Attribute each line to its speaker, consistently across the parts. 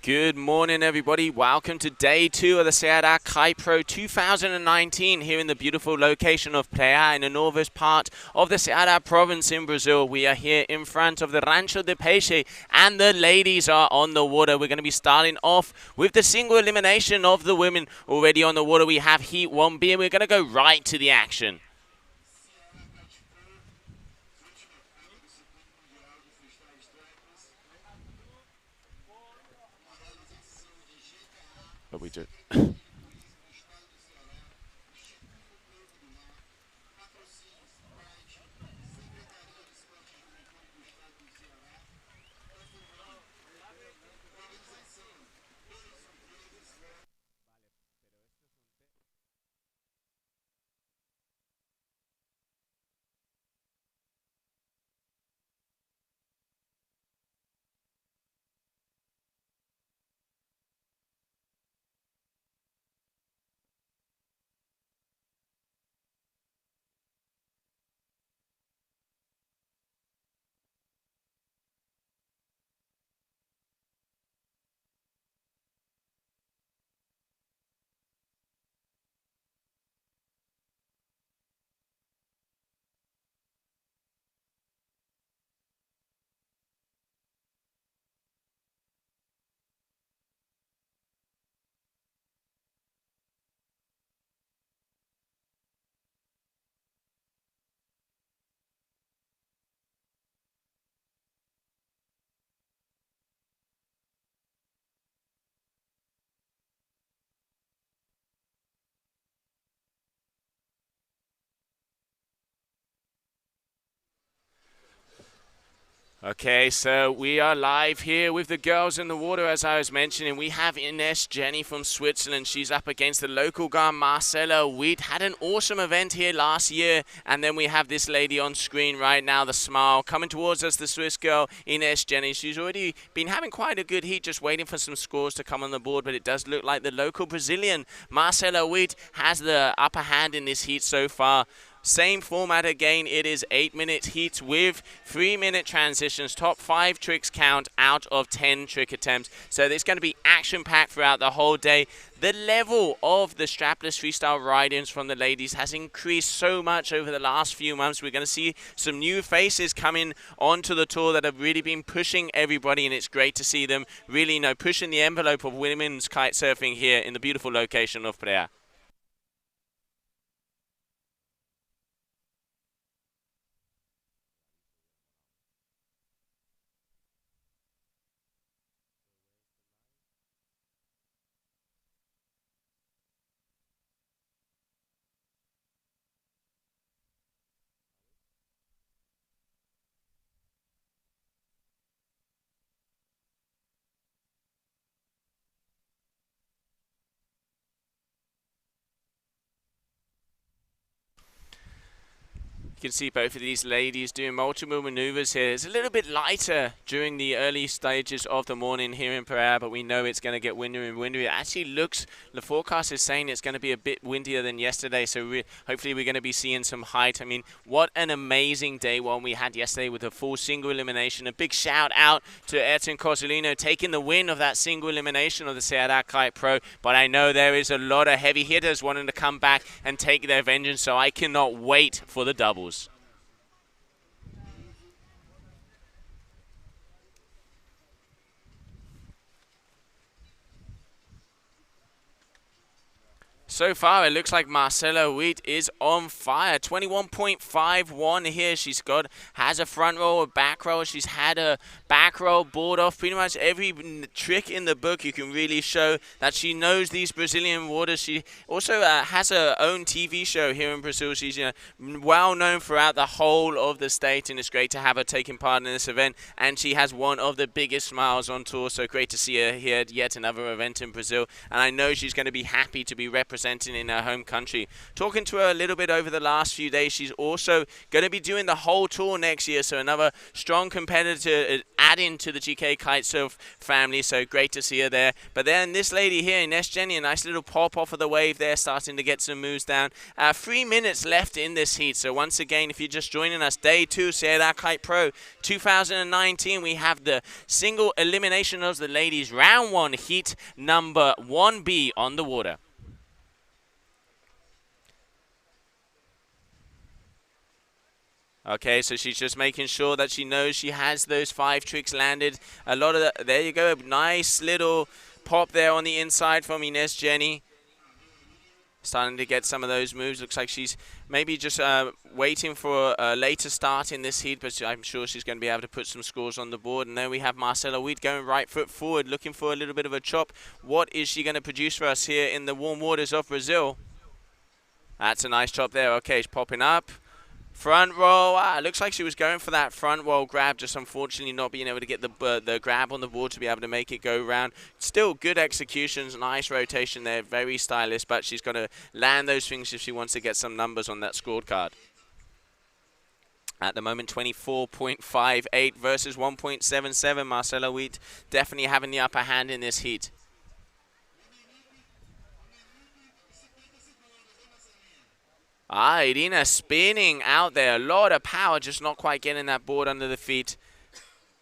Speaker 1: Good morning, everybody. Welcome to day 2 of the GKA Kite Pro 2019 here in the beautiful location of Prea in the northern part of the Ceará province in Brazil. We are here in front of the Rancho de Peixe and the ladies are on the water. We're going to be starting off with the single elimination of the women already on the water. We have Heat 1B and we're going to go right to the action. But we do. Okay, so we are live here with the girls in the water, as I was mentioning. We have Ines Jenny from Switzerland. She's up against the local guy, Marcella Wheat. Had an awesome event here last year. And then we have this lady on screen right now, the smile. Coming towards us, the Swiss girl, Ines Jenny. She's already been having quite a good heat, just waiting for some scores to come on the board. But it does look like the local Brazilian, Marcella Wheat, has the upper hand in this heat so far. Same format again, it is 8-minute heats with 3-minute transitions. Top 5 tricks count out of 10 trick attempts. So it's going to be action-packed throughout the whole day. The level of the strapless freestyle ride-ins from the ladies has increased so much over the last few months. We're going to see some new faces coming onto the tour that have really been pushing everybody, and it's great to see them really, pushing the envelope of women's kite surfing here in the beautiful location of Prea. You can see both of these ladies doing multiple maneuvers here. It's a little bit lighter during the early stages of the morning here in Prea, but we know it's going to get windier and windier. It actually looks, the forecast is saying it's going to be a bit windier than yesterday, so hopefully we're going to be seeing some height. I mean, what an amazing day one we had yesterday with a full single elimination. A big shout out to Ayrton Cozzolino taking the win of that single elimination of the GKA Kite Pro, but I know there is a lot of heavy hitters wanting to come back and take their vengeance, so I cannot wait for the doubles. So far, it looks like Marcella Wheat is on fire. 21.51 here. Has a front roll, a back roll. She's had a back roll board off pretty much every trick in the book. You can really show that she knows these Brazilian waters. She also has her own TV show here in Brazil. She's well known throughout the whole of the state, and it's great to have her taking part in this event. And she has one of the biggest smiles on tour, so great to see her here at yet another event in Brazil. And I know she's going to be happy to be represented representing in her home country. Talking to her a little bit over the last few days, she's also going to be doing the whole tour next year, so another strong competitor adding to the GKA Kite Surf family, so great to see her there. But then this lady here, Ines Jenny, a nice little pop off of the wave there, starting to get some moves down. 3 minutes left in this heat, so once again, if you're just joining us, day 2, GKA Kite Pro 2019, we have the single elimination of the ladies, round 1, heat number 1B on the water. Okay, so she's just making sure that she knows she has those 5 tricks landed. A lot of the, there you go, a nice little pop there on the inside from Ines Jenny. Starting to get some of those moves. Looks like she's maybe just waiting for a later start in this heat, but I'm sure she's going to be able to put some scores on the board. And then we have Marcela Wheat going right foot forward, looking for a little bit of a chop. What is she going to produce for us here in the warm waters of Brazil? That's a nice chop there. Okay, she's popping up. Front roll, looks like she was going for that front roll grab, just unfortunately not being able to get the grab on the board to be able to make it go round. Still good executions, nice rotation there, very stylish, but she's got to land those things if she wants to get some numbers on that scorecard. At the moment, 24.58 versus 1.77. Marcela Wheat definitely having the upper hand in this heat. Irina spinning out there. A lot of power, just not quite getting that board under the feet.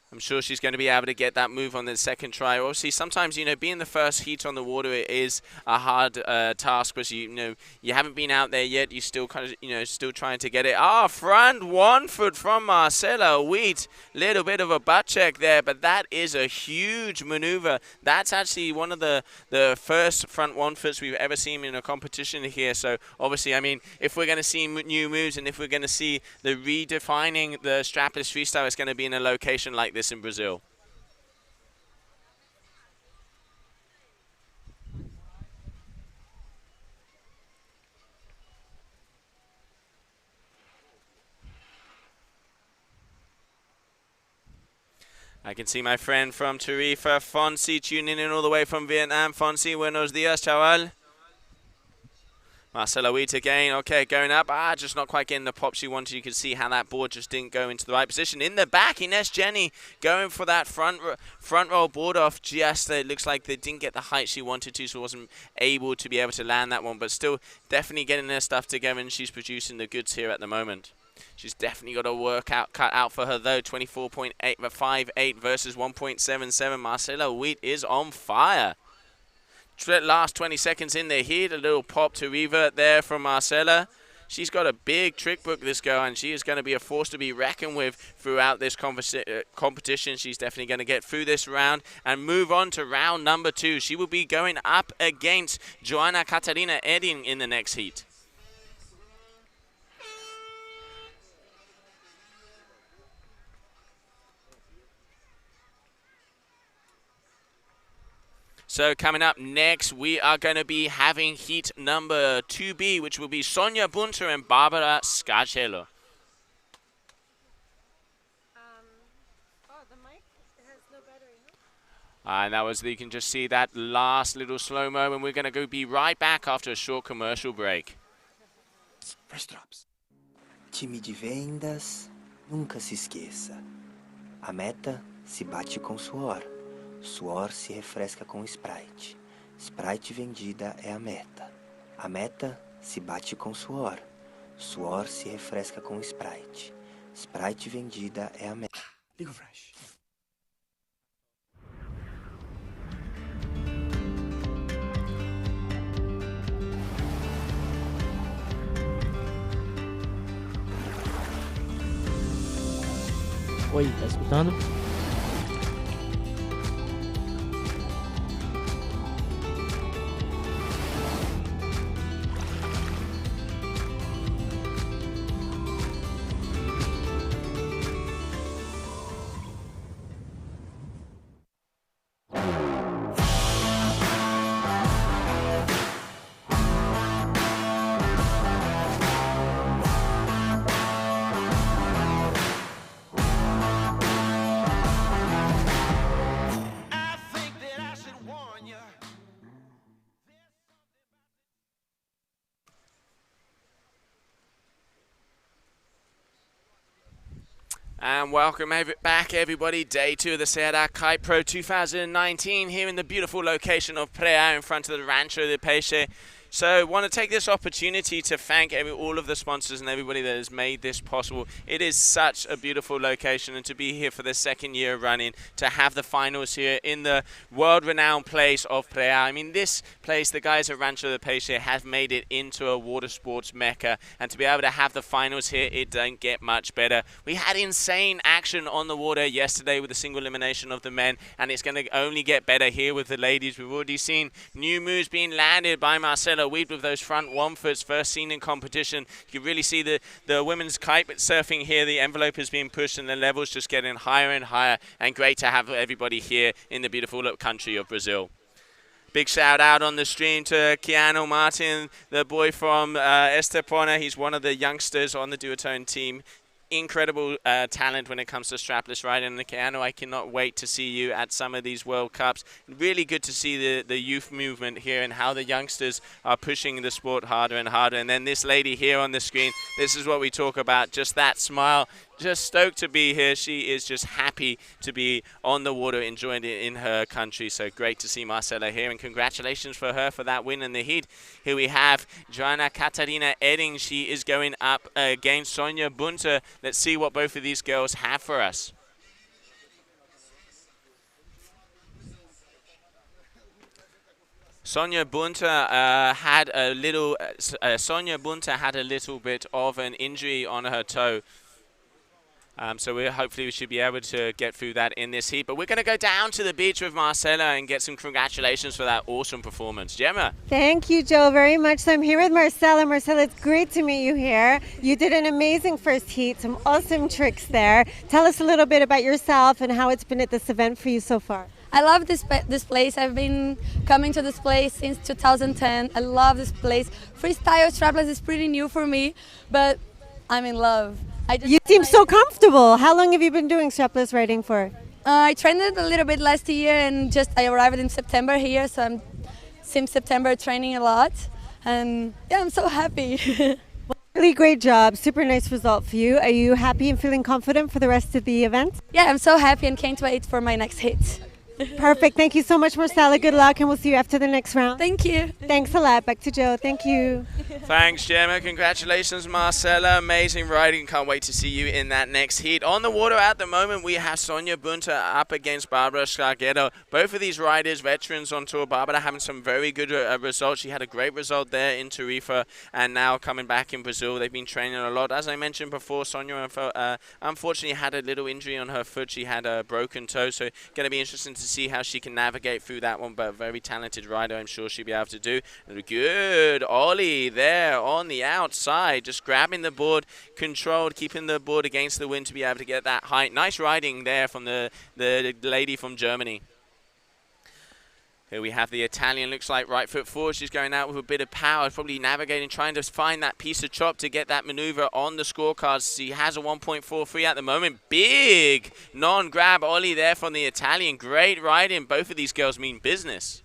Speaker 1: I'm sure she's going to be able to get that move on the second try. Obviously, sometimes, you know, being the first heat on the water, it is a hard task because, you know, you haven't been out there yet. You still kind of, you know, still trying to get it. Front 1 foot from Marcela Wheat. Little bit of a butt check there, but that is a huge maneuver. That's actually one of the first front 1 foots we've ever seen in a competition here. So, obviously, I mean, if we're going to see new moves and if we're going to see the redefining the strapless freestyle, it's going to be in a location like this in Brazil. I can see my friend from Tarifa, Fonsi, tuning in all the way from Vietnam. Fonsi, buenos dias, chaval. Marcela Wheat again. Okay, going up. Just not quite getting the pop she wanted. You can see how that board just didn't go into the right position. In the back, Ines Jenny going for that front roll board off. Just it looks like they didn't get the height she wanted to, so wasn't able to be able to land that one. But still, definitely getting her stuff together, and she's producing the goods here at the moment. She's definitely got a workout cut out for her, though. 24.58 versus 1.77. Marcela Wheat is on fire. Last 20 seconds in there here. A little pop to revert there from Marcela. She's got a big trick book, this girl, and she is going to be a force to be reckoned with throughout this competition. She's definitely going to get through this round and move on to round number 2. She will be going up against Joana Catarina Edin in the next heat. So coming up next, we are going to be having heat number 2B, which will be Sonia Bunter and Barbara Scarcello.
Speaker 2: The mic has no battery,
Speaker 1: And that was, you can just see that last little slow-mo, and we're going to be right back after a short commercial break.
Speaker 3: First drops. Time de vendas, nunca se esqueça. A meta se bate com suor. Suor se refresca com Sprite. Sprite vendida é a meta. A meta se bate com suor. Suor se refresca com Sprite. Sprite vendida é a meta. Liga o flash.
Speaker 4: Oi, tá escutando?
Speaker 1: And welcome back, everybody. Day 2 of the GKA Kite Pro 2019 here in the beautiful location of Prea in front of the Rancho de Peixe. So want to take this opportunity to thank all of the sponsors and everybody that has made this possible. It is such a beautiful location, and to be here for the second year running, to have the finals here in the world-renowned place of Prea. I mean, this place, the guys at Rancho de Peixe have made it into a water sports mecca, and to be able to have the finals here, it don't get much better. We had insane action on the water yesterday with the single elimination of the men, and it's going to only get better here with the ladies. We've already seen new moves being landed by Marcela Weed with those front 1-foots, first seen in competition. You can really see the women's kite surfing here. The envelope is being pushed and the levels just getting higher and higher, and great to have everybody here in the beautiful country of Brazil. Big shout out on the stream to Keanu Martin, the boy from Estepona. He's one of the youngsters on the duotone team. Incredible talent when it comes to strapless riding. And Keanu, I cannot wait to see you at some of these World Cups. Really good to see the youth movement here and how the youngsters are pushing the sport harder and harder. And then this lady here on the screen, this is what we talk about, just that smile. Just stoked to be here. She is just happy to be on the water, enjoying it in her country. So great to see Marcela here, and congratulations for her for that win in the heat. Here we have Joanna Katarina Edding. She is going up against Sonia Bunter. Let's see what both of these girls have for us. Sonia Bunter had a little bit of an injury on her toe. So hopefully we should be able to get through that in this heat. But we're going to go down to the beach with Marcela and get some congratulations for that awesome performance. Gemma.
Speaker 2: Thank you, Joe, very much. So I'm here with Marcela. Marcela, it's great to meet you here. You did an amazing first heat, some awesome tricks there. Tell us a little bit about yourself and how it's been at this event for you so far.
Speaker 4: I love this place. I've been coming to this place since 2010. I love this place. Freestyle strapless is pretty new for me, but I'm in love.
Speaker 2: You seem so comfortable. How long have you been doing strapless riding for?
Speaker 4: I trained it a little bit last year, and I arrived in September here, so I'm since September training a lot, and yeah, I'm so happy.
Speaker 2: Really great job. Super nice result for you. Are you happy and feeling confident for the rest of the event?
Speaker 4: Yeah, I'm so happy and can't wait for my next hit.
Speaker 2: Perfect. Thank you so much, Marcela. Good luck, and we'll see you after the next round.
Speaker 4: Thank you.
Speaker 2: Thanks a lot. Back to Joe. Thank you.
Speaker 1: Thanks, Gemma. Congratulations, Marcela. Amazing riding. Can't wait to see you in that next heat. On the water at the moment, we have Sonia Bunter up against Barbara Scarghetto. Both of these riders, veterans on tour. Barbara having some very good results. She had a great result there in Tarifa, and now coming back in Brazil. They've been training a lot. As I mentioned before, Sonia unfortunately had a little injury on her foot. She had a broken toe, so going to be interesting to see how she can navigate through that one, but a very talented rider, I'm sure she'll be able to do. Good ollie there on the outside, just grabbing the board, controlled, keeping the board against the wind to be able to get that height. Nice riding there from the lady from Germany. Here we have the Italian, looks like right foot forward. She's going out with a bit of power, probably navigating, trying to find that piece of chop to get that maneuver on the scorecards. She has a 1.43 at the moment. Big non-grab ollie there from the Italian. Great riding. Both of these girls mean business.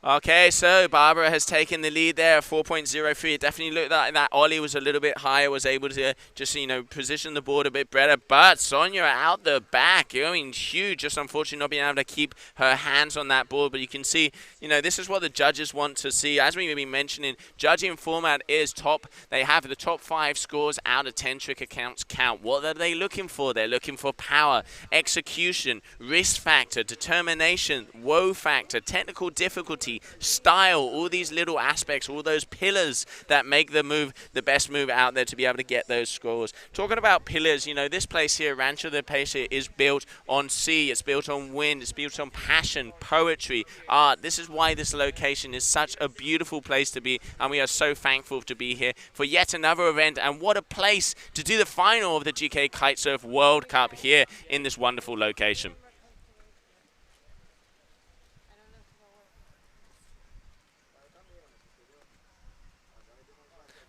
Speaker 1: Okay, so Barbara has taken the lead there, 4.03. It definitely looked like that ollie was a little bit higher, was able to just, position the board a bit better. But Sonia out the back, going huge, just unfortunately not being able to keep her hands on that board. But you can see, this is what the judges want to see. As we've been mentioning, judging format is top. They have the top 5 scores out of 10 trick accounts count. What are they looking for? They're looking for power, execution, risk factor, determination, woe factor, technical difficulty, style, all these little aspects, all those pillars that make the move the best move out there to be able to get those scores. Talking about pillars, this place here, Rancho de Peixe, is built on sea, it's built on wind, it's built on passion, poetry, art. This is why this location is such a beautiful place to be, and we are so thankful to be here for yet another event. And what a place to do the final of the GKA Kitesurf World Cup here in this wonderful location.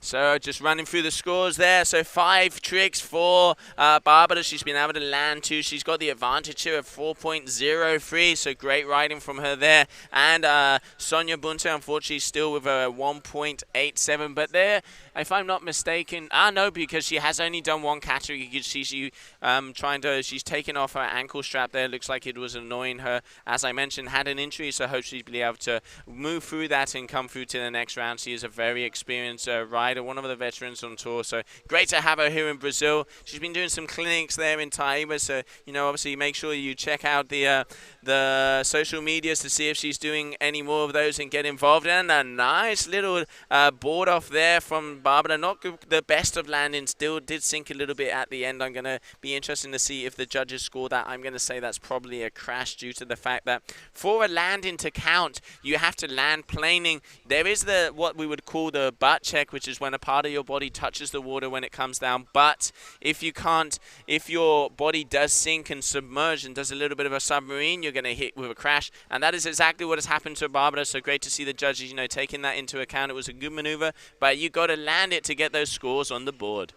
Speaker 1: So just running through the scores there. So 5 tricks for Barbara. She's been able to land 2. She's got the advantage here of 4.03. So great riding from her there. And Sonia Bunte, unfortunately, still with a 1.87. But there, if I'm not mistaken, no, because she has only done one category. You can see she she's taken off her ankle strap there. Looks like it was annoying her. As I mentioned, had an injury, so hope she'll be able to move through that and come through to the next round. She is a very experienced rider, one of the veterans on tour, so great to have her here in Brazil. She's been doing some clinics there in Taiba, so obviously make sure you check out the social medias to see if she's doing any more of those and get involved. And a nice little board off there from Barbara. Not the best of landings, still did sink a little bit at the end. I'm going to be interested to see if the judges score that. I'm going to say that's probably a crash due to the fact that for a landing to count, you have to land planing. There is what we would call the butt check, which is when a part of your body touches the water when it comes down. But if your body does sink and submerge and does a little bit of a submarine, you're going to hit with a crash. And that is exactly what has happened to Barbara. So great to see the judges, taking that into account. It was a good maneuver, but you got to land it to get those scores on the board.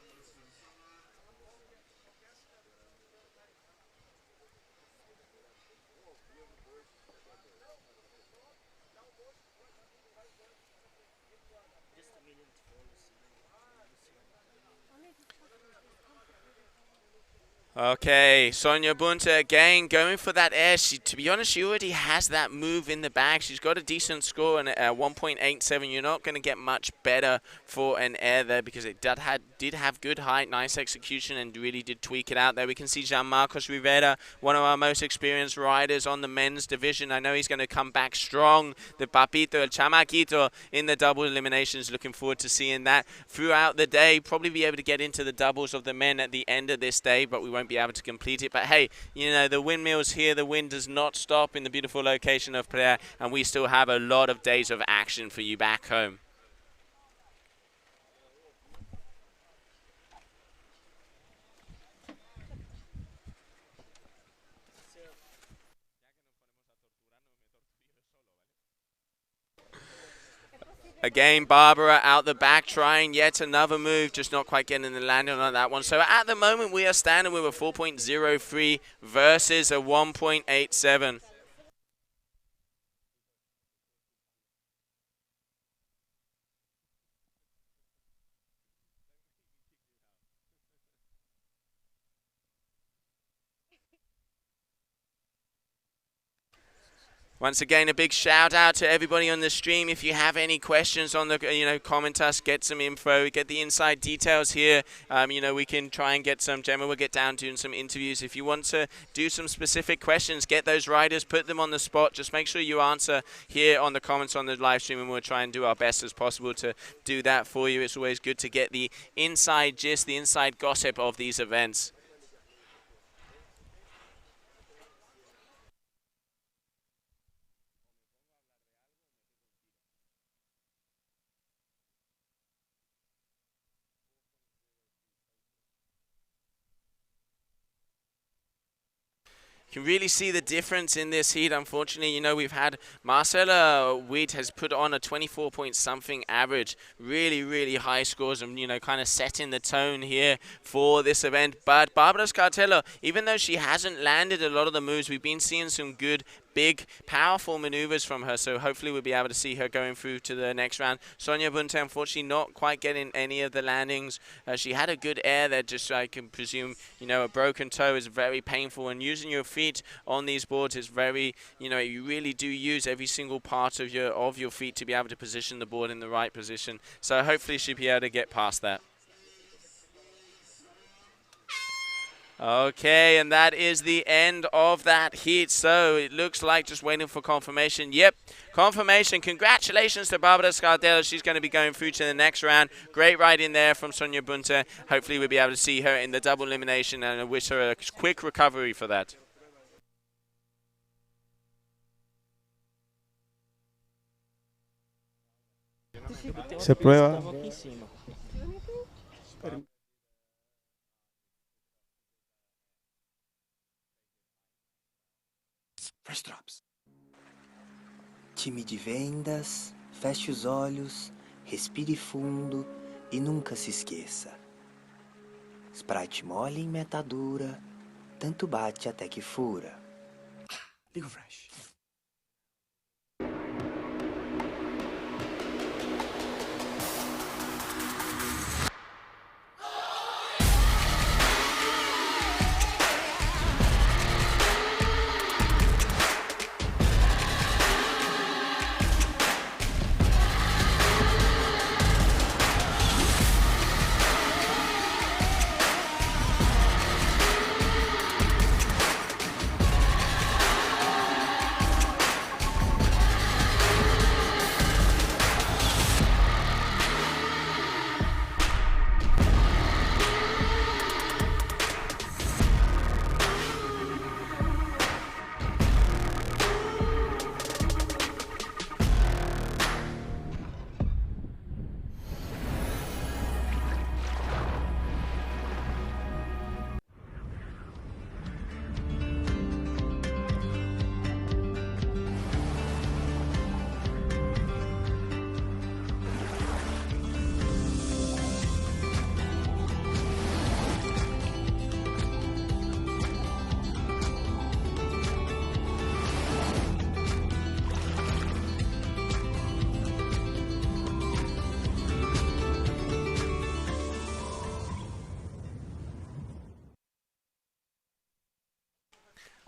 Speaker 1: Okay, Sonia Bunte again going for that air. To be honest, she already has that move in the bag. She's got a decent score and 1.87. You're not going to get much better for an air there because it did have good height, nice execution, and really did tweak it out there. We can see Jean Marcos Rivera, one of our most experienced riders on the men's division. I know he's going to come back strong. The Papito, El Chamaquito in the double eliminations. Looking forward to seeing that throughout the day. Probably be able to get into the doubles of the men at the end of this day, but we won't be able to complete it. But hey, the windmills here, the wind does not stop in the beautiful location of Prea, and we still have a lot of days of action for you back home. Again, Barbara out the back trying yet another move, just not quite getting the landing on that one. So at the moment, we are standing with a 4.03 versus a 1.87. Once again, a big shout out to everybody on the stream. If you have any questions on the, comment us, get some info, get the inside details here. We can try and get some. Gemma will get down doing some interviews. If you want to do some specific questions, get those riders, put them on the spot. Just make sure you answer here on the comments on the live stream, and we'll try and do our best as possible to do that for you. It's always good to get the inside gist, the inside gossip of these events. You can really see the difference in this heat. Unfortunately, we've had Marcela Witt has put on a 24 point something average. Really, really high scores and, kind of setting the tone here for this event. But Barbara Scartello, even though she hasn't landed a lot of the moves, we've been seeing some good, big, powerful maneuvers from her. So hopefully we'll be able to see her going through to the next round. Sonia Bunte, unfortunately, not quite getting any of the landings. She had a good air there, just so I can presume, a broken toe is very painful. And using your feet on these boards is very, you really do use every single part of your feet to be able to position the board in the right position. So hopefully she'll be able to get past that. Okay, and that is the end of that heat. So it looks like just waiting for confirmation. Yep, confirmation. Congratulations to Barbara Scardello. She's going to be going through to the next round. Great riding there from Sonia Bunte. Hopefully we'll be able to see her in the double elimination, and I wish her a quick recovery for that.
Speaker 5: Se prueba.
Speaker 3: First drops. Time de vendas, feche os olhos, respire fundo, e nunca se esqueça. Sprite mole em meta dura, tanto bate até que fura. Ligo Fresh.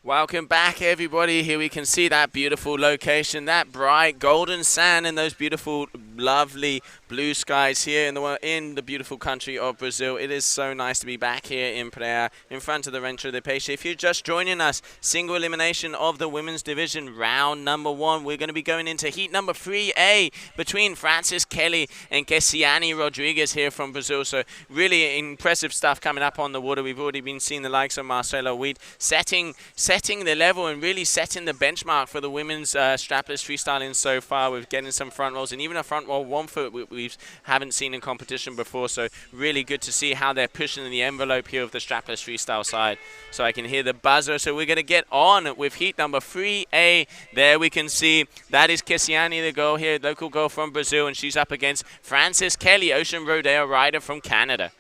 Speaker 1: Welcome back, everybody. Here we can see that beautiful location, that bright golden sand and those beautiful, lovely blue skies here in the beautiful country of Brazil. It is so nice to be back here in Prea, in front of the Rancho de Peixe. If you're just joining us, single elimination of the women's division, round number 1. We're going to be going into heat number 3A between Francis Kelly and Kessiani Rodriguez here from Brazil. So really impressive stuff coming up on the water. We've already been seeing the likes of Marcelo Weed setting the level and really setting the benchmark for the women's strapless freestyling so far. We're getting some front rolls and even a front roll 1 foot we haven't seen in competition before. So really good to see how they're pushing the envelope here of the strapless freestyle side. So I can hear the buzzer. So we're going to get on with heat number 3A. There we can see that is Kessiani, the girl here, local girl from Brazil, and she's up against Francis Kelly, Ocean Rodeo rider from Canada.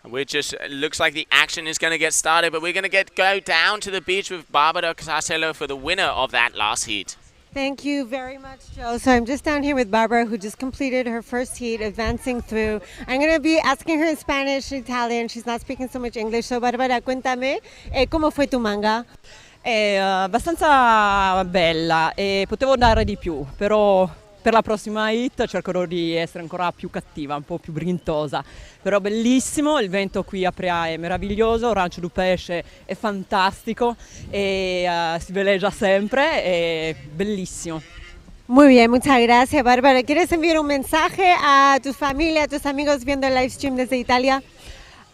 Speaker 1: We're just, looks like the action is going to get started, but we're going to go down to the beach with Barbara Casarcello for the winner of that last heat.
Speaker 2: Thank you very much, Joe. So I'm just down here with Barbara, who just completed her first heat, advancing through. I'm going to be asking her in Spanish and Italian. She's not speaking so much English. So Barbara, cuéntame, ¿cómo fue tu manga?
Speaker 6: Abbastanza bella e potevo dare di più, però per la prossima hit cercherò di essere ancora più cattiva, un po' più grintosa, però bellissimo, il vento qui a Prea è meraviglioso, Rancho do Peixe è fantastico e si veleggia sempre, è bellissimo.
Speaker 2: Muy bien, muchas gracias, Bárbara. ¿Quieres enviar un mensaje a tu familia, a tus amigos viendo el live stream desde Italia?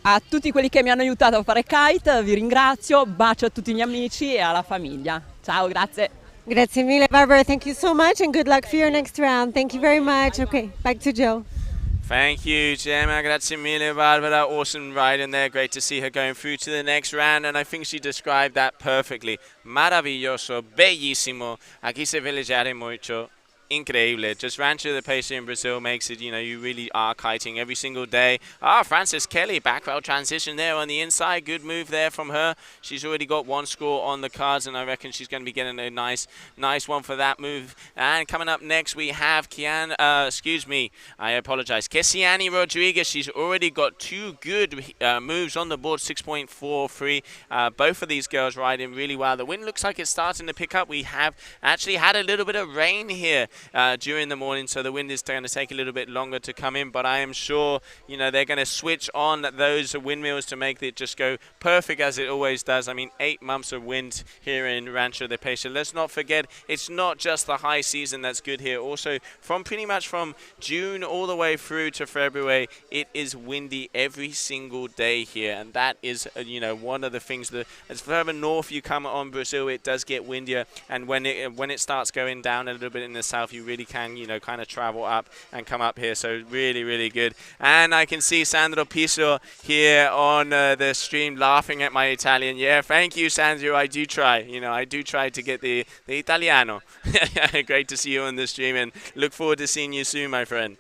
Speaker 6: A tutti quelli che mi hanno aiutato a fare kite vi ringrazio, bacio a tutti gli amici e alla famiglia. Ciao, grazie.
Speaker 2: Grazie mille, Barbara. Thank you so much and good luck for your next round. Thank you very much. Okay, back to Joe.
Speaker 1: Thank you, Gemma. Grazie mille, Barbara. Awesome riding there. Great to see her going through to the next round. And I think she described that perfectly. Maravilloso, bellissimo. Aquí se veleggiare mucho. Increíble. Just Rancho de Peixe in Brazil makes it, you know, you really are kiting every single day. Francis Kelly, back row transition there on the inside. Good move there from her. She's already got 1 score on the cards, and I reckon she's going to be getting a nice one for that move. And coming up next, we have Kessiani Rodriguez. She's already got 2 good moves on the board, 6.43. Both of these girls riding really well. The wind looks like it's starting to pick up. We have actually had a little bit of rain here during the morning, so the wind is going to take a little bit longer to come in, but I am sure, you know, they're going to switch on those windmills to make it just go perfect as it always does. I mean, 8 months of wind here in Rancho de Peixe. Let's not forget, it's not just the high season that's good here. Also, pretty much from June all the way through to February, it is windy every single day here, and that is, you know, one of the things that as further north you come on Brazil, it does get windier, and when it starts going down a little bit in the south, yourself, you really can, you know, kind of travel up and come up here. So really, really good. And I can see Sandro Piso here on the stream laughing at my Italian. Yeah, thank you, Sandro. I do try. You know, I do try to get the Italiano. Great to see you on the stream, and look forward to seeing you soon, my friend.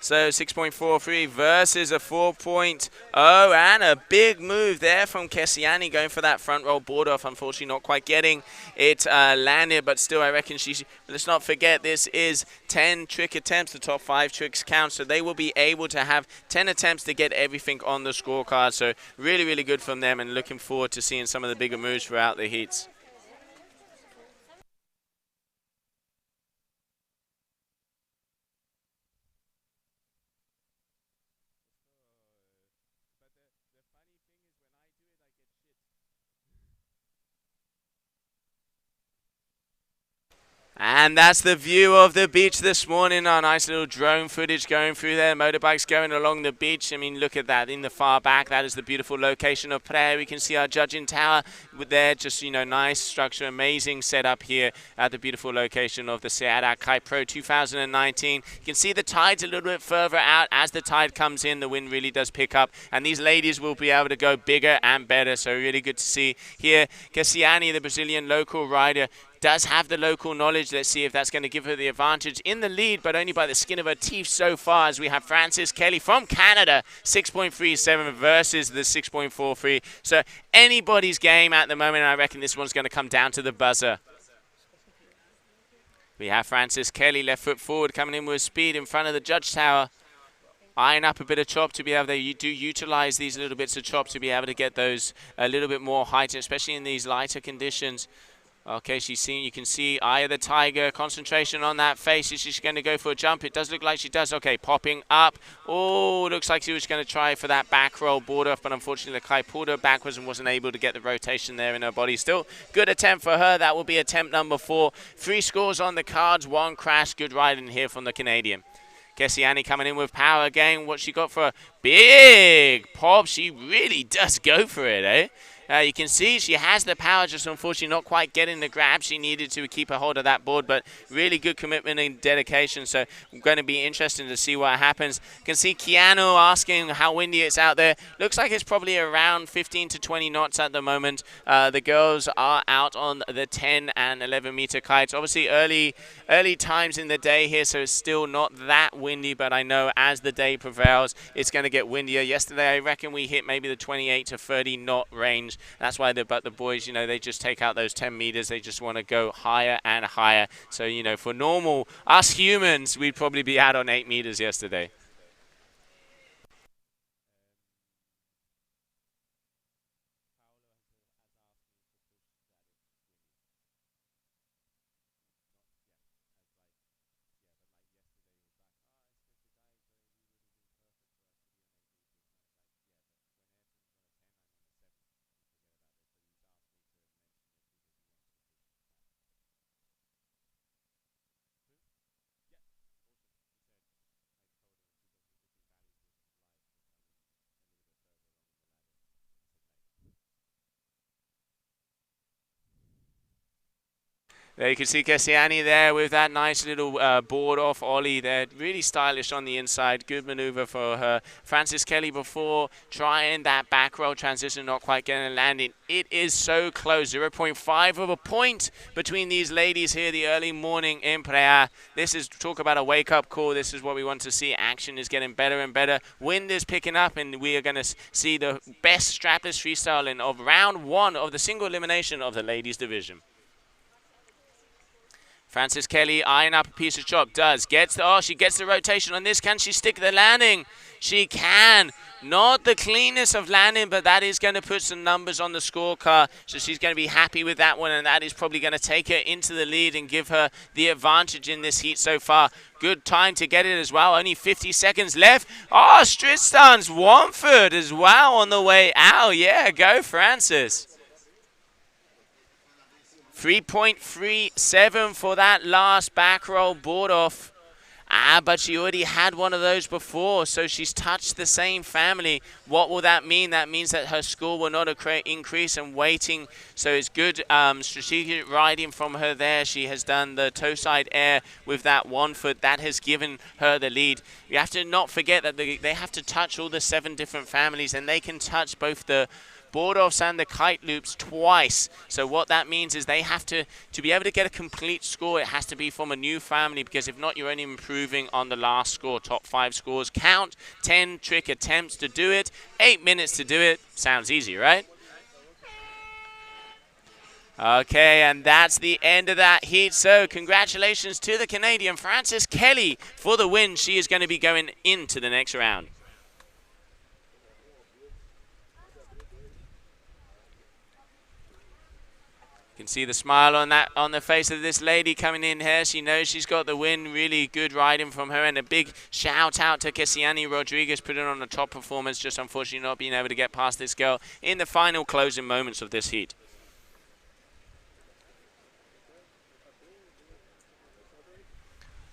Speaker 1: So 6.43 versus a 4.0, and a big move there from Kessiani going for that front roll board off. Unfortunately, not quite getting it landed, but still, I reckon let's not forget, this is 10 trick attempts. The top 5 tricks count, so they will be able to have 10 attempts to get everything on the scorecard. So really, really good from them, and looking forward to seeing some of the bigger moves throughout the heats. And that's the view of the beach this morning. Our nice little drone footage going through there. Motorbikes going along the beach. I mean, look at that in the far back. That is the beautiful location of Prea. We can see our judging tower with there. Just, you know, nice structure, amazing setup here at the beautiful location of the GKA Kite Pro 2019. You can see the tide's a little bit further out. As the tide comes in, the wind really does pick up. And these ladies will be able to go bigger and better. So really good to see here. Kessiani, the Brazilian local rider, does have the local knowledge. Let's see if that's going to give her the advantage in the lead, but only by the skin of her teeth so far, as we have Frances Kelly from Canada, 6.37 versus the 6.43. So anybody's game at the moment, and I reckon this one's going to come down to the buzzer. We have Frances Kelly, left foot forward, coming in with speed in front of the judge tower. Eyeing up a bit of chop to be able to utilize these little bits of chop to be able to get those a little bit more height, especially in these lighter conditions. Okay, you can see Eye of the Tiger, concentration on that face. Is she going to go for a jump? It does look like she does. Okay, popping up. Oh, looks like she was going to try for that back roll board off, but unfortunately the kite pulled her backwards and wasn't able to get the rotation there in her body. Still, good attempt for her. That will be attempt number 4. 3 scores on the cards, 1 crash. Good riding here from the Canadian. Kessiani coming in with power again. What she got for a big pop. She really does go for it, eh? You can see she has the power, just unfortunately not quite getting the grab she needed to keep a hold of that board, but really good commitment and dedication, so going to be interesting to see what happens. You can see Keanu asking how windy it's out there. Looks like it's probably around 15 to 20 knots at the moment. The girls are out on the 10 and 11 meter kites. Obviously early times in the day here, so it's still not that windy, but I know as the day prevails, it's going to get windier. Yesterday, I reckon we hit maybe the 28 to 30 knot range. That's why the boys, you know, they just take out those 10 meters. They just want to go higher and higher. So, you know, for normal, us humans, we'd probably be out on 8 meters yesterday. There you can see Kessiani there with that nice little board off ollie there. Really stylish on the inside. Good maneuver for her. Frances Kelly before trying that back roll transition, not quite getting a landing. It is so close. 0.5 of a point between these ladies here the early morning in Prea. This is, talk about a wake-up call. This is what we want to see. Action is getting better and better. Wind is picking up, and we are going to see the best strapless freestyling of round 1 of the single elimination of the ladies division. Frances Kelly eyeing up a piece of chop. She gets the rotation on this. Can she stick the landing? She can. Not the cleanest of landing, but that is going to put some numbers on the scorecard. So she's going to be happy with that one, and that is probably going to take her into the lead and give her the advantage in this heat so far. Good time to get it as well. Only 50 seconds left. Oh, Stristan's Wamford as well on the way out. Yeah, go Frances. 3.37 for that last back roll board off. But she already had one of those before, so she's touched the same family. What will that mean? That means that her score will not increase and waiting. So it's good strategic riding from her there. She has done the toe side air with that 1 foot. That has given her the lead. You have to not forget that they have to touch all the 7 different families, and they can touch both the board offs and the kite loops twice. So what that means is they have to be able to get a complete score, it has to be from a new family, because if not, you're only improving on the last score. Top 5 scores count. 10 trick attempts to do it. 8 minutes to do it. Sounds easy, right? Okay, and that's the end of that heat. So congratulations to the Canadian Frances Kelly for the win. She is going to be going into the next round. You can see the smile on the face of this lady coming in here. She knows she's got the win. Really good riding from her, and a big shout out to Kessiani Rodriguez, putting on a top performance. Just unfortunately not being able to get past this girl in the final closing moments of this heat.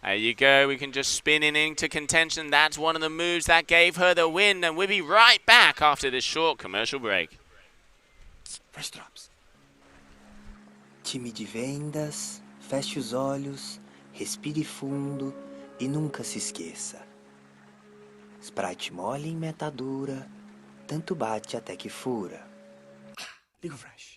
Speaker 1: There you go. We can just spin it into contention. That's one of the moves that gave her the win, and we'll be right back after this short commercial break.
Speaker 3: First drops. Time de vendas, feche os olhos, respire fundo e nunca se esqueça. Sprite mole em meta dura, tanto bate até que fura. Liga o flash.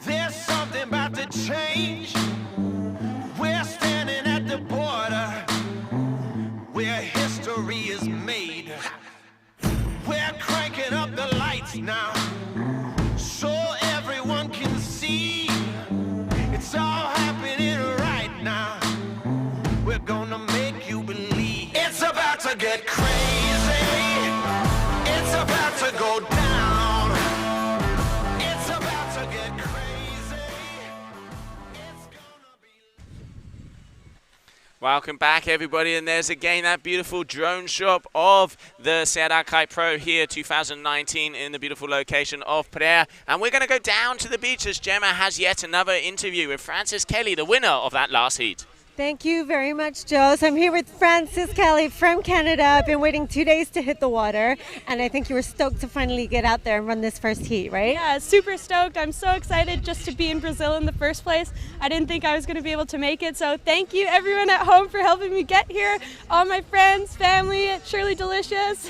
Speaker 7: There's something about to change. We're standing at the border where history is made. We're cranking up the lights now so everyone can see. It's all happening right now. We're gonna make you believe. It's about to get crazy. It's about to go down.
Speaker 1: Welcome back, everybody, and there's again that beautiful drone shot of the GKA Kite Pro here 2019 in the beautiful location of Prea. And we're going to go down to the beach as Gemma has yet another interview with Frances Kelly, the winner of that last heat.
Speaker 2: Thank you very much, Joe. So I'm here with Frances Kelly from Canada. I've been waiting 2 days to hit the water, and I think you were stoked to finally get out there and run this first heat, right?
Speaker 8: Yeah, super stoked. I'm so excited just to be in Brazil in the first place. I didn't think I was going to be able to make it, so thank you everyone at home for helping me get here. All my friends, family, Shirley Delicious.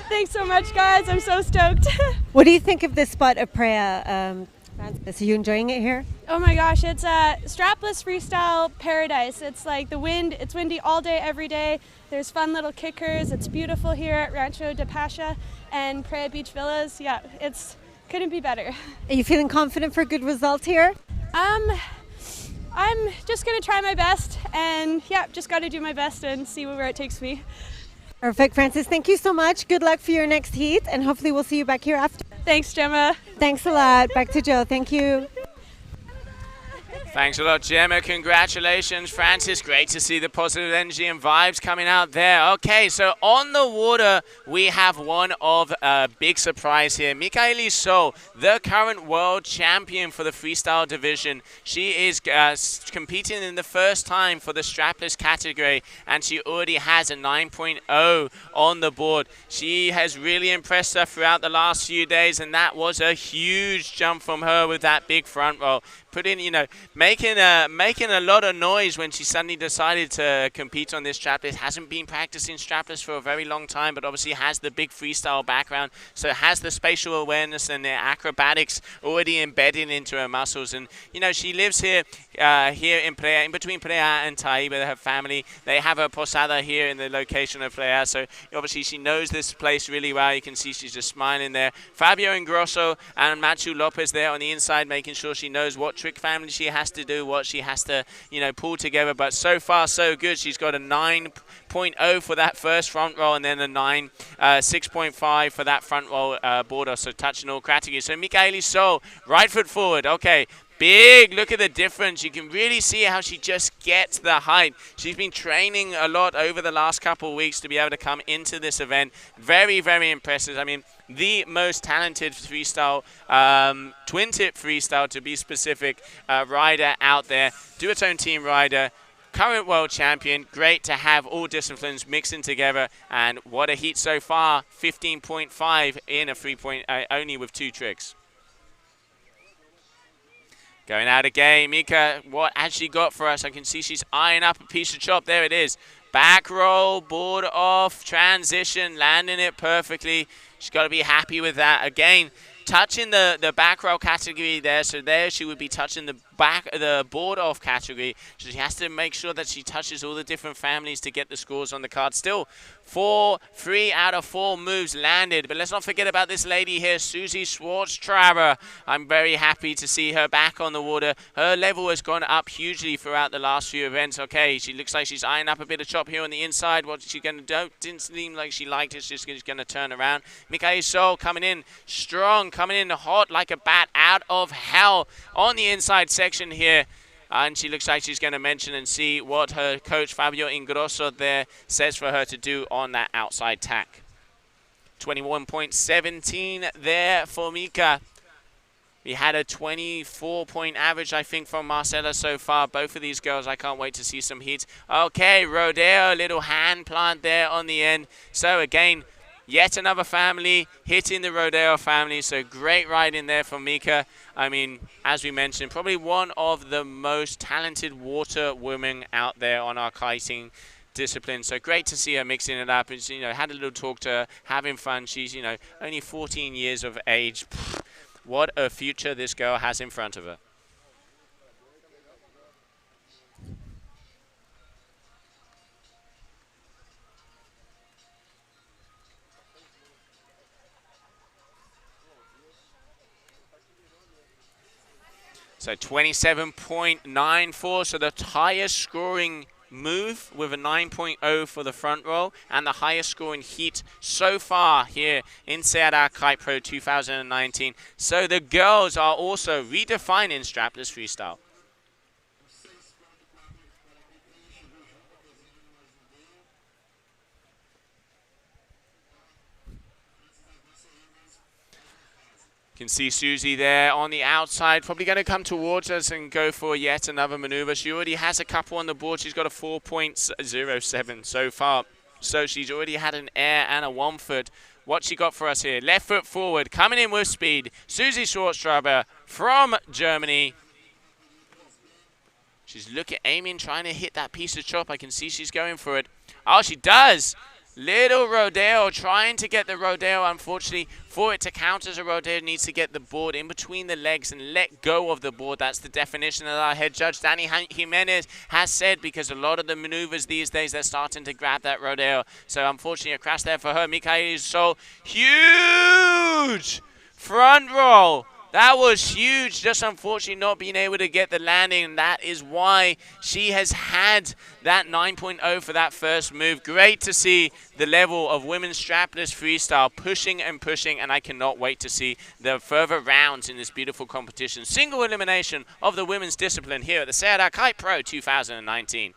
Speaker 8: Thanks so much, guys. I'm so stoked.
Speaker 2: What do you think of this spot at Prea, Frances? Are you enjoying it here?
Speaker 8: Oh my gosh, it's a strapless freestyle paradise. It's like it's windy all day, every day. There's fun little kickers. It's beautiful here at Rancho de Pasha and Prea Beach Villas. Yeah, couldn't be better.
Speaker 2: Are you feeling confident for a good result here?
Speaker 8: I'm just gonna try my best, and yeah, just got to do my best and see where it takes me.
Speaker 2: Perfect, Frances. Thank you so much. Good luck for your next heat, and hopefully we'll see you back here after.
Speaker 8: Thanks, Gemma.
Speaker 2: Thanks a lot. Back to Joe. Thank you.
Speaker 1: Thanks a lot, Gemma. Congratulations, Frances. Great to see the positive energy and vibes coming out there. Okay, so on the water, we have one of a big surprise here. Michaeli So, the current world champion for the freestyle division. She is competing in the first time for the strapless category, and she already has a 9.0 on the board. She has really impressed us throughout the last few days, and that was a huge jump from her with that big front roll. Put in, making a lot of noise when she suddenly decided to compete on this strapless. Hasn't been practicing strapless for a very long time, but obviously has the big freestyle background, so has the spatial awareness and the acrobatics already embedded into her muscles. And you know, she lives here in Prea, in between Prea and Taiba. Her family, they have a posada here in the location of Prea, so obviously she knows this place really well. You can see she's just smiling there. Fabio Ingrosso and Machu Lopez there on the inside, making sure she knows what trick family she has to do, what she has to, you know, pull together. But so far so good. She's got a 9.0 for that first front roll, and then a 6.5 for that front roll border, so touching all categories. So Michaeli Sol, right foot forward. Okay, big look at the difference. You can really see how she just gets the height. She's been training a lot over the last couple of weeks to be able to come into this event. Very, very impressive. I mean, the most talented freestyle, twin tip freestyle to be specific, rider out there. Duotone team rider. Current world champion. Great to have all disciplines mixing together. And what a heat so far. 15.5 in a 3 only with 2 tricks. Going out again, Mika, what has she got for us? I can see she's eyeing up a piece of chop. There it is. Back roll, board off, transition, landing it perfectly. She's got to be happy with that. Again, touching the back roll category there. So there she would be touching the board off category. So she has to make sure that she touches all the different families to get the scores on the card. Still, 3 out of 4 moves landed. But let's not forget about this lady here, Susie Schwartztraber. I'm very happy to see her back on the water. Her level has gone up hugely throughout the last few events. Okay, she looks like she's eyeing up a bit of chop here on the inside. What's she going to do? Didn't seem like she liked it. She's just going to turn around. Michaeli Sol coming in strong, coming in hot like a bat out of hell on the inside section here. And she looks like she's going to mention and see what her coach Fabio Ingrosso there says for her to do on that outside tack. 21.17 there for Mika. We had a 24-point average, I think, from Marcela so far. Both of these girls, I can't wait to see some heats. Okay, Rodeo, little hand plant there on the end. So again, yet another family hitting the Rodeo family. So great riding there from Mika. I mean, as we mentioned, probably one of the most talented water women out there on our kiting discipline. So great to see her mixing it up. And, you know, had a little talk to her, having fun. She's, you know, only 14 years of age. Pfft, what a future this girl has in front of her. So 27.94, so the highest scoring move with a 9.0 for the front roll, and the highest scoring heat so far here in GKA Kite Pro 2019. So the girls are also redefining strapless freestyle. Can see Susie there on the outside, probably going to come towards us and go for yet another maneuver. She already has a couple on the board. She's got a 4.07 so far. So she's already had an air and a 1 foot. What she got for us here? Left foot forward, coming in with speed. Susie Schwartztraber from Germany. She's aiming, trying to hit that piece of chop. I can see she's going for it. Oh, she does. Little Rodeo, trying to get the Rodeo. Unfortunately, for it to count as a Rodeo, needs to get the board in between the legs and let go of the board. That's the definition that our head judge, Danny Jimenez, has said, because a lot of the maneuvers these days, they're starting to grab that Rodeo. So, unfortunately, a crash there for her. Michaeli Sol, huge front roll. That was huge, just unfortunately not being able to get the landing, and that is why she has had that 9.0 for that first move. Great to see the level of women's strapless freestyle pushing and pushing, and I cannot wait to see the further rounds in this beautiful competition. Single elimination of the women's discipline here at the GKA Kite Pro 2019.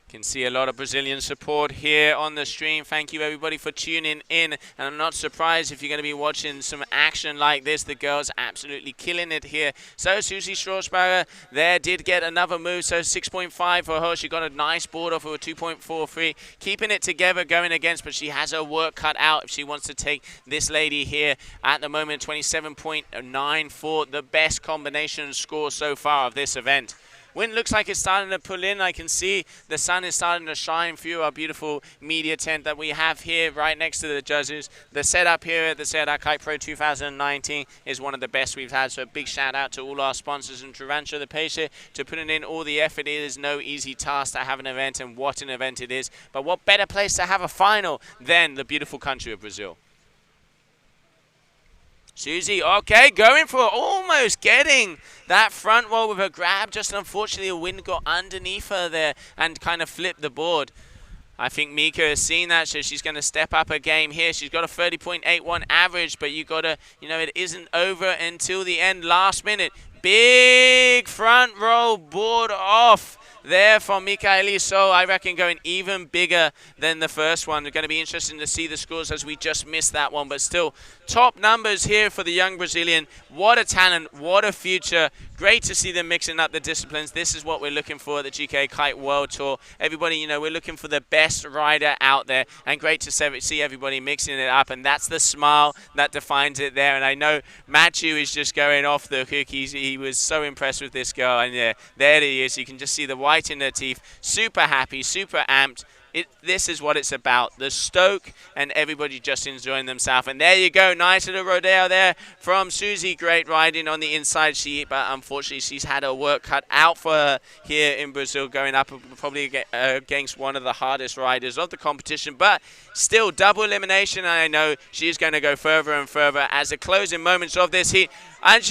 Speaker 1: Can see a lot of Brazilian support here on the stream. Thank you everybody for tuning in, and I'm not surprised if you're going to be watching some action like this. The girls absolutely killing it here. So Susie Strasbacher there did get another move, so 6.5 for her. She got a nice board off of a 2.43, keeping it together going against, but she has her work cut out if she wants to take this lady here. At the moment, 27.94, the best combination score so far of this event. Wind looks like it's starting to pull in. I can see the sun is starting to shine through our beautiful media tent that we have here right next to the judges. The setup here at the GKA Kite Pro 2019 is one of the best we've had. So a big shout out to all our sponsors and to Rancho the Peixe to putting in all the effort. It is no easy task to have an event, and what an event it is. But what better place to have a final than the beautiful country of Brazil. Susie, okay, going for almost getting that front roll with a grab. Just unfortunately, the wind got underneath her there and kind of flipped the board. I think Mika has seen that, so she's going to step up her game here. She's got a 30.81 average, but you got to, it isn't over until the end, last minute. Big front roll board off there from Michaeli. So I reckon going even bigger than the first one. It's going to be interesting to see the scores as we just missed that one, but still top numbers here for the young Brazilian. What a talent, what a future. Great to see them mixing up the disciplines. This is what we're looking for at the GKA Kite World Tour. Everybody, we're looking for the best rider out there, and great to see everybody mixing it up, and that's the smile that defines it there. And I know Matthew is just going off the hook. He was so impressed with this girl, and yeah, there he is. You can just see the white in her teeth. Super happy, super amped. This is what it's about, the stoke, and everybody just enjoying themselves. And there you go, nice little rodeo there from Susie. Great riding on the inside sheet, but unfortunately she's had her work cut out for her here in Brazil, going up probably against one of the hardest riders of the competition. But still, double elimination, and I know she's going to go further and further as the closing moments of this heat. And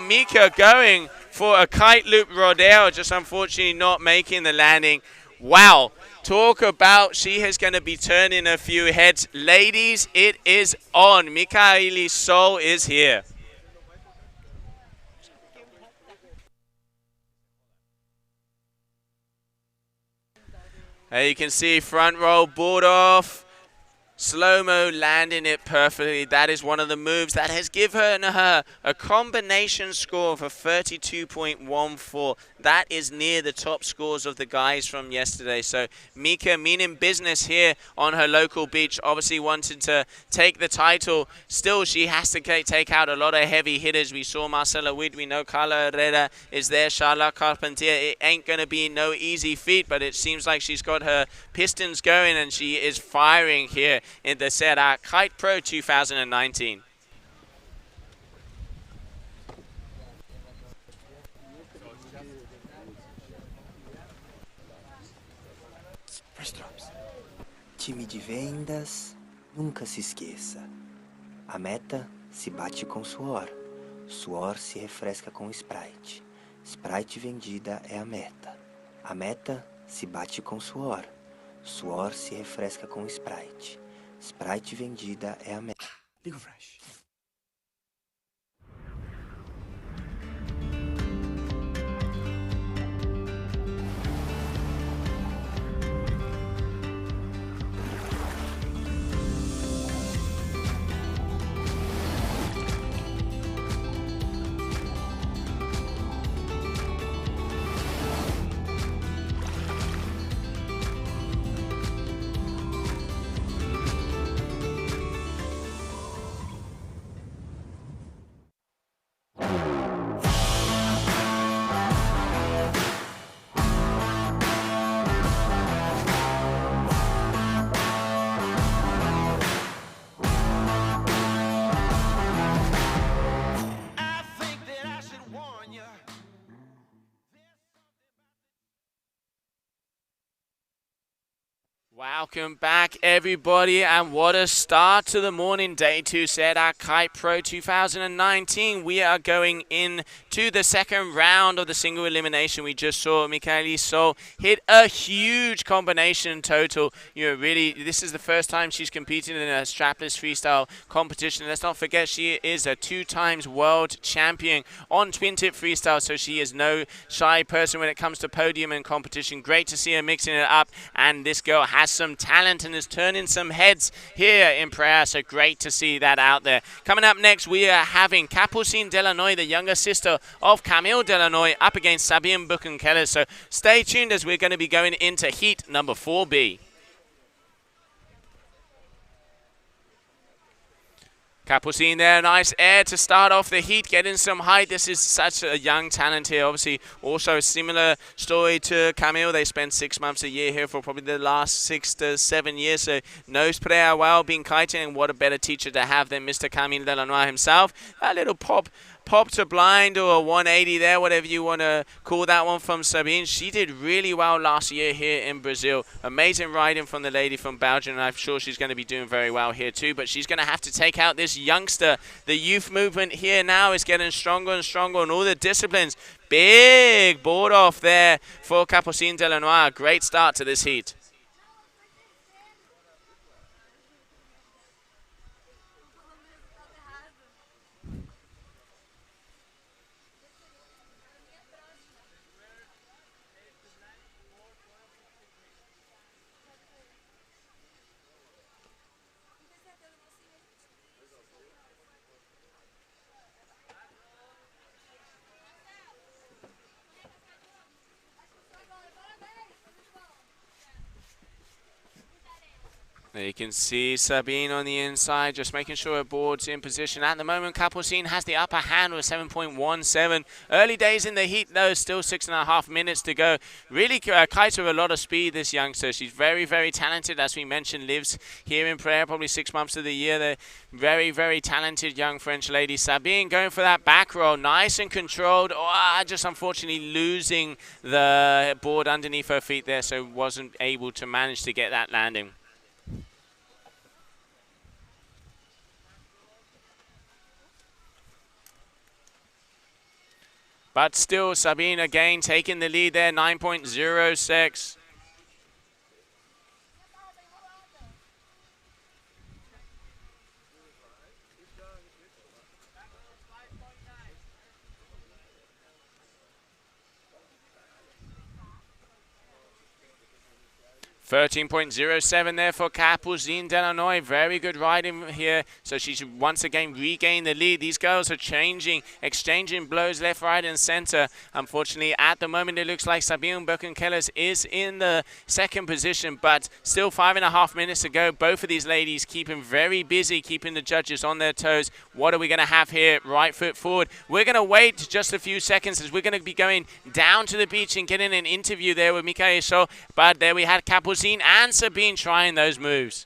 Speaker 1: Mika going for a kite loop rodeo, just unfortunately not making the landing. Wow. Talk about she is going to be turning a few heads. Ladies, it is on. Michaeli Sol is here. You can see front roll board off. Slow-mo landing it perfectly. That is one of the moves that has given her a combination score of a 32.14. That is near the top scores of the guys from yesterday. So Mika meaning business here on her local beach. Obviously wanted to take the title. Still, she has to take out a lot of heavy hitters. We saw Marcela Witt. We know Carla Herrera is there. Charlotte Carpentier. It ain't going to be no easy feat, but it seems like she's got her pistons going and she is firing here in the GKA Kite Pro 2019.
Speaker 3: Time de vendas, nunca se esqueça. A meta se bate com suor. Suor se refresca com Sprite. Sprite vendida é a meta. A meta se bate com suor. Suor se refresca com Sprite. Sprite vendida é a meta. Liga o flash.
Speaker 1: Welcome back, everybody, and what a start to the morning. Day 2 set at Kite Pro 2019. We are going into the second round of the single elimination. We just saw Michaeli Sol hit a huge combination total. You know, really, this is the first time she's competed in a strapless freestyle competition. Let's not forget she is a 2-time world champion on twin tip freestyle, so she is no shy person when it comes to podium and competition. Great to see her mixing it up, and this girl has some talent and is turning some heads here in Prea, so great to see that out there. Coming up next, we are having Capucine Delanoy, the younger sister of Camille Delanoy, up against Sabine Buchenkeller, so stay tuned as we're going to be going into heat number 4B. Capucine there, nice air to start off the heat, getting some height. This is such a young talent here. Obviously, also a similar story to Camille. They spent 6 months a year here for probably the last 6 to 7 years. So knows Prea well, been kiting, and what a better teacher to have than Mr. Camille Delanoy himself. A little pop to blind or a 180 there, whatever you want to call that one from Sabine. She did really well last year here in Brazil. Amazing riding from the lady from Belgium, and I'm sure she's going to be doing very well here too, but she's going to have to take out this youngster. The youth movement here now is getting stronger and stronger in all the disciplines. Big board off there for Capucine Delanoy. Great start to this heat. You can see Sabine on the inside, just making sure her board's in position. At the moment, Capucine has the upper hand with 7.17. Early days in the heat, though, still 6.5 minutes to go. Really kites with a lot of speed, this youngster. She's very, very talented, as we mentioned, lives here in Prea, probably 6 months of the year. They're very, very talented young French lady. Sabine going for that back roll, nice and controlled. Just unfortunately losing the board underneath her feet there, so wasn't able to manage to get that landing. But still, Sabine again taking the lead there, 9.06. 13.07 there for Capucine Delanoy. Very good riding here. So she's once again regained the lead. These girls are changing, exchanging blows left, right, and center. Unfortunately, at the moment, it looks like Sabine Buchenkeller is in the second position, but still 5.5 minutes to go. Both of these ladies keeping very busy, keeping the judges on their toes. What are we going to have here? Right foot forward. We're going to wait just a few seconds as we're going to be going down to the beach and getting an interview there with Michaeli Sol. But there we had Capucine and Sabine trying those moves.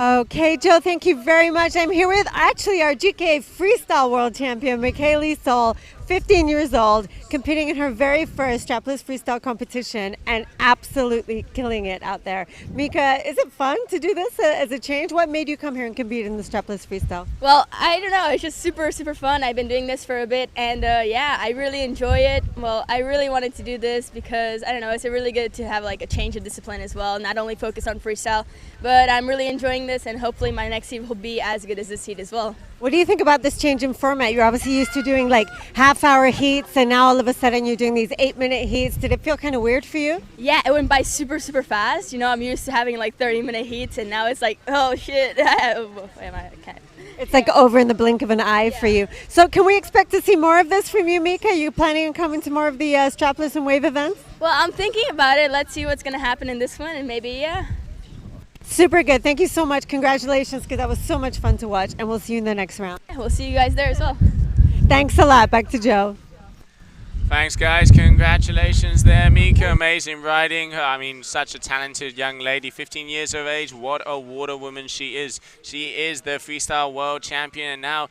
Speaker 2: Okay, Joe, thank you very much. I'm here with actually our GKA Freestyle World Champion, Michaeli Sol, 15 years old, competing in her very first strapless freestyle competition and absolutely killing it out there. Mika, is it fun to do this as a change? What made you come here and compete in the strapless freestyle?
Speaker 8: Well, I don't know. It's just super, super fun. I've been doing this for a bit, and yeah, I really enjoy it. Well, I really wanted to do this because, I don't know, it's really good to have like a change of discipline as well, not only focus on freestyle, but I'm really enjoying this, and hopefully my next heat will be as good as this heat as well.
Speaker 2: What do you think about this change in format? You're obviously used to doing like half-hour heats, and now all of a sudden you're doing these 8-minute heats. Did it feel kind of weird for you?
Speaker 8: Yeah, it went by super, super fast. You know, I'm used to having like 30-minute heats, and now it's like, oh shit.
Speaker 2: It's like over in the blink of an eye for you. So can we expect to see more of this from you, Mika? Are you planning on coming to more of the strapless and wave events?
Speaker 8: Well, I'm thinking about it. Let's see what's going to happen in this one, and maybe, yeah.
Speaker 2: Super good. Thank you so much. Congratulations, because that was so much fun to watch, and we'll see you in the next round.
Speaker 8: We'll see you guys there as well.
Speaker 2: Thanks a lot. Back to Joe.
Speaker 1: Thanks, guys. Congratulations there, Mika. Amazing riding. I mean, such a talented young lady. 15 years of age. What a water woman she is. She is the freestyle world champion. And now,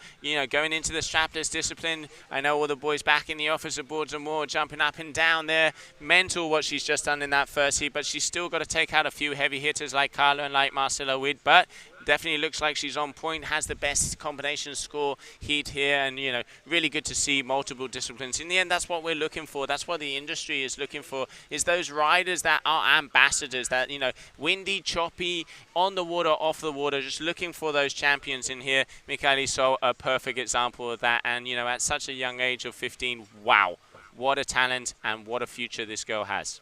Speaker 1: going into the strapless discipline, I know all the boys back in the officer boards and more jumping up and down there. Mental what she's just done in that first heat, but she's still got to take out a few heavy hitters like Carla and like Marcela Witt. But definitely looks like she's on point, has the best combination score heat here, and really good to see multiple disciplines. In the end, that's what we're looking for. That's what the industry is looking for, is those riders that are ambassadors, that windy, choppy, on the water, off the water, just looking for those champions in here. Michaeli So, a perfect example of that, and at such a young age of 15, wow, what a talent and what a future this girl has.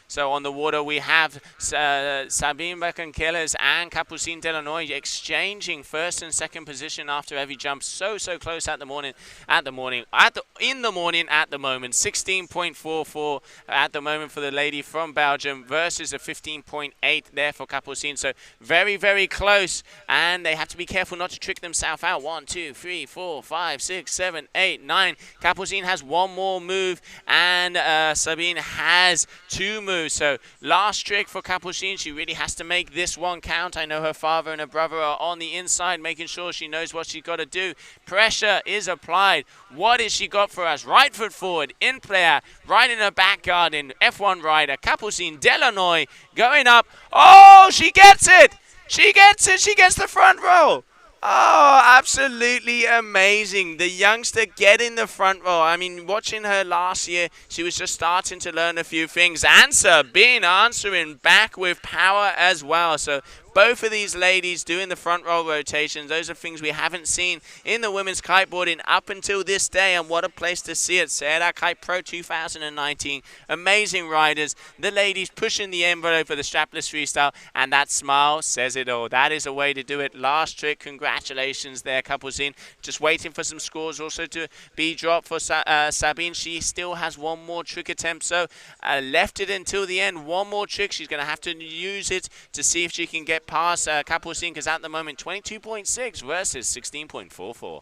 Speaker 1: So on the water, we have Sabine Beckenkeles and Capucine Delanoy exchanging first and second position after every jump. So close in the moment. 16.44 at the moment for the lady from Belgium versus a 15.8 there for Capucine. So very close, and they have to be careful not to trick themselves out. 1, 2, 3, 4, 5, 6, 7, 8, 9. Capucine has one more move, and Sabine has two moves. So last trick for Capucine. She really has to make this one count. I know her father and her brother are on the inside, making sure she knows what she's got to do. Pressure is applied. What has she got for us? Right foot forward in Prea, right in her back garden. F1 rider Capucine Delanoy going up. Oh, she gets it! She gets it! She gets the front row! Oh, absolutely amazing. The youngster getting the front row. I mean, watching her last year, she was just starting to learn a few things. And Sabine answering back with power as well. So both of these ladies doing the front row rotations. Those are things we haven't seen in the women's kiteboarding up until this day. And what a place to see it. Serra Kite Pro 2019. Amazing riders. The ladies pushing the envelope for the strapless freestyle. And that smile says it all. That is a way to do it. Last trick. Congratulations there, Capucine. Just waiting for some scores also to be dropped for Sabine. She still has one more trick attempt. So left it until the end. One more trick. She's going to have to use it to see if she can get past Capucine, because at the moment 22.6 versus 16.44.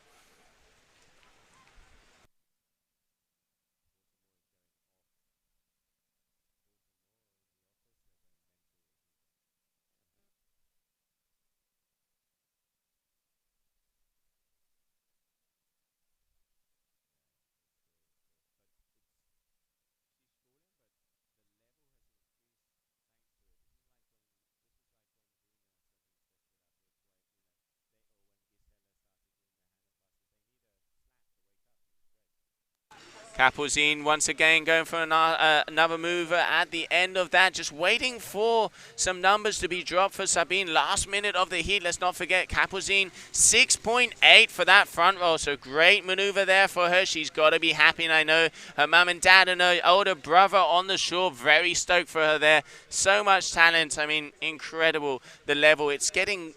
Speaker 1: Capucine once again going for another move at the end of that. Just waiting for some numbers to be dropped for Sabine. Last minute of the heat. Let's not forget Capucine 6.8 for that front row. So great maneuver there for her. She's got to be happy. And I know her mum and dad and her older brother on the shore very stoked for her there. So much talent. I mean, incredible the level. It's getting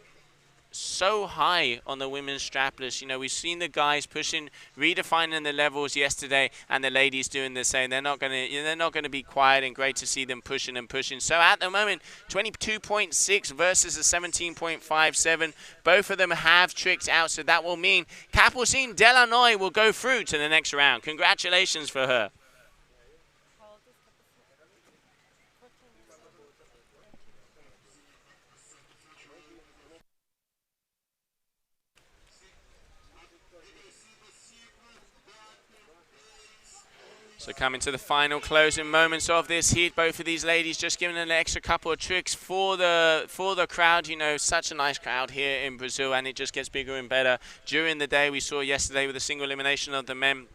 Speaker 1: so high on the women's strapless. We've seen the guys pushing, redefining the levels yesterday, and the ladies doing the same. They're not going to be quiet, and great to see them pushing and pushing. So at the moment, 22.6 versus a 17.57. Both of them have tricked out, so that will mean Capucine Delanoy will go through to the next round. Congratulations for her. So coming to the final closing moments of this heat, both of these ladies just giving an extra couple of tricks for the crowd. Such a nice crowd here in Brazil, and it just gets bigger and better during the day. We saw yesterday with a single elimination of the men.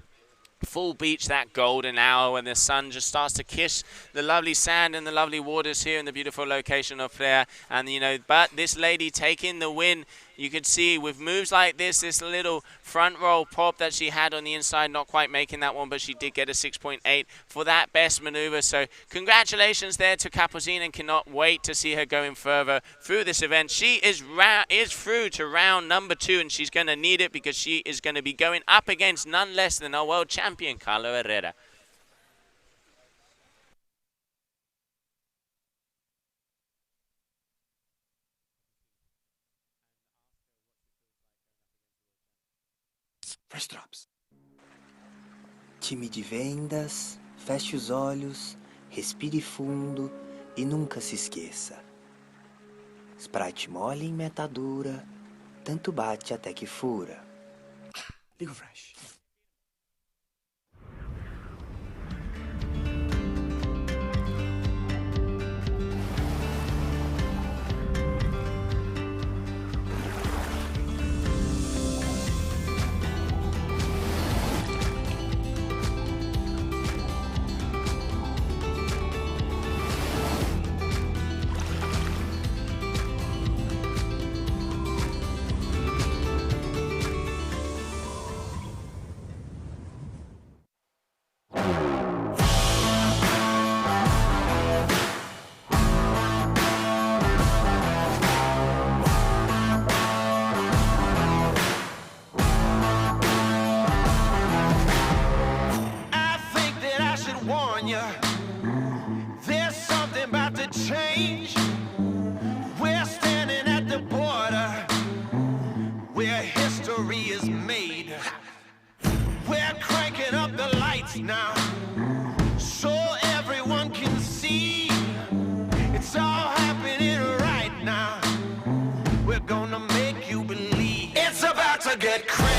Speaker 1: Full beach, that golden hour when the sun just starts to kiss the lovely sand and the lovely waters here in the beautiful location of Prea. And but this lady taking the win. You can see with moves like this little front roll pop that she had on the inside, not quite making that one, but she did get a 6.8 for that best maneuver. So congratulations there to Capucine, and cannot wait to see her going further through this event. She is through to round number 2, and she's going to need it because she is going to be going up against none less than our world champion, Carla Herrera.
Speaker 3: First drops. Time de vendas, feche os olhos, respire fundo e nunca se esqueça. Sprite mole em meta dura, tanto bate até que fura. Liga o flash.
Speaker 7: I think that I should warn you. There's something about to change. We're standing at the border where history is made. We're cranking up the lights now so everyone can see. It's all happening right now. We're gonna make you believe it's about to get crazy.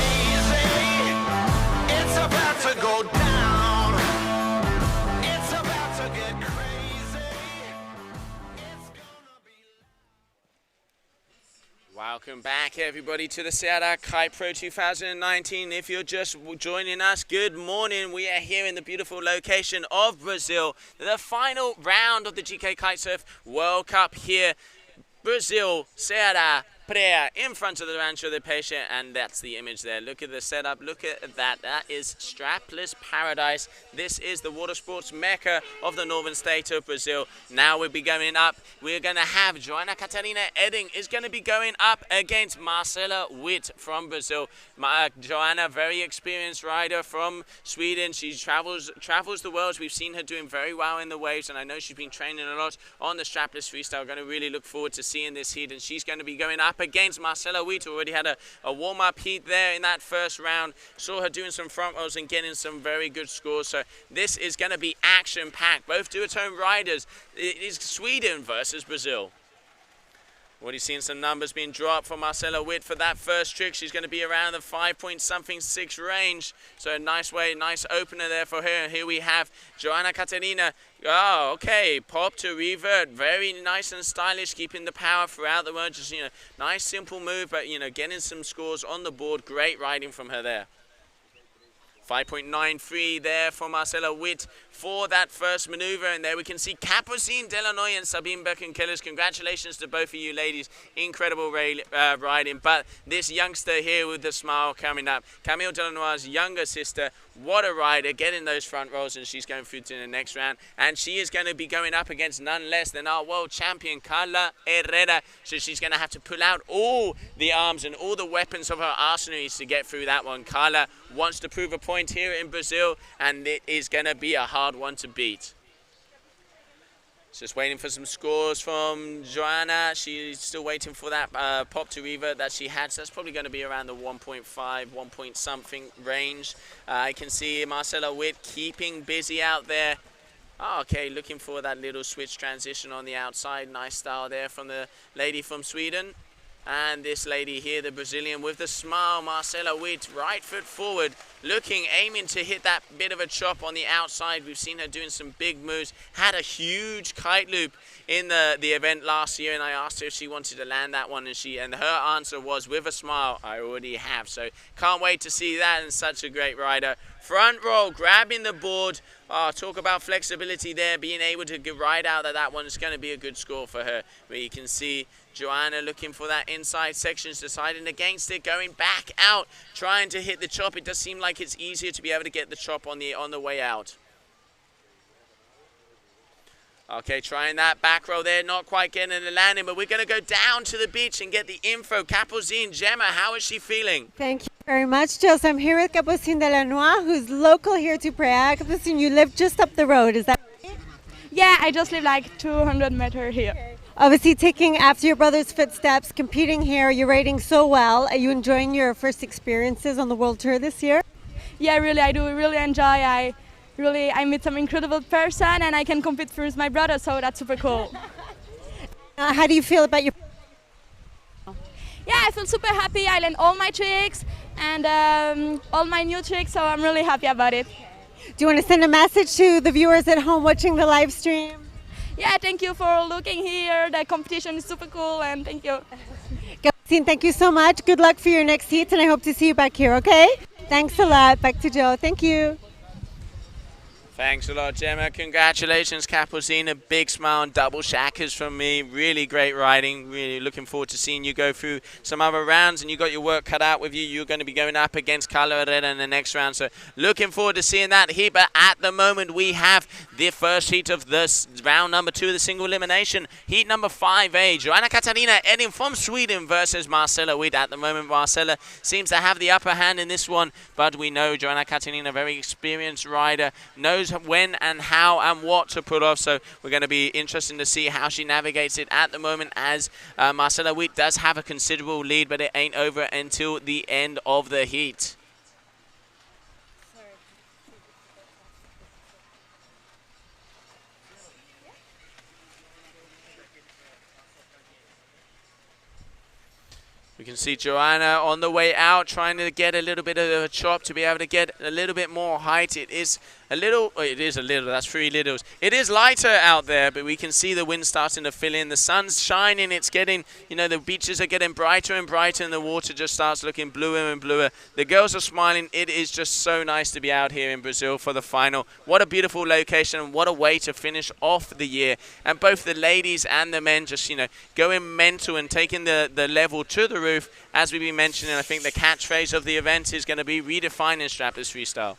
Speaker 7: It's about to go down. It's about to get crazy. It's gonna be.
Speaker 1: Welcome back, everybody, to the GKA Kite Pro 2019. If you're just joining us, good morning. We are here in the beautiful location of Brazil, the final round of the GKA Kitesurf World Cup here. Brazil, GKA, Prea, in front of the Rancho de Peixe, and that's the image there. Look at the setup, look at that. That is strapless paradise. This is the water sports mecca of the northern state of Brazil. Now we'll be going up. We're going to have Joanna Catarina Edding is going to be going up against Marcela Witt from Brazil. Joanna, very experienced rider from Sweden. She travels the world. We've seen her doing very well in the waves, and I know she's been training a lot on the strapless freestyle. We're going to really look forward to seeing this heat, and she's going to be going up against Marcela Witt. Already had a warm-up heat there in that first round. Saw her doing some front rolls and getting some very good scores. So this is going to be action-packed. Both duotone riders. It is Sweden versus Brazil. Already seeing some numbers being dropped for Marcela Witt for that first trick. She's going to be around the 5.6 range. So a nice opener there for her. Here we have Joanna Catarina. Oh, okay. Pop to revert. Very nice and stylish, keeping the power throughout the run. Just, nice, simple move, but, getting some scores on the board. Great riding from her there. 5.93 there for Marcela Witt for that first maneuver. And there we can see Capucine Delanoy and Sabine Birken-Kellers. Congratulations to both of you ladies. Incredible riding. But this youngster here with the smile coming up, Camille Delanoy's younger sister, what a rider, getting those front rolls, and she's going through to the next round. And she is going to be going up against none less than our world champion, Carla Herrera. So she's going to have to pull out all the arms and all the weapons of her arsenal to get through that one. Carla wants to prove a point here in Brazil, and it is going to be a hard one to beat. Just waiting for some scores from Joanna. She's still waiting for that pop to revert that she had. So that's probably going to be around the 1.5, 1 point something range. I can see Marcela Witt keeping busy out there. Oh, okay, looking for that little switch transition on the outside. Nice style there from the lady from Sweden. And this lady here, the Brazilian with the smile, Marcela Witt, right foot forward, aiming to hit that bit of a chop on the outside. We've seen her doing some big moves. Had a huge kite loop in the event last year, and I asked her if she wanted to land that one, and her answer was, with a smile, I already have. So can't wait to see that, and such a great rider. Front roll, grabbing the board. Oh, talk about flexibility there, being able to ride out that one is going to be a good score for her. Where you can see Joanna looking for that inside sections, deciding against it, going back out, trying to hit the chop. It does seem like it's easier to be able to get the chop on the way out. Okay, trying that back row there, not quite getting the landing, but we're going to go down to the beach and get the info. Capucine, Gemma, how is she feeling?
Speaker 2: Thank you very much, Jose. I'm here with Capucine Delanoy, who's local here to Prea. Capucine, you live just up the road, is that right?
Speaker 8: Yeah, I just live like 200 meters here.
Speaker 2: Obviously taking after your brother's footsteps, competing here, you're riding so well. Are you enjoying your first experiences on the World Tour this year?
Speaker 8: yeah, really, I do really enjoy. I meet some incredible person, and I can compete with my brother, so that's super cool.
Speaker 2: How do you feel about your?
Speaker 8: Yeah, I feel super happy. I learned all my tricks and all my new tricks, so I'm really happy about it.
Speaker 2: Do you want to send a message to the viewers at home watching the live stream?
Speaker 8: Yeah, thank you for looking here. The competition is super cool, and thank you.
Speaker 2: Gelsine, thank you so much. Good luck for your next heats, and I hope to see you back here, okay? Thanks a lot. Back to Joe. Thank you.
Speaker 1: Thanks a lot, Gemma. Congratulations, Capuzina. Big smile and double shackers from me. Really great riding. Really looking forward to seeing you go through some other rounds, and you got your work cut out with you. You're going to be going up against Carla Herrera in the next round, so looking forward to seeing that heat. But at the moment, we have the first heat of this round number 2 of the single elimination. Heat number 5A. Joanna Katarina Edin from Sweden versus Marcela Witt. At the moment, Marcela seems to have the upper hand in this one, but we know Joanna Katarina, a very experienced rider, knows when and how and what to put off, so we're going to be interesting to see how she navigates it at the moment, as Marcela Witt does have a considerable lead, but it ain't over until the end of the heat. We can see Joanna on the way out, trying to get a little bit of a chop to be able to get a little bit more height. It is a little, that's 3 littles. It is lighter out there, but we can see the wind starting to fill in. The sun's shining, it's getting, the beaches are getting brighter and brighter, and the water just starts looking bluer and bluer. The girls are smiling. It is just so nice to be out here in Brazil for the final. What a beautiful location, and what a way to finish off the year. And both the ladies and the men just, going mental and taking the level to the roof. As we've been mentioning, I think the catchphrase of the event is going to be redefining strapless freestyle.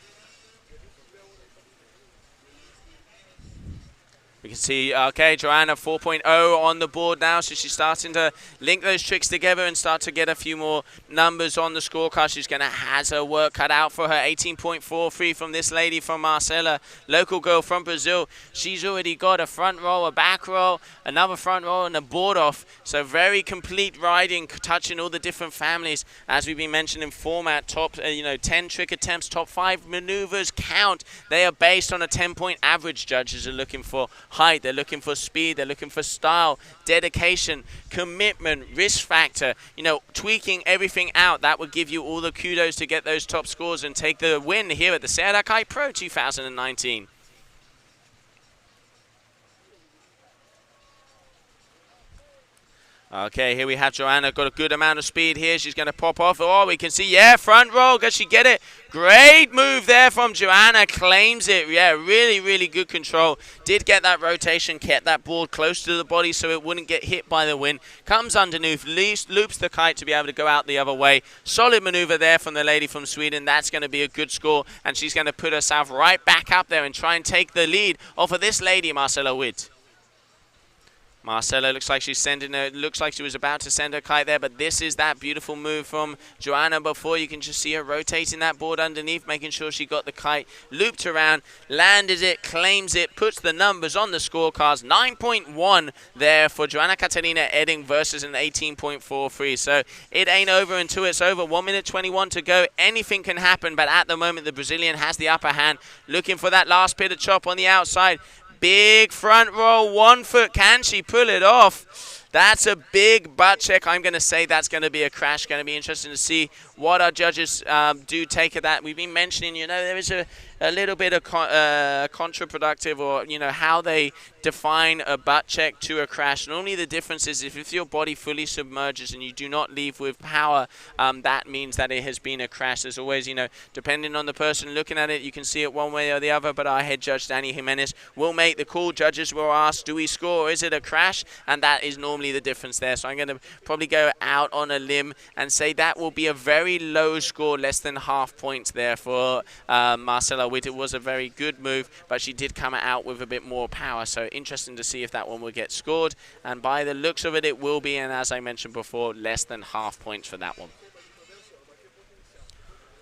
Speaker 1: We can see, okay, Joanna 4.0 on the board now, so she's starting to link those tricks together and start to get a few more numbers on the scorecard. She's going to have her work cut out for her. 18.43 from this lady from Marcela, local girl from Brazil. She's already got a front roll, a back roll, another front roll, and a board off. So very complete riding, touching all the different families. As we've been mentioning, format, top, 10 trick attempts, top 5 maneuvers count. They are based on a 10-point average. Judges are looking for height, they're looking for speed, they're looking for style, dedication, commitment, risk factor, tweaking everything out. That would give you all the kudos to get those top scores and take the win here at the GKA Kite Pro 2019. Okay, here we have Joanna, got a good amount of speed here. She's going to pop off. Oh, we can see, yeah, front roll. Does she get it? Great move there from Joanna. Claims it. Yeah, really, really good control. Did get that rotation, kept that board close to the body so it wouldn't get hit by the wind. Comes underneath, loops the kite to be able to go out the other way. Solid maneuver there from the lady from Sweden. That's going to be a good score, and she's going to put herself right back up there and try and take the lead off of this lady, Marcela Witt. Marcela looks like looks like she was about to send her kite there, but this is that beautiful move from Joanna before. You can just see her rotating that board underneath, making sure she got the kite looped around, landed it, claims it, puts the numbers on the scorecards. 9.1 there for Joanna Katarina Edin versus an 18.43. So it ain't over until it's over. 1 minute 21 to go. Anything can happen, but at the moment the Brazilian has the upper hand, looking for that last bit of chop on the outside. Big front roll, 1 foot. Can she pull it off? That's a big butt check. I'm going to say that's going to be a crash. Going to be interesting to see what our judges do take of that. We've been mentioning, there is a little bit of counterproductive, or, how they define a butt check to a crash. Normally the difference is if your body fully submerges and you do not leave with power, that means that it has been a crash. There's always, depending on the person looking at it, you can see it one way or the other, but our head judge, Danny Jimenez, will make the call. Judges will ask, do we score, or is it a crash? And that is normally the difference there. So I'm going to probably go out on a limb and say that will be a very low score, less than half points there for Marcela Witt. It was a very good move, but she did come out with a bit more power. So interesting to see if that one will get scored. And by the looks of it, it will be. And as I mentioned before, less than half points for that one.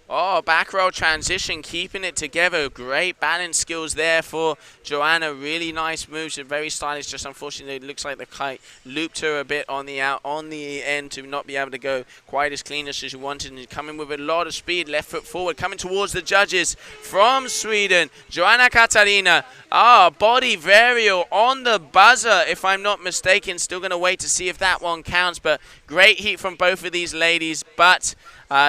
Speaker 1: Oh, back roll transition, keeping it together. Great balance skills there for Joanna. Really nice moves and very stylish. Just unfortunately, it looks like the kite looped her a bit on the end to not be able to go quite as clean as she wanted. And coming with a lot of speed, left foot forward, coming towards the judges from Sweden. Joanna Katarina. Body varial on the buzzer, if I'm not mistaken. Still going to wait to see if that one counts. But great heat from both of these ladies. But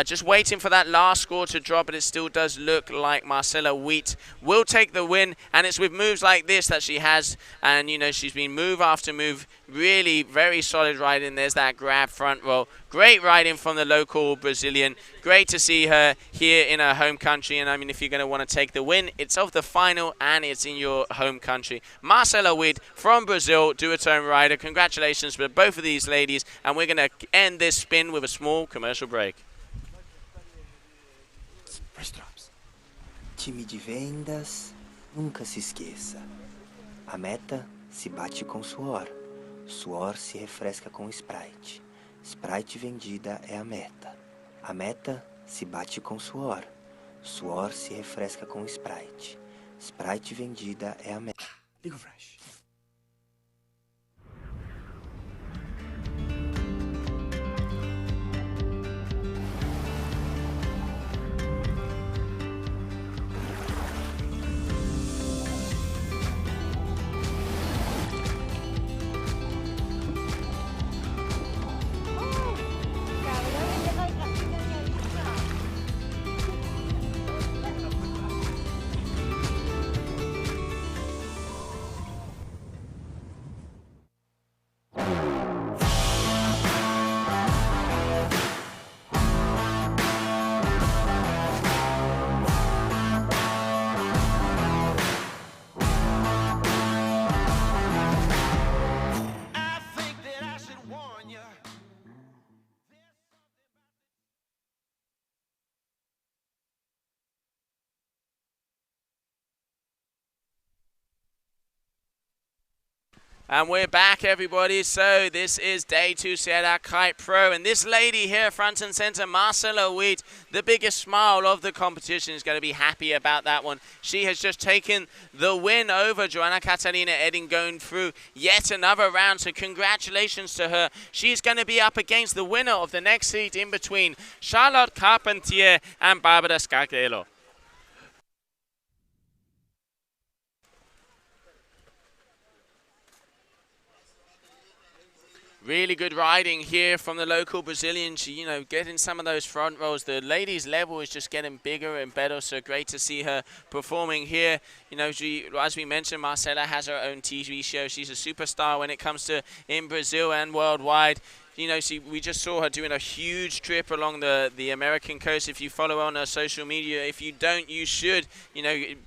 Speaker 1: just waiting for that last score to drop, but it still does look like Marcela Wheat will take the win, and it's with moves like this that she has, and she's been move after move, really very solid riding. There's that grab front roll, great riding from the local Brazilian. Great to see her here in her home country, and I mean, if you're going to want to take the win, it's of the final and it's in your home country. Marcela Wheat from Brazil, duotone rider. Congratulations to both of these ladies, and we're going to end this spin with a small commercial break.
Speaker 3: Press drops. Time de vendas, nunca se esqueça. A meta se bate com suor. Suor se refresca com Sprite. Sprite vendida é a meta. A meta se bate com suor. Suor se refresca com Sprite. Sprite vendida é a meta. Liga o flash.
Speaker 1: And we're back, everybody. So this is day 2 GKA Kite Pro, and this lady here, front and center, Marcela Wheat, the biggest smile of the competition, is going to be happy about that one. She has just taken the win over Joanna Katarina Edin, going through yet another round. So congratulations to her. She's going to be up against the winner of the next heat in between Charlotte Carpentier and Barbara Scagliello. Really good riding here from the local Brazilian. She, getting some of those front rolls. The ladies' level is just getting bigger and better, so great to see her performing here. She, as we mentioned, Marcela has her own TV show. She's a superstar when it comes to in Brazil and worldwide. We just saw her doing a huge trip along the American coast. If you follow her on her social media, if you don't, you should.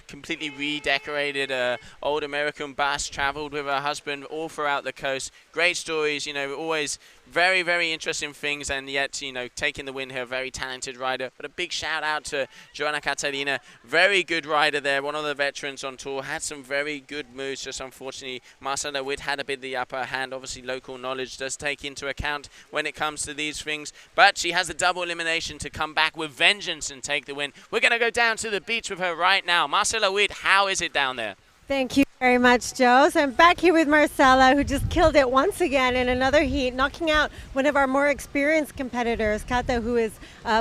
Speaker 1: Completely redecorated a old American bus, traveled with her husband all throughout the coast. Great stories, always very, very interesting things, and yet, taking the win here, very talented rider. But a big shout out to Joanna Katarina, very good rider there, one of the veterans on tour, had some very good moves, just unfortunately, Marcela Witt had a bit of the upper hand. Obviously, local knowledge does take into account when it comes to these things, but she has a double elimination to come back with vengeance and take the win. We're going to go down to the beach with her right now. Marcela Witt, how is it down there?
Speaker 2: Thank you very much, Joe. So I'm back here with Marcela, who just killed it once again in another heat, knocking out one of our more experienced competitors, Kata, who is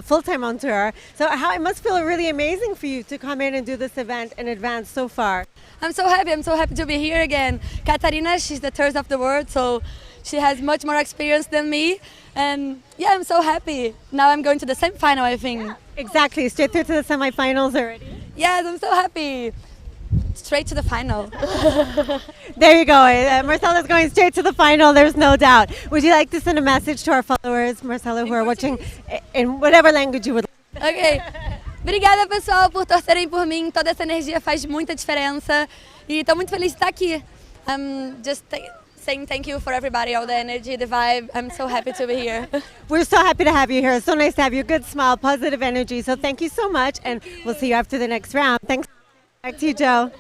Speaker 2: full-time on tour. So it must feel really amazing for you to come in and do this event in advance so far.
Speaker 4: I'm so happy. I'm so happy to be here again. Katarina, she's the third of the world, so she has much more experience than me. And yeah, I'm so happy. Now I'm going to the semi-final, I think.
Speaker 2: Yeah, exactly. Straight through to the semi-finals already.
Speaker 4: Yes, I'm so happy. Straight to the final.
Speaker 2: There you go. Marcela's going straight to the final, there's no doubt. Would you like to send a message to our followers, Marcela, who are watching in whatever language you would like?
Speaker 4: Ok. Obrigada, pessoal, por torcerem por mim. Toda essa energia faz muita diferença. E estou muito feliz de estar aqui. I'm just saying thank you for everybody, all the energy, the vibe. I'm so happy to be here.
Speaker 2: We're so happy to have you here. It's so nice to have you. Good smile, positive energy. So thank you so much, and we'll see you after the next round. Thanks. Back to you, Joe.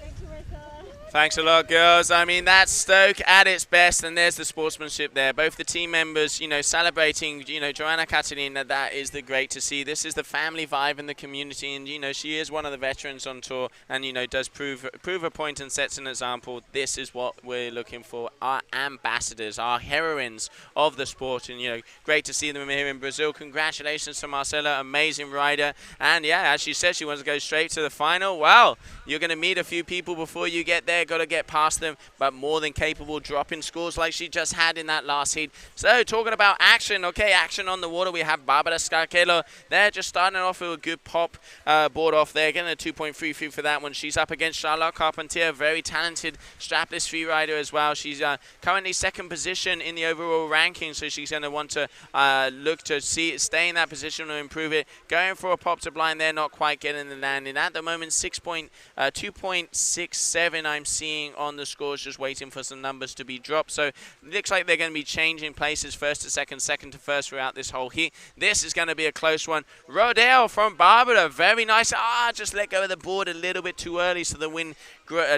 Speaker 2: Thank you, Marcela.
Speaker 1: Thanks a lot, girls. I mean, that's Stoke at its best, and there's the sportsmanship there. Both the team members, celebrating, Joanna Catalina. That is the great to see. This is the family vibe in the community, and, she is one of the veterans on tour, and, does prove a point and sets an example. This is what we're looking for. Our ambassadors, our heroines of the sport, and, great to see them here in Brazil. Congratulations to Marcela, amazing rider. And, yeah, as she said, she wants to go straight to the final. Well, you're going to meet a few people before you get there. Got to get past them, but more than capable, dropping scores like she just had in that last heat. So talking about action, okay, action on the water. We have Barbara Scarchello there, just starting off with a good pop board off there, getting a 2.33 for that one. She's up against Charlotte Carpentier, very talented strapless free rider as well. She's currently second position in the overall ranking, so she's going to want to look to stay in that position or improve it. Going for a pop to blind there, not quite getting the landing. At the moment, 2.67 I'm seeing on the scores, just waiting for some numbers to be dropped. So it looks like they're going to be changing places, first to second, second to first throughout this whole heat. This is going to be a close one. Rodale from Barbara, very nice. Just let go of the board a little bit too early, so the wind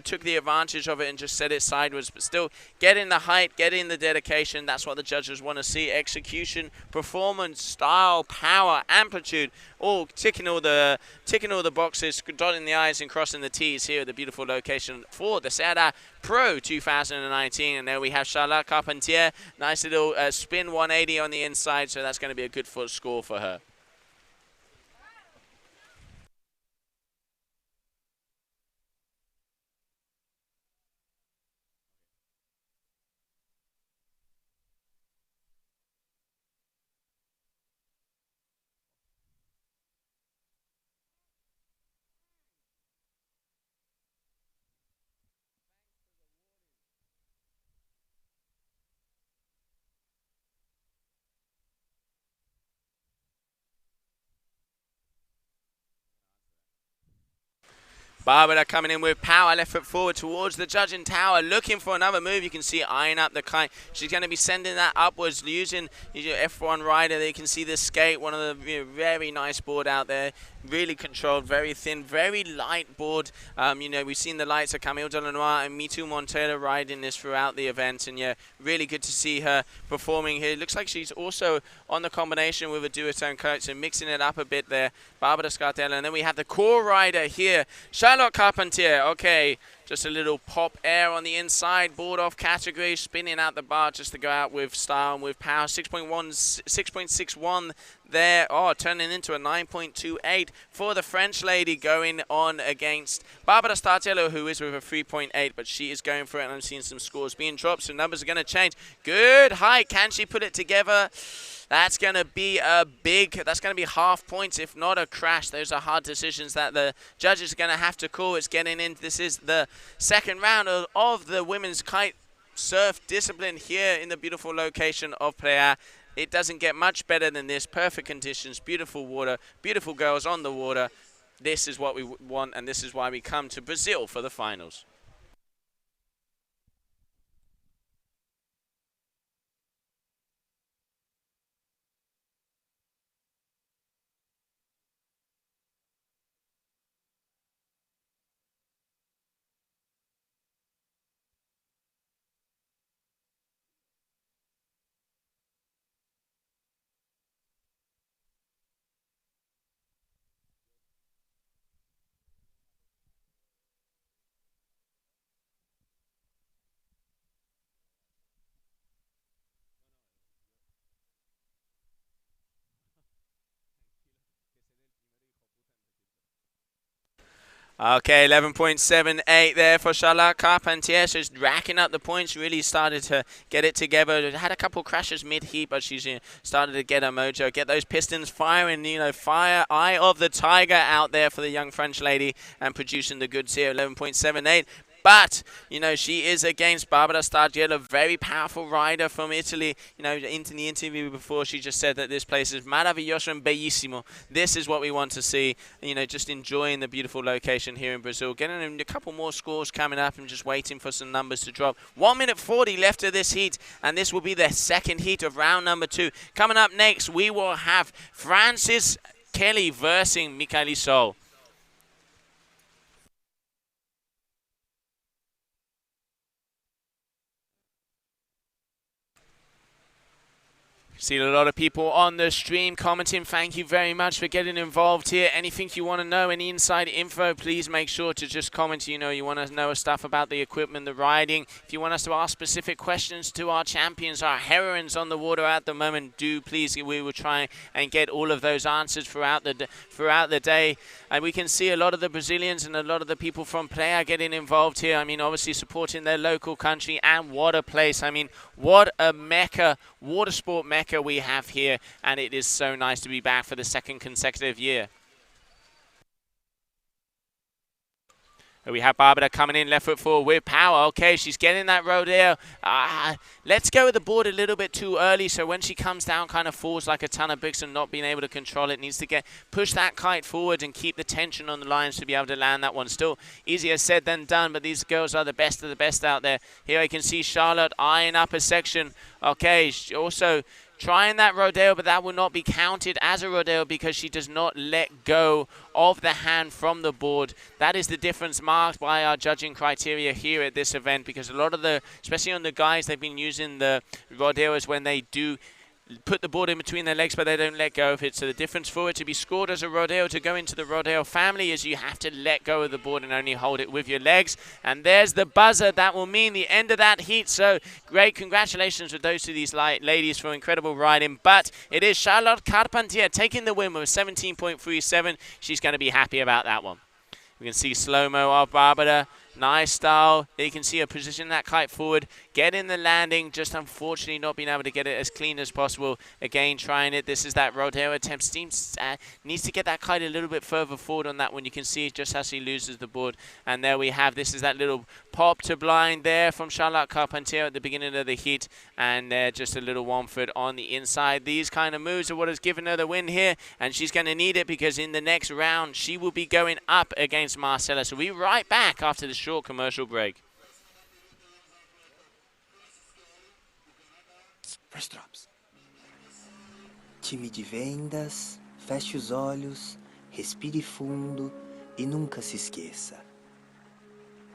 Speaker 1: took the advantage of it and just set it sideways, but still getting the height, getting the dedication. That's what the judges want to see. Execution, performance, style, power, amplitude, all ticking all the boxes, dotting the I's and crossing the T's here at the beautiful location for the Serra Pro 2019. And there we have Charlotte Carpentier. Nice little spin 180 on the inside, so that's going to be a good foot score for her. Barbara coming in with power, left foot forward towards the judging tower, looking for another move. You can see eyeing up the kite. She's going to be sending that upwards, using your F1 rider there. You can see the skate, one of the very nice board out there. Really controlled, very thin, very light board. We've seen the lights of Camille Delanois and Mitu Montero riding this throughout the event, and really good to see her performing here. Looks like she's also on the combination with a duotone kite, so mixing it up a bit there. Barbara Scartella, and then we have the core rider here, Charlotte Carpentier. Okay, just a little pop air on the inside, board off category, spinning out the bar just to go out with style and with power. 6.61 there. Turning into a 9.28 for the French lady, going on against Barbara Startello, who is with a 3.8, but she is going for it, and I'm seeing some scores being dropped, so numbers are going to change. Good height. Can she put it together? That's going to be that's going to be half points, if not a crash. Those are hard decisions that the judges are going to have to call. It's getting in. This is the second round of the women's kite surf discipline here in the beautiful location of Prea. It doesn't get much better than this. Perfect conditions, beautiful water, beautiful girls on the water. This is what we want, and this is why we come to Brazil for the finals. Okay, 11.78 there for Charlotte Carpentier. She's racking up the points, really started to get it together. Had a couple crashes mid-heat, but she's started to get her mojo, get those pistons firing, fire eye of the tiger out there for the young French lady, and producing the goods here, 11.78. But, she is against Barbara Stargiello, a very powerful rider from Italy. Into the interview before, she just said that this place is maravilloso and bellissimo. This is what we want to see. Just enjoying the beautiful location here in Brazil. Getting a couple more scores coming up and just waiting for some numbers to drop. 1 minute 40 left of this heat, and this will be the second heat of round number 2. Coming up next, we will have Francis Kelly versus Michaeli Sol. Seen a lot of people on the stream commenting. Thank you very much for getting involved here. Anything you want to know, any inside info, please make sure to just comment. You know, you want to know stuff about the equipment, the riding. If you want us to ask specific questions to our champions, our heroines on the water at the moment, do please. We will try and get all of those answers throughout the day. And we can see a lot of the Brazilians and a lot of the people from Prea getting involved here. I mean, obviously supporting their local country, and what a place. I mean, what a mecca, water sport mecca we have here, and it is so nice to be back for the second consecutive year. We have Barbara coming in, left foot forward with power. Okay, she's getting that rodeo. Let's go with the board a little bit too early, so when she comes down, kind of falls like a ton of bricks and not being able to control it. Needs to push that kite forward and keep the tension on the lines to be able to land that one. Still easier said than done, but these girls are the best of the best out there. Here I can see Charlotte eyeing up a section. Okay, she also trying that rodeo, but that will not be counted as a rodeo because she does not let go of the hand from the board. That is the difference marked by our judging criteria here at this event, because a lot of especially on the guys, they've been using the rodeos when they do put the board in between their legs, but they don't let go of it. So the difference for it to be scored as a rodeo, to go into the rodeo family, is you have to let go of the board and only hold it with your legs. And there's the buzzer. That will mean the end of that heat. So great congratulations to those these ladies for incredible riding. But it is Charlotte Carpentier taking the win with 17.37. She's going to be happy about that one. We can see slow-mo of Barbara. Nice style. You can see her position that kite forward, get in the landing, just unfortunately not being able to get it as clean as possible. Again, trying it. This is that rodeo attempt. Needs to get that kite a little bit further forward on that one. You can see just how she loses the board. And there we have, this is that little pop to blind there from Charlotte Carpentier at the beginning of the heat. And just a little 1 foot on the inside. These kind of moves are what has given her the win here. And she's going to need it, because in the next round, she will be going up against Marcella. So we'll be right back after the short commercial break.
Speaker 3: First drops. Time de vendas, feche os olhos, respire fundo e nunca se esqueça.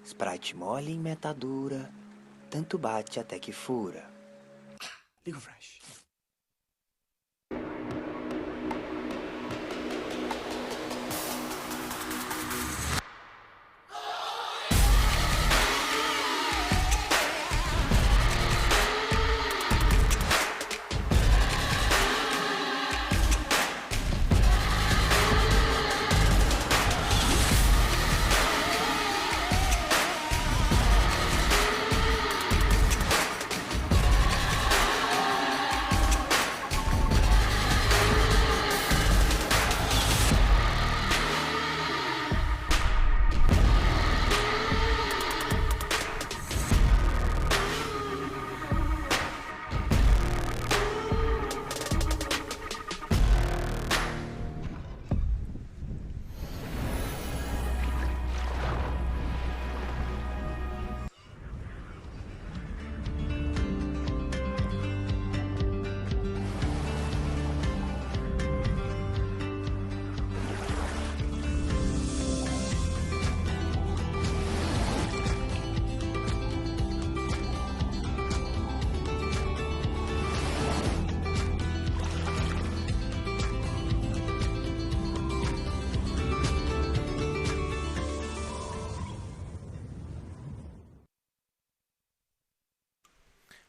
Speaker 3: Sprite mole em meta dura, tanto bate até que fura. Liga o flash.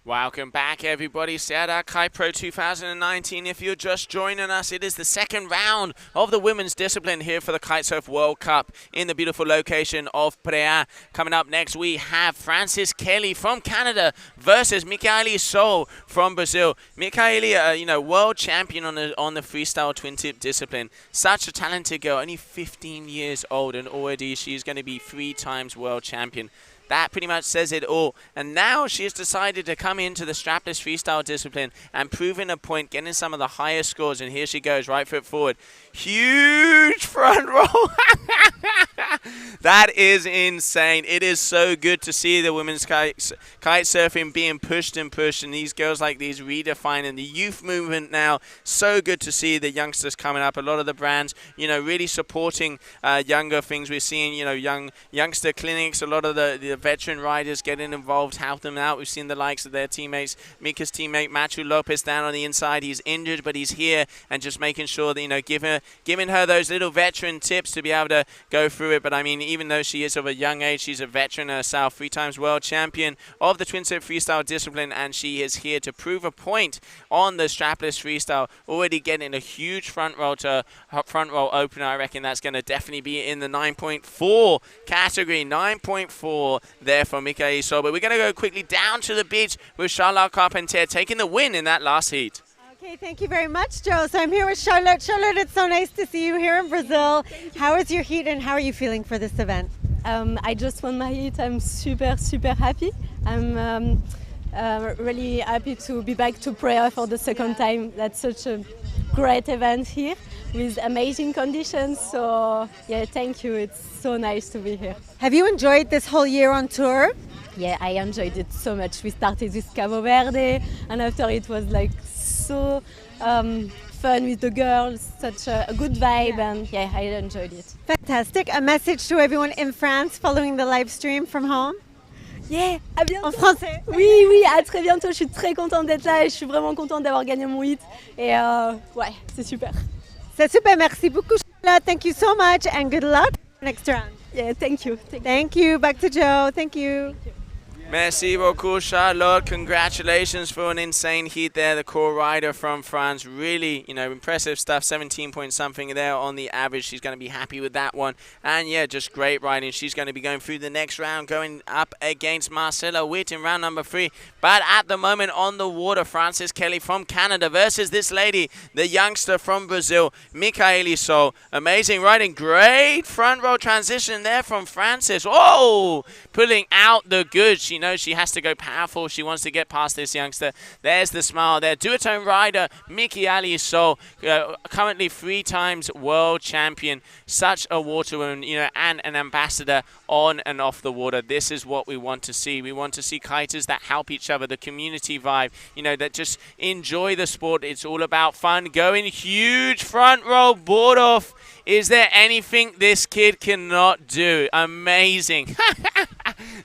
Speaker 1: Welcome back, everybody. GKA Kite Pro 2019. If you're just joining us, it is the second round of the women's discipline here for the Kitesurf World Cup in the beautiful location of Prea. Coming up next, we have Frances Kelly from Canada versus Michaeli Sol from Brazil. Michaeli, world champion on the freestyle twin tip discipline. Such a talented girl, only 15 years old, and already she's going to be 3 times world champion. That pretty much says it all. And now she has decided to come into the strapless freestyle discipline and proving a point, getting some of the highest scores. And here she goes, right foot forward. Huge front roll. That is insane. It is so good to see the women's kite surfing being pushed and pushed, and these girls like these redefining the youth movement now. So good to see the youngsters coming up. A lot of the brands, really supporting younger things. We're seeing, youngster clinics. A lot of the veteran riders getting involved, help them out. We've seen the likes of their teammates. Mika's teammate, Machu Lopez, down on the inside. He's injured, but he's here and just making sure that, giving her those little veteran tips to be able to go through it. But I mean, even though she is of a young age, she's a veteran herself, 3 times world champion of the twin set freestyle discipline, and she is here to prove a point on the strapless freestyle. Already getting a huge front roll opener. I reckon that's going to definitely be in the 9.4 category. 9.4 there for Michaeli So. But we're going to go quickly down to the beach with Charlotte Carpentier taking the win in that last heat.
Speaker 2: Okay, thank you very much, Joe. So I'm here with Charlotte. Charlotte, it's so nice to see you here in Brazil. How is your heat and how are you feeling for this event?
Speaker 8: I just won my heat. I'm super happy. I'm really happy to be back to Prea for the second time. That's such a great event here with amazing conditions. So yeah, thank you. It's so nice to be here.
Speaker 2: Have you enjoyed this whole year on tour?
Speaker 8: Yeah, I enjoyed it so much. We started with Cabo Verde, and after it was like so fun with the girls, such a good vibe, and yeah, I enjoyed it.
Speaker 2: Fantastic. A message to everyone in France following the live stream from home?
Speaker 8: Yeah, à bientôt.
Speaker 2: En français?
Speaker 8: Oui, à très bientôt. Je suis très contente d'être là et je suis vraiment contente d'avoir gagné mon hit. Et ouais, c'est super.
Speaker 2: C'est super. Merci beaucoup, Charlotte. Thank you so much and good luck next round.
Speaker 8: Yeah, thank you.
Speaker 2: Thank you. Back to Joe. Thank you.
Speaker 1: Merci beaucoup, Charlotte. Congratulations for an insane heat there. The core rider from France. Really, impressive stuff. 17 point something there on the average. She's going to be happy with that one. And yeah, just great riding. She's going to be going through the next round, going up against Marcella Witt in round number 3. But at the moment on the water, Frances Kelly from Canada versus this lady, the youngster from Brazil, Michaeli So. Amazing riding. Great front row transition there from Frances. Oh, pulling out the goods. She knows she has to go powerful. She wants to get past this youngster. There's the smile there. Duotone rider Michaeli So, currently 3 times world champion. Such a waterwoman, and an ambassador on and off the water. This is what we want to see. We want to see kiters that help each other, the community vibe, that just enjoy the sport. It's all about fun. Going huge front row board off. Is there anything this kid cannot do? Amazing.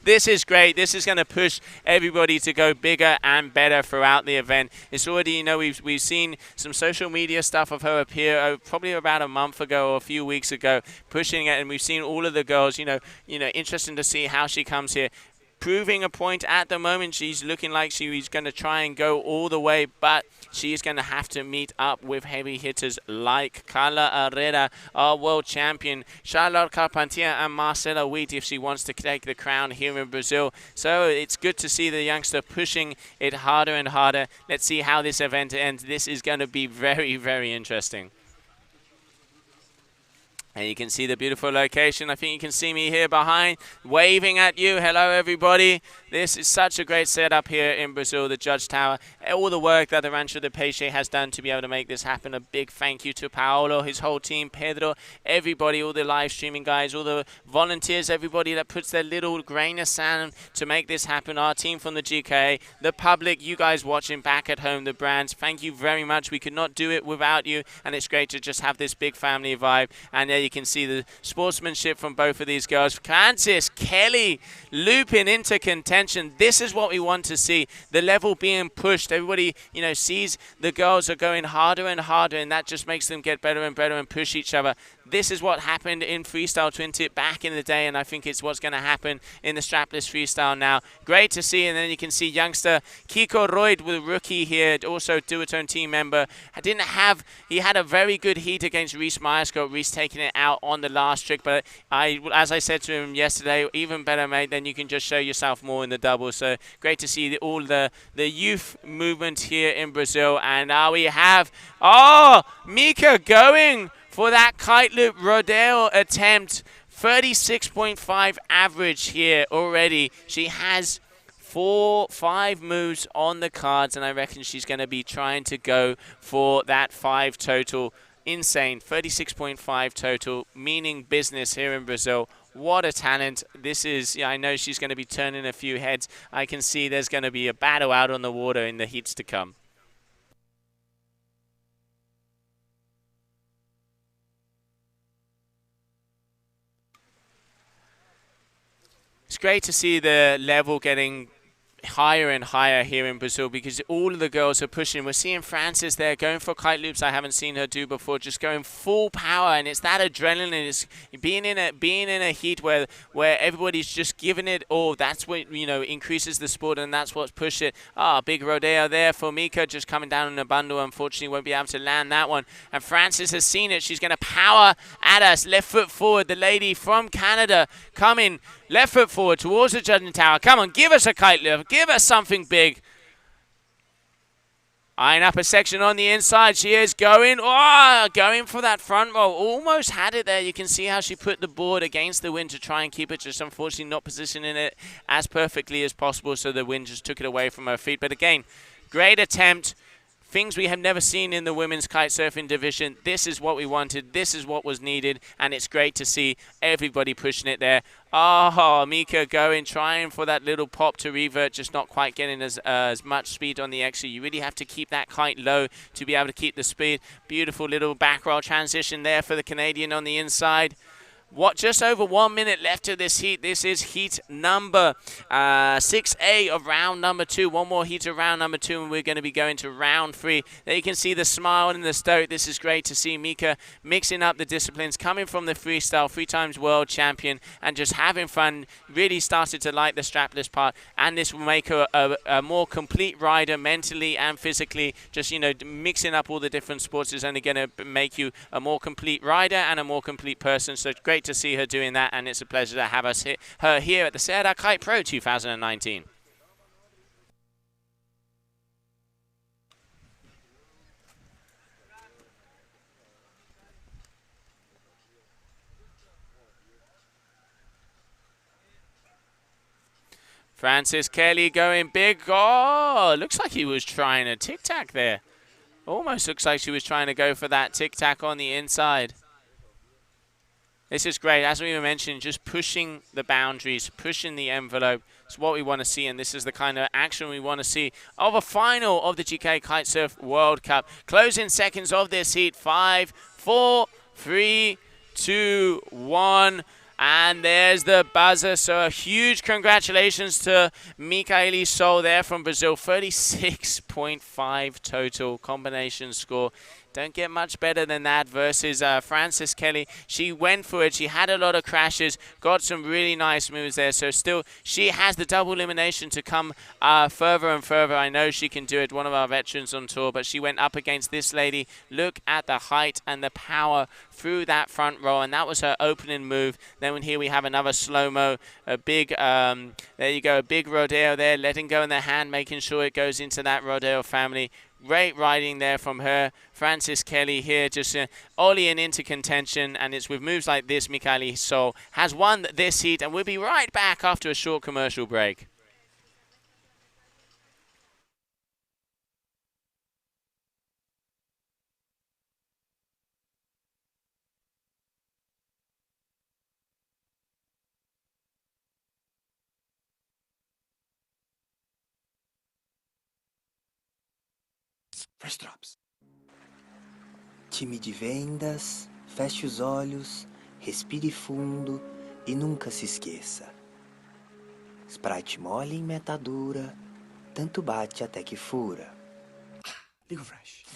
Speaker 1: This is great. This is going to push everybody to go bigger and better throughout the event. It's already, we've seen some social media stuff of her appear probably about a month ago or a few weeks ago, pushing it, and we've seen all of the girls, interesting to see how she comes here. Proving a point at the moment. She's looking like she's going to try and go all the way, but she's going to have to meet up with heavy hitters like Carla Herrera, our world champion, Charlotte Carpentier, and Marcella Witt if she wants to take the crown here in Brazil. So it's good to see the youngster pushing it harder and harder. Let's see how this event ends. This is going to be very, very interesting. And you can see the beautiful location. I think you can see me here behind, waving at you. Hello, everybody. This is such a great setup here in Brazil, the Judge Tower. All the work that the Rancho de Peixe has done to be able to make this happen. A big thank you to Paolo, his whole team, Pedro, everybody, all the live streaming guys, all the volunteers, everybody that puts their little grain of sand to make this happen. Our team from the GKA, the public, you guys watching back at home, the brands. Thank you very much. We could not do it without you, and it's great to just have this big family vibe. And there you can see the sportsmanship from both of these girls. Frances Kelly looping into contention. This is what we want to see. The level being pushed. Everybody, sees the girls are going harder and harder, and that just makes them get better and better and push each other. This is what happened in freestyle twin tip back in the day, and I think it's what's going to happen in the strapless freestyle now. Great to see, and then you can see youngster Kiko Royd with a rookie here, also duotone team member. He had a very good heat against Reese Myerscough. Reese taking it out on the last trick, but as I said to him yesterday, even better, mate, then you can just show yourself more in the double. So great to see all the youth movement here in Brazil, and now we have Mika going for that kite loop rodeo attempt. 36.5 average here already. She has 5 moves on the cards, and I reckon she's going to be trying to go for that 5 total. Insane. 36.5 total, meaning business here in Brazil. What a talent. This is, I know she's going to be turning a few heads. I can see there's going to be a battle out on the water in the heats to come. It's great to see the level getting higher and higher here in Brazil because all of the girls are pushing. We're seeing Frances there going for kite loops I haven't seen her do before, just going full power, and it's that adrenaline. It's being in a heat where everybody's just giving it all. That's what, you know, increases the sport, and that's what's pushed it. Big rodeo there for Mika, just coming down in a bundle. Unfortunately won't be able to land that one, and Frances has seen it. She's going to power at us. Left foot forward, the lady from Canada coming left foot forward towards the judging tower. Come on, give us a kite lift. Give us something big. Eyeing up a section on the inside. She is going for that front roll. Almost had it there. You can see how she put the board against the wind to try and keep it. Just unfortunately not positioning it as perfectly as possible, so the wind just took it away from her feet. But again, great attempt. Things we have never seen in the women's kite surfing division. This is what we wanted. This is what was needed. And it's great to see everybody pushing it there. Mika going, trying for that little pop to revert, just not quite getting as much speed on the exit. You really have to keep that kite low to be able to keep the speed. Beautiful little back roll transition there for the Canadian on the inside. Just over 1 minute left of this heat. This is heat number 6A of round number 2. One more heat of round number 2, and we're going to be going to round 3. There you can see the smile and the stoke. This is great to see Mika mixing up the disciplines, coming from the freestyle, 3-time world champion, and just having fun. Really started to like the strapless part, and this will make her a more complete rider mentally and physically. Just, you know, mixing up all the different sports is only going to make you a more complete rider and a more complete person. So it's great to see her doing that, and it's a pleasure to have her here at the GKA Kite Pro 2019. Frances Kelly going big. Looks like he was trying a tic-tac there. Almost looks like she was trying to go for that tic-tac on the inside. This is great. As we were mentioning, just pushing the boundaries, pushing the envelope. It's what we want to see, and this is the kind of action we want to see of a final of the GKA Kitesurf World Cup. Closing seconds of this heat. 5, 4, 3, 2, 1. And there's the buzzer. So a huge congratulations to Micaeli Sol there from Brazil. 36.5 total combination score. Don't get much better than that versus Frances Kelly. She went for it. She had a lot of crashes, got some really nice moves there. So still, she has the double elimination to come further and further. I know she can do it, one of our veterans on tour, but she went up against this lady. Look at the height and the power through that front row, and that was her opening move. Then here we have another slow-mo, a big, there you go, a big rodeo there, letting go in the hand, making sure it goes into that rodeo family. Great riding there from her. Frances Kelly here just ollieing into contention, and it's with moves like this Micaeli Sol has won this heat, and we'll be right back after a short commercial break.
Speaker 3: First drops. Time de vendas, feche os olhos, respire fundo e nunca se esqueça. Sprite mole em meta dura, tanto bate até que fura. Liga o flash.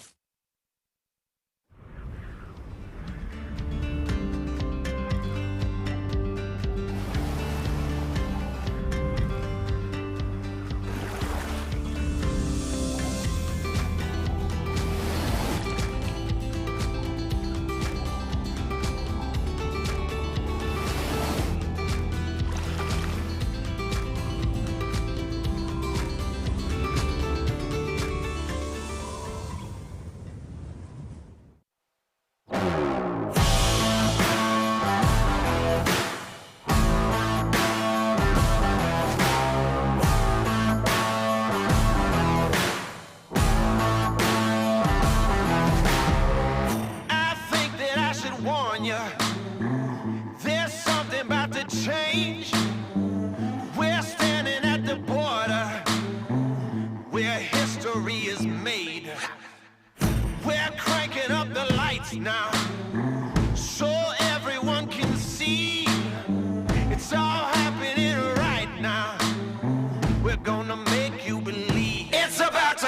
Speaker 7: There's something about to change. We're standing at the border where history is made. We're cranking up the lights now so everyone can see it's all happening right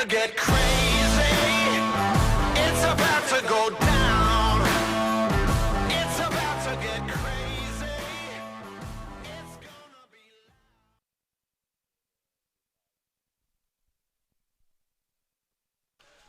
Speaker 7: to get crazy. It's about to go down. It's about to get crazy. It's gonna be.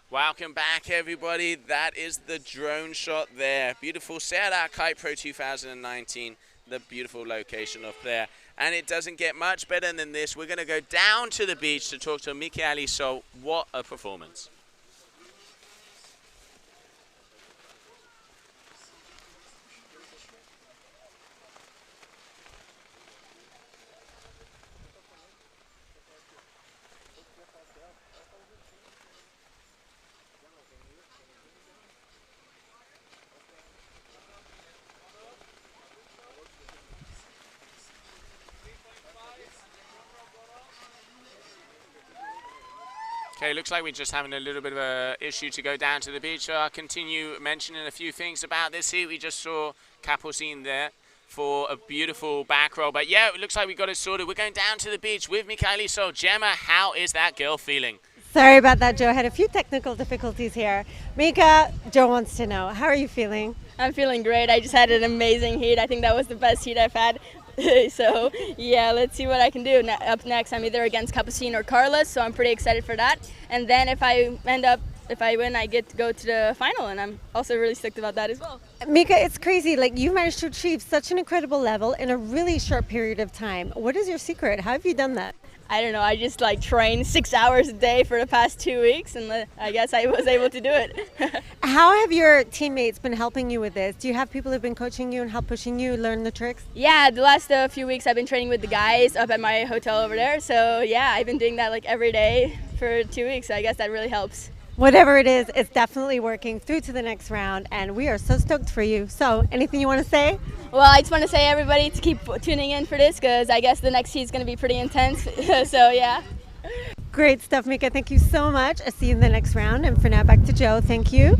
Speaker 1: Welcome back, everybody. That is the drone shot there. Beautiful GKA Kite Pro 2019, the beautiful location of Prea. And it doesn't get much better than this. We're going to go down to the beach to talk to Michaeli. So, what a performance. Okay, looks like we're just having a little bit of a issue to go down to the beach. So I'll continue mentioning a few things about this here. We just saw Capucine there for a beautiful back roll. But yeah, it looks like we got it sorted. We're going down to the beach with Michaeli. So Gemma, how is that girl feeling?
Speaker 2: Sorry about that, Joe. I had a few technical difficulties here. Mika, Joe wants to know, how are you feeling?
Speaker 9: I'm feeling great. I just had an amazing heat. I think that was the best heat I've had. So, yeah, let's see what I can do. Up next, I'm either against Capucine or Carlos, so I'm pretty excited for that. And then if I win, I get to go to the final, and I'm also really stoked about that as well.
Speaker 2: Mika, it's crazy. Like, you managed to achieve such an incredible level in a really short period of time. What is your secret? How have you done that?
Speaker 9: I don't know, I just like train 6 hours a day for the past 2 weeks, and I guess I was able to do it.
Speaker 2: How have your teammates been helping you with this? Do you have people who've been coaching you and help pushing you learn the tricks?
Speaker 9: Yeah, the last few weeks I've been training with the guys up at my hotel over there. So yeah, I've been doing that like every day for 2 weeks. So I guess that really helps.
Speaker 2: Whatever it is, it's definitely working through to the next round, and we are so stoked for you. So, anything you want to say?
Speaker 9: Well, I just want to say everybody to keep tuning in for this, because I guess the next heat is going to be pretty intense. So yeah.
Speaker 2: Great stuff, Mika. Thank you so much. I'll see you in the next round. And for now, back to Joe. Thank you.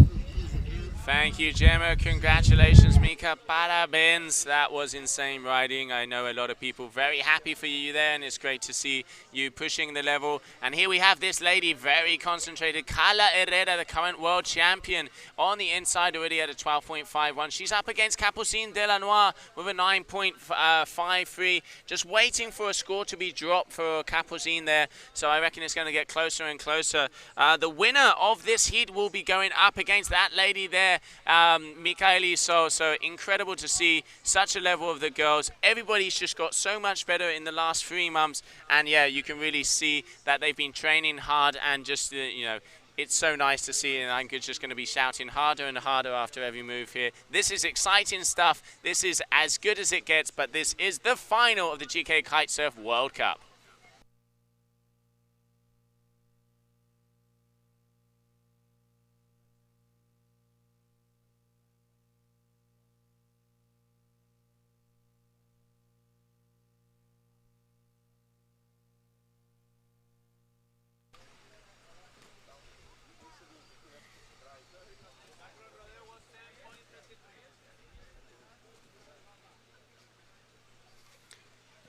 Speaker 1: Thank you, Gemma. Congratulations, Mika. Parabéns. That was insane riding. I know a lot of people very happy for you there, and it's great to see you pushing the level. And here we have this lady, very concentrated, Carla Herrera, the current world champion, on the inside already at a 12.51. She's up against Capucine Delanois with a 9.53. Just waiting for a score to be dropped for Capucine there. So I reckon it's going to get closer and closer. The winner of this heat will be going up against that lady there, Michaeli. So incredible to see such a level of the girls. Everybody's just got so much better in the last 3 months, and yeah, you can really see that they've been training hard, and just you know, it's so nice to see, and I'm just going to be shouting harder and harder after every move here. This is exciting stuff. This is as good as it gets, but this is the final of the GKA Kitesurf World Cup.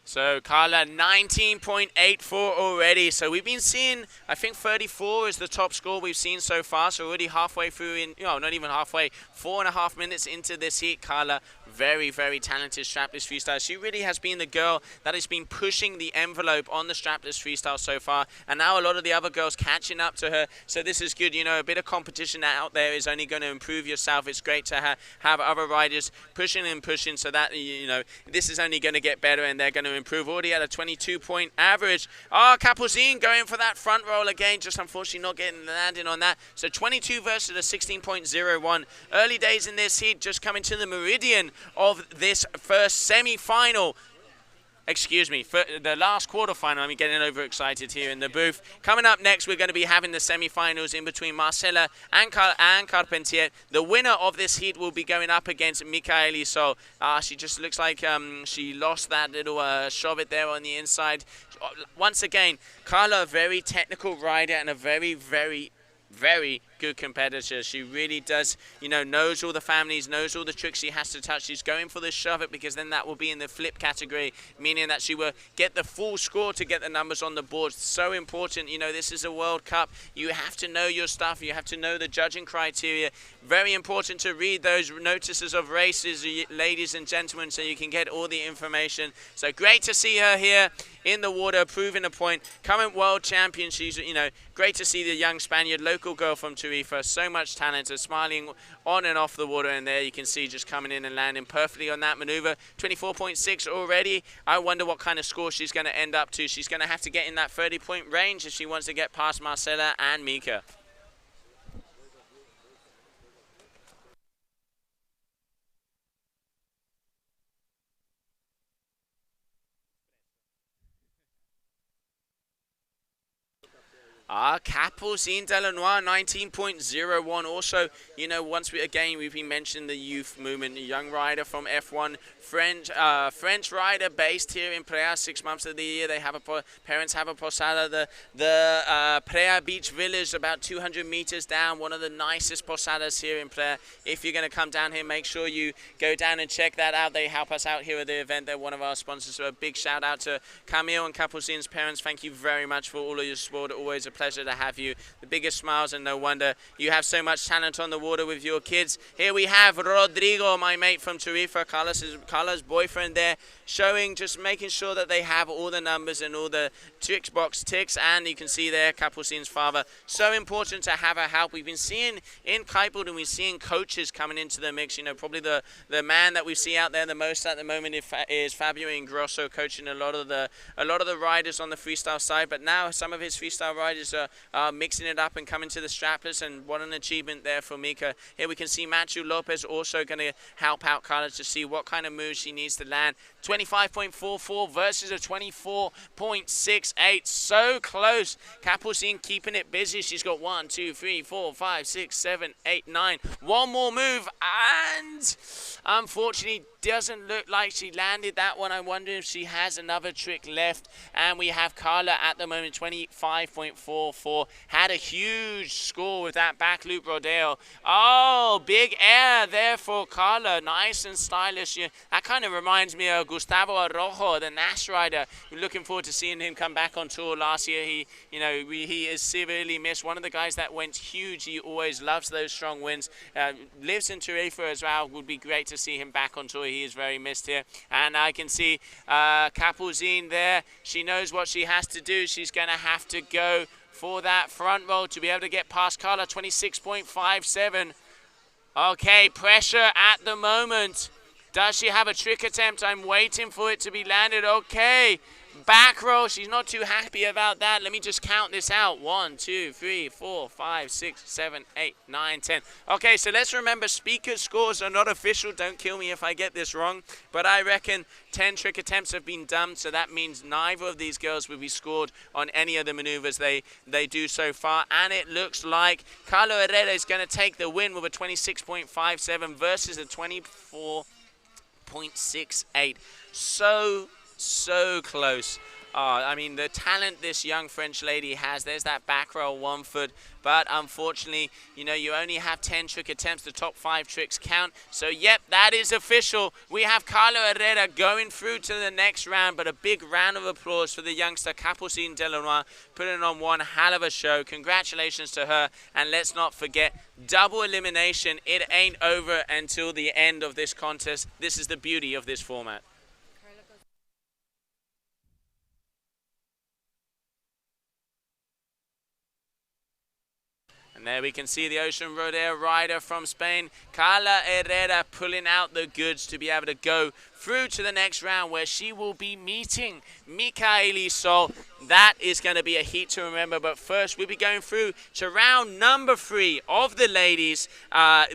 Speaker 1: So Carla, 19.84 already. So we've been seeing, I think 34 is the top score we've seen so far. So already halfway through, not even halfway, 4.5 minutes into this heat. Carla, very, very talented strapless freestyle. She really has been the girl that has been pushing the envelope on the strapless freestyle so far. And now a lot of the other girls catching up to her. So this is good. A bit of competition out there is only going to improve yourself. It's great to have other riders pushing and pushing, so that, this is only going to get better, and they're going to improve. Already at a 22-point average. Capucine going for that front roll again, just unfortunately not getting the landing on that. So 22 versus a 16.01. Early days in this heat, just coming to the meridian of this first semi-final. Excuse me, for the last quarterfinal. I'm getting overexcited here in the booth. Coming up next, we're going to be having the semi-finals in between Marcela and Carpentier. The winner of this heat will be going up against Michaeli. So she just looks like she lost that little shove it there on the inside. Once again, Carla, a very technical rider and a very, very, very good competitor. She really does, knows all the families, knows all the tricks she has to touch. She's going for the shove it because then that will be in the flip category, meaning that she will get the full score to get the numbers on the board. So important. This is a World Cup. You have to know your stuff. You have to know the judging criteria. Very important to read those notices of races, ladies and gentlemen, so you can get all the information. So great to see her here in the water, proving a point. Current world champion. She's, great to see the young Spaniard, local girl from Tarifa. So much talent, smiling on and off the water. And there you can see just coming in and landing perfectly on that maneuver. 24.6 already. I wonder what kind of score she's going to end up to. She's going to have to get in that 30-point range if she wants to get past Marcela and Mika. Capucine Delanois, 19.01. Also, we've been mentioning the youth movement, a young rider from F1, French rider based here in Prea 6 months of the year. They have parents have a posada, the Prea Beach Village, about 200 meters down, one of the nicest posadas here in Prea. If you're going to come down here, make sure you go down and check that out. They help us out here at the event. They're one of our sponsors. So a big shout out to Camille and Capucine's parents. Thank you very much for all of your support. Always a pleasure to have you. The biggest smiles, and no wonder you have so much talent on the water with your kids. Here we have Rodrigo, my mate from Tarifa, Carla's boyfriend there, making sure that they have all the numbers and all the tricks box ticks. And you can see there Capucine's father. So important to have her help. We've been seeing in kiteboard, and we're seeing coaches coming into the mix. Probably the man that we see out there the most at the moment is Fabio Ingrosso, coaching a lot of the riders on the freestyle side. But now some of his freestyle riders are mixing it up and coming to the strapless, and what an achievement there for Mika. Here we can see Matthew Lopez also going to help out Carla to see what kind of moves she needs to land. 25.44 versus a 24.68. So close. Capucine keeping it busy. She's got 1, 2, 3, 4, 5, 6, 7, 8, 9. One more move, and unfortunately doesn't look like she landed that one. I wonder if she has another trick left. And we have Carla at the moment, 25.44. Had a huge score with that back loop rodeo. Oh, big air there for Carla. Nice and stylish. That kind of reminds me of Gustavo Arrojo, the Nash rider. We're looking forward to seeing him come back on tour. Last year, he is severely missed. One of the guys that went huge. He always loves those strong wins. Lives in Tarifa as well. Would be great to see him back on tour. He is very missed here. And I can see Capucine there. She knows what she has to do. She's going to have to go for that front roll to be able to get past Carla. 26.57. Okay, pressure at the moment. Does she have a trick attempt? I'm waiting for it to be landed. Okay. Back roll. She's not too happy about that. Let me just count this out. 1, 2, 3, 4, 5, 6, 7, 8, 9, 10. Okay, so let's remember speaker scores are not official. Don't kill me if I get this wrong. But I reckon 10 trick attempts have been done. So that means neither of these girls will be scored on any of the maneuvers they do so far. And it looks like Carla Herrera is going to take the win with a 26.57 versus a 24.68. So close. I mean, the talent this young French lady has. There's that back roll 1 foot. But unfortunately, you only have 10 trick attempts. The top 5 tricks count. So, yep, that is official. We have Carla Herrera going through to the next round. But a big round of applause for the youngster Capucine Delanois, putting on one hell of a show. Congratulations to her. And let's not forget, double elimination. It ain't over until the end of this contest. This is the beauty of this format. And there we can see the Ocean Rodeo rider from Spain, Carla Herrera, pulling out the goods to be able to go through to the next round, where she will be meeting Michaeli Sol. That is going to be a heat to remember. But first, we'll be going through to round number 3 of the ladies,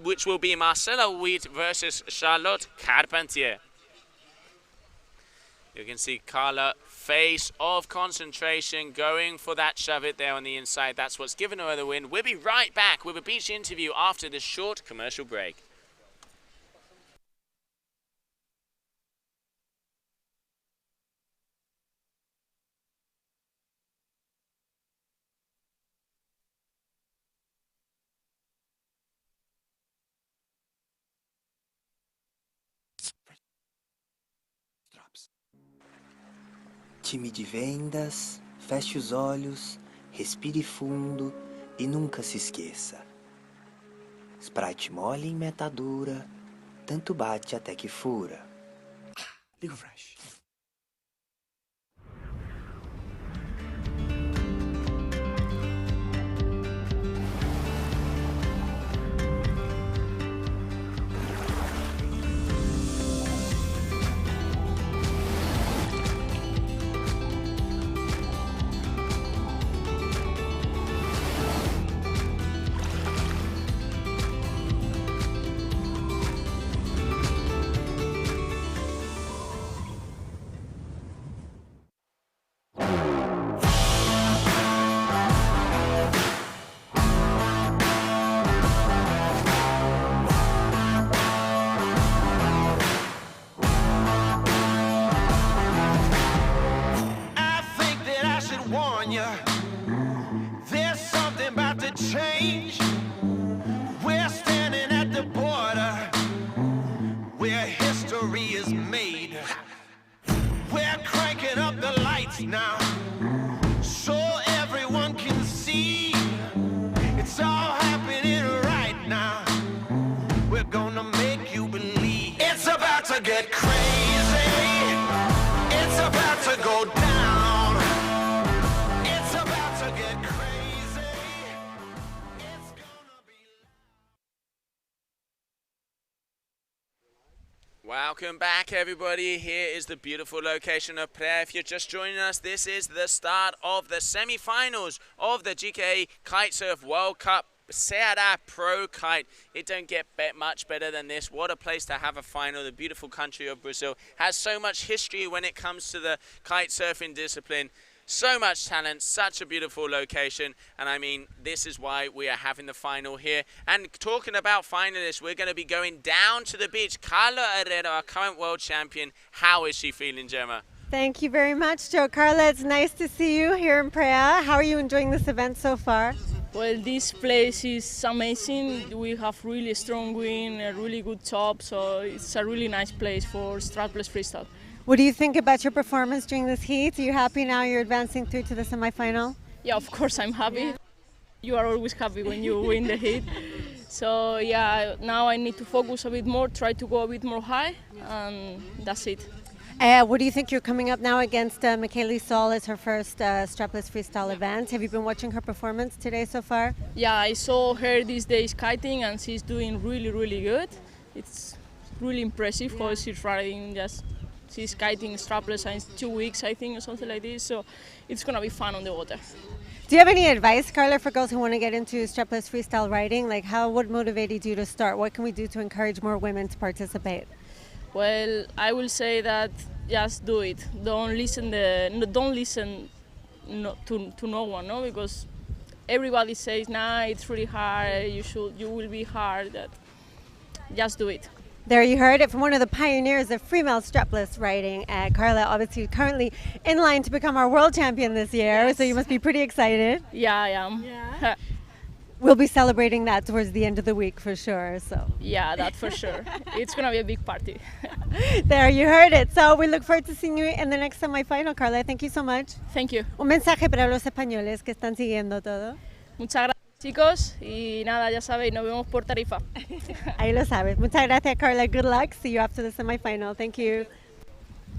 Speaker 1: which will be Marcela Wheat versus Charlotte Carpentier. You can see Carla, face of concentration, going for that shove it there on the inside. That's what's given her the win. We'll be right back with a beach interview after this short commercial break.
Speaker 3: drops. Time de vendas, feche os olhos, respire fundo e nunca se esqueça. Sprite mole em meta dura, tanto bate até que fura. Ligo Fresh.
Speaker 7: I think that I should warn you. There's something about to change. We're standing at the border where history is made. We're cranking up the lights now so everyone can see. It's all happening right now. We're gonna make you believe it's about to get crazy. It's about to go down. It's about to get crazy. It's gonna be.
Speaker 1: Welcome back, everybody. Here is the beautiful location of Prea. If you're just joining us, this is the start of the semi-finals of the GKA Kitesurf World Cup Prea Pro Kite. It don't get much better than this. What a place to have a final. The beautiful country of Brazil has so much history when it comes to the kite surfing discipline. So much talent, such a beautiful location, and I mean, this is why we are having the final here. And talking about finalists, we're going to be going down to the beach. Carla Herrera, our current world champion. How is she feeling, Gemma?
Speaker 2: Thank you very much, Joe. Carla, it's nice to see you here in Prea. How are you enjoying this event so far?
Speaker 10: Well, this place is amazing. We have really strong wind, a really good top, so it's a really nice place for strapless freestyle.
Speaker 2: What do you think about your performance during this heat? Are you happy now you're advancing through to the semifinal?
Speaker 10: Yeah, of course I'm happy. You are always happy when you win the heat. So yeah, now I need to focus a bit more, try to go a bit more high, and that's it.
Speaker 2: What do you think you're coming up now against Michaeli Sol as her first strapless freestyle event? Have you been watching her performance today so far?
Speaker 10: Yeah, I saw her these days kiting and she's doing really, really good. It's really impressive how she's riding she's kiting strapless in 2 weeks, I think, or something like this. So it's gonna be fun on the water.
Speaker 2: Do you have any advice, Carla, for girls who want to get into strapless freestyle riding? Like, what motivated you to start? What can we do to encourage more women to participate?
Speaker 10: Well, I will say that just do it. Don't listen to no one, no, because everybody says, nah, it's really hard. You will be hard. Just do it.
Speaker 2: There you heard it from one of the pioneers of female strapless riding. Carla, obviously currently in line to become our world champion this year, yes. So you must be pretty excited.
Speaker 10: Yeah, I am.
Speaker 2: Yeah. We'll be celebrating that towards the end of the week for sure. So
Speaker 10: yeah, that for sure. It's gonna be a big party.
Speaker 2: There you heard it. So we look forward to seeing you in the next semi-final, Carla. Thank you so much.
Speaker 10: Thank you.
Speaker 2: Un mensaje para los españoles que están siguiendo todo.
Speaker 10: Muchas gracias, chicos, y nada, ya sabéis, nos vemos por Tarifa.
Speaker 2: Ahí lo sabes. Muchas gracias, Carla. Good luck. See you after the semi-final. Thank you.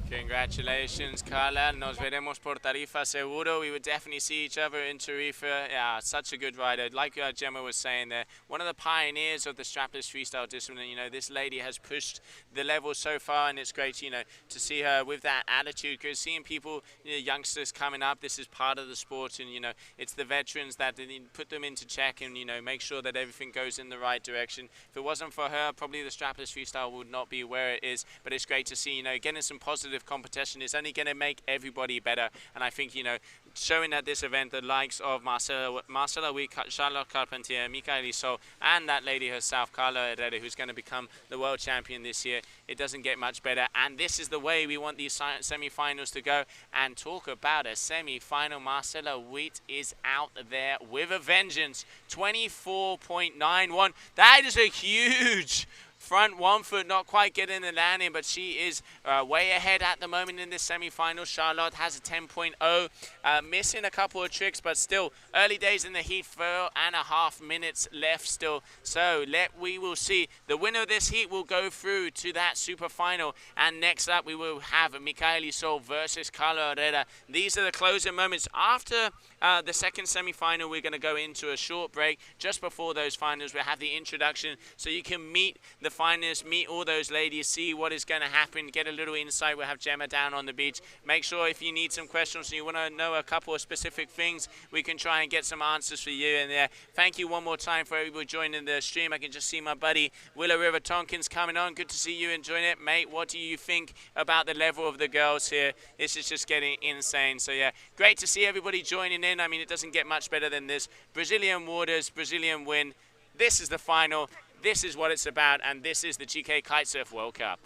Speaker 1: Congratulations, Carla. Nos veremos por Tarifa seguro. We would definitely see each other in Tarifa. Yeah, such a good rider. Like Gemma was saying there, one of the pioneers of the strapless freestyle discipline. You know, this lady has pushed the level so far, and it's great, you know, to see her with that attitude. Because seeing people, you know, youngsters coming up, this is part of the sport, and you know, it's the veterans that put them into check and you know make sure that everything goes in the right direction. If it wasn't for her, probably the strapless freestyle would not be where it is. But it's great to see, you know, getting some positive competition is only going to make everybody better, and I think, you know, showing at this event the likes of Marcela Wick, Charlotte Carpentier, Michaeli Sol, and that lady herself, Carla Herrera, who's going to become the world champion this year. It doesn't get much better, and this is the way we want these semi-finals to go. And talk about a semi-final, Marcela Witt is out there with a vengeance, 24.91. That is a huge front 1 foot, not quite getting the landing, but she is way ahead at the moment in this semi-final. Charlotte has a 10.0, missing a couple of tricks, but still early days in the heat, 4.5 minutes left still. So we will see. The winner of this heat will go through to that super final, and next up we will have Michaeli Sol versus Carla Herrera. These are the closing moments. After the second semi-final, we're going to go into a short break. Just before those finals, we'll have the introduction, so you can meet the finalists, meet all those ladies, see what is going to happen, get a little insight. We'll have Gemma down on the beach. Make sure if you need some questions and you want to know a couple of specific things, we can try and get some answers for you in there. Thank you one more time for everybody joining the stream. I can just see my buddy Willow River Tompkins coming on. Good to see you enjoying it, mate. What do you think about the level of the girls here? This is just getting insane. So yeah, great to see everybody joining in. I mean, it doesn't get much better than this. Brazilian waters, Brazilian win. This is the final. This is what it's about, and this is the GKA Kitesurf World Cup.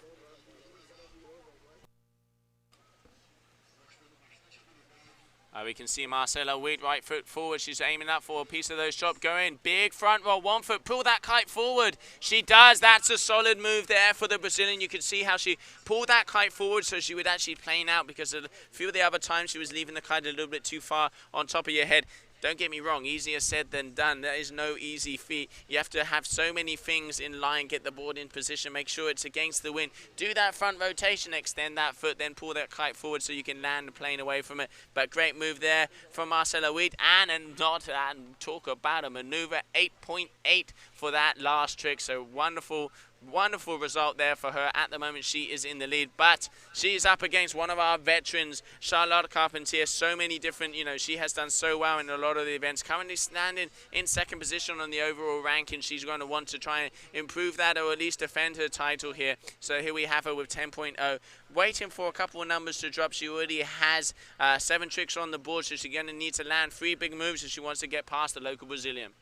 Speaker 1: We can see Marcela Witt, right foot forward. She's aiming up for a piece of those chops. Going big front roll, 1 foot. Pull that kite forward. She does. That's a solid move there for the Brazilian. You could see how she pulled that kite forward, so she would actually plane out, because a few of the other times she was leaving the kite a little bit too far on top of your head. Don't get me wrong, easier said than done. That is no easy feat. You have to have so many things in line, get the board in position, make sure it's against the wind. Do that front rotation, extend that foot, then pull that kite forward so you can land the plane away from it. But great move there from Marcela Witt, and talk about a maneuver, 8.8 for that last trick. So wonderful result there for her. At the moment, she is in the lead, but she is up against one of our veterans, Charlotte Carpentier. So many different, she has done so well in a lot of the events. Currently standing in second position on the overall ranking. She's going to want to try and improve that, or at least defend her title here. So here we have her with 10.0. Waiting for a couple of numbers to drop. She already has 7 tricks on the board, so she's going to need to land 3 big moves if she wants to get past the local Brazilian.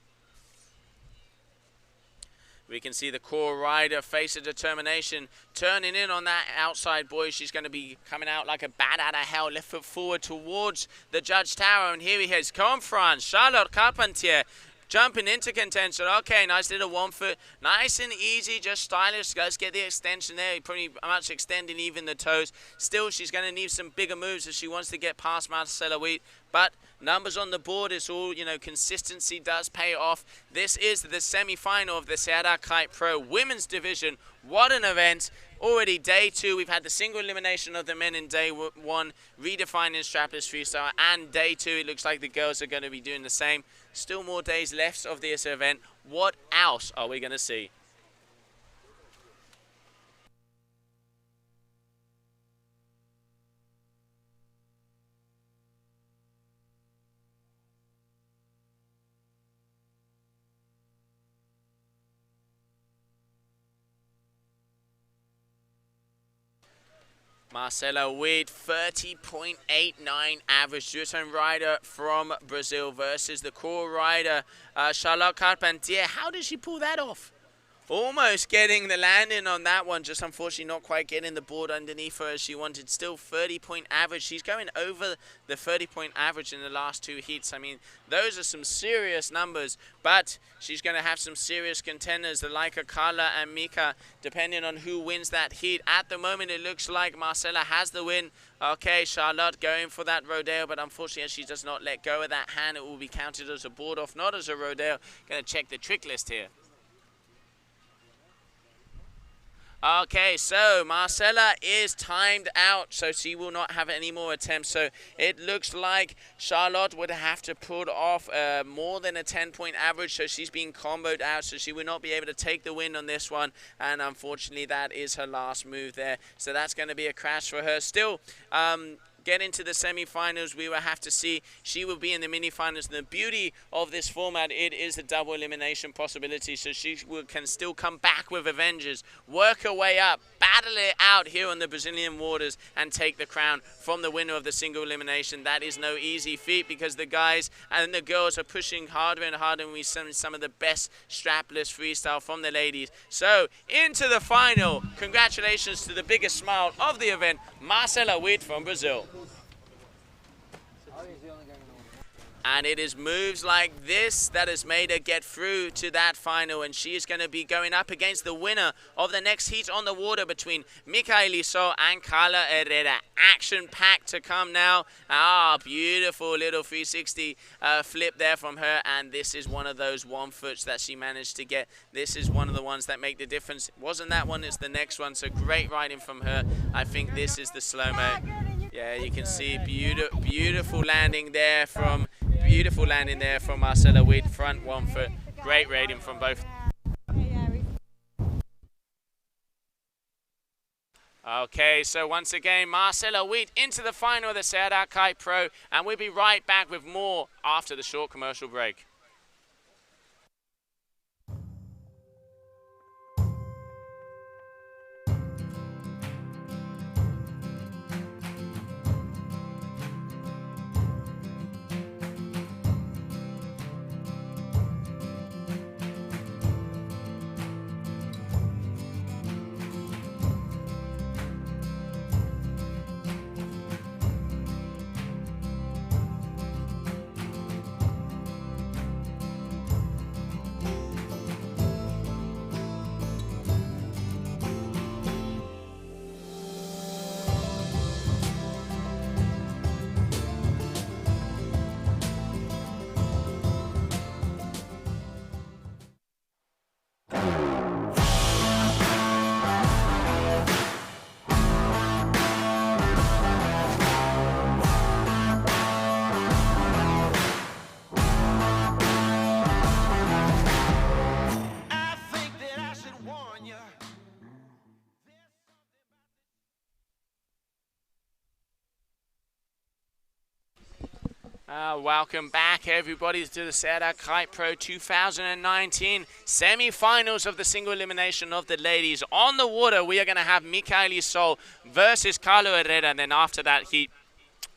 Speaker 1: We can see the core rider, face of determination, turning in on that outside boy. She's going to be coming out like a bat out of hell. Left foot forward towards the judge tower. And here he is. Come on, France. Charlotte Carpentier jumping into contention. Okay, nice little 1 foot. Nice and easy, just stylish. Let's get the extension there. Pretty much extending even the toes. Still, she's going to need some bigger moves if she wants to get past Marcela Witt. But numbers on the board, it's all, consistency does pay off. This is the semi-final of the GKA Kite Pro Women's Division. What an event. Already day 2, we've had the single elimination of the men in day 1, redefining strapless freestyle, and day 2, it looks like the girls are going to be doing the same. Still more days left of this event. What else are we going to see? Marcela Witt, 30.89 average. Duotone rider from Brazil versus the core rider, Charlotte Carpentier. How did she pull that off? Almost getting the landing on that one, just unfortunately not quite getting the board underneath her as she wanted. Still 30-point average. She's going over the 30-point average in the last 2 heats. I mean, those are some serious numbers, but she's going to have some serious contenders, the like of Carla and Mika, depending on who wins that heat. At the moment, it looks like Marcela has the win. Okay, Charlotte going for that rodeo, but unfortunately, as she does not let go of that hand, it will be counted as a board off, not as a rodeo. Going to check the trick list here. Okay, so Marcela is timed out, so she will not have any more attempts. So it looks like Charlotte would have to put off more than a 10-point average, so she's being comboed out, so she will not be able to take the win on this one. And unfortunately, that is her last move there. So that's going to be a crash for her. Still, get into the semi-finals, we will have to see. She will be in the mini-finals. The beauty of this format, it is the double elimination possibility, so she can still come back with Avengers, work her way up, battle it out here on the Brazilian waters, and take the crown from the winner of the single elimination. That is no easy feat, because the guys and the girls are pushing harder and harder, and we see some of the best strapless freestyle from the ladies. So, into the final. Congratulations to the biggest smile of the event, Marcela Witt from Brazil. And it is moves like this that has made her get through to that final, and she is going to be going up against the winner of the next heat on the water between Micaela So and Carla Herrera. Action-packed to come now. Beautiful little 360 flip there from her, and this is one of those one-foots that she managed to get. This is one of the ones that make the difference. It wasn't that one, it's the next one, so great riding from her. I think this is the slow-mo. Yeah, you can see beautiful landing there from Marcela Witt, front 1 foot. Great rating from both. Okay, so once again, Marcela Witt into the final of the GKA Kite Pro, and we'll be right back with more after the short commercial break. Welcome back, everybody, to the GKA Kite Pro 2019 semi-finals of the single elimination of the ladies. On the water, we are going to have Micaela So versus Carla Herrera, and then after that heat,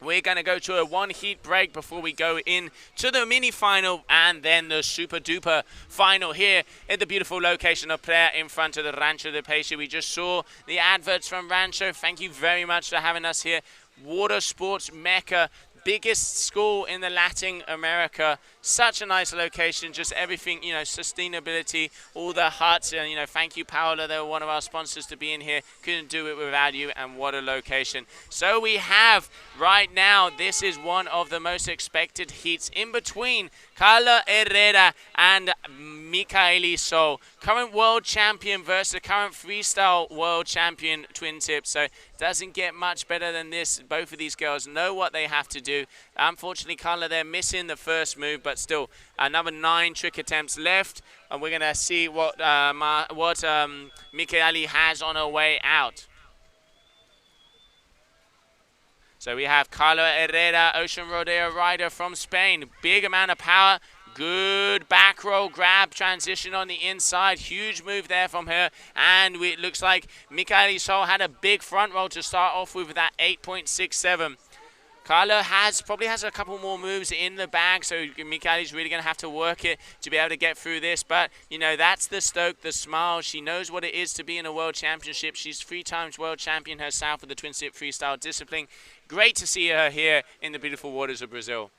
Speaker 1: we're going to go to a one-heat break before we go in to the mini-final and then the super-duper final here at the beautiful location of Prea in front of the Rancho de Peixe. We just saw the adverts from Rancho. Thank you very much for having us here. Water sports mecca. Biggest school in the Latin America, such a nice location, just everything, you know, sustainability, all the huts, and, you know, thank you, Paola, they were one of our sponsors to be in here. Couldn't do it without you, and what a location. So we have, right now, this is one of the most expected heats in between Carla Herrera and Micaela So, current world champion versus the current freestyle world champion twin tip. So doesn't get much better than this. Both of these girls know what they have to do. Unfortunately, Carla, they're missing the first move, but still another 9 trick attempts left, and we're gonna see what Micaela has on her way out. So we have Carla Herrera, Ocean Rodeo rider from Spain. Big amount of power. Good back roll grab transition on the inside. Huge move there from her. And it looks like Micaela So had a big front roll to start off with that 8.67. Carla probably has a couple more moves in the bag, so Micaela's really going to have to work it to be able to get through this. But, you know, that's the stoke, the smile. She knows what it is to be in a world championship. She's 3 times world champion herself with the twin tip freestyle discipline. Great to see her here in the beautiful waters of Brazil.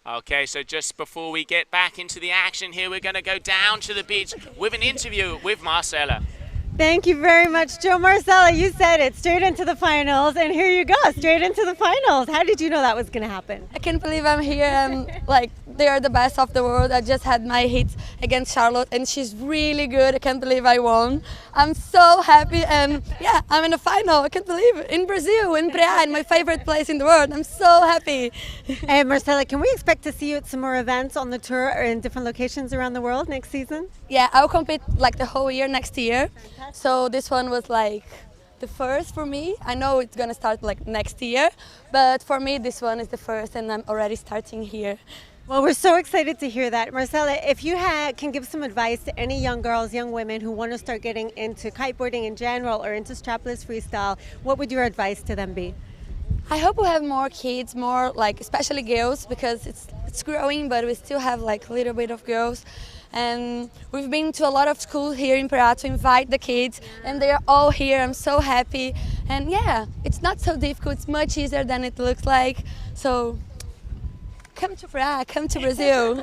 Speaker 1: Okay, so just before we get back into the action here, we're going to go down to the beach with an interview with Marcela.
Speaker 2: Thank you very much, Joe. Marcela, you said it, straight into the finals, and here you go, straight into the finals. How did you know that was going to happen?
Speaker 4: I can't believe I'm here, and like, they are the best of the world. I just had my hits against Charlotte, and she's really good. I can't believe I won. I'm so happy, and yeah, I'm in the final. I can't believe it. In Brazil, in Prea, in my favorite place in the world. I'm so happy.
Speaker 2: Hey, Marcela, can we expect to see you at some more events on the tour or in different locations around the world next season?
Speaker 4: Yeah, I'll compete like the whole year next year. So this one was like the first for me. I know it's gonna start like next year, but for me this one is the first, and I'm already starting here.
Speaker 2: Well, we're so excited to hear that. Marcela, if you can give some advice to any young girls, young women who want to start getting into kiteboarding in general or into strapless freestyle, what would your advice to them be?
Speaker 4: I hope we have more kids, more like especially girls, because it's it's growing, but we still have like a little bit of girls. And we've been to a lot of schools here in Prea to invite the kids, and they're all here. I'm so happy. And yeah, it's not so difficult. It's much easier than it looks like. So come to Prea, come to Brazil.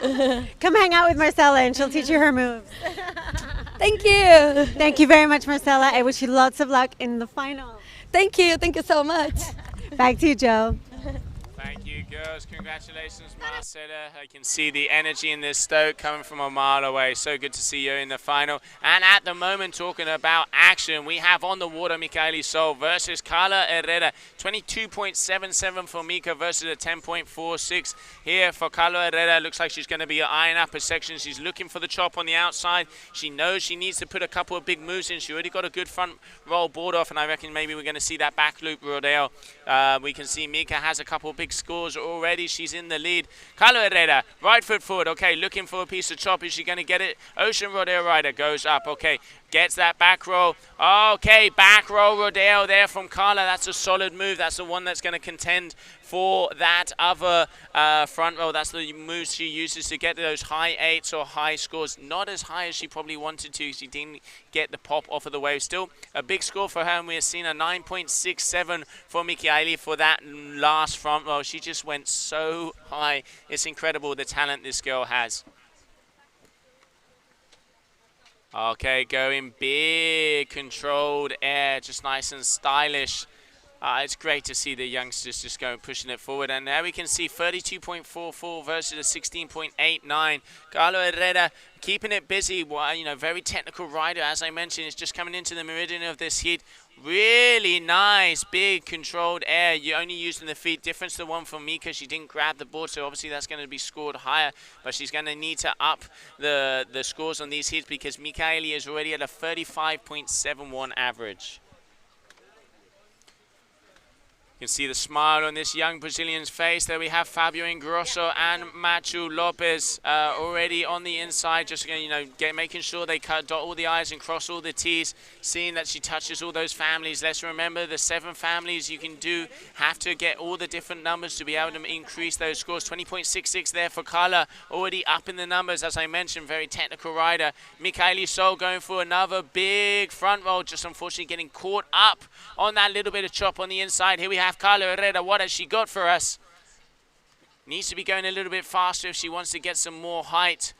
Speaker 2: Come hang out with Marcela and she'll teach you her moves.
Speaker 4: Thank you.
Speaker 2: Thank you very much, Marcela. I wish you lots of luck in the final.
Speaker 4: Thank you so much.
Speaker 2: Back to you, Joe.
Speaker 1: Thank you, girls. Congratulations, Marcela. I can see the energy in this stoke coming from a mile away. So good to see you in the final. And at the moment, talking about action, we have on the water Micaeli Sol versus Carla Herrera. 22.77 for Mika versus a 10.46 here for Carla Herrera. Looks like she's going to be eyeing up a section. She's looking for the chop on the outside. She knows she needs to put a couple of big moves in. She already got a good front roll board off, and I reckon maybe we're going to see that back loop rodeo. We can see Mika has a couple of big scores already. She's in the lead. Carla Herrera, right foot forward. Okay, looking for a piece of chop. Is she going to get it? Ocean Rodeo Rider goes up. Okay, gets that back roll. Okay, back roll rodeo there from Carla. That's a solid move. That's the one that's going to contend for that other front roll. That's the moves she uses to get those high eights or high scores. Not as high as she probably wanted to. She didn't get the pop off of the wave. Still a big score for her, and we have seen a 9.67 for Micaeli for that last front roll. She just went so high. It's incredible the talent this girl has. Okay, going big, controlled air, just nice and stylish. It's great to see the youngsters just going, pushing it forward. And now we can see 32.44 versus a 16.89. Carla Herrera keeping it busy. Well, you know, very technical rider, as I mentioned. It's just coming into the meridian of this heat. Really nice, big, controlled air. You're only using the feet. Difference to the one from Mika. She didn't grab the board, so obviously that's going to be scored higher. But she's going to need to up the scores on these heats because Micaeli is already at a 35.71 average. You can see the smile on this young Brazilian's face. There we have Fabio Ingrosso and Machu Lopez already on the inside, just making sure they dot all the I's and cross all the T's, seeing that she touches all those families. Let's remember the 7 families you can do have to get all the different numbers to be able to increase those scores. 20.66 there for Carla, already up in the numbers, as I mentioned, very technical rider. Micaeli Sol going for another big front roll, just unfortunately getting caught up on that little bit of chop on the inside. Here we have Carla Herrera. What has she got for us? Needs to be going a little bit faster if she wants to get some more height.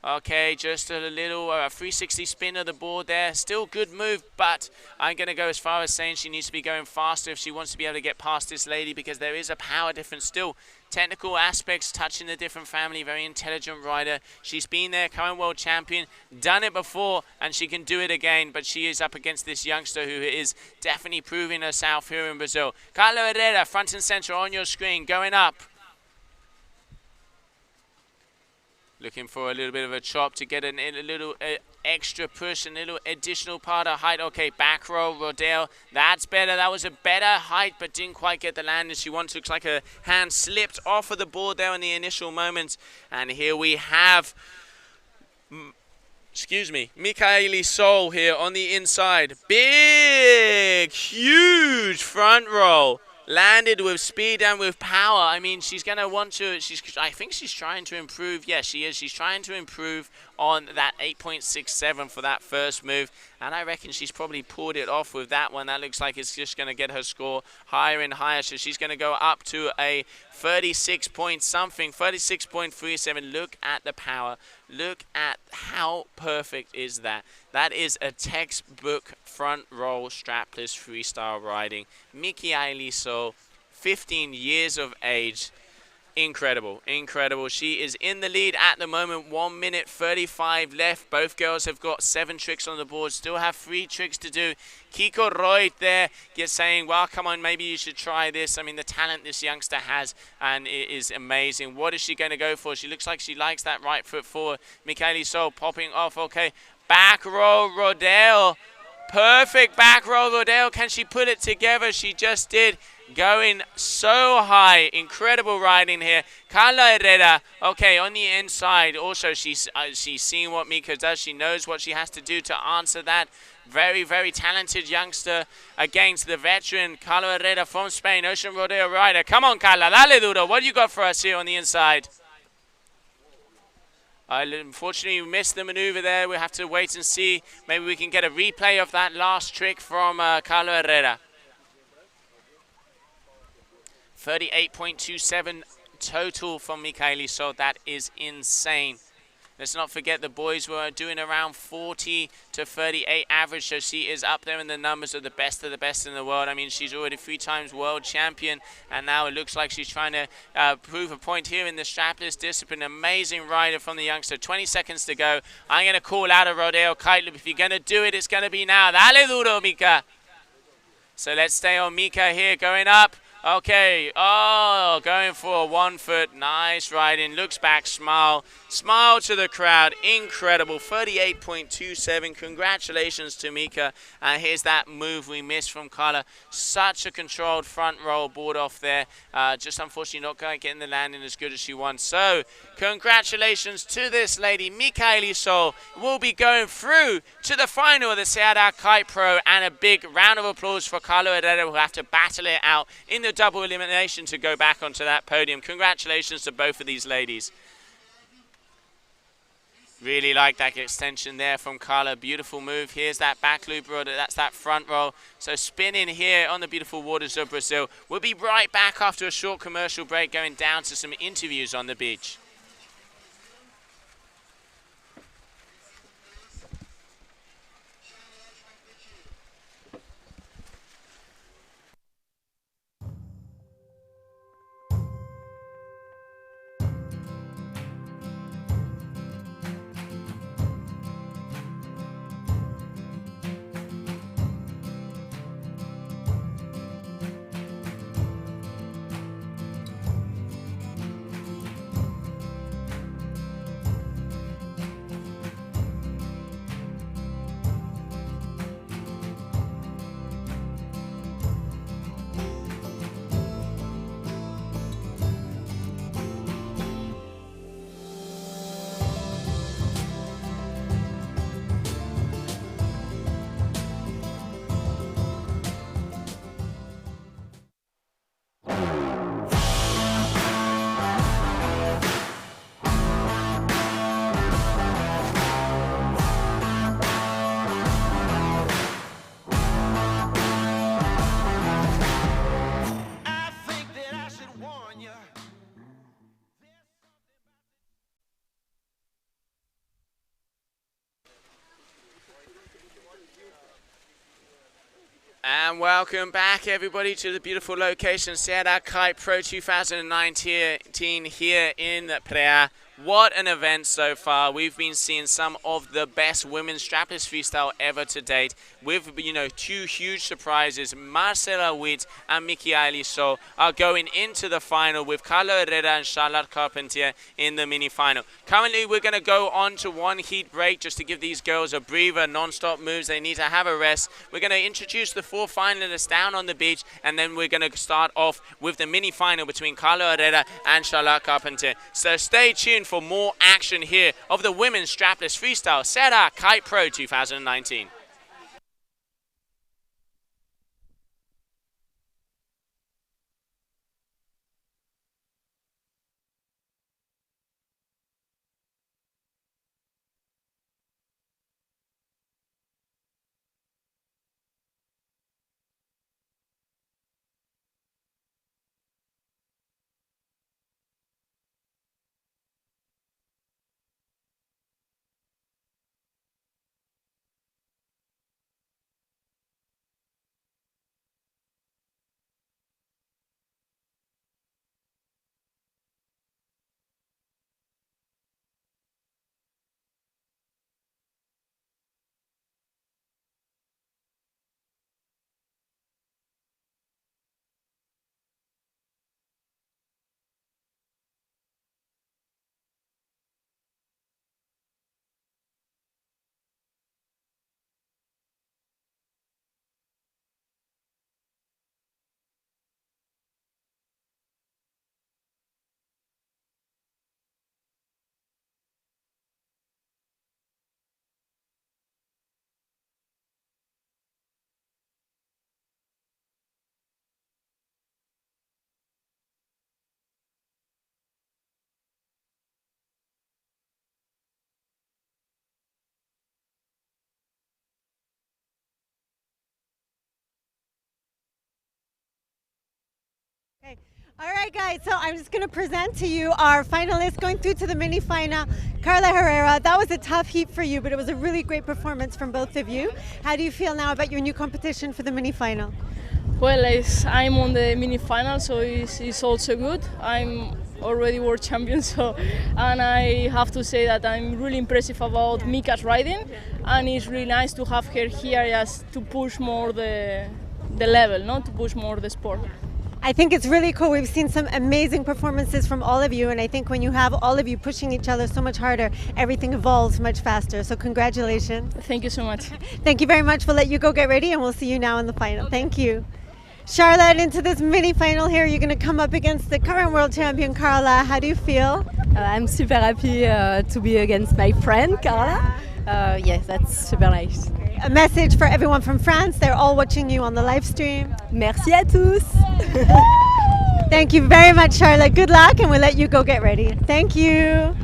Speaker 1: Okay, just a little 360 spin of the board there. Still good move, but I'm going to go as far as saying she needs to be going faster if she wants to be able to get past this lady, because there is a power difference still. Technical aspects, touching the different family, very intelligent rider. She's been there, current world champion, done it before, and she can do it again, but she is up against this youngster who is definitely proving herself here in Brazil. Carla Herrera, front and center on your screen, going up. Looking for a little bit of a chop to get a little extra push, a little additional part of height. Okay, back row, Rodale. That's better. That was a better height, but didn't quite get the land as she wanted. Looks like her hand slipped off of the board there in the initial moments. And here we have, Micaeli Sol here on the inside. Big, huge front roll. Landed with speed and with power. I mean, she's going to want to, I think she's trying to improve. Yes, she is. She's trying to improve on that 8.67 for that first move. And I reckon she's probably pulled it off with that one. That looks like it's just going to get her score higher and higher. So she's going to go up to a 36 point something, 36.37. Look at the power. Look at how perfect is that. That is a textbook front roll strapless freestyle riding. Micaeli Sol, 15 years of age. Incredible, incredible. She is in the lead at the moment. 1 minute 35 left. Both girls have got 7 tricks on the board. Still have 3 tricks to do. Kiko Reut there just saying, well, come on, maybe you should try this. I mean, the talent this youngster has, and it is amazing. What is she going to go for? She looks like she likes that right foot forward. Micaeli Sol popping off. Okay, back row Rodale. Perfect back row Rodale. Can she put it together? She just did. Going so high. Incredible riding here. Carla Herrera, okay, on the inside. Also, she's seeing what Mika does. She knows what she has to do to answer that. Very, very talented youngster against the veteran Carla Herrera from Spain, Ocean Rodeo rider. Come on, Carla, dale duro. What do you got for us here on the inside? Unfortunately, we missed the maneuver there. We'll have to wait and see. Maybe we can get a replay of that last trick from Carla Herrera. 38.27 total from Michaeli, so that is insane. Let's not forget the boys were doing around 40 to 38 average, so she is up there in the numbers of the best in the world. I mean, she's already 3 times world champion, and now it looks like she's trying to prove a point here in the strapless discipline. Amazing rider from the youngster. 20 seconds to go. I'm going to call out a Rodeo Kite Loop. If you're going to do it, it's going to be now. Dale duro, Mika. So let's stay on Mika here, going up. Okay, oh, going for a 1 foot, nice riding, looks back, smile to the crowd, incredible, 38.27, congratulations to Mika, and here's that move we missed from Carla, such a controlled front roll board off there, just unfortunately not going to get in the landing as good as she wants, so congratulations to this lady, Michaeli Sol, will be going through to the final of the GKA Kite Pro, and a big round of applause for Carla Herrera, who will have to battle it out in the double elimination to go back onto that podium. Congratulations to both of these ladies. Really like that extension there from Carla. Beautiful move. Here's that back loop roll. That's that front roll. So spinning here on the beautiful waters of Brazil. We'll be right back after a short commercial break, going down to some interviews on the beach. And welcome back, everybody, to the beautiful location, GKA Kite Pro 2019 here in Prea. What an event so far. We've been seeing some of the best women's strapless freestyle ever to date, with, you know, 2 huge surprises. Marcela Witt and Michaeli Sol are going into the final, with Carla Herrera and Charlotte Carpentier in the mini-final. Currently, we're going to go on to 1 heat break just to give these girls a breather, non-stop moves. They need to have a rest. We're going to introduce the 4 finalists down on the beach, and then we're going to start off with the mini-final between Carla Herrera and Charlotte Carpentier. So stay tuned for more action here of the women's strapless freestyle GKA Kite Pro 2019.
Speaker 2: Okay. All right, guys. So I'm just going to present to you our finalists going through to the mini final. Carla Herrera, that was a tough heat for you, but it was a really great performance from both of you. How do you feel now about your new competition for the mini final?
Speaker 10: Well, I'm on the mini final, so it's also good. I'm already world champion, so and I have to say that I'm really impressive about Mika's riding, and it's really nice to have her here just to push more the level, no, to push more the sport.
Speaker 2: I think it's really cool. We've seen some amazing performances from all of you, and I think when you have all of you pushing each other so much harder, everything evolves much faster. So congratulations.
Speaker 10: Thank you so much.
Speaker 2: Thank you very much. We'll let you go get ready, and we'll see you now in the final. Thank you. Charlotte, into this mini final here, you're going to come up against the current world champion, Carla. How do you feel?
Speaker 11: I'm super happy to be against my friend, Carla. Yes, that's super nice.
Speaker 2: A message for everyone from France. They're all watching you on the live stream.
Speaker 11: Merci à tous.
Speaker 2: Thank you very much, Charlotte. Good luck, and we'll let you go get ready. Thank you.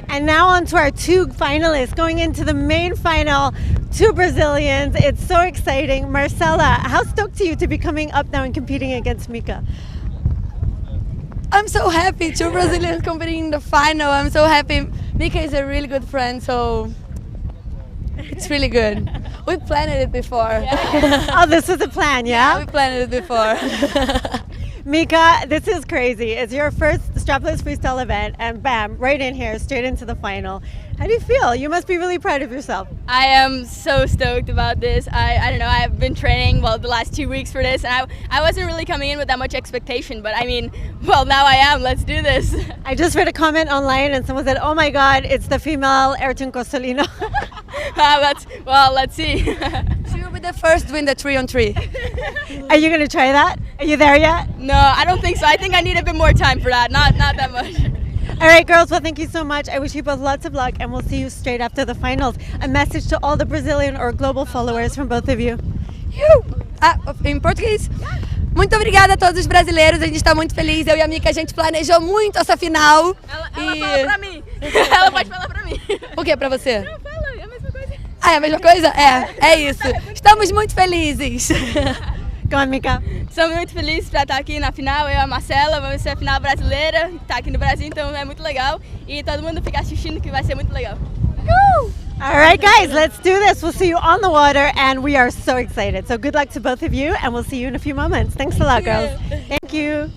Speaker 2: And now on to our two finalists going into the main final, two Brazilians. It's so exciting. Marcela, how stoked are you to be coming up now and competing against Mika?
Speaker 4: I'm so happy. Two Brazilians competing in the final. I'm so happy. Mika is a really good friend, so it's really good. We planned it before.
Speaker 2: Oh, this was a plan, yeah?
Speaker 4: We planned it before.
Speaker 2: Mika, this is crazy. It's your first strapless freestyle event, and bam, right in here, straight into the final. How do you feel? You must be really proud of yourself.
Speaker 9: I am so stoked about this. I don't know, I've been training, the last 2 weeks for this, and I wasn't really coming in with that much expectation, but I mean, now I am. Let's do this.
Speaker 2: I just read a comment online, and someone said, oh my God, it's the female Ayrton Costolino.
Speaker 9: Let's see.
Speaker 4: She will be the first to win the 3-on-3.
Speaker 2: Are you going to try that? Are you there yet?
Speaker 9: No, I don't think so. I think I need a bit more time for that, not that much.
Speaker 2: All right, girls, well, thank you so much. I wish you both lots of luck, and we'll see you straight after the finals. A message to all the Brazilian or global followers from both of you.
Speaker 4: Em português? Muito obrigada a todos os brasileiros, a gente está muito feliz. Eu e a Mika, a gente planejou muito essa final.
Speaker 9: Ela fala pra mim. Ela pode falar pra mim.
Speaker 4: O que pra você?
Speaker 9: Não, fala, é a mesma coisa.
Speaker 4: Ah, é a mesma coisa? É isso. Estamos muito felizes.
Speaker 2: Go on, Mika.
Speaker 9: Estamos muito felizes para estar aqui na final, eu e a Marcela, vamos ser a final brasileira, tá aqui no Brasil, então é muito legal. E todo mundo fica assistindo que vai ser muito legal.
Speaker 2: All right, guys, let's do this. We'll see you on the water, and we are so excited. So good luck to both of you, and we'll see you in a few moments. Thanks a lot, girls. Thank you.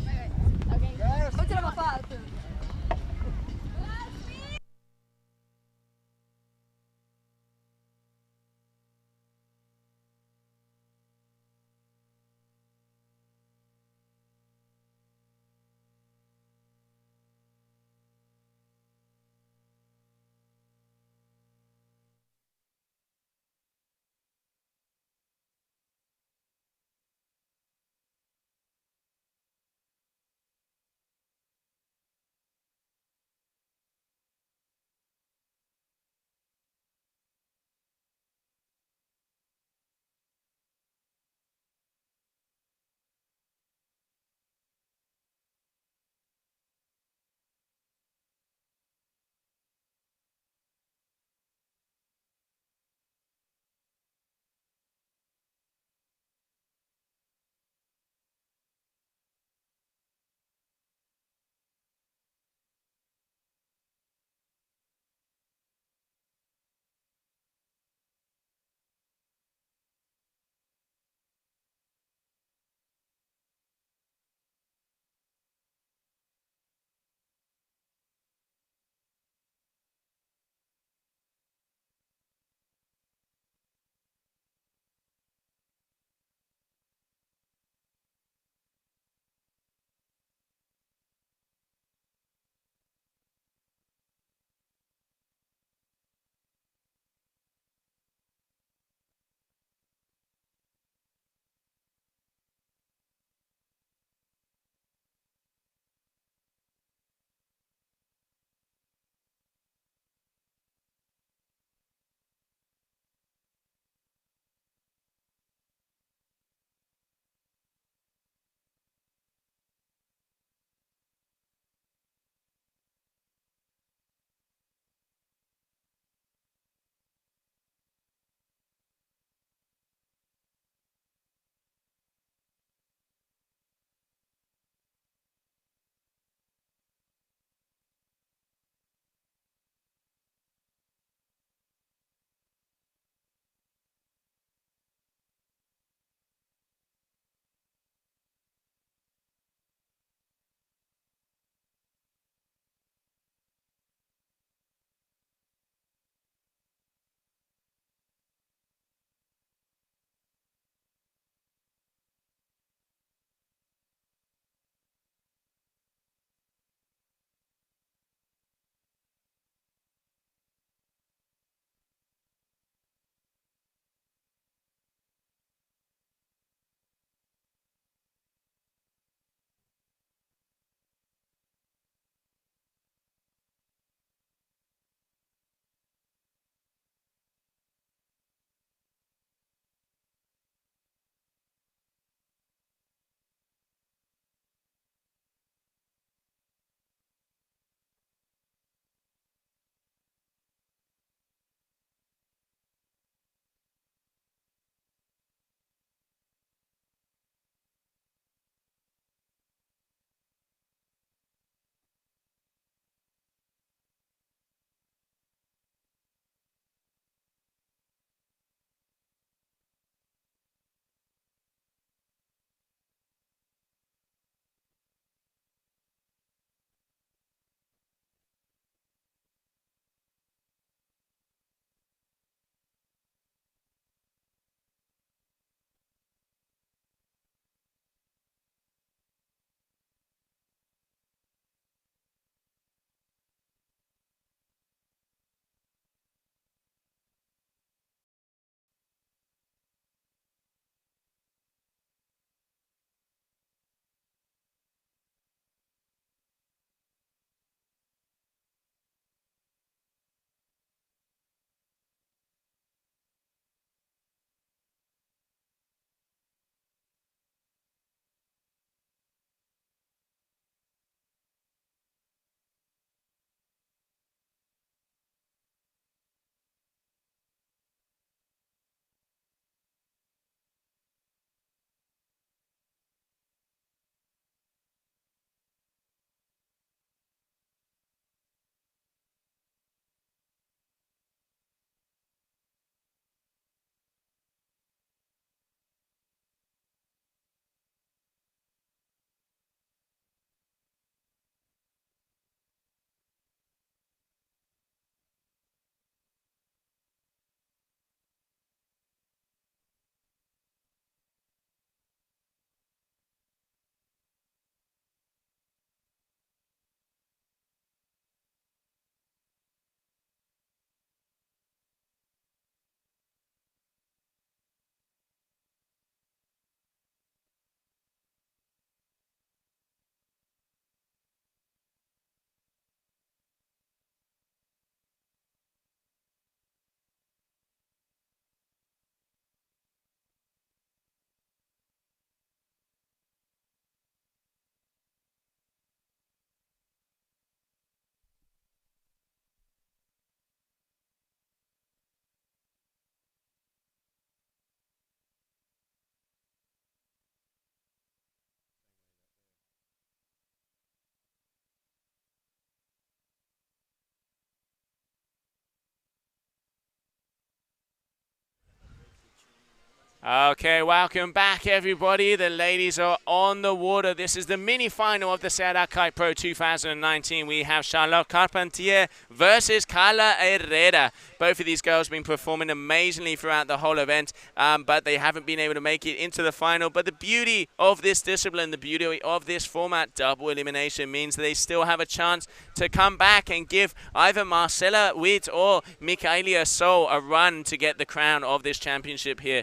Speaker 1: Okay, welcome back everybody. The ladies are on the water. This is the mini final of the GKA Kite Pro 2019. We have Charlotte Carpentier versus Carla Herrera. Both of these girls have been performing amazingly throughout the whole event, but they haven't been able to make it into the final. But the beauty of this discipline, the beauty of this format, double elimination, means they still have a chance to come back and give either Marcela Witt or Michaelia Sol a run to get the crown of this championship here.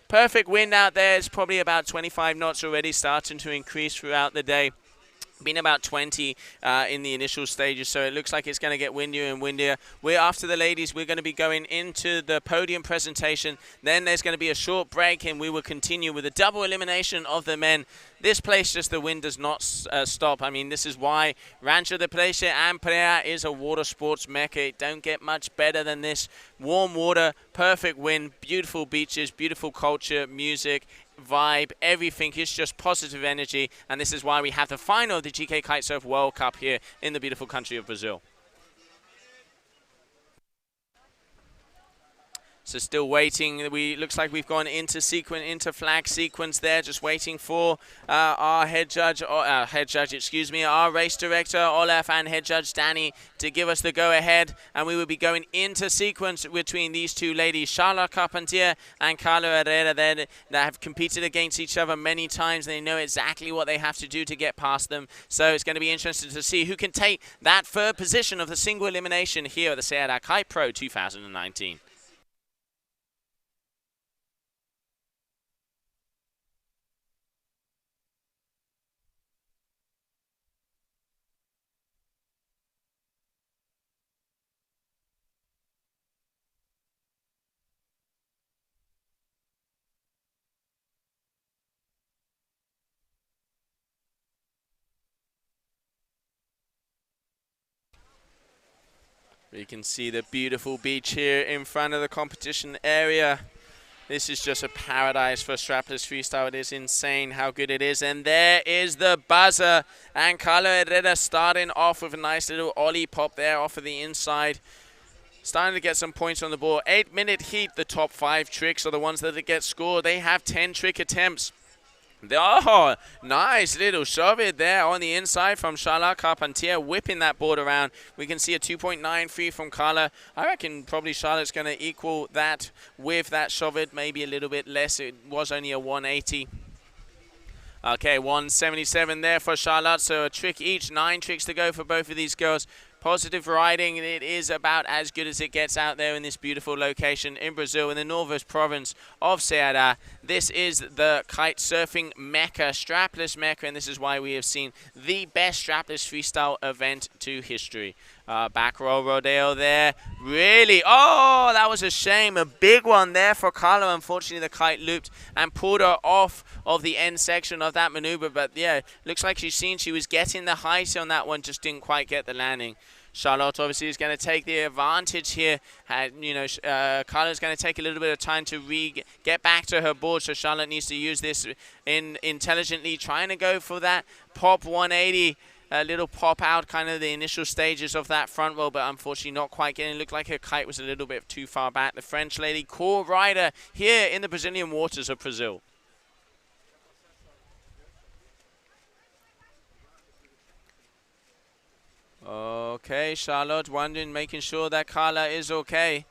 Speaker 1: Perfect wind out there. It's probably about 25 knots already, starting to increase throughout the day. Been about 20 in the initial stages, so it looks like it's going to get windier and windier. We're after the ladies. We're going to be going into the podium presentation. Then there's going to be a short break, and we will continue with a double elimination of the men. This place, just the wind does not stop. I mean, this is why Rancho de Pleixe and Prea is a water sports mecca. It don't get much better than this. Warm water, perfect wind, beautiful beaches, beautiful culture, music, vibe, everything is just positive energy, and this is why we have the final of the GK Kitesurf World Cup here in the beautiful country of Brazil. So still waiting. Looks like we've gone into flag sequence there, just waiting for our our race director Olaf and head judge Danny to give us the go ahead, and we will be going into sequence between these two ladies, Charlotte Carpentier and Carla Herrera. That have competed against each other many times. They know exactly what they have to do to get past them. So it's going to be interesting to see who can take that third position of the single elimination here at the GKA Kite Pro 2019. You can see the beautiful beach here in front of the competition area. This is just a paradise for strapless freestyle. It is insane how good it is. And there is the buzzer. And Carla Herrera starting off with a nice little ollie pop there off of the inside. Starting to get some points on the board. 8-minute heat. The top 5 tricks are the ones that get scored. They have 10 trick attempts. Oh, nice little shove it there on the inside from Charlotte Carpentier, whipping that board around. We can see a 2.93 from Carla. I reckon probably Charlotte's going to equal that with that shove it, maybe a little bit less. It was only a 180. Okay, 177 there for Charlotte, so a trick each. 9 tricks to go for both of these girls. Positive riding, it is about as good as it gets out there in this beautiful location in Brazil, in the northwest province of Ceará. This is the kite surfing mecca, strapless mecca, and this is why we have seen the best strapless freestyle event to history. Back roll rodeo there. Really? Oh, that was a shame. A big one there for Carla. Unfortunately, the kite looped and pulled her off of the end section of that maneuver. But yeah, looks like she was getting the height on that one, just didn't quite get the landing. Charlotte obviously is going to take the advantage here. Carla's going to take a little bit of time to get back to her board, so Charlotte needs to use this intelligently, trying to go for that pop 180. A little pop out, kind of the initial stages of that front roll, but unfortunately not quite getting. It looked like her kite was a little bit too far back. The French lady, core rider here in the Brazilian waters of Brazil. Okay, Charlotte wondering, making sure that Carla is okay.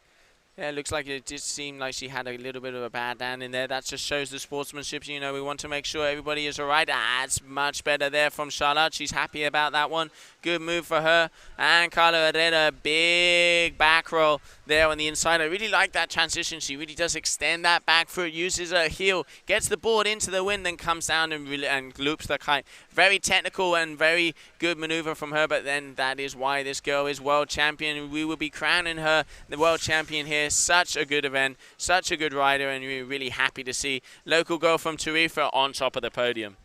Speaker 1: Yeah, it looks like it did seem like she had a little bit of a bad land in there. That just shows the sportsmanship. You know, we want to make sure everybody is all right. That's much better there from Charlotte. She's happy about that one. Good move for her. And Carla Herrera, big back roll there on the inside. I really like that transition. She really does extend that back foot, uses her heel, gets the board into the wind, then comes down and loops the kite. Very technical and very good maneuver from her, but then that is why this girl is world champion. We will be crowning her the world champion here. Such a good event, such a good rider, and we're really happy to see local girl from Tarifa on top of the podium.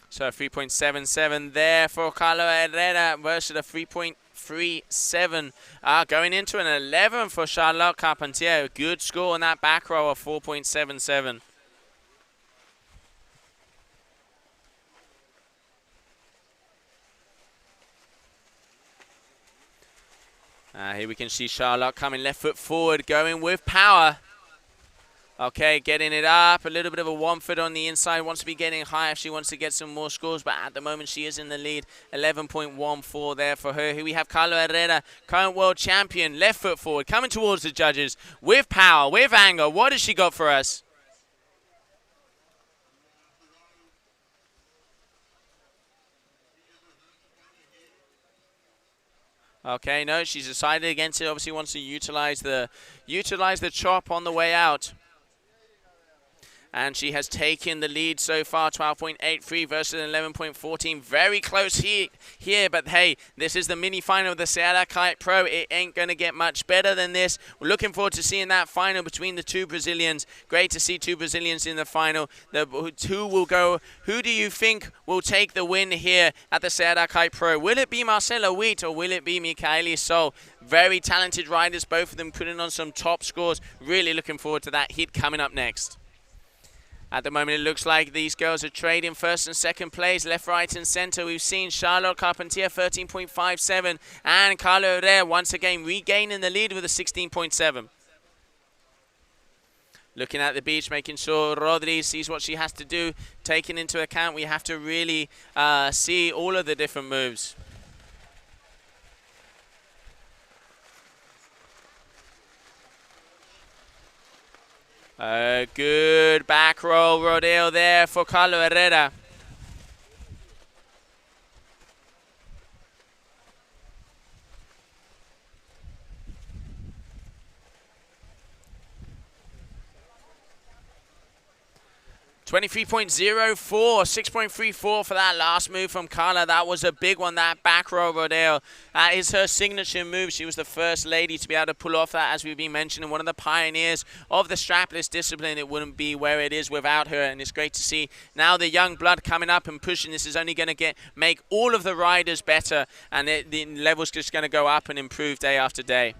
Speaker 1: So 3.77 there for Carla Herrera versus a 3.8 4.37. Going into an 11 for Charlotte Carpentier. Good score on that back row of 4.77. Here we can see Charlotte coming left foot forward, going with power. Okay, getting it up. A little bit of a 1 foot on the inside. Wants to be getting high if she wants to get some more scores. But at the moment, she is in the lead. 11.14 there for her. Here we have Carla Herrera, current world champion. Left foot forward, coming towards the judges. With power, with anger. What has she got for us? Okay, no, she's decided against it. Obviously wants to utilize the chop on the way out. And she has taken the lead so far, 12.83 versus 11.14. Very close here, but hey, this is the mini-final of the Sierra Kite Pro. It ain't going to get much better than this. We're looking forward to seeing that final between the two Brazilians. Great to see two Brazilians in the final. Who do you think will take the win here at the Sierra Kite Pro? Will it be Marcela Witt or will it be Michaeli Sol? Very talented riders, both of them putting on some top scores. Really looking forward to that hit coming up next. At the moment, it looks like these girls are trading first and second place, left, right, and center. We've seen Charlotte Carpentier 13.57 and Carla Herrera once again regaining the lead with a 16.7. Looking at the beach, making sure Rodri sees what she has to do. Taking into account, we have to really see all of the different moves. Good back roll rodeo there for Carla Herrera. .04, 6.34 for that last move from Carla. That was a big one, that back row rodeo. That is her signature move. She was the first lady to be able to pull off that, as we've been mentioning, one of the pioneers of the strapless discipline. It wouldn't be where it is without her, and it's great to see now the young blood coming up and pushing. This is only going to make all of the riders better, and the level's just going to go up and improve day after day.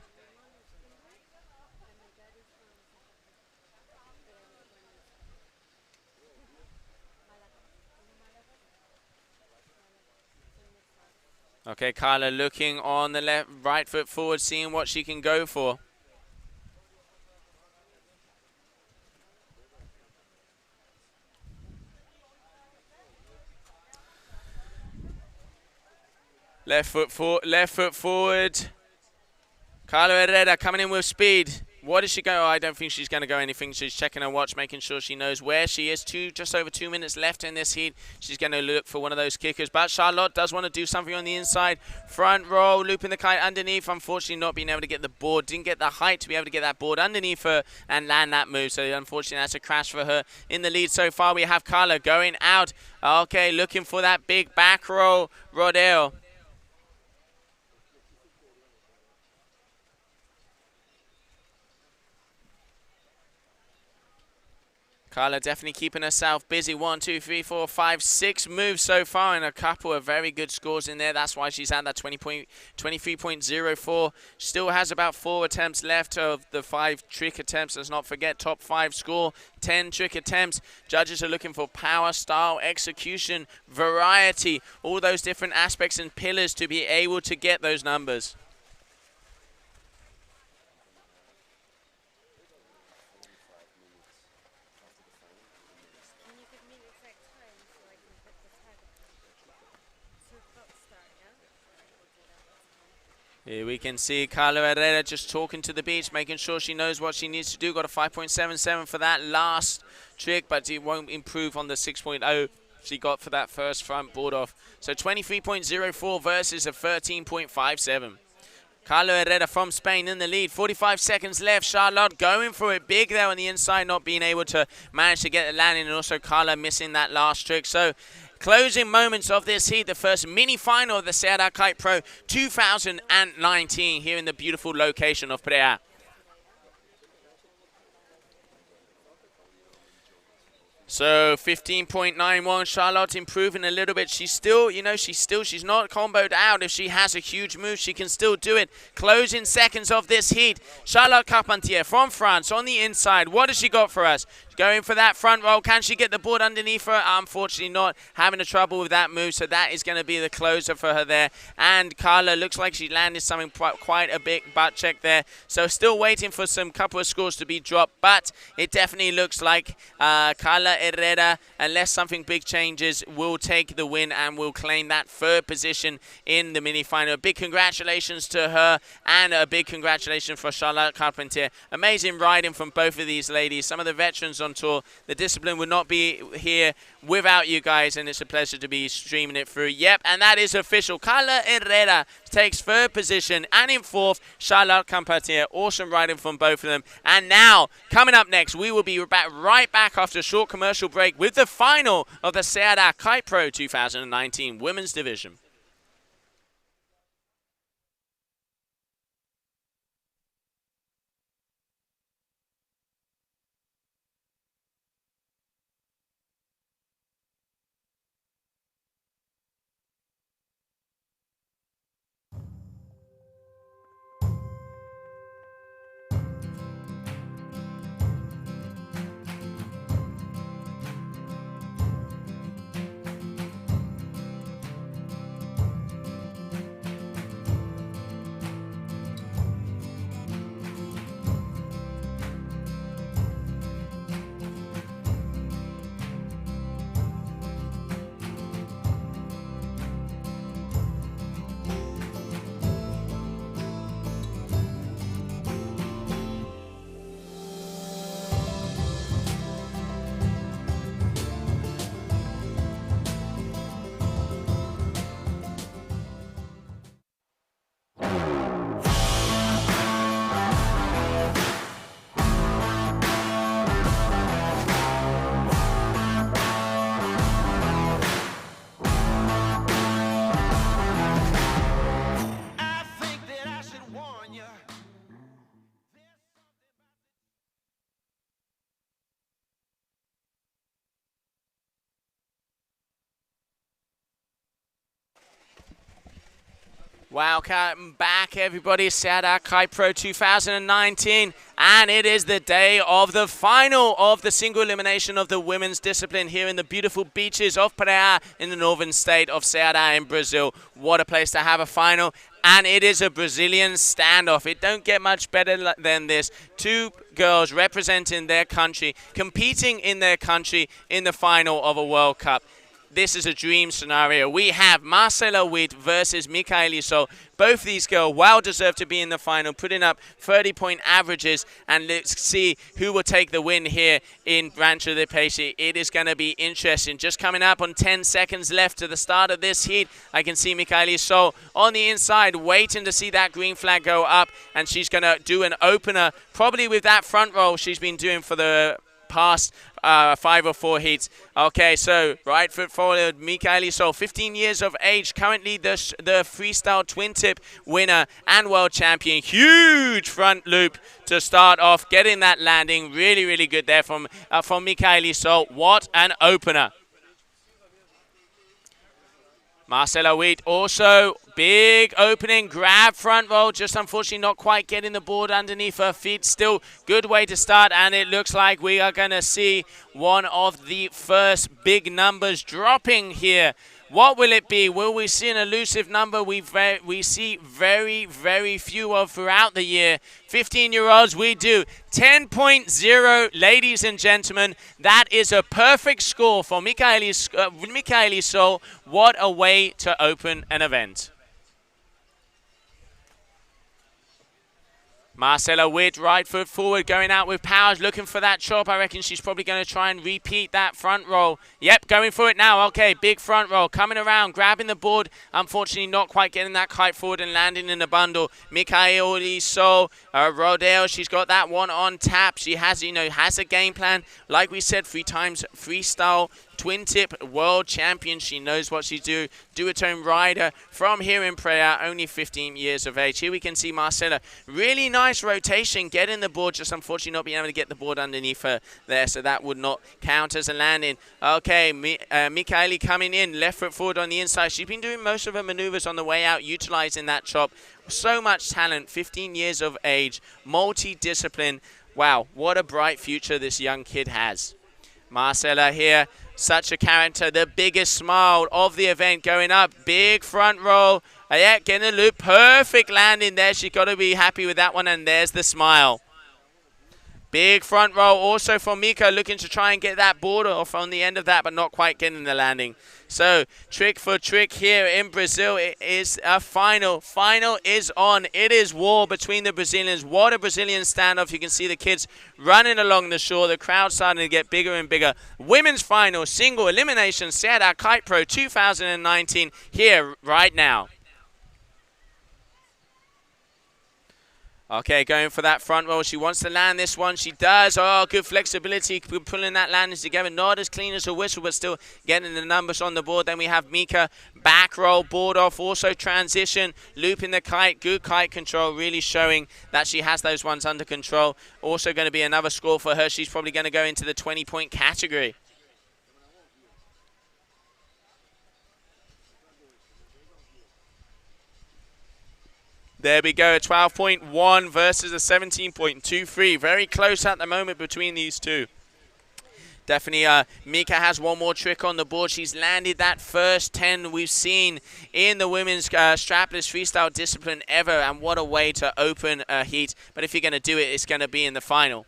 Speaker 1: Okay, Carla looking on the right foot forward, seeing what she can go for. Left foot forward. Carla Herrera coming in with speed. What does she go? Oh, I don't think she's going to go anything. She's checking her watch, making sure she knows where she is. Just over 2 minutes left in this heat. She's going to look for one of those kickers. But Charlotte does want to do something on the inside. Front roll, looping the kite underneath. Unfortunately, not being able to get the board. Didn't get the height to be able to get that board underneath her and land that move. So unfortunately, that's a crash for her. In the lead so far, we have Carla going out. Okay, looking for that big back roll rodeo. Carla definitely keeping herself busy. 1, 2, 3, 4, 5, 6 moves so far, and a couple of very good scores in there. That's why she's at that 23.04. Still has about 4 attempts left of the 5 trick attempts. Let's not forget, top 5 score, 10 trick attempts. Judges are looking for power, style, execution, variety, all those different aspects and pillars to be able to get those numbers. Here we can see Carla Herrera just talking to the beach, making sure she knows what she needs to do. Got a 5.77 for that last trick, but it won't improve on the 6.0 she got for that first front board off. So 23.04 versus a 13.57. Carla Herrera from Spain in the lead. 45 seconds left. Charlotte going for it big there on the inside, not being able to manage to get the landing, and also Carla missing that last trick. So closing moments of this heat, the first mini-final of the Sierra Kite Pro 2019 here in the beautiful location of Prea. So 15.91, Charlotte improving a little bit. She's still, she's not comboed out. If she has a huge move, she can still do it. Closing seconds of this heat. Charlotte Carpentier from France on the inside. What has she got for us? Going for that front roll. Can she get the board underneath her? Unfortunately not. Having a trouble with that move, so that is going to be the closer for her there. And Carla looks like she landed something quite a big butt check there. So still waiting for some couple of scores to be dropped, but it definitely looks like Carla Herrera, unless something big changes, will take the win and will claim that third position in the mini-final. A big congratulations to her, and a big congratulations for Charlotte Carpentier. Amazing riding from both of these ladies. Some of the veterans on tour. The discipline would not be here without you guys, and it's a pleasure to be streaming it through. Yep, and that is official. Carla Herrera takes third position, and in fourth, Charlotte Carpentier. Awesome riding from both of them. And now, coming up next, we will be right back after a short commercial break with the final of the GKA Kite Pro 2019 Women's Division. Welcome back, everybody. GKA Kite Pro 2019, and it is the day of the final of the single elimination of the women's discipline here in the beautiful beaches of Prea in the northern state of Ceará in Brazil. What a place to have a final, and it is a Brazilian standoff. It don't get much better than this. Two girls representing their country, competing in their country in the final of a World Cup. This is a dream scenario. We have Marcela Witt versus Michaeli So. Both these girls well deserved to be in the final, putting up 30-point averages, and let's see who will take the win here in Rancho de Peixe. It is going to be interesting. Just coming up on 10 seconds left to the start of this heat. I can see Michaeli So on the inside waiting to see that green flag go up, and she's going to do an opener, probably with that front roll she's been doing for the past 5 or 4 heats. Okay, so right foot forward, Michaeli So, 15 years of age, currently the freestyle twin tip winner and world champion. Huge front loop to start off, getting that landing. Really, really good there from Michaeli So. What an opener. Marcela Witt also, big opening, grab front roll, just unfortunately not quite getting the board underneath her feet. Still good way to start, and it looks like we are going to see one of the first big numbers dropping here. What will it be? Will we see an elusive number we see very, very few of throughout the year? 15-year-olds, we do. 10.0, ladies and gentlemen. That is a perfect score for Michaeli So. What a way to open an event. Marcela Witt, right foot forward, going out with powers, looking for that chop. I reckon she's probably going to try and repeat that front roll. Yep, going for it now. Okay, big front roll, coming around, grabbing the board. Unfortunately, not quite getting that kite forward and landing in the bundle. Michaeli So, Rodeo, she's got that one on tap. She has, has a game plan. Like we said, 3 times freestyle twin tip world champion. She knows what she's doing. Duotone rider from here in Prea, only 15 years of age. Here we can see Marcella. Really nice rotation, getting the board, just unfortunately not being able to get the board underneath her there, so that would not count as a landing. Okay, Mikaeli coming in, left foot forward on the inside. She's been doing most of her maneuvers on the way out, utilizing that chop. So much talent, 15 years of age, multi-discipline. Wow, what a bright future this young kid has. Marcella here, such a character, the biggest smile of the event going up. Big front roll. Yeah, getting a loop. Perfect landing there. She's got to be happy with that one, and there's the smile. Big front roll also for Mika, looking to try and get that board off on the end of that, but not quite getting the landing. So, trick for trick here in Brazil. It is a final. Final is on. It is war between the Brazilians. What a Brazilian standoff. You can see the kids running along the shore. The crowd starting to get bigger and bigger. Women's final, single elimination, GKA Kite Pro 2019, here right now. Okay, going for that front roll. She wants to land this one. She does. Oh, good flexibility. Pulling that landing together. Not as clean as a whistle, but still getting the numbers on the board. Then we have Mika. Back roll, board off. Also transition. Looping the kite. Good kite control. Really showing that she has those ones under control. Also going to be another score for her. She's probably going to go into the 20-point category. There we go, a 12.1 versus a 17.23. Very close at the moment between these two. Definitely, Mika has one more trick on the board. She's landed that first 10 we've seen in the women's strapless freestyle discipline ever. And what a way to open a heat. But if you're going to do it, it's going to be in the final.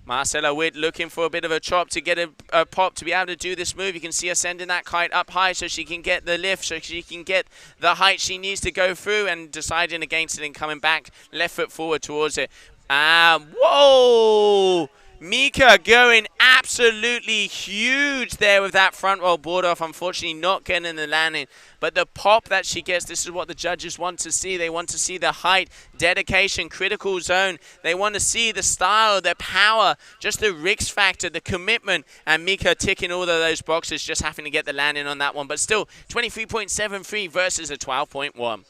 Speaker 1: Marcella Witt looking for a bit of a chop to get a pop to be able to do this move. You can see her sending that kite up high so she can get the lift, so she can get the height she needs to go through, and deciding against it and coming back left foot forward towards it. Whoa! Mika going absolutely huge there with that front roll board off. Unfortunately not getting the landing, but the pop that she gets, this is what the judges want to see. They want to see the height, dedication, critical zone. They want to see the style, the power, just the risk factor, the commitment, and Mika ticking all of those boxes, just having to get the landing on that one. But still 23.73 versus a 12.1.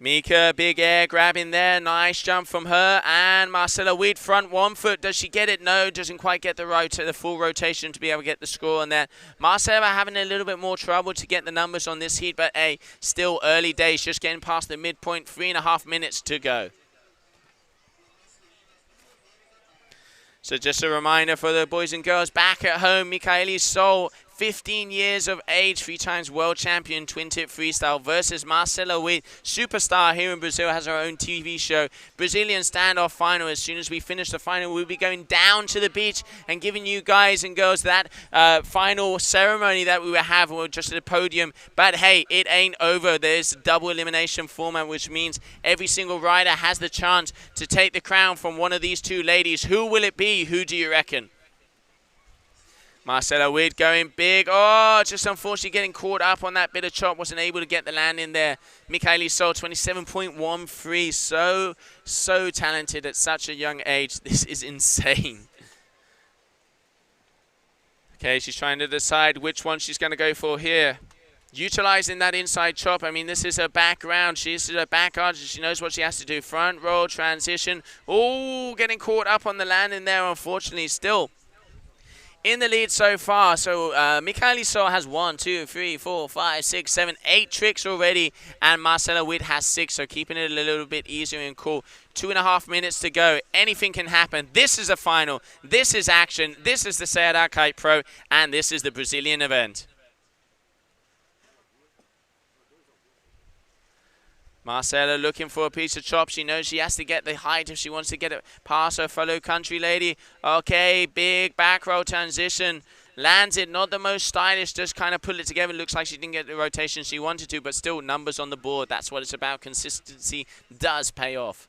Speaker 1: Mika, big air grab in there. Nice jump from her. And Marcella Witt, front 1 foot. Does she get it? No, doesn't quite get the full rotation to be able to get the score on that. Marcella having a little bit more trouble to get the numbers on this heat, but hey, still early days, just getting past the midpoint, 3.5 minutes to go. So just a reminder for the boys and girls back at home, Mikaeli Sol, 15 years of age, 3 times world champion, twin tip freestyle, versus Marcella Witt, superstar here in Brazil, has her own TV show. Brazilian standoff final. As soon as we finish the final, we'll be going down to the beach and giving you guys and girls that final ceremony that we will have. We're just at the podium. But hey, it ain't over. There's a double elimination format, which means every single rider has the chance to take the crown from one of these two ladies. Who will it be? Who do you reckon? Marcella Witt going big. Oh, just unfortunately getting caught up on that bit of chop. Wasn't able to get the land in there. Mikaeli Sol, 27.13. So talented at such a young age. This is insane. Okay, she's trying to decide which one she's going to go for here. Utilizing that inside chop. I mean, this is her background. She's her back arch. She knows what she has to do. Front roll, transition. Oh, getting caught up on the land in there, unfortunately. Still in the lead so far. So Mikaeli Sol has 1, 2, 3, 4, 5, 6, 7, 8 tricks already, and Marcella Witt has 6. So keeping it a little bit easier and cool. 2.5 minutes to go. Anything can happen. This is a final. This is action. This is the GKA Kite Pro, and this is the Brazilian event. Marcella looking for a piece of chop. She knows she has to get the height if she wants to get it past her fellow country lady. Okay, big back roll transition. Lands it, not the most stylish, just kind of pull it together. Looks like she didn't get the rotation she wanted to, but still numbers on the board. That's what it's about. Consistency does pay off.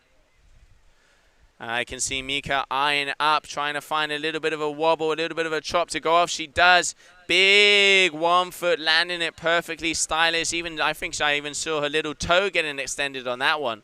Speaker 1: I can see Mika eyeing up, trying to find a little bit of a wobble, a little bit of a chop to go off. She does. Big 1 foot, landing it perfectly stylish. Even I think I even saw her little toe getting extended on that one.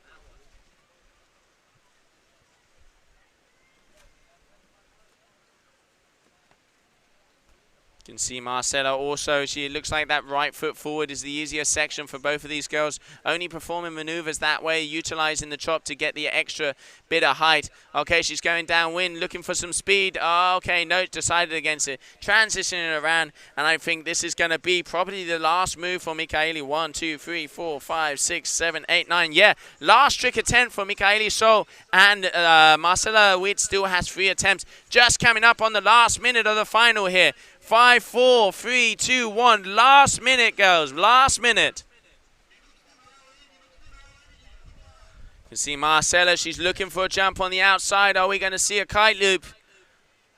Speaker 1: You can see Marcella also, she looks like that right foot forward is the easier section for both of these girls. Only performing maneuvers that way, utilizing the chop to get the extra bit of height. Okay, she's going downwind, looking for some speed. Oh, okay, no, decided against it. Transitioning around, and I think this is going to be probably the last move for Michaeli. 1, 2, 3, 4, 5, 6, 7, 8, 9. Yeah, last trick attempt for Michaeli Sol, and Marcella Witt still has 3 attempts. Just coming up on the last minute of the final here. 5, 4, 3, 2, 1. Last minute, girls. Last minute. You can see Marcella. She's looking for a jump on the outside. Are we going to see a kite loop?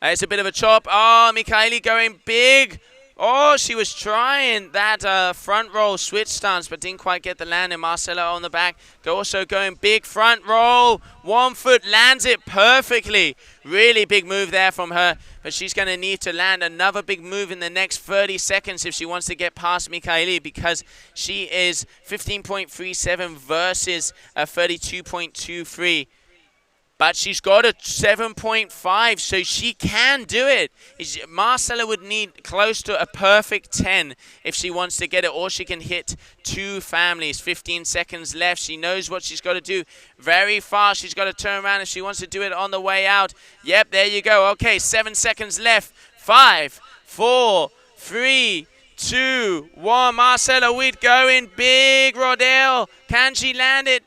Speaker 1: It's a bit of a chop. Oh, Michaeli going big. Oh, she was trying that front roll switch stance, but didn't quite get the landing. Marcella on the back. Also going big front roll. 1 foot, lands it perfectly. Really big move there from her. But she's going to need to land another big move in the next 30 seconds if she wants to get past Michaeli, because she is 15.37 versus a 32.23. But she's got a 7.5, so she can do it. Marcella would need close to a perfect 10 if she wants to get it, or she can hit 2 families. 15 seconds left. She knows what she's got to do very fast. She's got to turn around if she wants to do it on the way out. Yep, there you go. Okay, 7 seconds left. 5, 4, 3, 2, 1. Marcella Witt going big. Rodale, can she land it?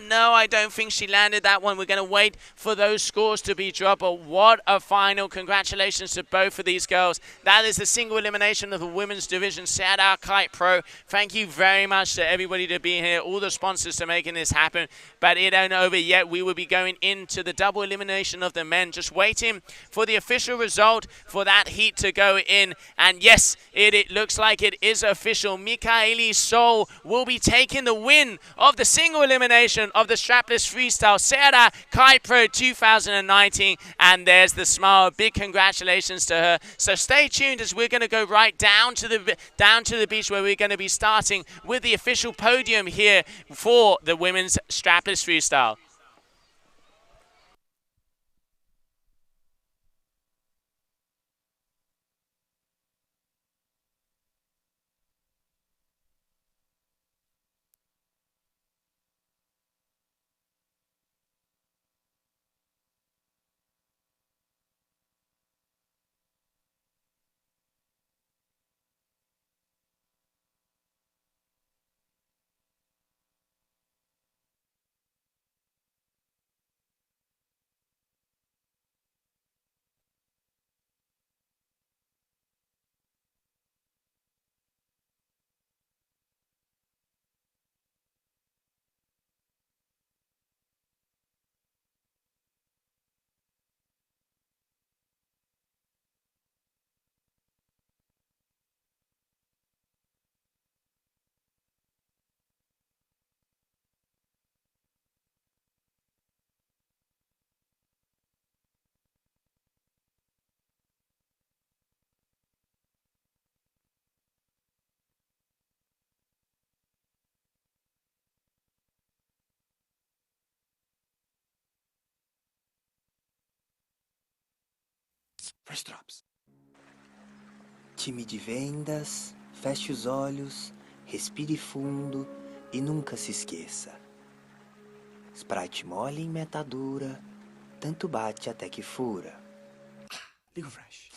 Speaker 1: No, I don't think she landed that one. We're going to wait for those scores to be dropped. But what a final. Congratulations to both of these girls. That is the single elimination of the women's division. GKA Kite Pro. Thank you very much to everybody to be here, all the sponsors to making this happen. But it ain't over yet. We will be going into the double elimination of the men. Just waiting for the official result for that heat to go in. And yes, it looks like it is official. Michaeli Sol will be taking the win of the single elimination of the strapless freestyle GKA Kite Pro 2019, and there's the smile. Big congratulations to her. So stay tuned as we're going to go right down to the beach, where we're going to be starting with the official podium here for the women's strapless freestyle.
Speaker 3: First drops. Time de vendas, feche os olhos, respire fundo e nunca se esqueça. Sprite mole em meta dura, tanto bate até que fura. Liga o flash.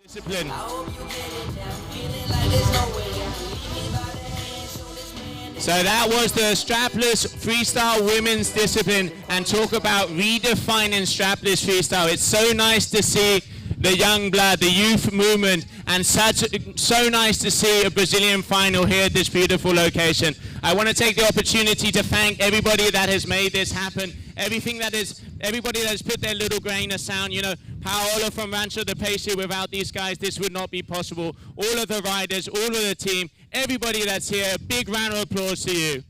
Speaker 1: Discipline. So that was the strapless freestyle women's discipline, and talk about redefining strapless freestyle. It's so nice to see the young blood, the youth movement, and so nice to see a Brazilian final here at this beautiful location. I want to take the opportunity to thank everybody that has made this happen, everybody that has put their little grain of sound. You know, Paola from Rancho de Peixe, without these guys, this would not be possible. All of the riders, all of the team, everybody that's here, a big round of applause to you.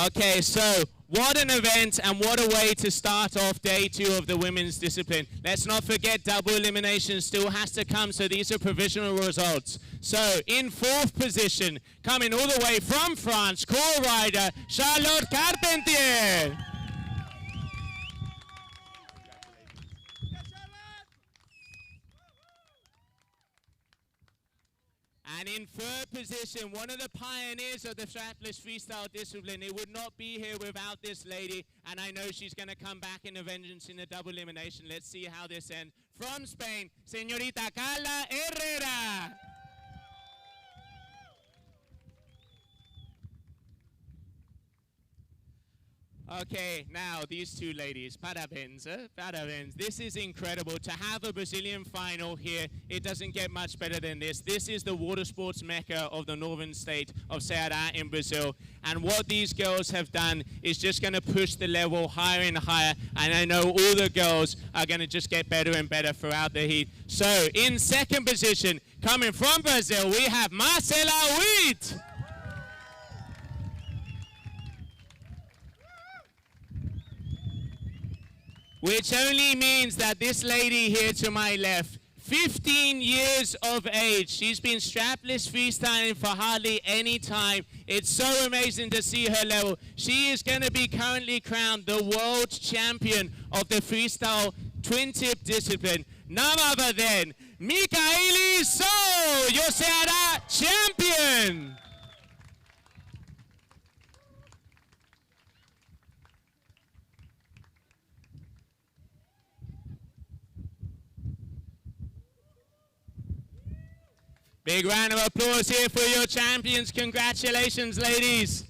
Speaker 1: Okay, so what an event and what a way to start off day 2 of the women's discipline. Let's not forget double elimination still has to come, so these are provisional results. So in 4th position, coming all the way from France, core rider Charlotte Carpentier. And in 3rd position, one of the pioneers of the strapless freestyle discipline. It would not be here without this lady, and I know she's going to come back in a vengeance in the double elimination. Let's see how this ends. From Spain, Señorita Carla Herrera. Okay, now these two ladies, parabéns, parabéns. This is incredible. To have a Brazilian final here, it doesn't get much better than this. This is the water sports mecca of the northern state of Ceará in Brazil. And what these girls have done is just going to push the level higher and higher. And I know all the girls are going to just get better and better throughout the heat. So in 2nd position, coming from Brazil, we have Marcela Witt. Which only means that this lady here to my left, 15 years of age. She's been strapless freestyling for hardly any time. It's so amazing to see her level. She is going to be currently crowned the world champion of the freestyle twin tip discipline. None other than Micaeli So, your Ceará champion. Big round of applause here for your champions. Congratulations, ladies.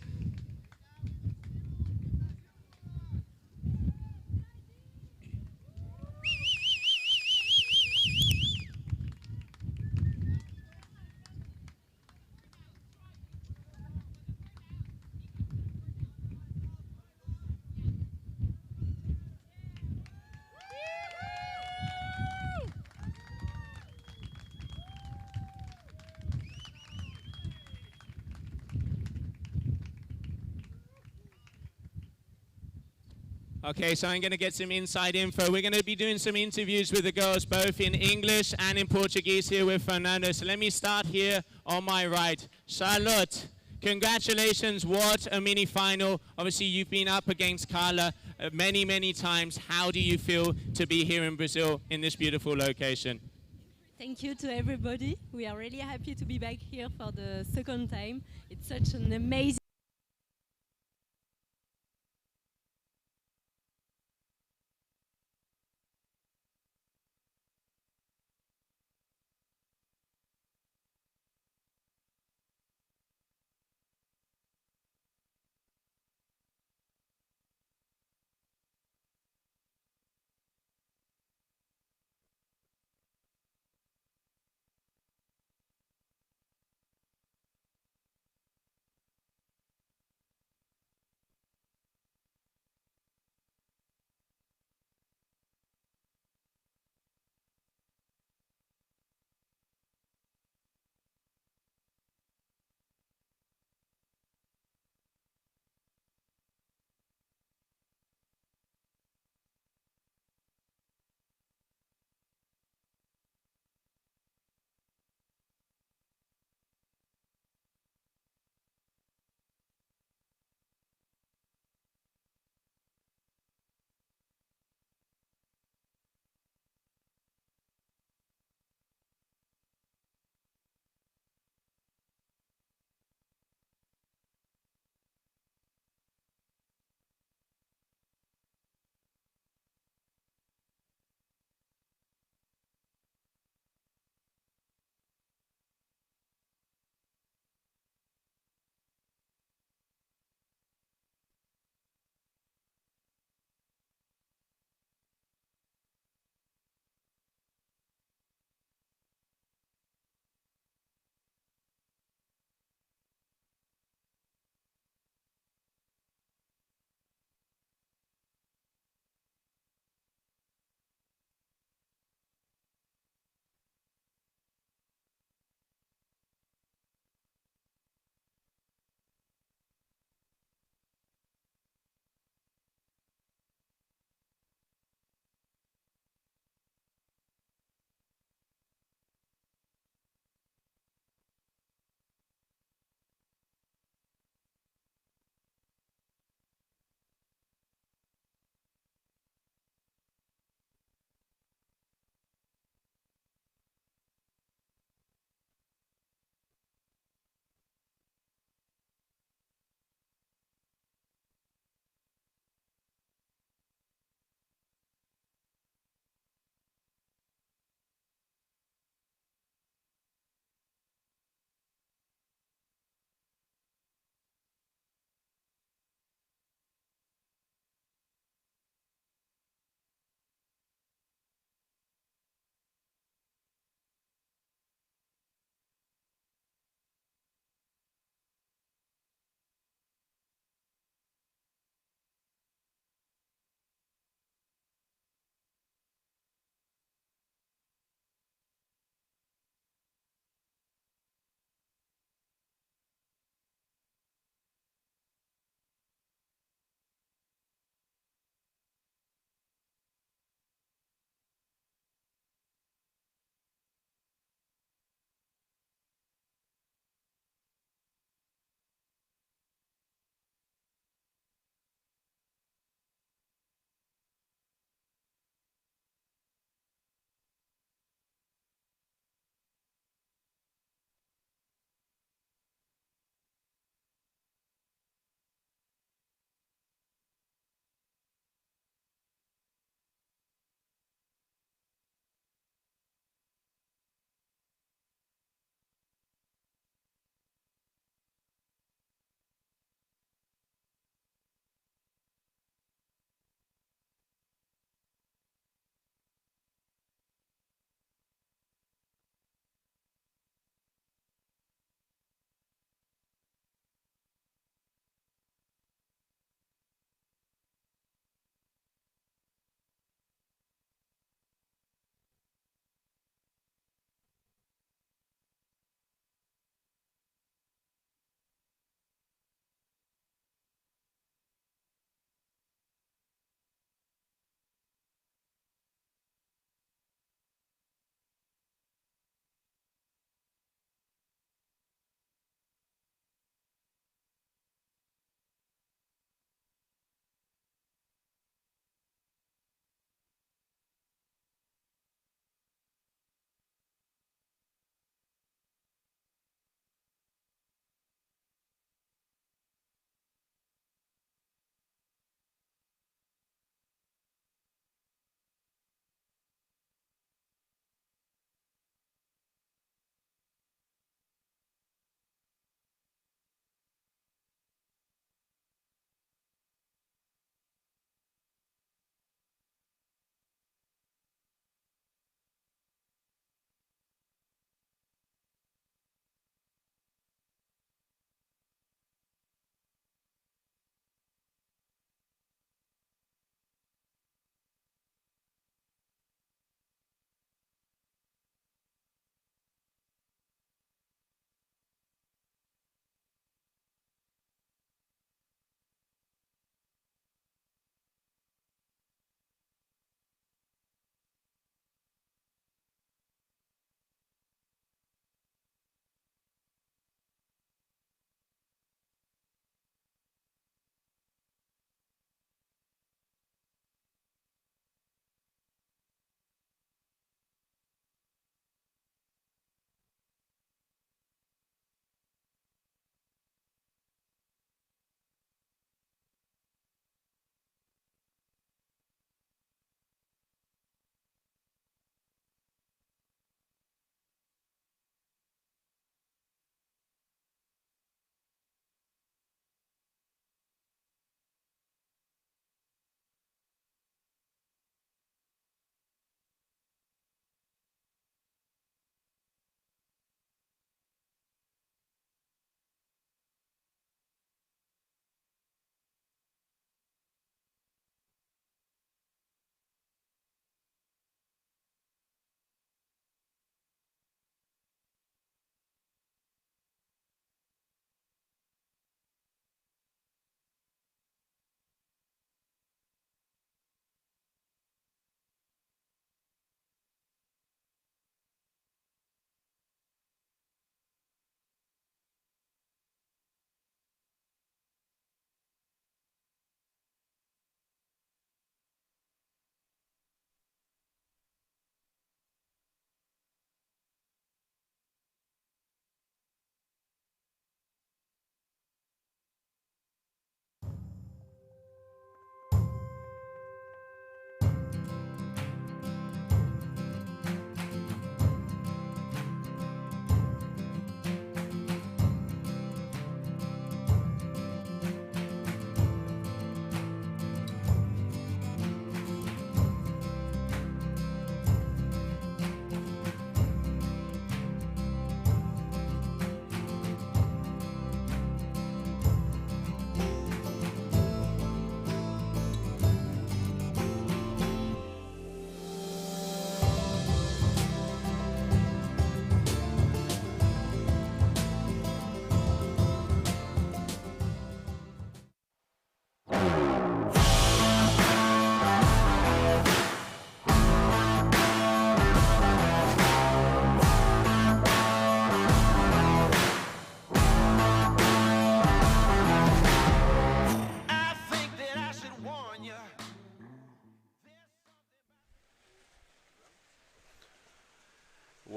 Speaker 1: Okay, so I'm going to get some inside info. We're going to be doing some interviews with the girls, both in English and in Portuguese here with Fernando. So let me start here on my right. Charlotte, congratulations. What a mini final. Obviously, you've been up against Carla many, many times. How do you feel to be here in Brazil in this beautiful location?
Speaker 11: Thank you to everybody. We are really happy to be back here for the 2nd time. It's such an amazing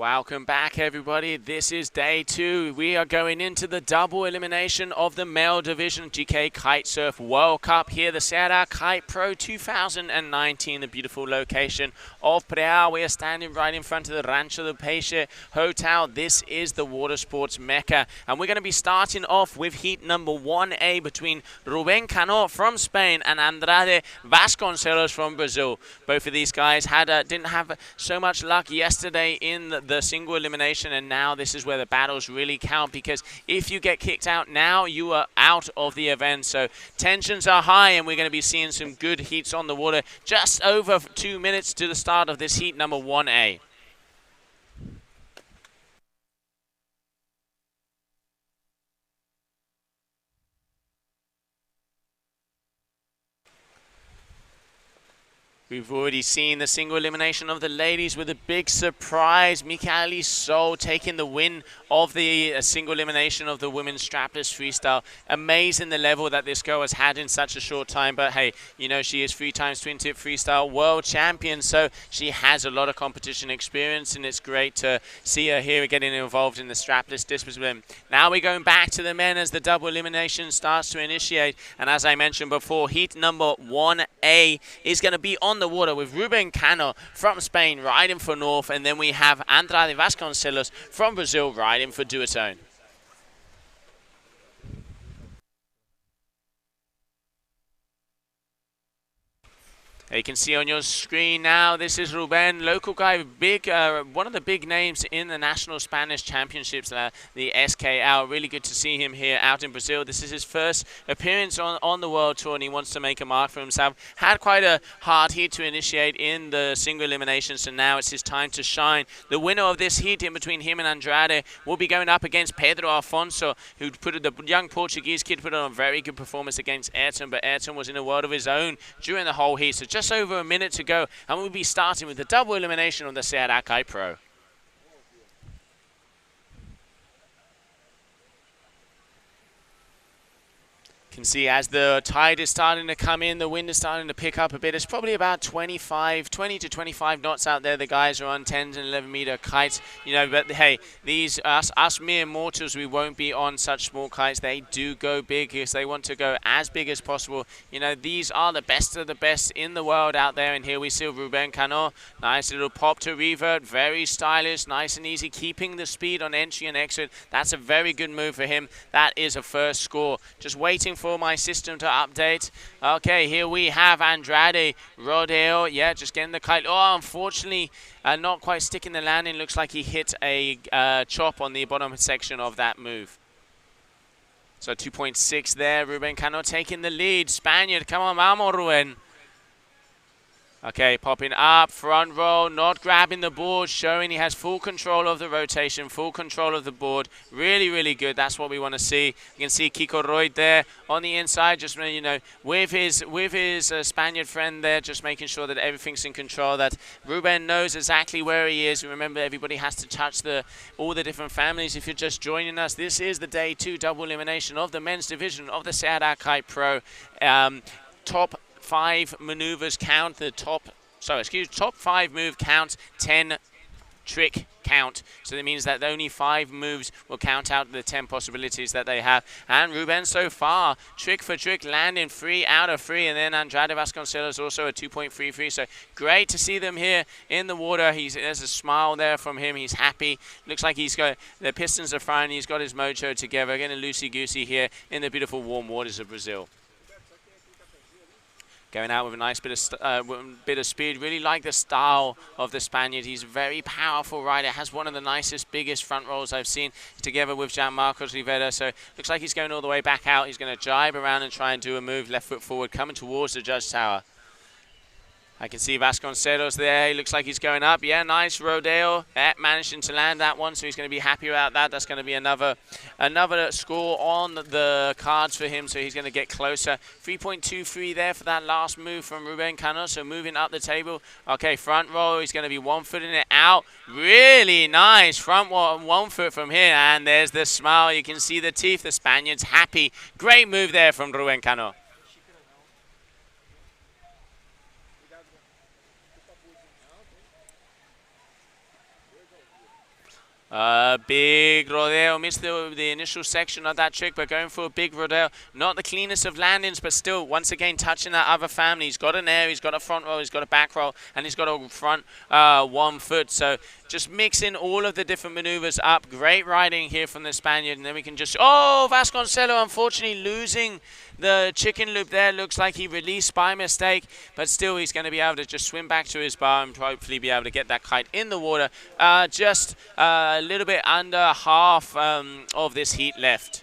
Speaker 1: Welcome back, everybody. This is day 2. We are going into the double elimination of the male division GKA Kite Surf World Cup here, the GKA Kite Pro 2019, the beautiful location of Prea. We are standing right in front of the Rancho del Peixe Hotel. This is the water sports mecca, and we're going to be starting off with heat number 1A between Ruben Cano from Spain and Andrade Vasconcelos from Brazil. Both of these guys didn't have so much luck yesterday in the single elimination, and now this is where the battles really count, because if you get kicked out now, you are out of the event. So tensions are high, and we're going to be seeing some good heats on the water just over 2 minutes to the start of this heat number 1A. We've already seen the single elimination of the ladies with a big surprise. Michaeli Sol taking the win of the single elimination of the women's strapless freestyle. Amazing the level that this girl has had in such a short time. But hey, you know, she is 3-time twin tip freestyle world champion, so she has a lot of competition experience, and it's great to see her here getting involved in the strapless discipline. Now we're going back to the men as the double elimination starts to initiate. And as I mentioned before, heat number 1A is going to be on the water with Ruben Cano from Spain riding for North, and then we have Andrade Vasconcelos from Brazil riding for Duotone. You can see on your screen now, this is Ruben, local guy, big, one of the big names in the National Spanish Championships, the SKL. Really good to see him here out in Brazil. This is his first appearance on the World Tour, and he wants to make a mark for himself. Had quite a hard heat to initiate in the single elimination, so now it's his time to shine. The winner of this heat in between him and Andrade will be going up against Pedro Afonso, who the young Portuguese kid put on a very good performance against Ayrton, but Ayrton was in a world of his own during the whole heat. So just over a minute to go, and we'll be starting with the double elimination of the GKA Kite Pro. Can see as the tide is starting to come in, the wind is starting to pick up a bit. It's probably about 20 to 25 knots out there. The guys are on 10 and 11 meter kites, you know, but hey, these us mere mortals, we won't be on such small kites. They do go big because they want to go as big as possible. You know, these are the best of the best in the world out there, and here we see Ruben Cano. Nice little pop to revert, very stylish, nice and easy, keeping the speed on entry and exit. That's a very good move for him. That is a first score. Just waiting for my system to update. Okay, here we have Andrade Rodeo. Yeah, just getting the kite. Oh, unfortunately, not quite sticking the landing. Looks like he hit a chop on the bottom section of that move. So 2.6 there. Ruben Cano taking the lead. Spaniard, come on, vamos, Ruben. Okay, popping up, front roll, not grabbing the board, showing he has full control of the rotation, full control of the board. Really, really good. That's what we want to see. You can see Kiko Royd there on the inside, just, you know, with his Spaniard friend there, just making sure that everything's in control, that Ruben knows exactly where he is. Remember, everybody has to touch all the different families. If you're just joining us, this is the day 2 double elimination of the men's division of the GKA Kite Pro. Top 5 maneuvers count, top 5 move counts, 10 trick count. So that means that only 5 moves will count out the 10 possibilities that they have. And Ruben so far, trick for trick, landing 3 out of 3. And then Andrade Vasconcelos also a 2.33. So great to see them here in the water. There's a smile there from him. He's happy. Looks like he's got the pistons are firing. He's got his mojo together. Getting loosey-goosey here in the beautiful warm waters of Brazil. Going out with a nice bit of speed. Really like the style of the Spaniard. He's a very powerful rider. Has one of the nicest, biggest front rolls I've seen, together with Jean Marcos Rivera. So looks like he's going all the way back out. He's going to jibe around and try and do a move, left foot forward, coming towards the judge tower. I can see Vasconcelos there. He looks like he's going up. Yeah, nice rodeo. Managing to land that one, so he's going to be happy about that. That's going to be another score on the cards for him, so he's going to get closer. 3.23 there for that last move from Ruben Cano, so moving up the table. Okay, front row. He's going to be 1 foot in it out. Really nice front 1 foot from here, and there's the smile. You can see the teeth. The Spaniard's happy. Great move there from Ruben Cano. Big rodeo, missed the initial section of that trick, but going for a big rodeo. Not the cleanest of landings, but still, once again, touching that other family. He's got an air, he's got a front roll, he's got a back roll, and he's got a front 1 foot. So just mixing all of the different maneuvers up. Great riding here from the Spaniard, and then we can just... Oh, Vasconcelos unfortunately losing the chicken loop there. Looks like he released by mistake, but still he's going to be able to just swim back to his bar and hopefully be able to get that kite in the water. Just a little bit under half of this heat left.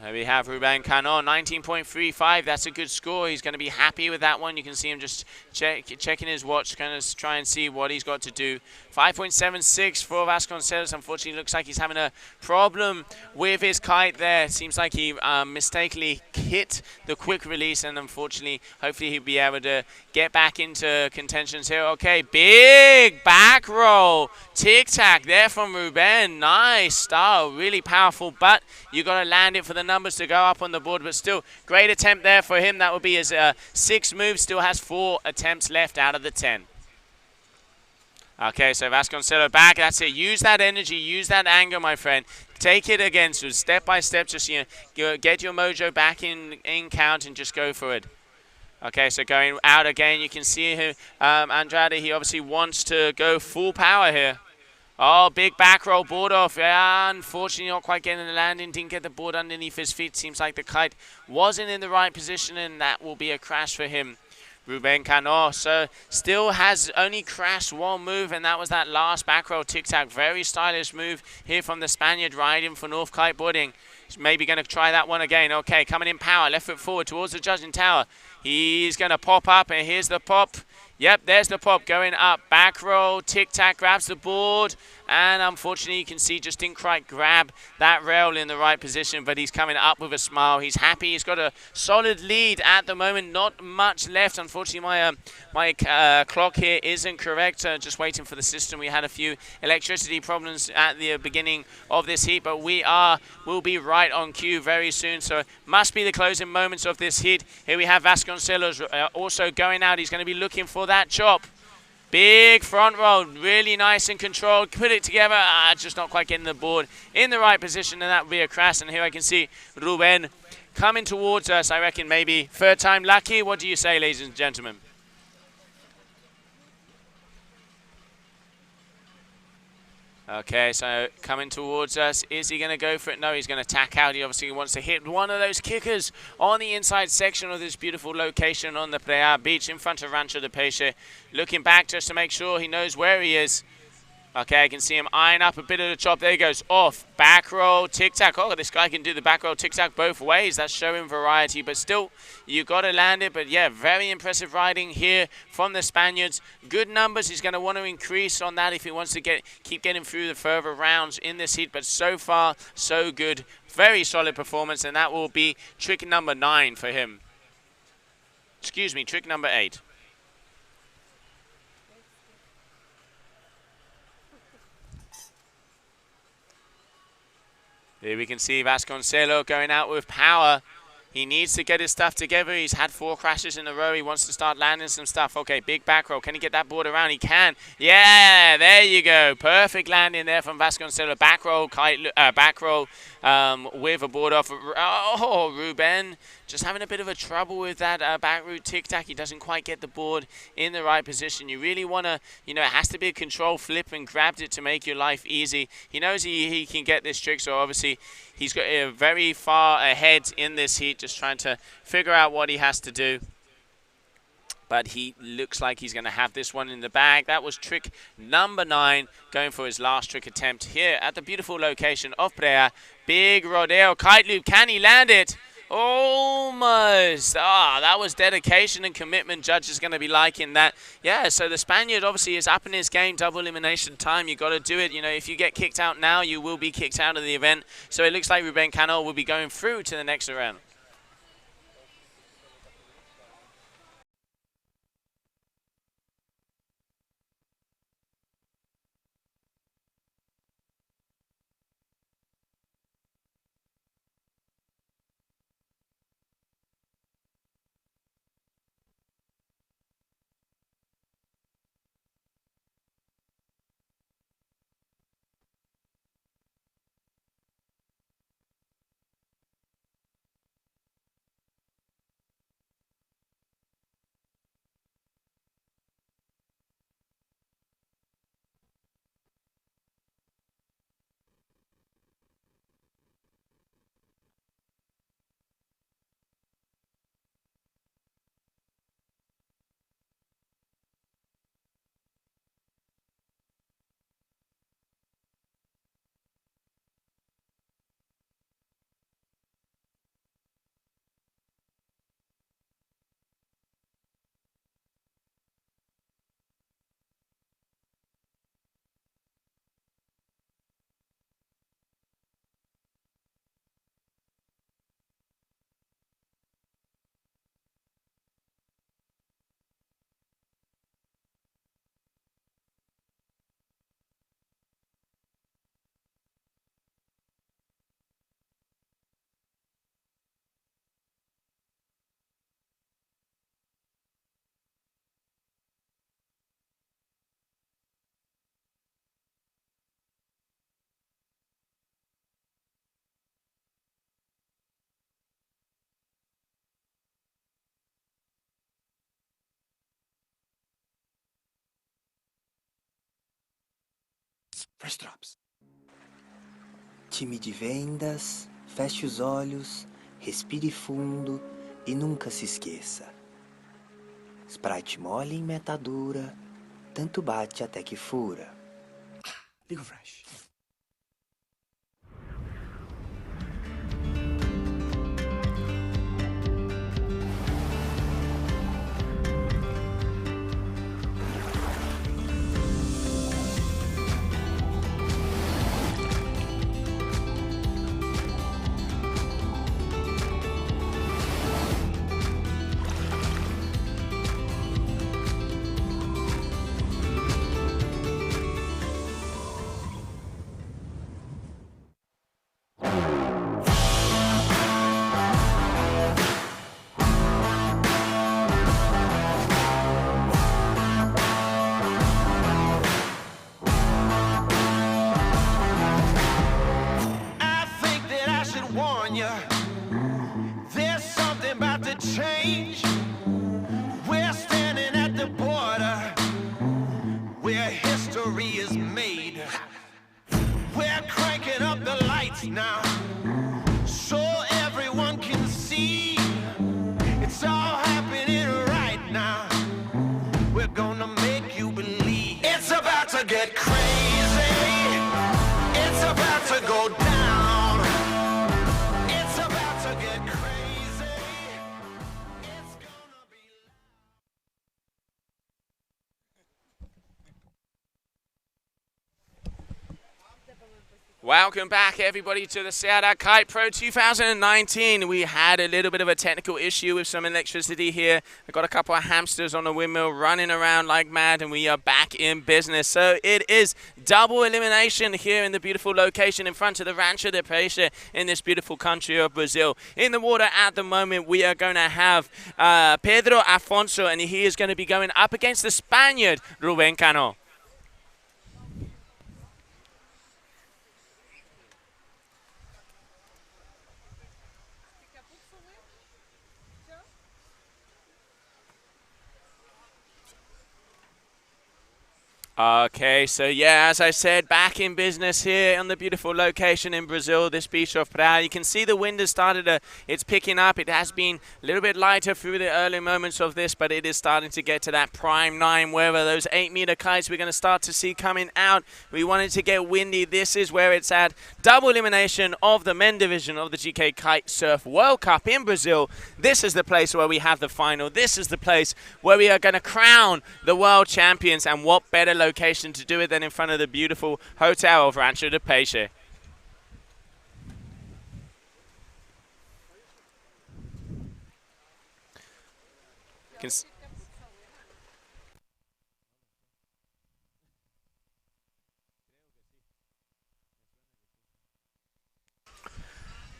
Speaker 1: There we have Ruben Cano, 19.35. That's a good score. He's going to be happy with that one. You can see him just checking his watch, kind of try and see what he's got to do. 5.76 for Vasconcelos. Unfortunately, looks like he's having a problem with his kite there. Seems like he mistakenly hit the quick release, and unfortunately, hopefully he'll be able to get back into contentions here. Okay, big back roll. Tic-tac there from Ruben. Nice style, really powerful, but you got to land it for the numbers to go up on the board, but still great attempt there for him. That will be his 6th move. Still has 4 attempts left out of the 10. Okay, so Vasconcelos back. That's it. Use that energy. Use that anger, my friend. Take it again. So step by step, just get your mojo back in count and just go for it. Okay, so going out again, you can see him, Andrade. He obviously wants to go full power here. Oh, big back roll, board off. Yeah, unfortunately, not quite getting the landing. Didn't get the board underneath his feet. Seems like the kite wasn't in the right position, and that will be a crash for him. Ruben Cano, so still has only crashed 1 move, and that was that last back roll tic-tac. Very stylish move here from the Spaniard riding for North Kiteboarding. He's maybe going to try that one again. Okay, coming in power, left foot forward towards the judging tower. He's going to pop up, and here's the pop. Yep, there's the pop going up. Back roll, tic-tac, grabs the board. And unfortunately, you can see just didn't quite grab that rail in the right position, but he's coming up with a smile. He's happy. He's got a solid lead at the moment. Not much left. Unfortunately, my clock here isn't correct. Just waiting for the system. We had a few electricity problems at the beginning of this heat, but we'll be right on cue very soon. So it must be the closing moments of this heat. Here we have Vasconcelos also going out. He's going to be looking for that chop. Big front roll, really nice and controlled. Put it together, just not quite getting the board in the right position, and that would be a crash. And here I can see Ruben coming towards us. I reckon maybe 3rd time lucky. What do you say, ladies and gentlemen? Okay, so coming towards us. Is he going to go for it? No, he's going to tack out. He obviously wants to hit one of those kickers on the inside section of this beautiful location on the Prea beach in front of Rancho de Peixe. Looking back just to make sure he knows where he is. Okay, I can see him eyeing up a bit of the chop. There he goes. Off. Back roll, tic-tac. Oh, this guy can do the back roll, tic-tac both ways. That's showing variety. But still, you got to land it. But yeah, very impressive riding here from the Spaniards. Good numbers. He's going to want to increase on that if he wants to keep getting through the further rounds in this heat. But so far, so good. Very solid performance. And that will be trick number 9 for him. Excuse me, trick number 8. Here we can see Vasconcelos going out with power. He needs to get his stuff together. He's had 4 crashes in a row. He wants to start landing some stuff. Okay, big back roll. Can he get that board around? He can. Yeah, there you go. Perfect landing there from Vasconcelos. Back roll, with a board off. Oh, Ruben just having a bit of a trouble with that back route tic-tac. He doesn't quite get the board in the right position. You really want to, it has to be a control flip and grabbed it to make your life easy. He knows he can get this trick, so obviously he's got very far ahead in this heat, just trying to figure out what he has to do. But he looks like he's going to have this one in the bag. That was trick number 9, going for his last trick attempt here at the beautiful location of Prea. Big rodeo kite loop. Can he land it? Almost. That was dedication and commitment. Judge is going to be liking that. Yeah, so the Spaniard obviously is up in his game. Double elimination time. You got to do it. If you get kicked out now, you will be kicked out of the event. So it looks like Ruben Cano will be going through to the next round.
Speaker 3: First drops. Time de vendas, feche os olhos, respire fundo e nunca se esqueça. Sprite mole em meta dura, tanto bate até que fura. Liga o fresh.
Speaker 7: I think that I should warn you. There's something about to change. We're standing at the border where history is made. We're cranking up the lights now so everyone can see. It's all happening right now. We're gonna make you believe. It's about to get crazy. It's about to go down. It's about to get crazy. It's gonna be.
Speaker 1: Welcome back, everybody, to the GKA Kite Pro 2019. We had a little bit of a technical issue with some electricity here. I got a couple of hamsters on the windmill running around like mad, and we are back in business. So it is double elimination here in the beautiful location in front of the Rancho de Prea in this beautiful country of Brazil. In the water at the moment, we are going to have Pedro Afonso, and he is going to be going up against the Spaniard, Ruben Cano. Okay, so yeah, as I said, back in business here on the beautiful location in Brazil, this beach of Prea. You can see the wind has started, it's picking up. It has been a little bit lighter through the early moments of this, but it is starting to get to that prime 9 weather. Those 8-meter kites we're going to start to see coming out. We wanted to get windy. This is where it's at. Double elimination of the men division of the GKA Kite Surf World Cup in Brazil. This is the place where we have the final. This is the place where we are going to crown the world champions, and what better location to do it than in front of the beautiful hotel of Rancho de Peixe.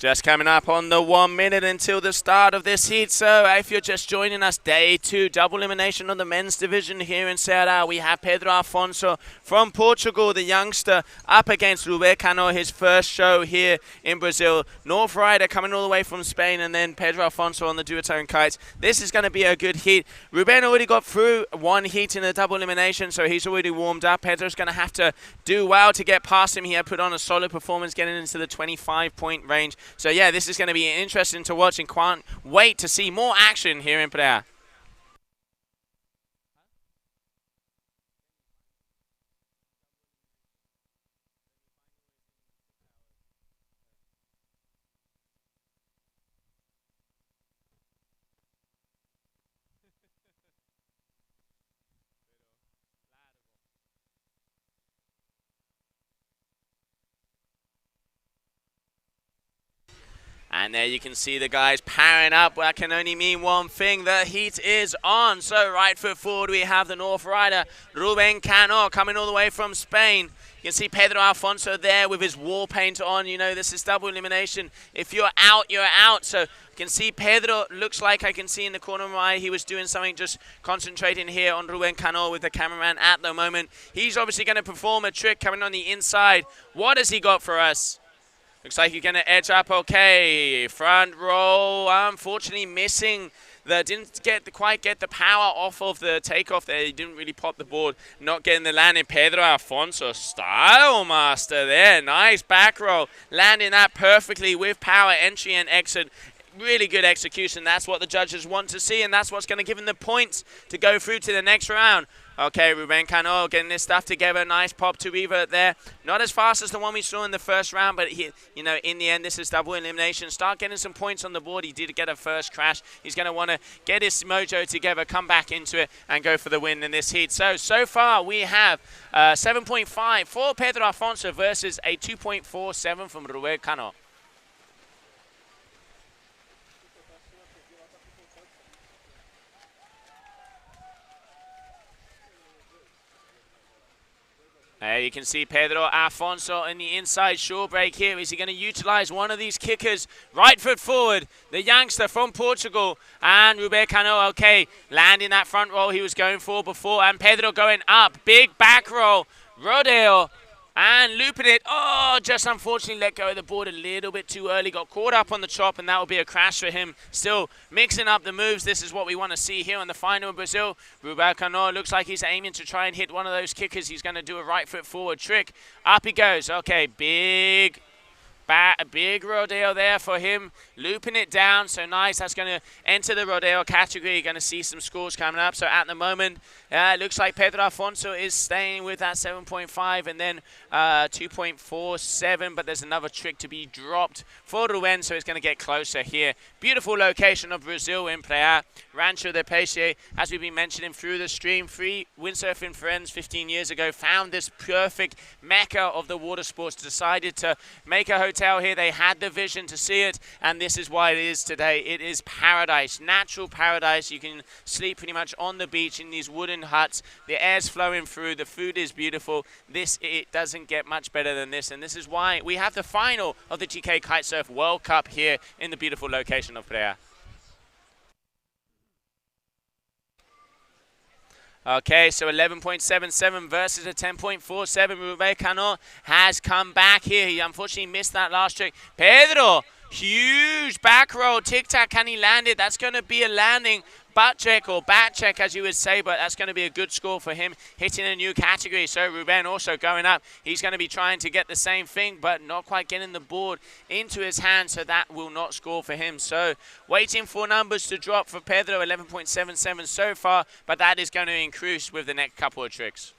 Speaker 1: Just coming up on the 1 minute until the start of this heat. So if you're just joining us, day 2, double elimination on the men's division here in Ceará. We have Pedro Afonso from Portugal, the youngster, up against Ruben Cano, his first show here in Brazil. North Rider coming all the way from Spain, and then Pedro Afonso on the duotone kites. This is going to be a good heat. Ruben already got through one heat in the double elimination, so he's already warmed up. Pedro's going to have to do well to get past him. He had put on a solid performance, getting into the 25-point range. So yeah, this is going to be interesting to watch, and can't wait to see more action here in Prea. And there you can see the guys powering up. That can only mean one thing: the heat is on. So right foot forward, we have the North Rider, Ruben Cano, coming all the way from Spain. You can see Pedro Afonso there with his war paint on. You know, this is double elimination. If you're out, you're out. So you can see Pedro, looks like I can see in the corner of my eye, he was doing something, just concentrating here on Ruben Cano with the cameraman at the moment. He's obviously going to perform a trick coming on the inside. What has he got for us? Looks like you're going to edge up okay. Front row, unfortunately missing didn't quite get the power off of the takeoff there. He didn't really pop the board, not getting the landing. Pedro Afonso, style master there. Nice back roll, landing that perfectly with power, entry and exit. Really good execution. That's what the judges want to see, and that's what's going to give him the points to go through to the next round. Okay, Ruben Cano getting this stuff together. Nice pop to Eva there. Not as fast as the one we saw in the first round, but he, you know, in the end, this is double elimination. Start getting some points on the board. He did get a first crash. He's going to want to get his mojo together, come back into it, and go for the win in this heat. So far we have 7.5 for Pedro Afonso versus a 2.47 from Ruben Cano. You can see Pedro Afonso in the inside shore break here. Is he going to utilize one of these kickers? Right foot forward, the youngster from Portugal. And Ruben Cano, okay, landing that front roll he was going for before. And Pedro going up, big back roll, rodeo. And looping it. Oh, just unfortunately let go of the board a little bit too early. Got caught up on the chop, and that will be a crash for him. Still mixing up the moves. This is what we want to see here in the final in Brazil. Ruben Cano looks like he's aiming to try and hit one of those kickers. He's going to do a right foot forward trick. Up he goes. Okay, big rodeo there for him, looping it down. So nice. That's going to enter the rodeo category. You're going to see some scores coming up. So at the moment, it looks like Pedro Afonso is staying with that 7.5 and then 2.47, but there's another trick to be dropped for Ruben, so it's going to get closer here. Beautiful location of Brazil in Prea, Rancho de Peixe. As we've been mentioning through the stream, 3 windsurfing friends 15 years ago found this perfect mecca of the water sports, decided to make a hotel here. They had the vision to see it, and this is why it is today. It is paradise, natural paradise. You can sleep pretty much on the beach in these wooden huts. The air's flowing through. The food is beautiful. It doesn't get much better than this, and this is why we have the final of the GKA Kitesurf World Cup here in the beautiful location of Prea. Okay, so 11.77 versus a 10.47. Ruben Cano has come back here. He unfortunately missed that last trick. Pedro, huge back roll. Tic-tac, can he land it? That's going to be a landing butt check or bat check, as you would say, but that's going to be a good score for him, hitting a new category. So Ruben also going up. He's going to be trying to get the same thing, but not quite getting the board into his hand, so that will not score for him. So waiting for numbers to drop for Pedro, 11.77 so far, but that is going to increase with the next couple of tricks.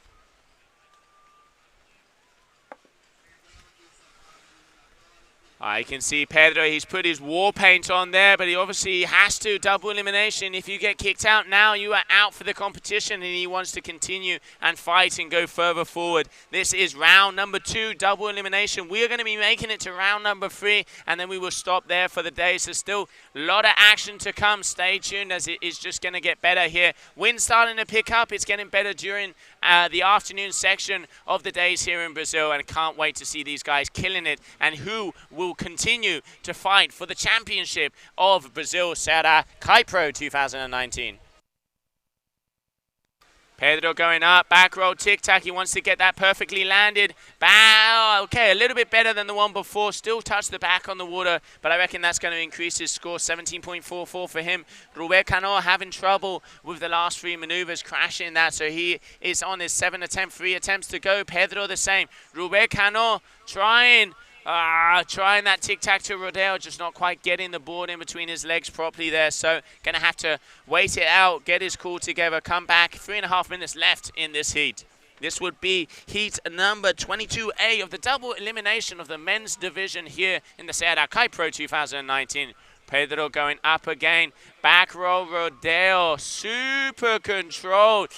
Speaker 1: I can see Pedro, he's put his war paint on there, but he obviously has to. Double elimination. If you get kicked out now, you are out for the competition, and he wants to continue and fight and go further forward. This is round number 2, double elimination. We are going to be making it to round number 3, and then we will stop there for the day. So still a lot of action to come. Stay tuned, as it is just going to get better here. Wind starting to pick up. It's getting better during the afternoon section of the days here in Brazil, and can't wait to see these guys killing it, and who will continue to fight for the championship of Brazil Serra Kite Pro 2019. Pedro going up, back roll, tic-tac. He wants to get that perfectly landed. Bow. Okay, a little bit better than the one before. Still touched the back on the water, but I reckon that's going to increase his score. 17.44 for him. Ruben Cano having trouble with the last 3 maneuvers, crashing that. So he is on his 7 attempt, 3 attempts to go. Pedro the same. Ruben Cano trying that tic-tac-toe rodeo, just not quite getting the board in between his legs properly there. So going to have to wait it out, get his cool together, come back. 3.5 minutes left in this heat. This would be heat number 22A of the double elimination of the men's division here in the Serra Kite Pro 2019. Pedro going up again. Back roll rodeo. Super controlled.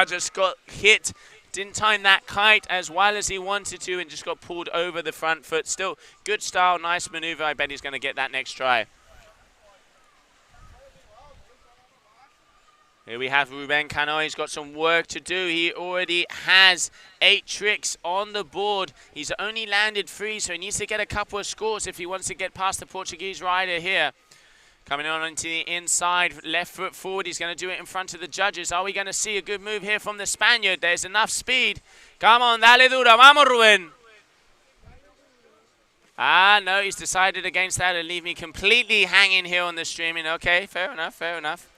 Speaker 1: Just got hit. Didn't time that kite as well as he wanted to, and just got pulled over the front foot. Still good style, nice maneuver. I bet he's going to get that next try. Here we have Ruben Cano. He's got some work to do. He already has 8 tricks on the board. He's only landed 3, so he needs to get a couple of scores if he wants to get past the Portuguese rider here. Coming on into the inside, left foot forward. He's going to do it in front of the judges. Are we going to see a good move here from the Spaniard? There's enough speed. Come on, dale dura. Vamos, Ruben. Ah, no, he's decided against that and leave me completely hanging here on the streaming. Okay, fair enough, fair enough.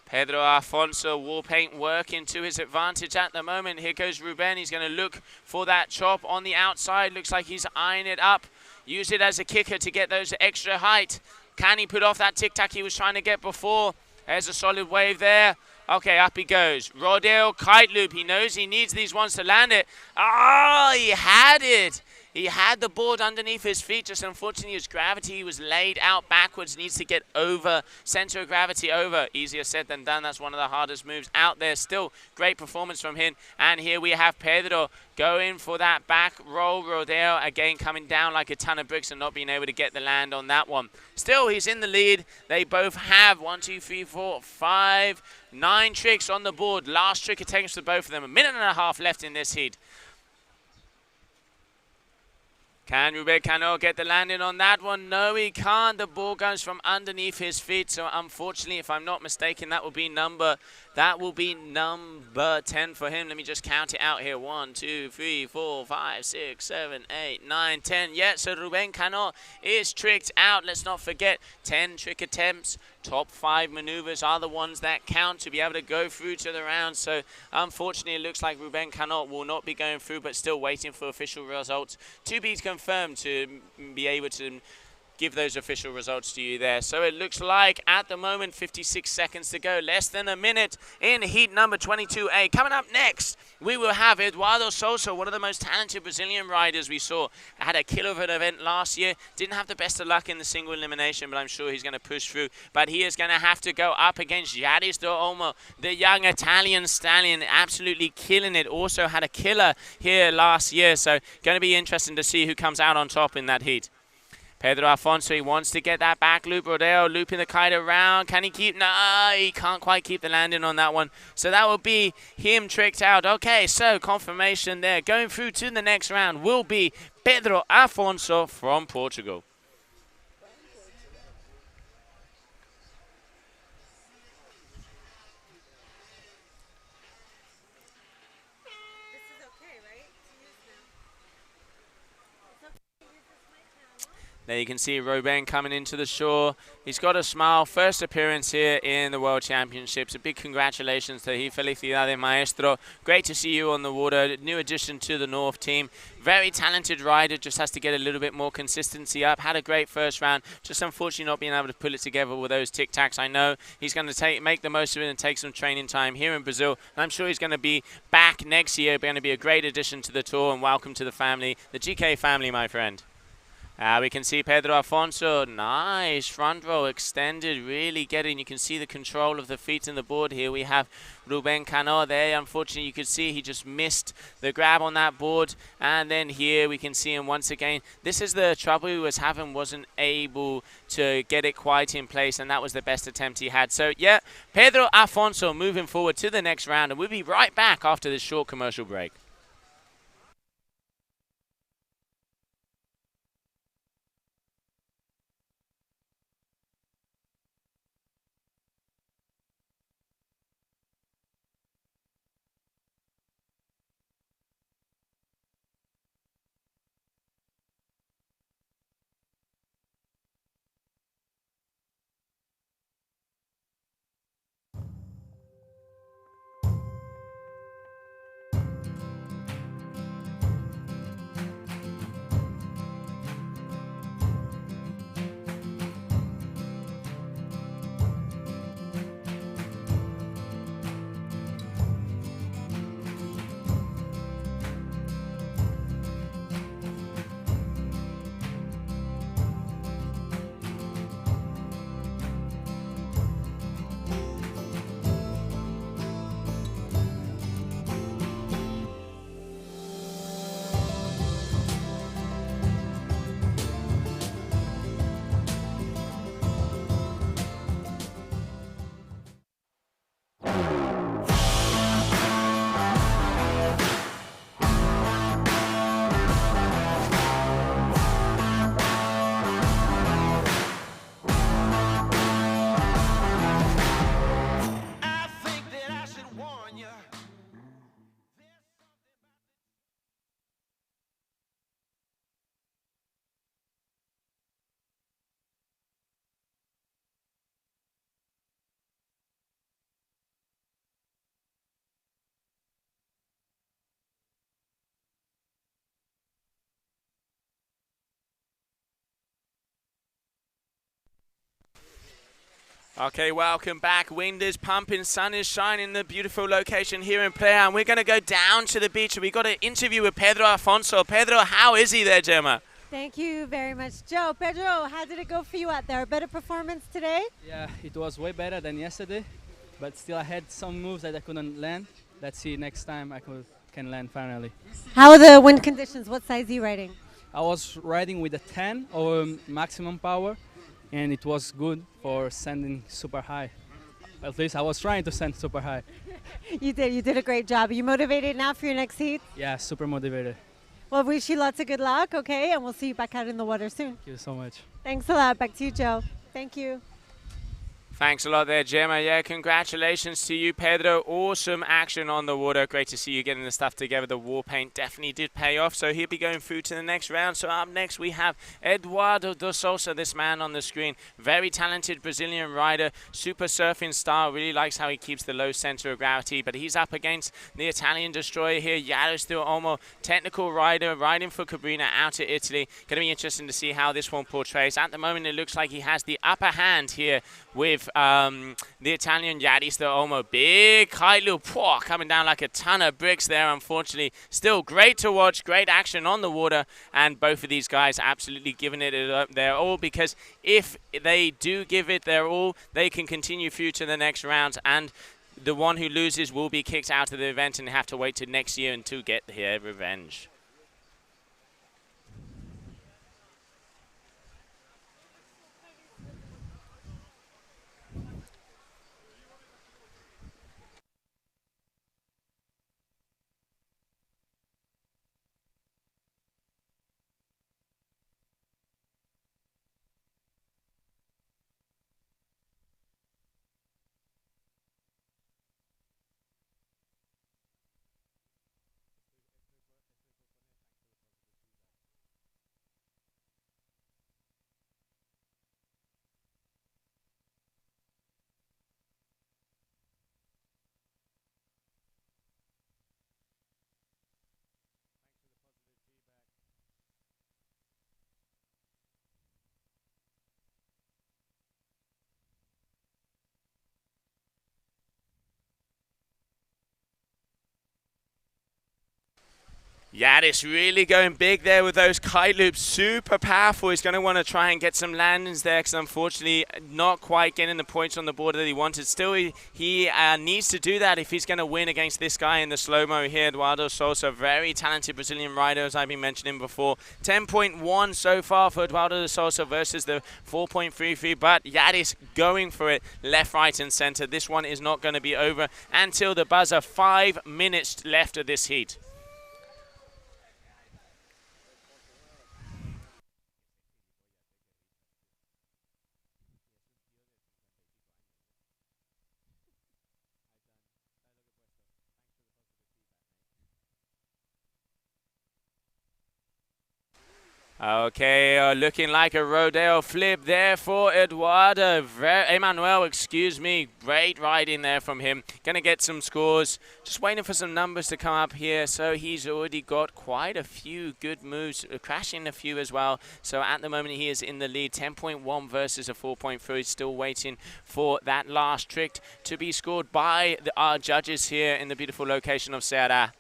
Speaker 1: Pedro Afonso, wall paint working to his advantage at the moment. Here goes Ruben. He's going to look for that chop on the outside. Looks like he's eyeing it up. Use it as a kicker to get those extra height. Can he put off that tic-tac he was trying to get before? There's a solid wave there. Okay, up he goes. Rodale kite loop. He knows he needs these ones to land it. Oh, he had it. He had the board underneath his feet, just unfortunately his gravity was laid out backwards, needs to get over, center of gravity over. Easier said than done, that's one of the hardest moves out there. Still, great performance from him. And here we have Pedro going for that back roll. Rodeo again coming down like a ton of bricks and not being able to get the land on that one. Still, he's in the lead. They both have 1, 2, 3, 4, 5, 9 tricks on the board. Last trick attempts for both of them. 1.5 minutes left in this heat. Can Ruben Cano get the landing on that one? No, he can't. The ball goes from underneath his feet. So unfortunately, if I'm not mistaken, that will be number 10 for him. Let me just count it out here. 1, 2, 3, 4, 5, 6, 7, 8, 9, 10. Yeah, so Ruben Cano is tricked out. Let's not forget 10 trick attempts. Top 5 maneuvers are the ones that count to be able to go through to the round. So unfortunately, it looks like Ruben Cano will not be going through, but still waiting for official results to be confirmed to be able to give those official results to you there. So it looks like at the moment 56 seconds to go, less than a minute in heat number 22A. Coming up next, we will have Eduardo Sousa, one of the most talented Brazilian riders we saw. Had a killer of an event last year, didn't have the best of luck in the single elimination, but I'm sure he's going to push through. But he is going to have to go up against Yaris do Olmo, the young Italian stallion, absolutely killing it. Also had a killer here last year, so going to be interesting to see who comes out on top in that heat. Pedro Afonso, he wants to get that back loop. Rodeo looping the kite around. Can he keep? No, he can't quite keep the landing on that one. So that will be him tricked out. Okay, so confirmation there. Going through to the next round will be Pedro Afonso from Portugal. There you can see Ruben coming into the shore. He's got a smile. First appearance here in the World Championships. A big congratulations to he. Felicidades, maestro. Great to see you on the water. New addition to the North team. Very talented rider. Just has to get a little bit more consistency up. Had a great first round. Just unfortunately not being able to pull it together with those tic-tacs. I know he's going to make the most of it and take some training time here in Brazil. And I'm sure he's going to be back next year. Going to be a great addition to the tour. And welcome to the family. The GKA family, my friend. We can see Pedro Afonso, nice front row extended, really getting, you can see the control of the feet in the board here. We have Ruben Cano there. Unfortunately, you could see he just missed the grab on that board. And then here we can see him once again. This is the trouble he was having, wasn't able to get it quite in place, and that was the best attempt he had. So, yeah, Pedro Afonso moving forward to the next round, and we'll be right back after this short commercial break. Okay, welcome back. Wind is pumping, sun is shining, the beautiful location here in Prea, and we're going to go down to the beach. We've got an interview with Pedro Afonso. Pedro, how is he there, Gemma?
Speaker 2: Thank you very much, Joe. Pedro, how did it go for you out there? Better performance today?
Speaker 12: Yeah, it was way better than yesterday, but still I had some moves that I couldn't land. Let's see next time I can land finally.
Speaker 2: How are the wind conditions? What size are you riding?
Speaker 12: I was riding with a 10 or maximum power, and it was good for sending super high. At least I was trying to send super high.
Speaker 2: You did a great job. Are you motivated now for your next heat?
Speaker 12: Yeah, super motivated.
Speaker 2: Well, wish you lots of good luck, okay? And we'll see you back out in the water soon.
Speaker 12: Thank you so much.
Speaker 2: Thanks a lot. Back to you, Joe. Thank you.
Speaker 1: Thanks a lot there, Gemma. Yeah, congratulations to you, Pedro. Awesome action on the water. Great to see you getting the stuff together. The war paint definitely did pay off. So he'll be going through to the next round. So up next we have Eduardo dos Sousa, this man on the screen. Very talented Brazilian rider, super surfing style. Really likes how he keeps the low center of gravity. But he's up against the Italian destroyer here, Yaris Del Olmo, technical rider, riding for Cabrina out of Italy. Going to be interesting to see how this one portrays. At the moment, it looks like he has the upper hand here with the Italian Yaris Del Olmo. Big kite loop coming down like a ton of bricks there, unfortunately. Still great to watch, great action on the water, and both of these guys absolutely giving it their all, because if they do give it their all, they can continue through to the next round, and the one who loses will be kicked out of the event and have to wait till next year and to get their revenge. Yaris really going big there with those kite loops, super powerful. He's going to want to try and get some landings there, because unfortunately not quite getting the points on the board that he wanted. Still, he needs to do that if he's going to win against this guy in the slow-mo here, Eduardo Sousa. Very talented Brazilian rider, as I've been mentioning before. 10.1 so far for Eduardo Sousa versus the 4.33, but Yaris going for it left, right and center. This one is not going to be over until the buzzer. 5 minutes left of this heat. Okay, looking like a rodeo flip there for Emmanuel, excuse me. Great riding there from him. Going to get some scores. Just waiting for some numbers to come up here. So he's already got quite a few good moves, crashing a few as well. So at the moment he is in the lead, 10.1 versus a 4.3. Still waiting for that last trick to be scored by our judges here in the beautiful location of Ceará.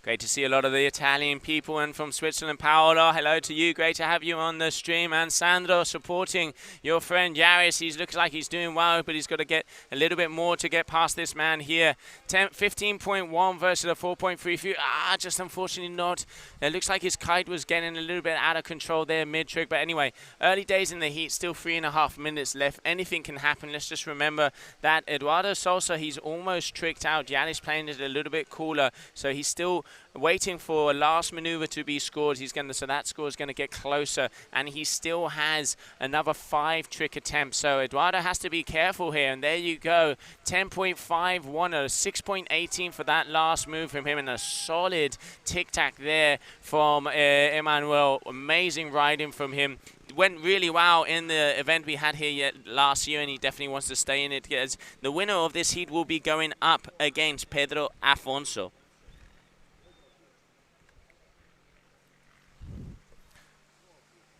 Speaker 1: Great to see a lot of the Italian people, and from Switzerland, Paolo, hello to you. Great to have you on the stream. And Sandro supporting your friend Yaris. He looks like he's doing well, but he's got to get a little bit more to get past this man here. 15.1 versus a 4.33. Just unfortunately not. It looks like his kite was getting a little bit out of control there mid-trick. But anyway, early days in the heat, still 3.5 minutes left. Anything can happen. Let's just remember that Eduardo Sousa, he's almost tricked out. Yaris playing it a little bit cooler, so he's still waiting for a last maneuver to be scored. So that score is going to get closer, and he still has another 5 trick attempts. So Eduardo has to be careful here, and there you go. 10.51 or 6.18 for that last move from him, and a solid tic-tac there from Emmanuel. Amazing riding from him. Went really well in the event we had here last year, and he definitely wants to stay in it, because the winner of this heat will be going up against Pedro Afonso.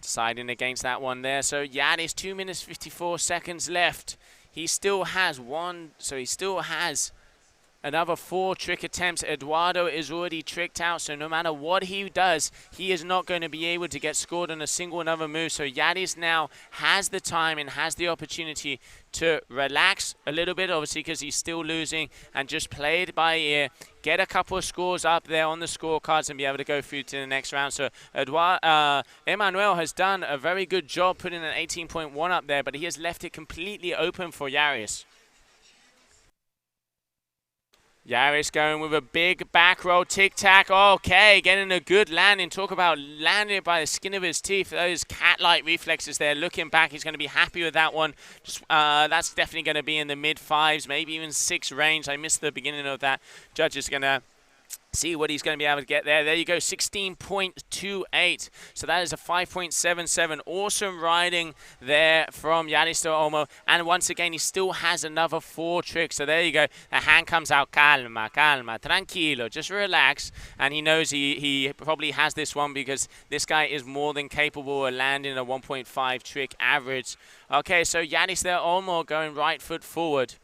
Speaker 1: Deciding against that one there. So Yaris, 2 minutes 54 seconds left. He still has another 4 trick attempts. Eduardo is already tricked out, so no matter what he does, he is not going to be able to get scored on a single another move. So Yaris now has the time and has the opportunity to relax a little bit, obviously, because he's still losing, and just play it by ear, get a couple of scores up there on the scorecards, and be able to go through to the next round. So Emmanuel has done a very good job putting an 18.1 up there, but he has left it completely open for Yaris. Yaris going with a big back roll, tic-tac. Okay, getting a good landing. Talk about landing it by the skin of his teeth. Those cat-like reflexes there. Looking back, he's going to be happy with that one. That's definitely going to be in the mid-5s, maybe even 6 range. I missed the beginning of that. Judge is going to see what he's going to be able to get there. There you go, 16.28. So that is a 5.77. Awesome riding there from Yaris Olmo. And once again, he still has another 4 tricks. So there you go. The hand comes out. Calma, calma, tranquilo. Just relax. And he knows he probably has this one, because this guy is more than capable of landing a 1.5 trick average. Okay, so Yaris Olmo going right foot forward.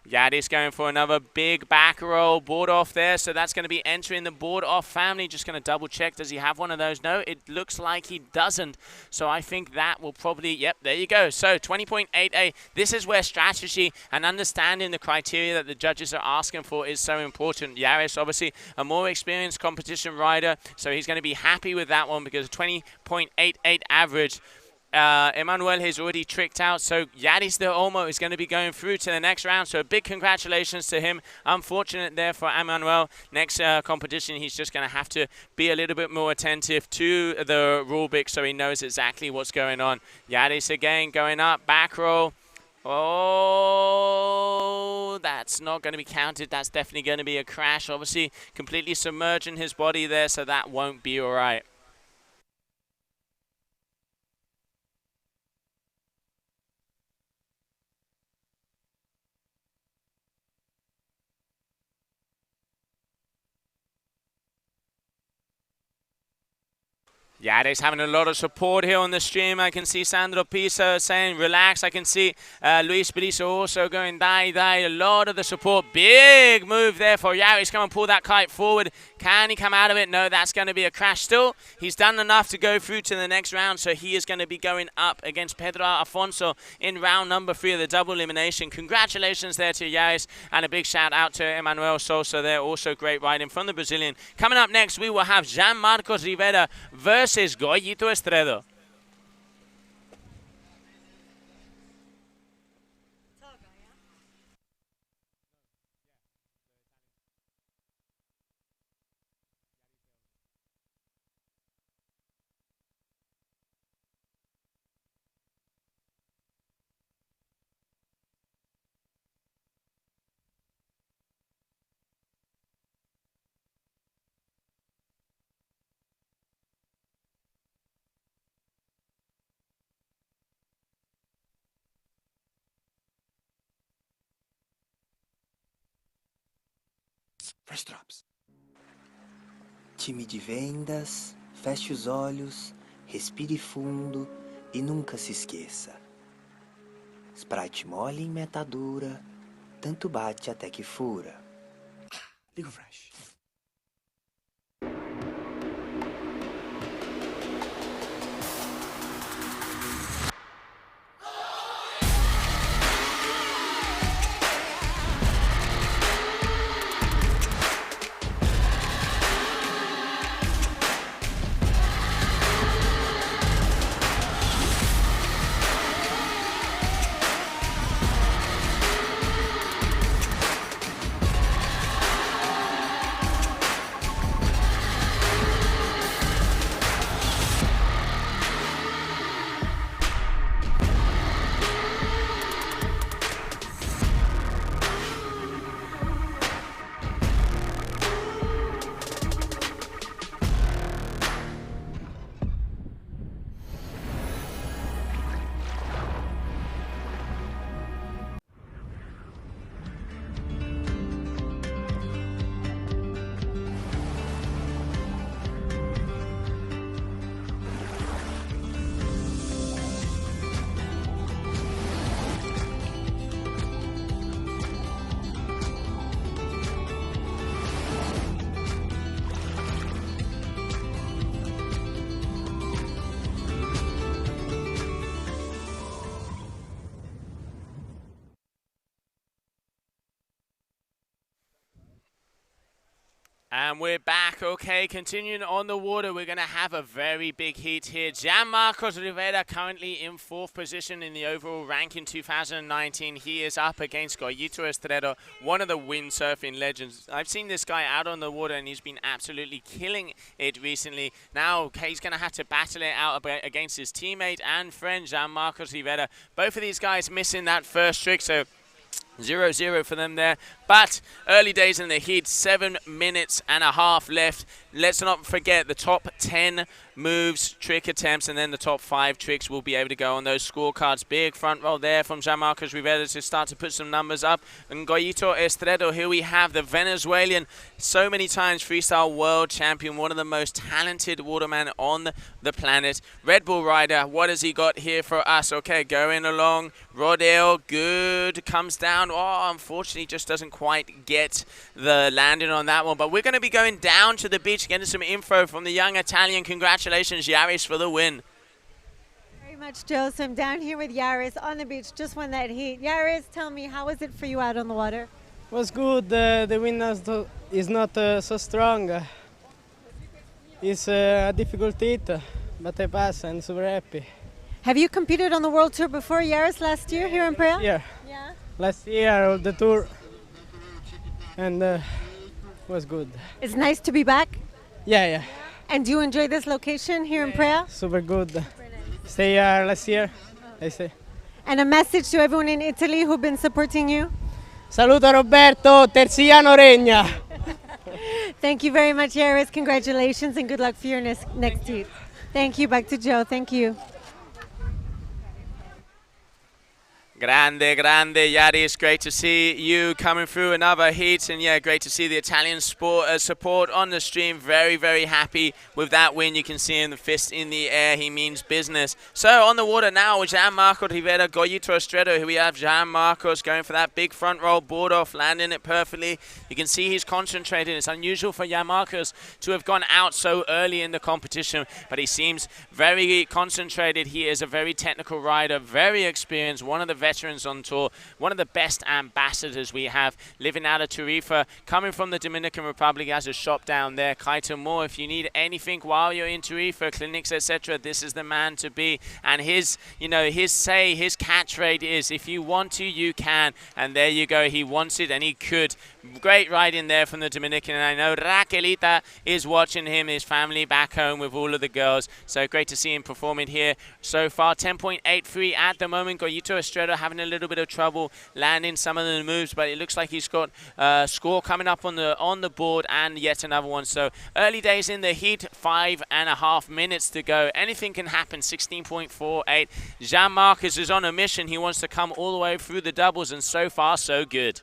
Speaker 1: Yaris going for another big back roll, board off there, so that's going to be entering the board off family. Just going to double check, does he have one of those? No, it looks like he doesn't, so I think that will probably, yep, there you go. So 20.88, this is where strategy and understanding the criteria that the judges are asking for is so important. Yaris, obviously, a more experienced competition rider, so he's going to be happy with that one, because 20.88 average. Emmanuel has already tricked out, so Yaris Olmo is going to be going through to the next round, so big congratulations to him. Unfortunate there for Emmanuel. Next competition, he's just going to have to be a little bit more attentive to the rule book, so he knows exactly what's going on. Yaris again going up, back roll. Oh, that's not going to be counted. That's definitely going to be a crash. Obviously, completely submerging his body there, so that won't be all right. Yaris having a lot of support here on the stream. I can see Sandro Pisa saying relax. I can see Luis Berisso also going die. A lot of the support. Big move there for Yaris. Come and pull that kite forward. Can he come out of it? No, that's going to be a crash. Still, he's done enough to go through to the next round, so he is going to be going up against Pedro Afonso in round number 3 of the double elimination. Congratulations there to Yaris, and a big shout out to Emmanuel Sousa there. Also great riding from the Brazilian. Coming up next, we will have Jean Marcos Rivera versus Goyito Estredo.
Speaker 3: First drops. Time de vendas, feche os olhos, respire fundo e nunca se esqueça. Sprite mole em meta dura, tanto bate até que fura. Liga o flash.
Speaker 1: And we're back, okay, continuing on the water, we're going to have a very big heat here. Gianmarcos Rivera currently in 4th position in the overall ranking 2019. He is up against Goyito Estrero, one of the windsurfing legends. I've seen this guy out on the water and he's been absolutely killing it recently. Now he's going to have to battle it out against his teammate and friend Gianmarcos Rivera. Both of these guys missing that first trick, so 0-0 for them there. But early days in the heat, 7 minutes and a half left. Let's not forget the top 10 moves, trick attempts, and then the top 5 tricks will be able to go on those scorecards. Big front roll there from Gianmarcos Rivera to start to put some numbers up. And Goyito Estrero, here we have the Venezuelan, so many times freestyle world champion, one of the most talented watermen on the planet. Red Bull rider, what has he got here for us? Okay, going along. Rodeo, good, comes down. Oh, unfortunately, just doesn't quite get the landing on that one. But we're going to be going down to the beach, getting some info from the young Italian. Congratulations, Yaris, for the win.
Speaker 2: Very much, Joe. So I'm down here with Yaris on the beach, just won that heat. Yaris, tell me, how was it for you out on the water?
Speaker 13: Was good. The wind is not so strong. It's a difficult heat, but I passed and super happy.
Speaker 2: Have you competed on the World Tour before, Yaris, last year here in Prea?
Speaker 13: Yeah. Last year on the tour, and was good.
Speaker 2: It's nice to be back.
Speaker 13: Yeah.
Speaker 2: And do you enjoy this location here in Prea?
Speaker 13: Super good. Stay here last year, I say.
Speaker 2: And a message to everyone in Italy who've been supporting you?
Speaker 13: Saluto Roberto, Terziano Regna.
Speaker 2: Thank you very much, Yaris. Congratulations and good luck for your next heat. Thank you. Back to Joe. Thank you.
Speaker 1: Grande, Yaris, great to see you coming through another heat, and yeah, great to see the Italian support on the stream. Very, very happy with that win. You can see him, the fist in the air, he means business. So on the water now with Gianmarcos Rivera, Goyito Estrero. Here we have Gianmarcos going for that big front roll, board off, landing it perfectly. You can see he's concentrated. It's unusual for Gianmarcos to have gone out so early in the competition, but he seems very concentrated. He is a very technical rider, very experienced, one of the veterans on tour, one of the best ambassadors we have, living out of Tarifa, coming from the Dominican Republic, has a shop down there, Kite More. If you need anything while you're in Tarifa, clinics, etc., this is the man to be. And his catchphrase is, if you want to, you can. And there you go, he wants it and he could. Great riding there from the Dominican, and I know Raquelita is watching him, his family back home with all of the girls. So great to see him performing here so far. 10.83 at the moment. Goyito Estrero having a little bit of trouble landing some of the moves, but it looks like he's got a score coming up on the board, and yet another one. So early days in the heat, 5.5 minutes to go. Anything can happen. 16.48. Gianmarcos is on a mission. He wants to come all the way through the doubles, and so far so good.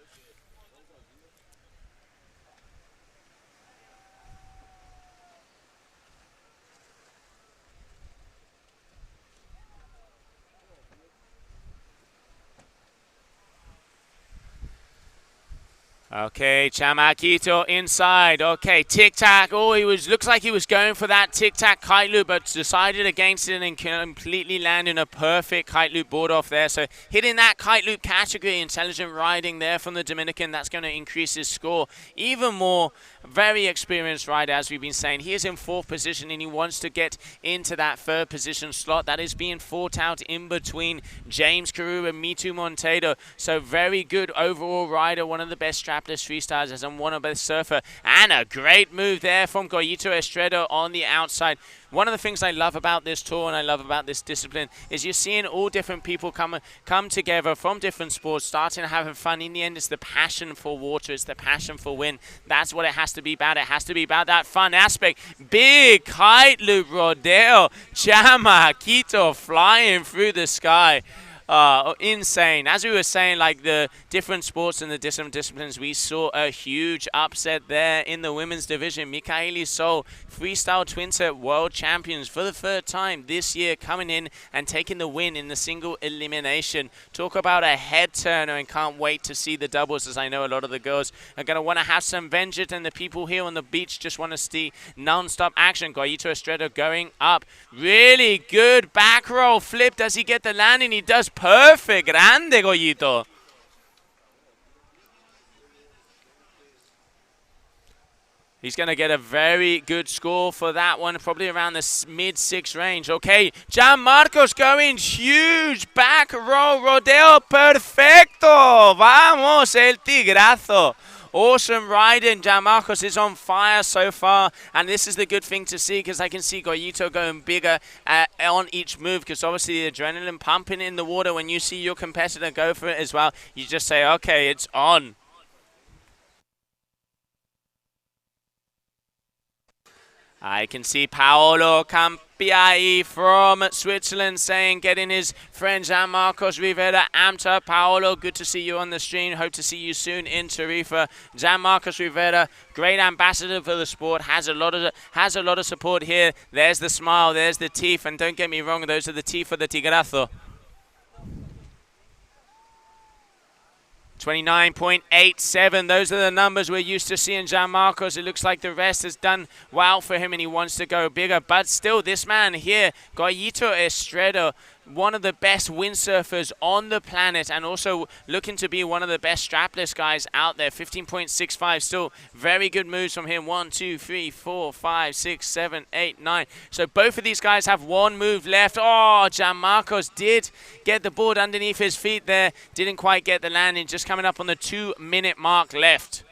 Speaker 1: Okay, Chamaquito inside. Okay, tic-tac. Oh, looks like he was going for that tic-tac kite loop, but decided against it and completely landing a perfect kite loop board off there. So hitting that kite loop category, intelligent riding there from the Dominican, that's going to increase his score even more. Very experienced rider, as we've been saying. He is in 4th position and he wants to get into that 3rd position slot. That is being fought out in between James Carew and Mitu Monteiro. So very good overall rider, one of the best strapless freestylers and one of the best surfer. And a great move there from Goyito Estrero on the outside. One of the things I love about this tour and I love about this discipline is you're seeing all different people come together from different sports, starting to have fun. In the end, it's the passion for water, it's the passion for wind. That's what it has to be about. It has to be about that fun aspect. Big kite loop rodeo. Chamaquito flying through the sky. Insane. As we were saying, like the different sports and the different disciplines, we saw a huge upset there in the women's division. Michaeli Sol, freestyle twin set world champions for the 3rd time this year, coming in and taking the win in the single elimination. Talk about a head turner, and can't wait to see the doubles, as I know a lot of the girls are going to want to have some vengeance, and the people here on the beach just want to see non-stop action. Goyito Estrero going up. Really good back roll flip. Does he get the landing? He does. Perfect. Grande, He's going to get a very good score for that one, probably around the mid-6 range. Okay, Gianmarco's going huge. Back row rodeo perfecto. Vamos, el tigrazo. Awesome riding. Gianmarcos is on fire so far, and this is the good thing to see because I can see Goyito going bigger on each move because obviously the adrenaline pumping in the water when you see your competitor go for it as well. You just say, okay, it's on. I can see Paolo Campiai from Switzerland saying, getting his friend Gianmarcos Rivera amped up. Paolo, good to see you on the stream. Hope to see you soon in Tarifa. Gianmarcos Rivera, great ambassador for the sport, has a lot of support here. There's the smile, there's the teeth, and don't get me wrong, those are the teeth of the Tigrazo. 29.87. Those are the numbers we're used to seeing Gianmarcos. It looks like the rest has done well for him and he wants to go bigger. But still, this man here, Goyito Estredo, one of the best windsurfers on the planet and also looking to be one of the best strapless guys out there. 15.65. Still very good moves from him. 1, 2, 3, 4, 5, 6, 7, 8, 9. So both of these guys have one move left. Oh, Gianmarcos did get the board underneath his feet there. Didn't quite get the landing. Just coming up on the 2-minute mark left.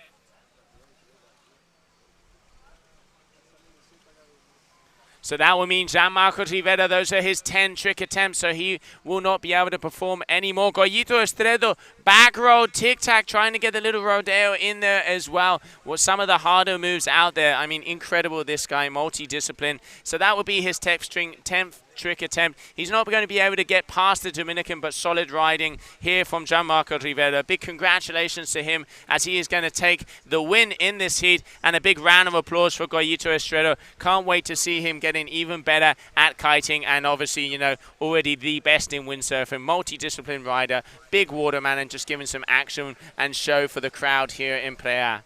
Speaker 1: So that will mean Gianmarco Rivera, those are his 10 trick attempts, so he will not be able to perform anymore. Goyito Estredo, back row, tic-tac, trying to get the little rodeo in there as well. Well, some of the harder moves out there. I mean, incredible, this guy, multi-discipline. So that would be his 10th trick attempt. He's not going to be able to get past the Dominican, but solid riding here from Gianmarco Rivera. Big congratulations to him as he is going to take the win in this heat, and a big round of applause for Goyito Estredo. Can't wait to see him getting even better at kiting, and obviously, you know, already the best in windsurfing, multi-discipline rider, big waterman, and just giving some action and show for the crowd here in Prea.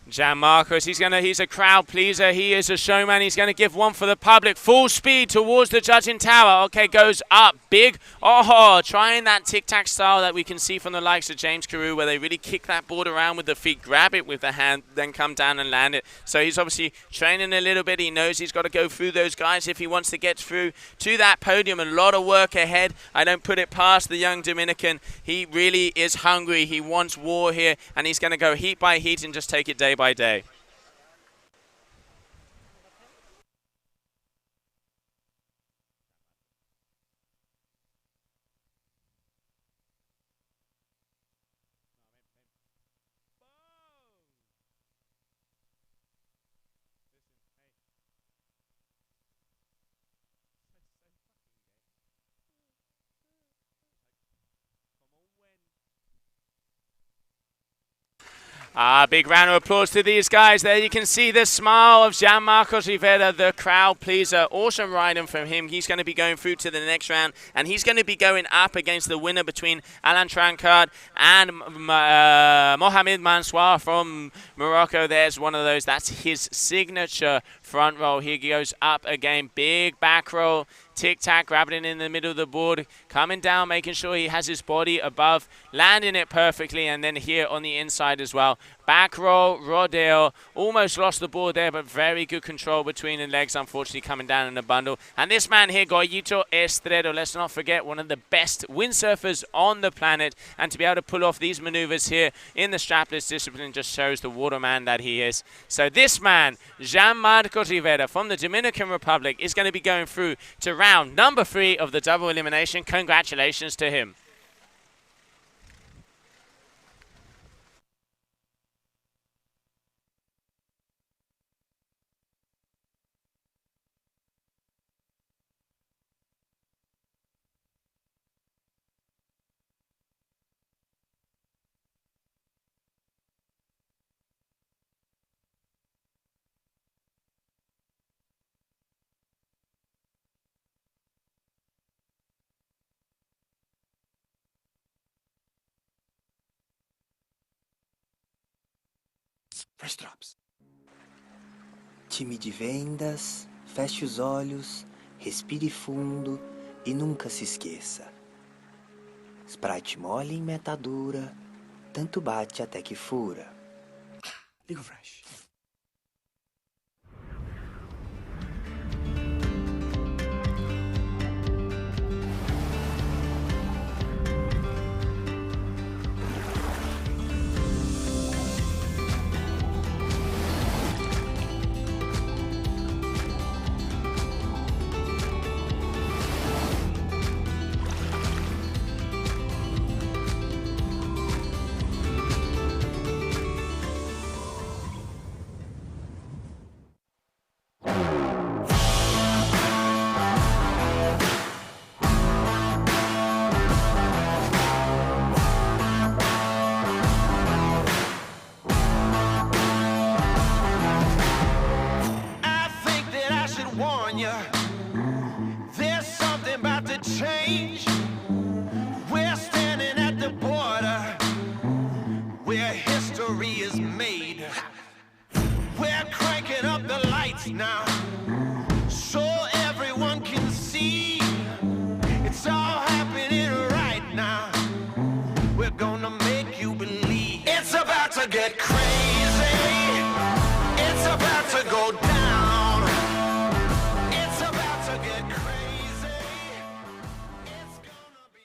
Speaker 1: Gianmarcos, he's a crowd pleaser. He is a showman. He's going to give one for the public. Full speed towards the judging tower. Okay, goes up. Big. Oh, trying that tic-tac style that we can see from the likes of James Carew, where they really kick that board around with the feet, grab it with the hand, then come down and land it. So he's obviously training a little bit. He knows he's got to go through those guys if he wants to get through to that podium. A lot of work ahead. I don't put it past the young Dominican. He really is hungry. He wants war here, and he's going to go heat by heat and just take it day by day. Big round of applause to these guys. There you can see the smile of Gianmarco Rivera, the crowd pleaser. Awesome riding from him. He's going to be going through to the next round, and he's going to be going up against the winner between Alan Trancard and Mohamed Mansour from Morocco. There's one of those. That's his signature front roll. He goes up again. Big back roll. Tic-tac, grabbing it in the middle of the board, coming down, making sure he has his body above, landing it perfectly, and then here on the inside as well. Back roll, rodeo, almost lost the board there, but very good control between the legs, unfortunately coming down in a bundle. And this man here, Goyito Estredo, let's not forget, one of the best windsurfers on the planet, and to be able to pull off these maneuvers here in the strapless discipline just shows the waterman that he is. So this man, Gianmarco Rivera from the Dominican Republic, is going to be going through to round number 3 of the double elimination. Congratulations to him.
Speaker 3: First drops. Time de vendas, feche os olhos, respire fundo e nunca se esqueça. Sprite mole em meta dura, tanto bate até que fura. Liga o fresh.
Speaker 7: I think that I should warn you. There's something about to change. We're standing at the border where history is made. We're cranking up the lights now so everyone can see. It's all happening right now. We're gonna make you believe it's about to get crazy. It's about to go down. It's about to get crazy. It's gonna be.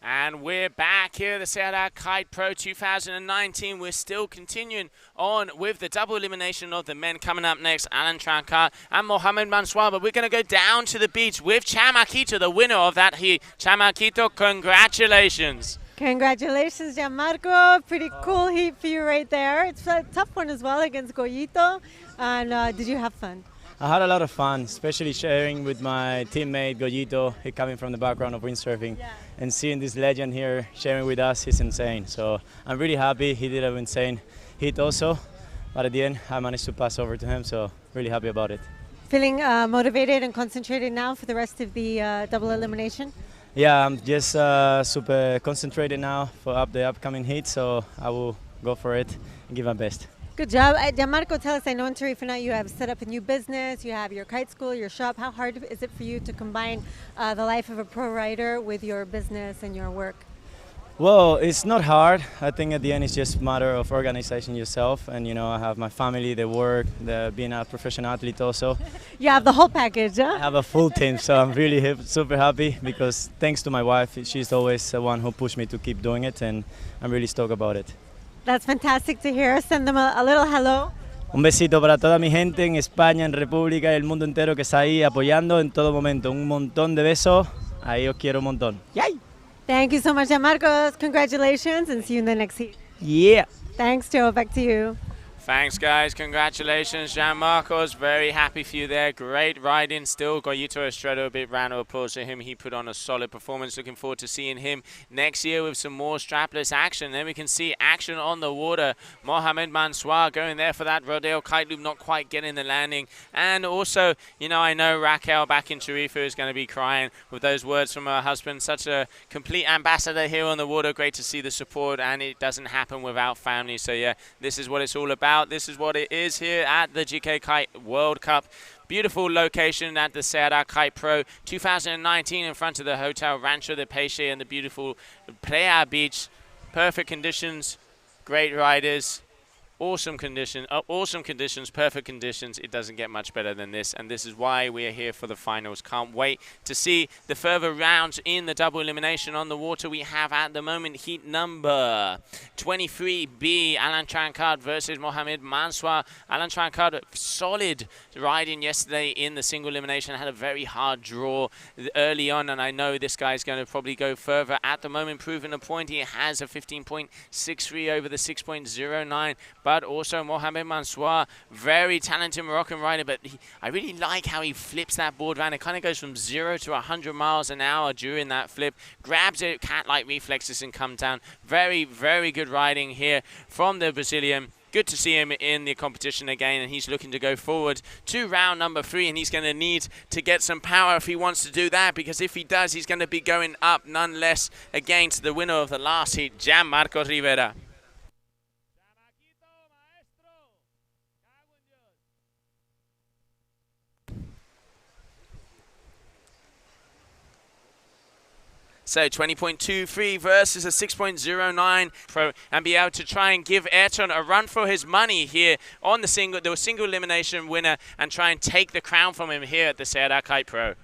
Speaker 1: And we're back here at the GKA Kite Pro 2019. We're still continuing on with the double elimination of the men. Coming up next, Alan Trancard and Mohamed Mansour. But we're going to go down to the beach with Chamaquito, the winner of that heat. Chamaquito, congratulations.
Speaker 2: Congratulations, Gianmarco. Pretty cool heat for you right there. It's a tough one as well against Goyito. And did you have fun?
Speaker 5: I had a lot of fun, especially sharing with my teammate Goyito. He coming from the background of windsurfing, and seeing this legend here sharing with us is insane. So I'm really happy. He did an insane hit also, but at the end I managed to pass over to him. So really happy about it.
Speaker 2: Feeling motivated and concentrated now for the rest of the double elimination?
Speaker 5: Yeah, I'm just super concentrated now for the upcoming heat. So I will go for it and give my best.
Speaker 2: Good job. Gianmarco, tell us, I know in Tarifa now you have set up a new business, you have your kite school, your shop. How hard is it for you to combine the life of a pro rider with your business and your work?
Speaker 5: Well, it's not hard. I think at the end it's just a matter of organizing yourself. And, you know, I have my family, the work, being a professional athlete also.
Speaker 2: You have the whole package, huh?
Speaker 5: I have a full team, so I'm really super happy because thanks to my wife, she's always the one who pushed me to keep doing it, and I'm really stoked about it.
Speaker 2: That's fantastic to hear. Send them a little hello.
Speaker 5: Un besito para toda mi gente en España, en República y el mundo entero que está ahí apoyando en todo momento. Un montón de besos. Ahí os quiero un montón. Yay!
Speaker 2: Thank you so much, Gianmarco. Congratulations, and see you in the next heat.
Speaker 5: Yeah!
Speaker 2: Thanks, Joe. Back to you.
Speaker 1: Thanks, guys. Congratulations, Gianmarcos. Very happy for you there. Great riding still. Goyito Estrella, a big round of applause to him. He put on a solid performance. Looking forward to seeing him next year with some more strapless action. Then we can see action on the water. Mohamed Mansour going there for that Rodeo kite loop, not quite getting the landing. And also, you know, I know Raquel back in Tarifa is going to be crying with those words from her husband. Such a complete ambassador here on the water. Great to see the support, and it doesn't happen without family. So, yeah, this is what it's all about. This is what it is here at the GKA Kite World Cup. Beautiful location at the GKA Kite Pro 2019 in front of the Hotel Rancho de Peixe and the beautiful Prea beach. Perfect conditions, great riders, awesome conditions, perfect conditions. It doesn't get much better than this, and this is why we are here for the finals. Can't wait to see the further rounds in the double elimination on the water. We have at the moment heat number 23B, Alan Trancard versus Mohamed Mansour. Alan Trancard, solid riding yesterday in the single elimination, had a very hard draw early on, and I know this guy's going to probably go further. At the moment, proving a point, he has a 15.63 over the 6.09, but also Mohamed Mansour, very talented Moroccan rider, but I really like how he flips that board around. It kind of goes from 0 to 100 miles an hour during that flip, grabs it, cat-like reflexes and comes down. Very, very good riding here from the Brazilian. good to see him in the competition again, and he's looking to go forward to round number 3, and he's going to need to get some power if he wants to do that, because if he does, he's going to be going up nonetheless against the winner of the last heat, Gianmarco Rivera. So 20.23 versus a 6.09 pro, and be able to try and give Ayrton a run for his money here on the single elimination winner, and try and take the crown from him here at the GKA Kite Pro.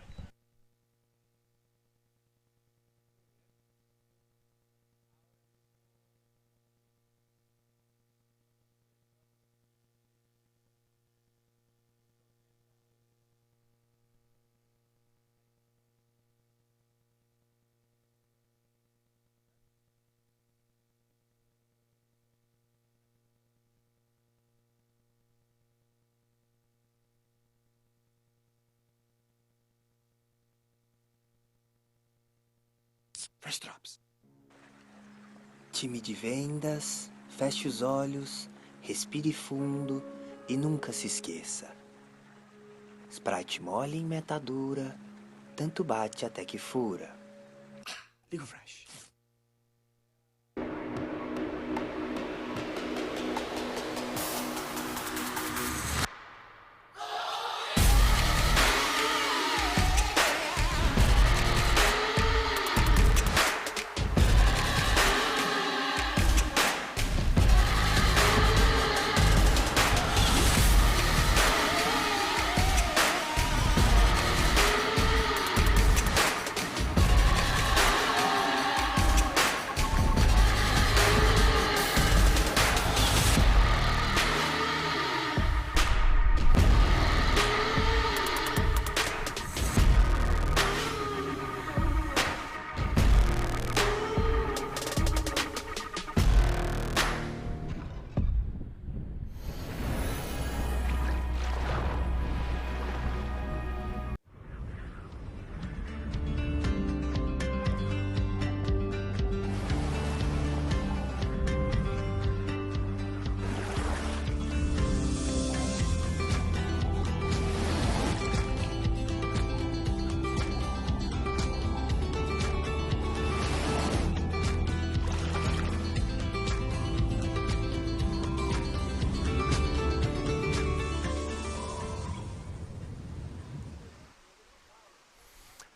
Speaker 3: Fresh drops. Time de vendas, feche os olhos, respire fundo e nunca se esqueça. Sprite mole em meta dura, tanto bate até que fura. Liga o Fresh.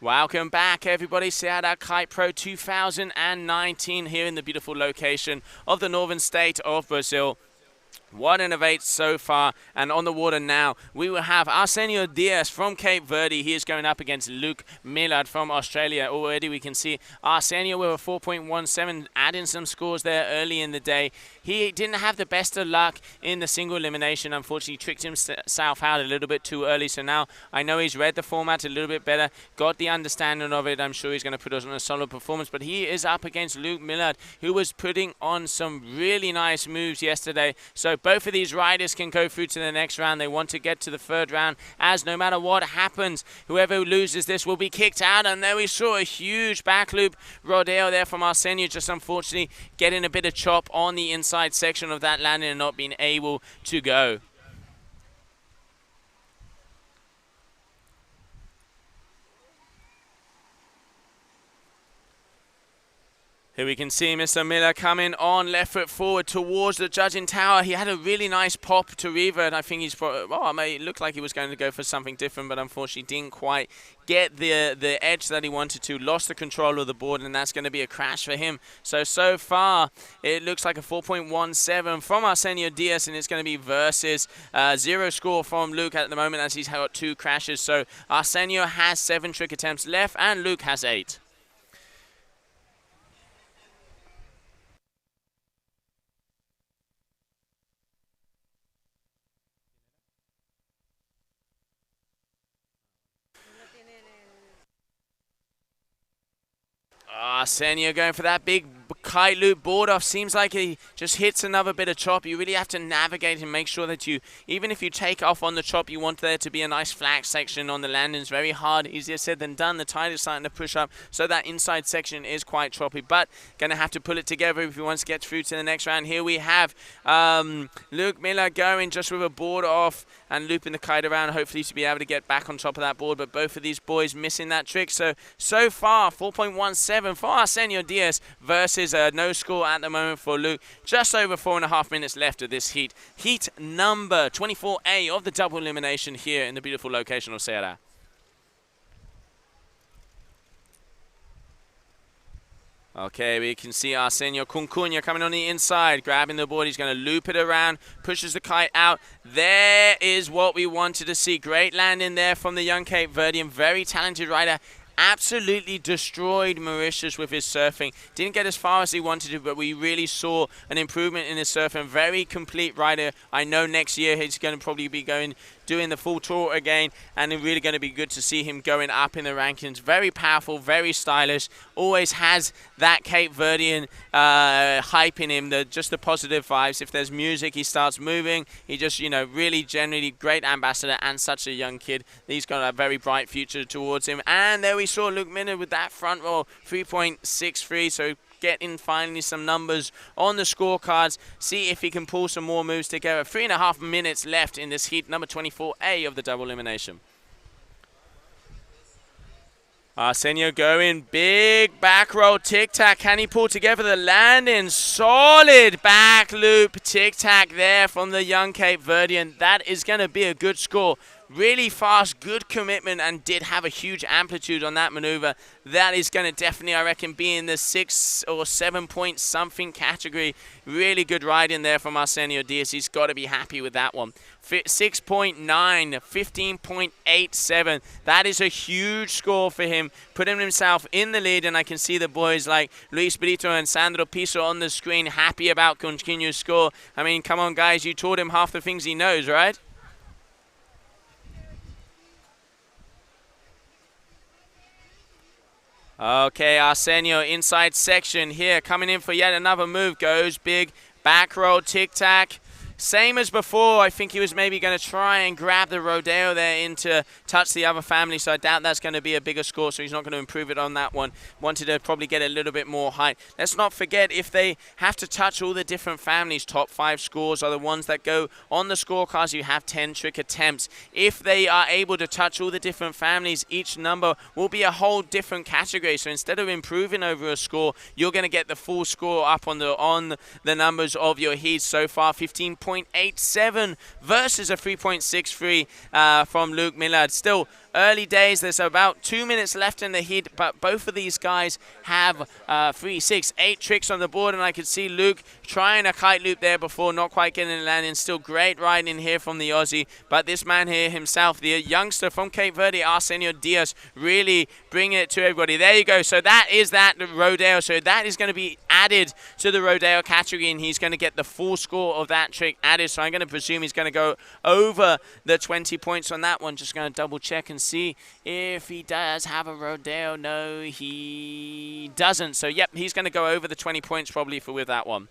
Speaker 1: Welcome back, everybody. GKA Kite Pro 2019 here in the beautiful location of the northern state of Brazil. What an event so far, and on the water now, we will have Arsenio Diaz from Cape Verde. He is going up against Luke Millard from Australia. Already we can see Arsenio with a 4.17, adding some scores there early in the day. He didn't have the best of luck in the single elimination. Unfortunately, tricked himself out a little bit too early. So now I know he's read the format a little bit better, got the understanding of it. I'm sure he's going to put us on a solid performance. But he is up against Luke Millard, who was putting on some really nice moves yesterday. So both of these riders can go through to the next round. They want to get to the third round, as no matter what happens, whoever loses this will be kicked out. And there we saw a huge back loop rodeo there from Arsenio, just unfortunately getting a bit of chop on the inside section of that landing and not being able to go. Here we can see Mr. Miller coming on left foot forward towards the judging tower. He had a really nice pop to Riva, and I think he's it looked like he was going to go for something different, but unfortunately didn't quite get the edge that he wanted to. Lost the control of the board, and that's going to be a crash for him. So far, it looks like a 4.17 from Arsenio Diaz, and it's going to be versus 0 score from Luke at the moment, as he's got 2 crashes. So Arsenio has 7 trick attempts left, and Luke has 8. Arsenio going for that big kite loop, board off. Seems like he just hits another bit of chop. You really have to navigate and make sure that you, even if you take off on the chop, you want there to be a nice flat section on the landings. Very hard, easier said than done. The tide is starting to push up, so that inside section is quite choppy, but going to have to pull it together if he wants to get through to the next round. Here we have Luke Miller going just with a board off and looping the kite around, hopefully to be able to get back on top of that board, but both of these boys missing that trick. So far, 4.17 for Arsenio Diaz versus no score at the moment for Luke. Just over 4.5 minutes left of this heat. Heat number 24A of the double elimination here in the beautiful location of Ceará. Okay, we can see Arsenio Cuncuña coming on the inside, grabbing the board. He's going to loop it around, pushes the kite out. There is what we wanted to see. Great landing there from the young Cape Verdean. Very talented rider. Absolutely destroyed Mauritius with his surfing. Didn't get as far as he wanted to, but we really saw an improvement in his surfing. Very complete rider. I know next year he's going to probably be doing the full tour again, and it's really going to be good to see him going up in the rankings. Very powerful, very stylish. Always has that Cape Verdean hype in him, just the positive vibes. If there's music, he starts moving. He just, really generally great ambassador and such a young kid. He's got a very bright future towards him. And there we saw Luke Miller with that front roll, 3.63. So getting finally some numbers on the scorecards. See if he can pull some more moves together. 3.5 minutes left in this heat, number 24A of the double elimination. Arsenio going big back roll tic-tac. Can he pull together the landing? Solid back loop tic-tac there from the young Cape Verdean. That is going to be a good score. Really fast, good commitment, and did have a huge amplitude on that maneuver. That is going to definitely, I reckon, be in the 6 or 7 point something category. Really good riding there from Arsenio Diaz. He's got to be happy with that one. 6.9, 15.87. That is a huge score for him, putting himself in the lead, and I can see the boys like Luis Brito and Sandro Piso on the screen happy about Cuncuña's score. I mean, come on, guys, you taught him half the things he knows, right? Okay, Arsenio inside section here, coming in for yet another move. Goes big, back roll, tic-tac. Same as before, I think he was maybe going to try and grab the rodeo there in to touch the other family, so I doubt that's going to be a bigger score, so he's not going to improve it on that one. Wanted to probably get a little bit more height. Let's not forget, if they have to touch all the different families, top 5 scores are the ones that go on the scorecards. You have 10 trick attempts. If they are able to touch all the different families, each number will be a whole different category. So instead of improving over a score, you're going to get the full score up on the numbers of your heats. So far, 15.87 versus a 3.63 from Luke Millard. Still early days. There's about 2 minutes left in the heat, but both of these guys have 3, 6, 8 tricks on the board, and I could see Luke trying a kite loop there before, not quite getting the landing. Still great riding here from the Aussie, but this man here himself, the youngster from Cape Verde, Arsenio Diaz, really bringing it to everybody. There you go. So that is that rodeo. So that is going to be added to the rodeo category, and he's going to get the full score of that trick added. So I'm going to presume he's going to go over the 20 points on that one. Just going to double check and see if he does have a rodeo. No, he doesn't. So yep, he's going to go over the 20 points probably with that one.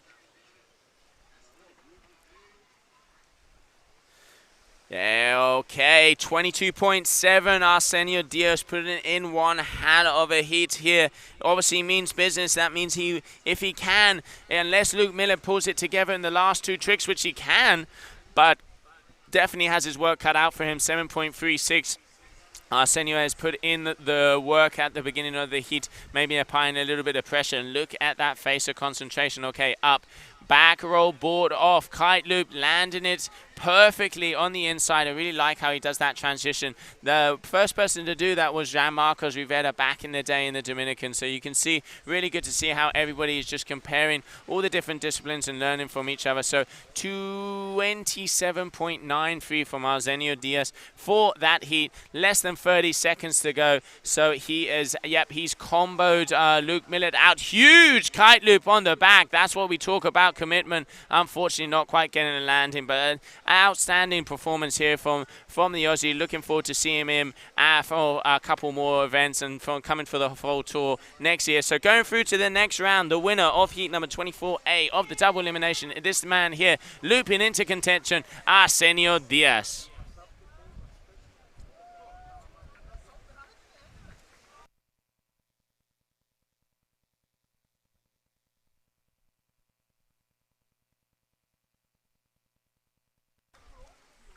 Speaker 1: Yeah, okay, 22.7. Arsenio Diaz putting in one hell of a heat here. Obviously means business. That means if he can, unless Luke Miller pulls it together in the last 2 tricks, which he can, but definitely has his work cut out for him. 7.36. Arsenio has put in the work at the beginning of the heat, maybe applying a little bit of pressure. And look at that face of concentration. Okay, up, back roll, board off, kite loop, landing it perfectly on the inside. I really like how he does that transition. The first person to do that was Jean Marcos Rivera back in the day in the Dominican. So you can see, really good to see how everybody is just comparing all the different disciplines and learning from each other. So 27.93 from Arsenio Diaz for that heat. Less than 30 seconds to go. So he is, yep, he's comboed Luke Millett out. Huge kite loop on the back. That's what we talk about, commitment. Unfortunately, not quite getting a landing, but outstanding performance here from the Aussie. Looking forward to seeing him for a couple more events and from coming for the full tour next year. So going through to the next round, the winner of heat number 24A of the double elimination, this man here, looping into contention, Arsenio Diaz.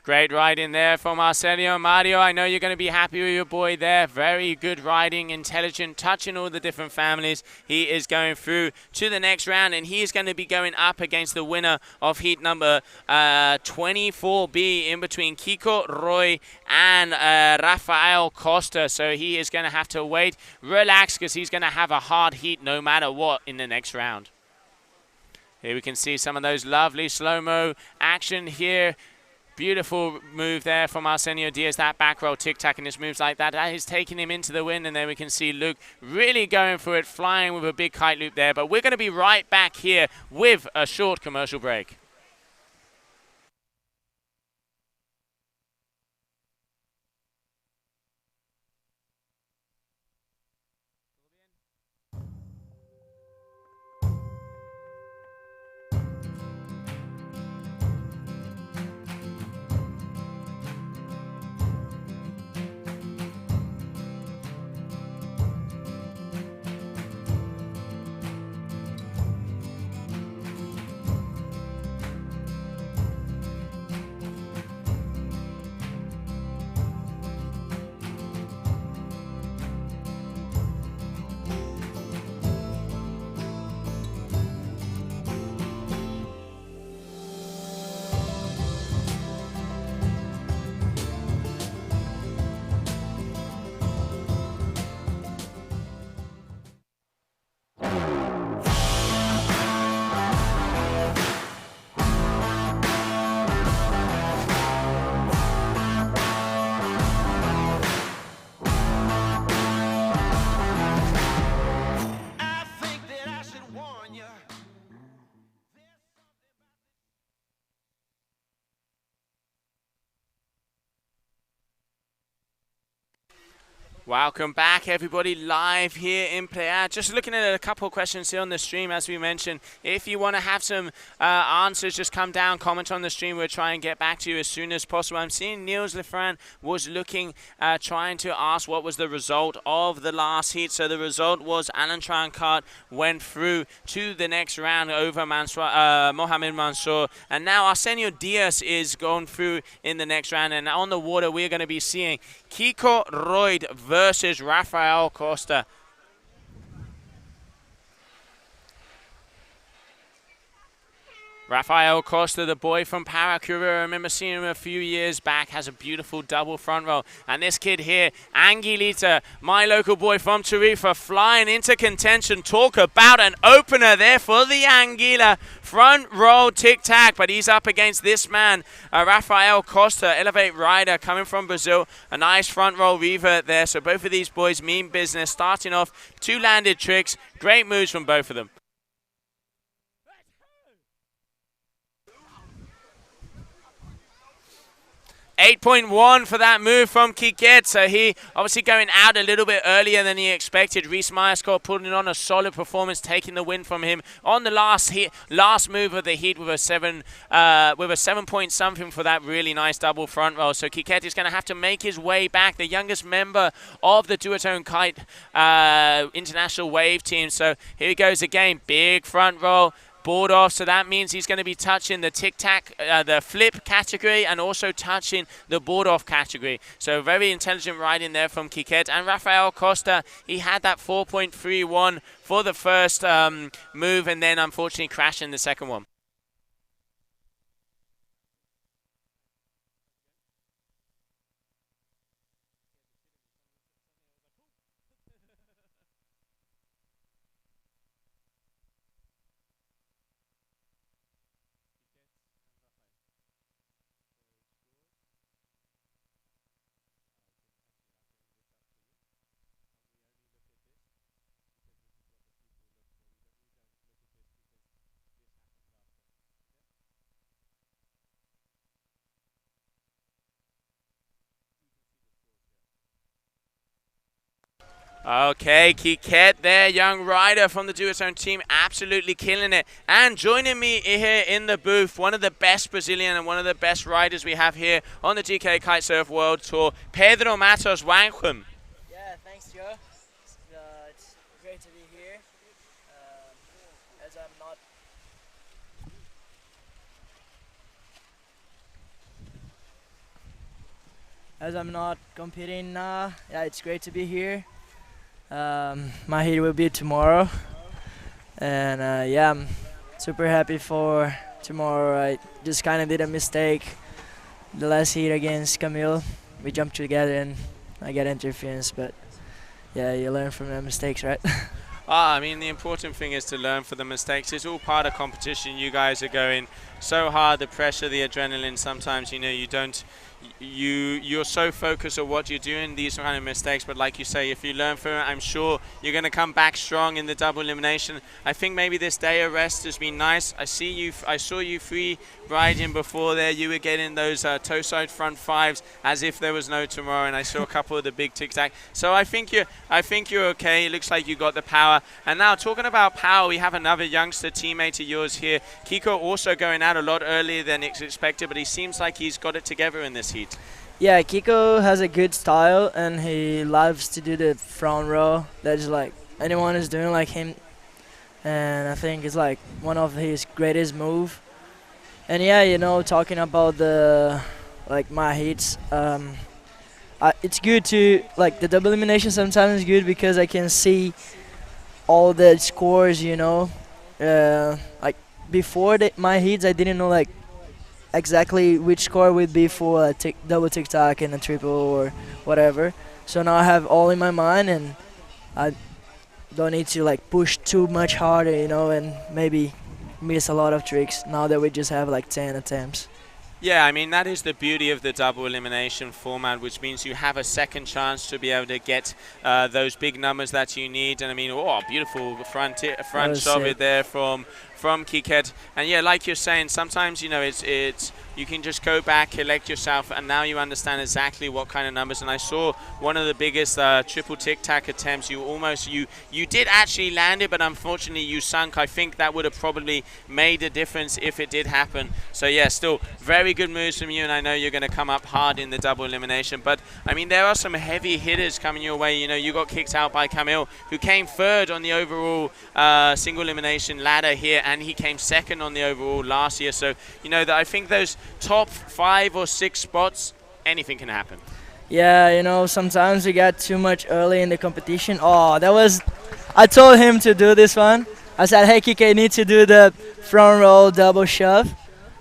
Speaker 1: Great riding there from Arsenio. Mario, I know you're going to be happy with your boy there. Very good riding, intelligent, touching all the different families. He is going through to the next round, and he is going to be going up against the winner of heat number 24B in between Kiko Roy and Rafael Costa. So he is going to have to wait, relax, because he's going to have a hard heat no matter what in the next round. Here we can see some of those lovely slow-mo action here. Beautiful move there from Arsenio Diaz, that back roll tic-tac and his moves like that. That is taking him into the wind, and then we can see Luke really going for it, flying with a big kite loop there. But we're going to be right back here with a short commercial break. Welcome back, everybody, live here in Prea. Just looking at a couple of questions here on the stream, as we mentioned. If you want to have some answers, just come down, comment on the stream. We'll try and get back to you as soon as possible. I'm seeing Niels Lefran was looking, trying to ask what was the result of the last heat. So the result was Alan Trancard went through to the next round over Mohamed Mansour. And now Arsenio Diaz is going through in the next round. And on the water, we're going to be seeing Kiko Roy versus Rafael Costa. Rafael Costa, the boy from Paracura, I remember seeing him a few years back, has a beautiful double front roll. And this kid here, Anguilita, my local boy from Tarifa, flying into contention. Talk about an opener there for the Anguila. Front roll tic-tac, but he's up against this man, Rafael Costa, Elevate rider coming from Brazil. A nice front roll revert there. So both of these boys mean business. Starting off, two landed tricks. Great moves from both of them. 8.1 for that move from Kiket. So he obviously going out a little bit earlier than he expected. Reese Myerscott putting on a solid performance, taking the win from him on the last move of the heat with a 7 point something for that really nice double front roll. So Kiket is going to have to make his way back, the youngest member of the Duotone Kite international wave team. So here he goes again, big front roll. Board off, so that means he's going to be touching the tic-tac, the flip category, and also touching the board off category. So very intelligent riding there from Kiket. And Rafael Costa, he had that 4.31 for the first move, and then unfortunately crashed in the second one. Okay, Kite there, young rider from the duotone team, absolutely killing it. And joining me here in the booth, one of the best Brazilian and one of the best riders we have here on the GKA Kitesurf World Tour, Pedro Matos. Welcome.
Speaker 14: Yeah, thanks, Joe. It's great to be here. As I'm not competing now, yeah, it's great to be here. My heat will be tomorrow, and yeah, I'm super happy for tomorrow. I just kind of did a mistake the last heat against Camille. We jumped together and I got interference, but yeah, you learn from the mistakes, right?
Speaker 1: I mean, the important thing is to learn from the mistakes. It's all part of competition. You guys are going so hard, the pressure, the adrenaline. Sometimes, you know, you're so focused on what you're doing, these kind of mistakes. But like you say, if you learn from it, I'm sure you're going to come back strong in the double elimination. I think maybe this day of rest has been nice. I saw you free riding before there. You were getting those toe side front fives as if there was no tomorrow, and I saw a couple of the big tic tac. So I think you're okay. It looks like you got the power. And now talking about power, we have another youngster teammate of yours here. Kiko also going out a lot earlier than expected, but he seems like he's got it together in this heat.
Speaker 14: Yeah, Kiko has a good style and he loves to do the front row. That's like anyone is doing like him, and I think it's like one of his greatest move. And yeah, you know, talking about my heats, it's good to like the double elimination. Sometimes is good because I can see all the scores, you know. Like before my heats, I didn't know like exactly which score would be for a double tic-tac and a triple or whatever. So now I have all in my mind, and I don't need to like push too much harder, you know, and maybe miss a lot of tricks now that we just have like 10 attempts.
Speaker 1: Yeah, I mean, that is the beauty of the double elimination format, which means you have a second chance to be able to get those big numbers that you need. And I mean, oh, beautiful front shot it there from Kite. And yeah, like you're saying, sometimes, you know, it's you can just go back, collect yourself, and now you understand exactly what kind of numbers. And I saw one of the biggest triple tic-tac attempts. You did actually land it, but unfortunately you sunk. I think that would have probably made a difference if it did happen. So yeah, still very good moves from you, and I know you're going to come up hard in the double elimination. But I mean, there are some heavy hitters coming your way. You know, you got kicked out by Camille, who came third on the overall single elimination ladder here, and he came second on the overall last year. So you know that I think those top 5 or 6 spots, anything can happen.
Speaker 14: Yeah, you know, sometimes we got too much early in the competition. Oh, I told him to do this one. I said, hey, Kike, you need to do the front roll double shove.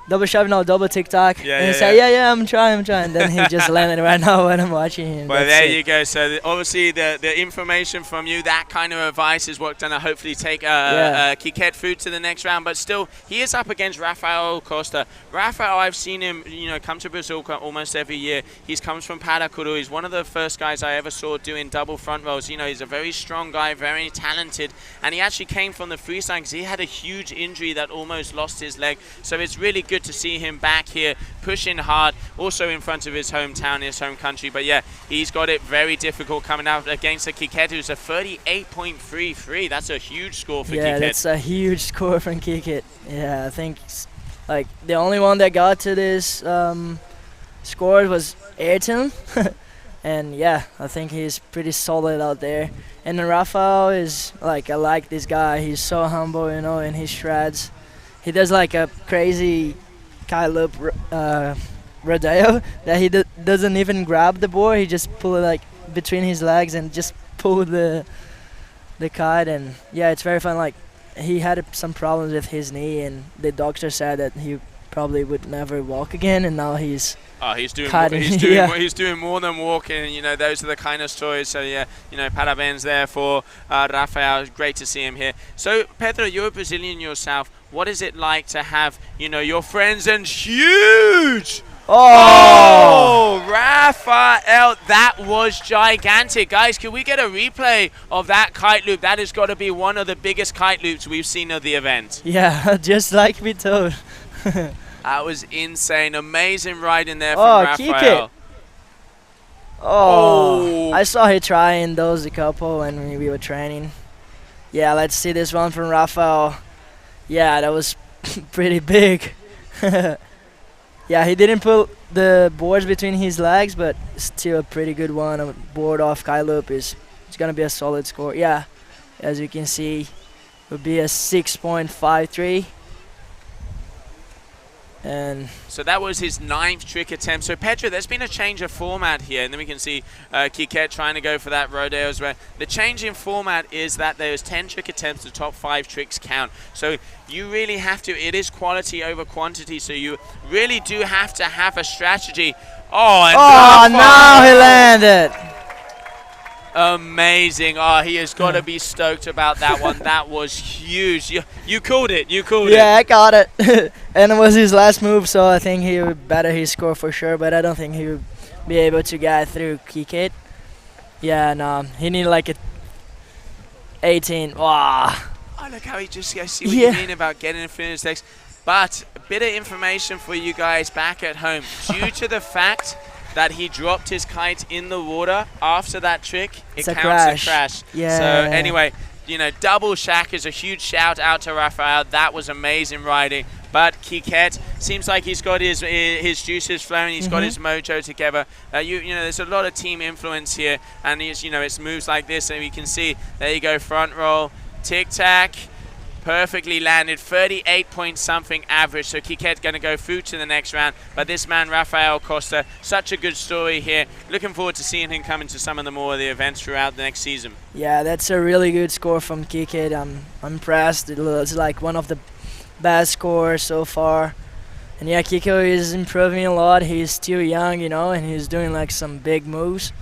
Speaker 14: Double tic-tac.
Speaker 1: Yeah,
Speaker 14: and he said, yeah, I'm trying. Then he just landed right now when I'm watching him.
Speaker 1: Well, there you go. So obviously the information from you, that kind of advice is what's going to hopefully take Kike through to the next round. But still, he is up against Rafael Costa. Rafael, I've seen him, you know, come to Brazil almost every year. He comes from Paracuru. He's one of the first guys I ever saw doing double front rolls. You know, he's a very strong guy, very talented. And he actually came from the freestyle because he had a huge injury that almost lost his leg. So it's really good to see him back here pushing hard, also in front of his hometown, his home country. But yeah, he's got it very difficult coming out against a Kike who's a 38.33. That's a huge score for Kike.
Speaker 14: Yeah, that's a huge score from Kike. Yeah, I think like the only one that got to this score was Ayrton. And yeah, I think he's pretty solid out there. And then Rafael is like, I like this guy. He's so humble, you know, in his shreds. He does like a crazy kite loop rodeo that he doesn't even grab the board. He just pull it like between his legs and just pull the kite. And yeah, it's very fun. Like he had some problems with his knee, and the doctor said that he probably would never walk again, and now he's
Speaker 1: doing more than walking. You know, those are the kind of stories. So yeah, you know, parabéns there for Rafael. Great to see him here. So Pedro, you're a Brazilian yourself. What is it like to have, you know, your friends and huge? Oh, Rafael, that was gigantic. Guys, can we get a replay of that kite loop? That has got to be one of the biggest kite loops we've seen of the event.
Speaker 14: Yeah, just like we told.
Speaker 1: That was insane. Amazing riding there from Rafael.
Speaker 14: Kike. Oh, I saw he trying those a couple when we were training. Yeah, let's see this one from Rafael. Yeah, that was pretty big. Yeah, he didn't put the boards between his legs, but still a pretty good one. A board off kite loop it's gonna be a solid score. Yeah, as you can see, it would be a 6.53. And
Speaker 1: so that was his 9th trick attempt. So Pedro, there's been a change of format here, and then we can see Kite trying to go for that rodeo as well. The change in format is that there's 10 trick attempts, the top 5 tricks count. So you really have to, it is quality over quantity, so you really do have to have a strategy. Oh, and
Speaker 14: now he landed.
Speaker 1: Amazing. Oh, he has got to be stoked about that one. That was huge. You called it. You called it.
Speaker 14: Yeah, I got it. And it was his last move, so I think he would better his score for sure, but I don't think he would be able to get through Kite. Yeah, no, he needed like a 18. Wow.
Speaker 1: Oh, look how he just, I see what you mean about getting a finish next. But a bit of information for you guys back at home. Due to the fact that he dropped his kite in the water after that trick, it counts a crash.
Speaker 14: Yeah.
Speaker 1: So anyway, you know, double shack is a huge shout out to Rafael. That was amazing riding. But Kite seems like he's got his juices flowing. He's got his mojo together. You know, there's a lot of team influence here, and it's, you know, it's moves like this, and we can see there you go, front roll, tic tac. Perfectly landed, 38 point something average, so Kite's going to go through to the next round. But this man, Rafael Costa, such a good story here. Looking forward to seeing him come into some of the more of the events throughout the next season.
Speaker 14: Yeah, that's a really good score from Kite. I'm impressed. It's like one of the best scores so far. And yeah, Kiko is improving a lot. He's still young, you know, and he's doing like some big moves.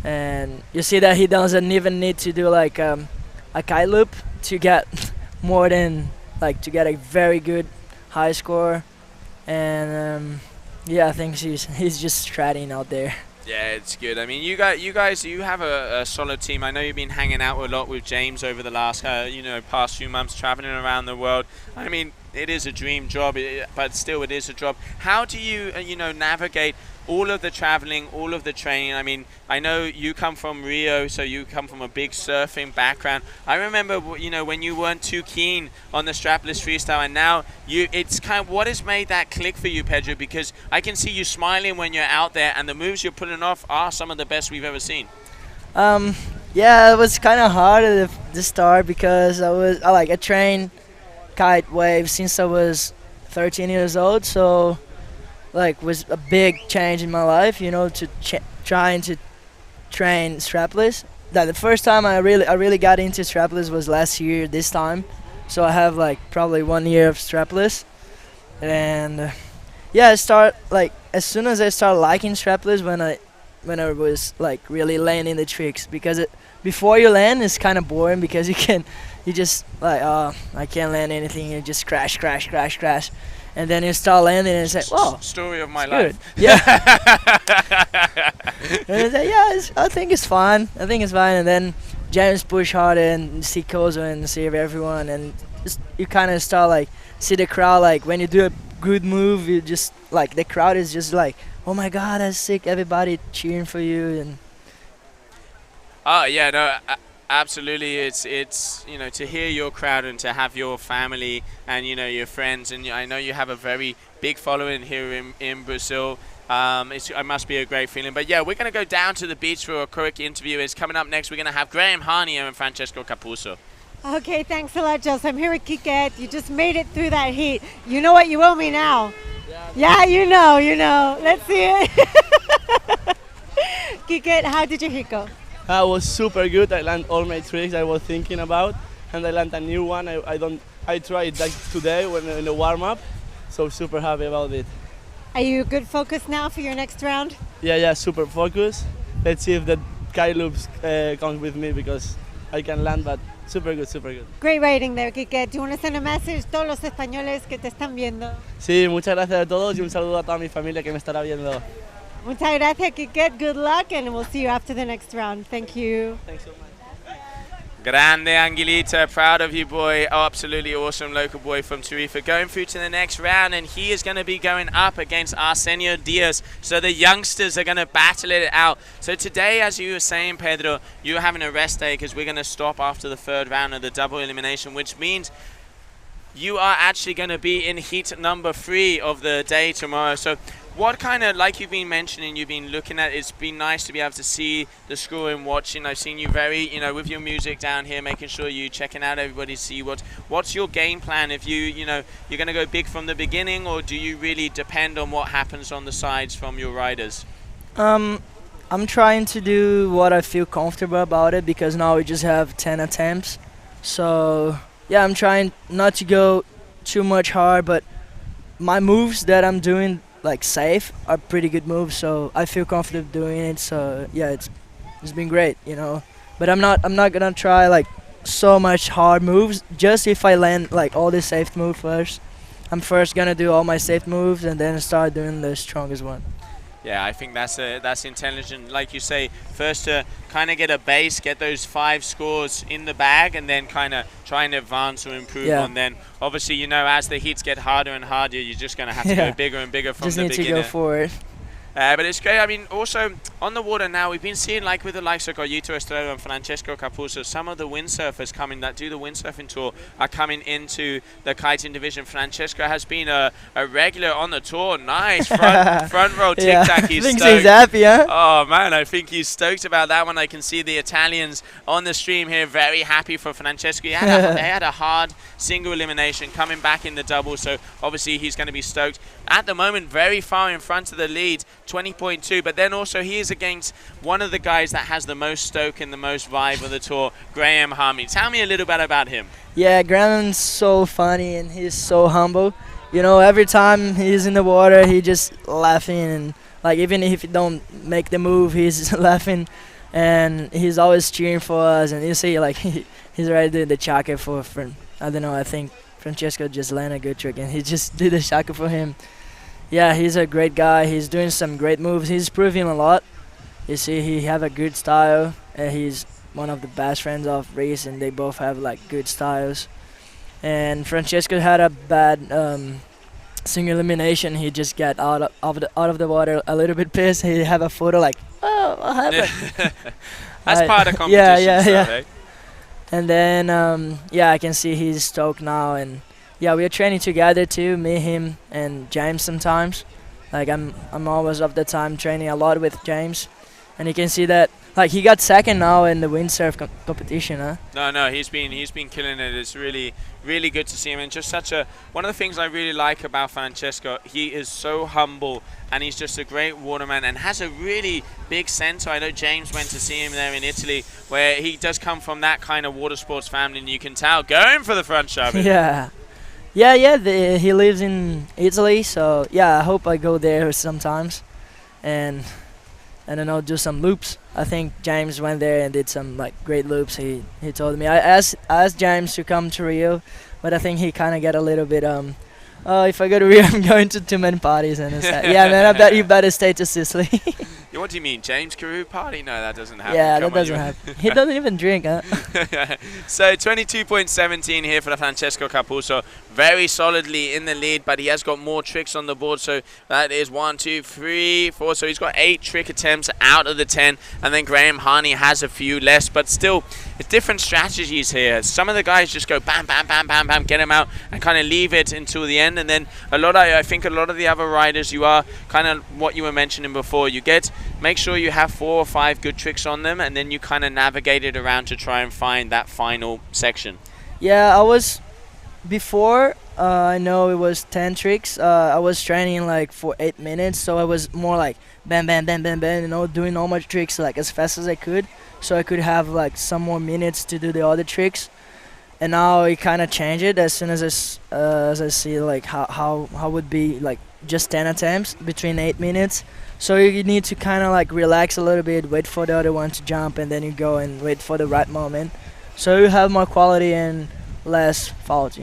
Speaker 14: And you see that he doesn't even need to do like a kite loop to get more than like to get a very good high score. And yeah, I think he's just stratting out there.
Speaker 1: Yeah, it's good. I mean, you guys, you have a solid team. I know you've been hanging out a lot with James over the last, past few months, traveling around the world. I mean, it is a dream job, but still, it is a job. How do you, navigate all of the traveling, all of the training? I mean, I know you come from Rio, so you come from a big surfing background. I remember, when you weren't too keen on the strapless freestyle, and now it's kind of what has made that click for you, Pedro? Because I can see you smiling when you're out there, and the moves you're putting off are some of the best we've ever seen.
Speaker 14: Yeah, it was kind of hard at the start because I trained kite wave since I was 13 years old, so was a big change in my life, to trying to train strapless. That the first time I really got into strapless was last year this time, so I have probably 1 year of strapless. And yeah, I start as soon as I start liking strapless when I was really landing the tricks, because before you land it's kind of boring because you just I can't land anything, you just crash, and then you start landing and it's like, whoa,
Speaker 1: story of my life.
Speaker 14: Yeah. And it's like, yeah, I think it's fun, and then James push harder and see Kozo and see everyone, and you kind of start see the crowd, when you do a good move, you just the crowd is just oh my god, that's sick, everybody cheering for you. And
Speaker 1: oh yeah, no, absolutely. It's to hear your crowd and to have your family and your friends, and I know you have a very big following here in Brazil. It must be a great feeling. But yeah, we're going to go down to the beach for a quick interview. It's coming up next. We're going to have Graham Harnier and Francesco Capuzzo.
Speaker 2: Okay, thanks a lot, Jose. I'm here with Kite. You just made it through that heat. You know what you owe me now. Yeah, you know. Let's see it. Kite, how did your heat go?
Speaker 15: I was super good. I landed all my tricks I was thinking about, and I landed a new one. I tried today in the warm up, so super happy about it.
Speaker 2: Are you good focus now for your next round?
Speaker 15: Yeah, super focused. Let's see if the kite loops comes with me, because I can land, but super good.
Speaker 2: Great riding there, Kite. Do you want to send a message to todos los españoles que te están viendo?
Speaker 15: Sí, muchas gracias a todos y un saludo a toda mi familia que me estará viendo.
Speaker 2: Muchas gracias, Kite. Good luck, and we'll see you after the next round. Thank you.
Speaker 15: Thanks so much.
Speaker 1: Grande Angelita, proud of you, boy. Oh, absolutely awesome local boy from Tarifa. Going through to the next round, and he is going to be going up against Arsenio Diaz. So the youngsters are going to battle it out. So today, as you were saying, Pedro, you're having a rest day because we're going to stop after the third round of the double elimination, which means you are actually going to be in heat number 3 of the day tomorrow. So what kind of, like you've been mentioning, you've been looking at, it's been nice to be able to see the score and watching. I've seen you very, with your music down here, making sure you checking out everybody, see what's your game plan. If you're going to go big from the beginning, or do you really depend on what happens on the sides from your riders?
Speaker 14: I'm trying to do what I feel comfortable about it, because now we just have 10 attempts. So yeah, I'm trying not to go too much hard, but my moves that I'm doing like safe are pretty good moves, so I feel comfortable doing it. So yeah, it's been great, but I'm not gonna try like so much hard moves. Just if I land like all the safe move first, I'm first gonna do all my safe moves and then start doing the strongest one.
Speaker 1: Yeah, I think that's intelligent. Like you say, first to kind of get a base, get those 5 scores in the bag, and then kind of try and advance or improve on. Then obviously, as the heats get harder and harder, you're just going to have to go bigger and bigger from the beginning.
Speaker 14: Just need to go forward.
Speaker 1: But it's great. I mean, also on the water now, we've been seeing, like with the likes of Goyito Estrella and Francesco Capuzzo, some of the windsurfers that do the windsurfing tour are coming into the kiting division. Francesco has been a regular on the tour. Nice front row tic-tac. He's
Speaker 14: thinks
Speaker 1: stoked.
Speaker 14: He's happy, huh?
Speaker 1: Oh man, I think he's stoked about that one. I can see the Italians on the stream here very happy for Francesco. They had a hard single elimination coming back in the double, so obviously he's going to be stoked. At the moment, very far in front of the lead, 20.2, but then also he is against one of the guys that has the most stoke and the most vibe of the tour, Graham Harmony. Tell me a little bit about him.
Speaker 14: Yeah, Graham's so funny and he's so humble. Every time he's in the water, he just laughing, and like even if he don't make the move, he's laughing, and he's always cheering for us. And you see, like he's already doing the chaka for I don't know. I think Francesco just landed a good trick, and he just did the chaka for him. Yeah, he's a great guy. He's doing some great moves. He's proving a lot. You see, he have a good style, and he's one of the best friends of Reese, and they both have like good styles. And Francesco had a bad single elimination. He just got out of the water a little bit pissed. He have a photo like, oh, what happened?
Speaker 1: That's part of competition.
Speaker 14: Yeah.
Speaker 1: Eh?
Speaker 14: And then I can see he's stoked now, and yeah, we are training together too, me, him, and James sometimes. Like I'm always of the time training a lot with James, and you can see that like he got second now in the windsurf competition, huh?
Speaker 1: No, he's been killing it. It's really good to see him, and just one of the things I really like about Francesco, he is so humble, and he's just a great waterman and has a really big center. I know James went to see him there in Italy, where he does come from that kind of water sports family, and you can tell going for the front shove.
Speaker 14: He lives in Italy, so yeah, I hope I go there sometimes, and I don't know, do some loops. I think James went there and did some like great loops. He told me. I asked James to come to Rio, but I think he kind of got a little bit if I go to Rio, I'm going to too many parties, and yeah, man, I bet you better stay to Sicily.
Speaker 1: What do you mean, James Carew party? No, that doesn't happen.
Speaker 14: Yeah, that doesn't happen. He doesn't even drink, huh?
Speaker 1: So 22.17 here for the Francesco Capuzzo. Very solidly in the lead, but he has got more tricks on the board. So that is 1, 2, 3, 4. So he's got 8 trick attempts out of the 10. And then Graham Harney has a few less, but still, it's different strategies here. Some of the guys just go bam, bam, bam, bam, bam, get him out and kind of leave it until the end. And then I think a lot of the other riders, you are kind of what you were mentioning before. Make sure you have 4 or 5 good tricks on them, and then you kind of navigate it around to try and find that final section.
Speaker 14: Yeah, I was before. I know it was 10 tricks. I was training like for 8 minutes, so I was more like bam, bam, bam, bam, bam, doing all my tricks like as fast as I could, so I could have like some more minutes to do the other tricks. And now it kind of changed it as soon as I see like how would be like just 10 attempts between 8 minutes. So you need to kind of like relax a little bit, wait for the other one to jump, and then you go and wait for the right moment. So you have more quality and less fault,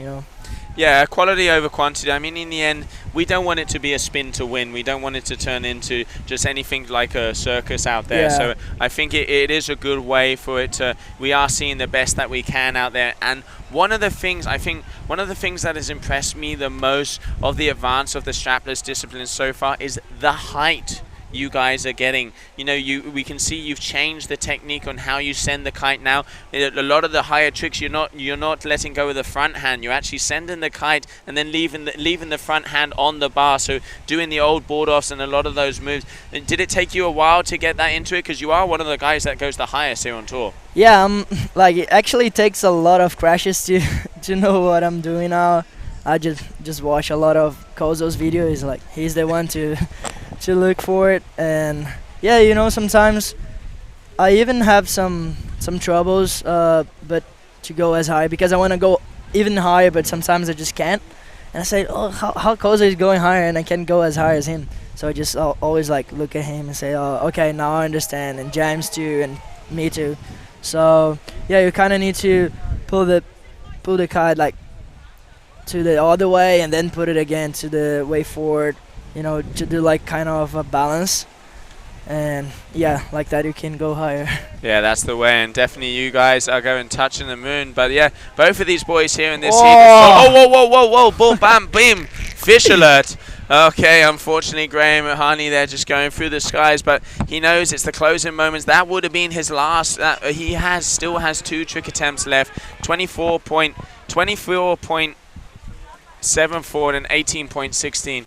Speaker 1: Yeah, quality over quantity. I mean, in the end, we don't want it to be a spin to win. We don't want it to turn into just anything like a circus out there.
Speaker 14: Yeah.
Speaker 1: So I think it is a good way for it to, we are seeing the best that we can out there. And one of the things that has impressed me the most of the advance of the strapless discipline so far is the height you guys are getting. You know, we can see you've changed the technique on how you send the kite now. A lot of the higher tricks, you're not letting go of the front hand. You're actually sending the kite and then leaving the front hand on the bar. So doing the old board offs and a lot of those moves. And did it take you a while to get that into it? Because you are one of the guys that goes the highest here on tour.
Speaker 14: Yeah, like it actually takes a lot of crashes to to know what I'm doing now. I just watch a lot of Kozo's videos. Like he's the one to look for it. And yeah, you know, sometimes I even have some troubles, but to go as high because I want to go even higher, but sometimes I just can't. And I say, oh, how Kozo is going higher and I can't go as high as him. So I just always like look at him and say, oh, okay, now I understand. And James too, and me too. So yeah, you kind of need to pull the kite like to the other way and then put it again to the way forward, you know, to do like kind of a balance. And yeah, like that you can go higher.
Speaker 1: Yeah, that's the way, and definitely you guys are going touching the moon. But yeah, both of these boys here in this heat. Whoa, boom, bam, bim, fish alert. Okay, unfortunately, Graham Harney there just going through the skies, but he knows it's the closing moments. That would have been his last. He still has 2 trick attempts left. 24.74 and 18.16.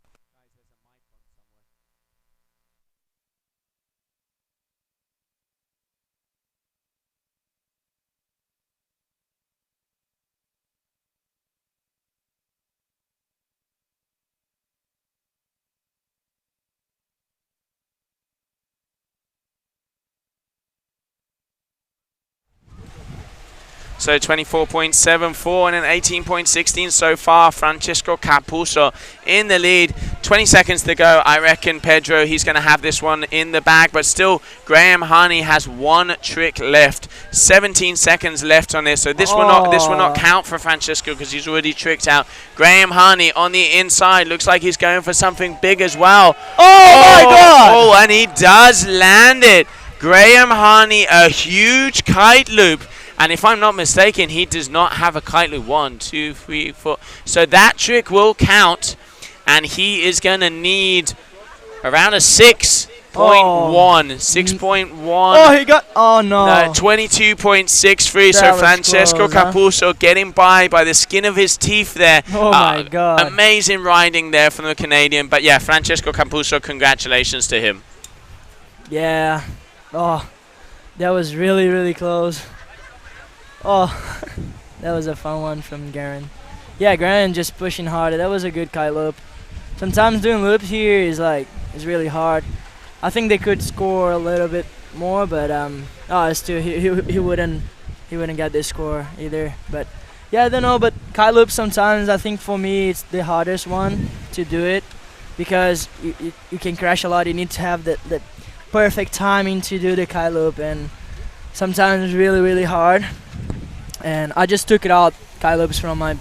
Speaker 1: So 24.74 and an 18.16 so far. Francesco Capuzzo in the lead. 20 seconds to go. I reckon Pedro, he's going to have this one in the bag. But still, Graham Harney has 1 trick left. 17 seconds left on this. So this will not count for Francesco because he's already tricked out. Graham Harney on the inside. Looks like he's going for something big as well.
Speaker 14: Oh my God!
Speaker 1: Oh, and he does land it. Graham Harney, a huge kite loop. And if I'm not mistaken, he does not have a kite loop. 1, 2, 3, 4. So that trick will count. And he is going to need around a 6.1. 6.1.
Speaker 14: Oh, he got... Oh, no.
Speaker 1: 22.63. So Francesco Capuzzo getting by the skin of his teeth there.
Speaker 14: Oh, my God.
Speaker 1: Amazing riding there from the Canadian. But, yeah, Francesco Capuzzo, congratulations to him.
Speaker 14: Yeah. Oh, that was really, really close. Oh, that was a fun one from Garen. Yeah, Garen just pushing hard. That was a good kite loop. Sometimes doing loops here is really hard. I think they could score a little bit more, but still he wouldn't get this score either. But yeah, I don't know. But kite loops sometimes I think for me it's the hardest one to do it because you can crash a lot. You need to have the perfect timing to do the kite loop, and sometimes it's really, really hard. And I just took it out kite loops from my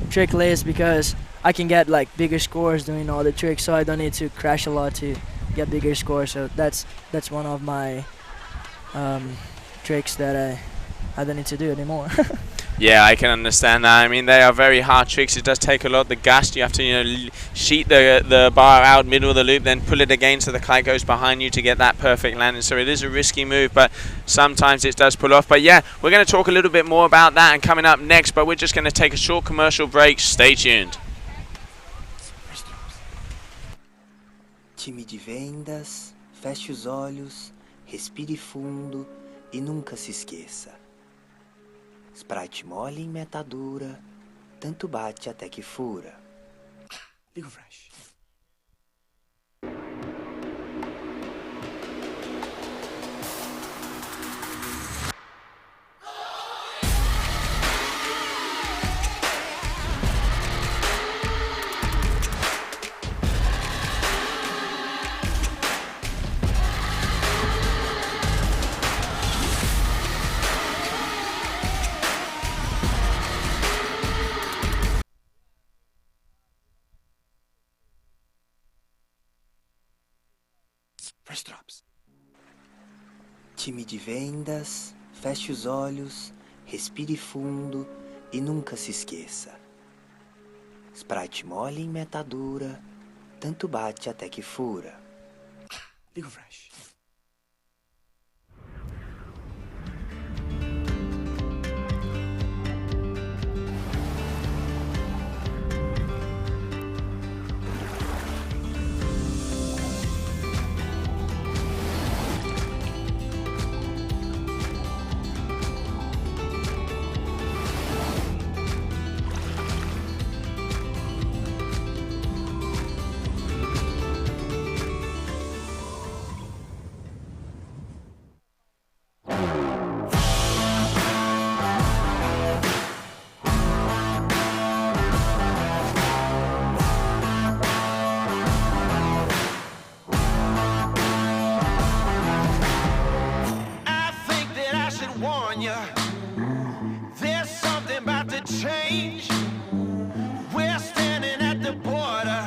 Speaker 14: trick list because I can get like bigger scores doing all the tricks, so I don't need to crash a lot to get bigger scores. So that's one of my tricks that I don't need to do anymore.
Speaker 1: Yeah, I can understand that. I mean, they are very hard tricks. It does take a lot of the gust. You have to, sheet the bar out middle of the loop, then pull it again so the kite goes behind you to get that perfect landing. So it is a risky move, but sometimes it does pull off. But yeah, we're going to talk a little bit more about that and coming up next, but we're just going to take a short commercial break. Stay tuned.
Speaker 3: Time de vendas, feche os olhos, respire fundo e nunca se esqueça. Sprite mole em meta dura, tanto bate até que fura. Liga o flash. Time de vendas, feche os olhos, respire fundo e nunca se esqueça. Sprite mole em meta dura, tanto bate até que fura.
Speaker 7: Ligo fresh. There's something about to change. We're standing at the border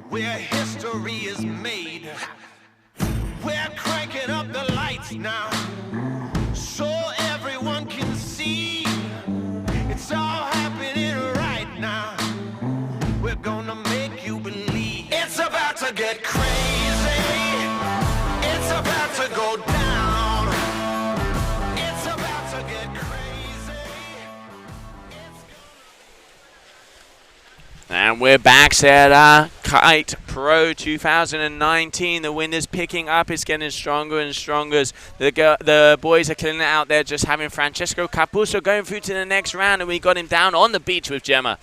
Speaker 7: where history is made. We're cranking up the lights now so everyone can see. It's all happening right now. We're gonna make you believe. It's about to get crazy. It's about to go down. It's about to get crazy.
Speaker 1: And we're back at Kite Pro 2019. The wind is picking up. It's getting stronger and stronger. The boys are killing it out there, just having Francesco Capuzzo going through to the next round, and we got him down on the beach with Gemma.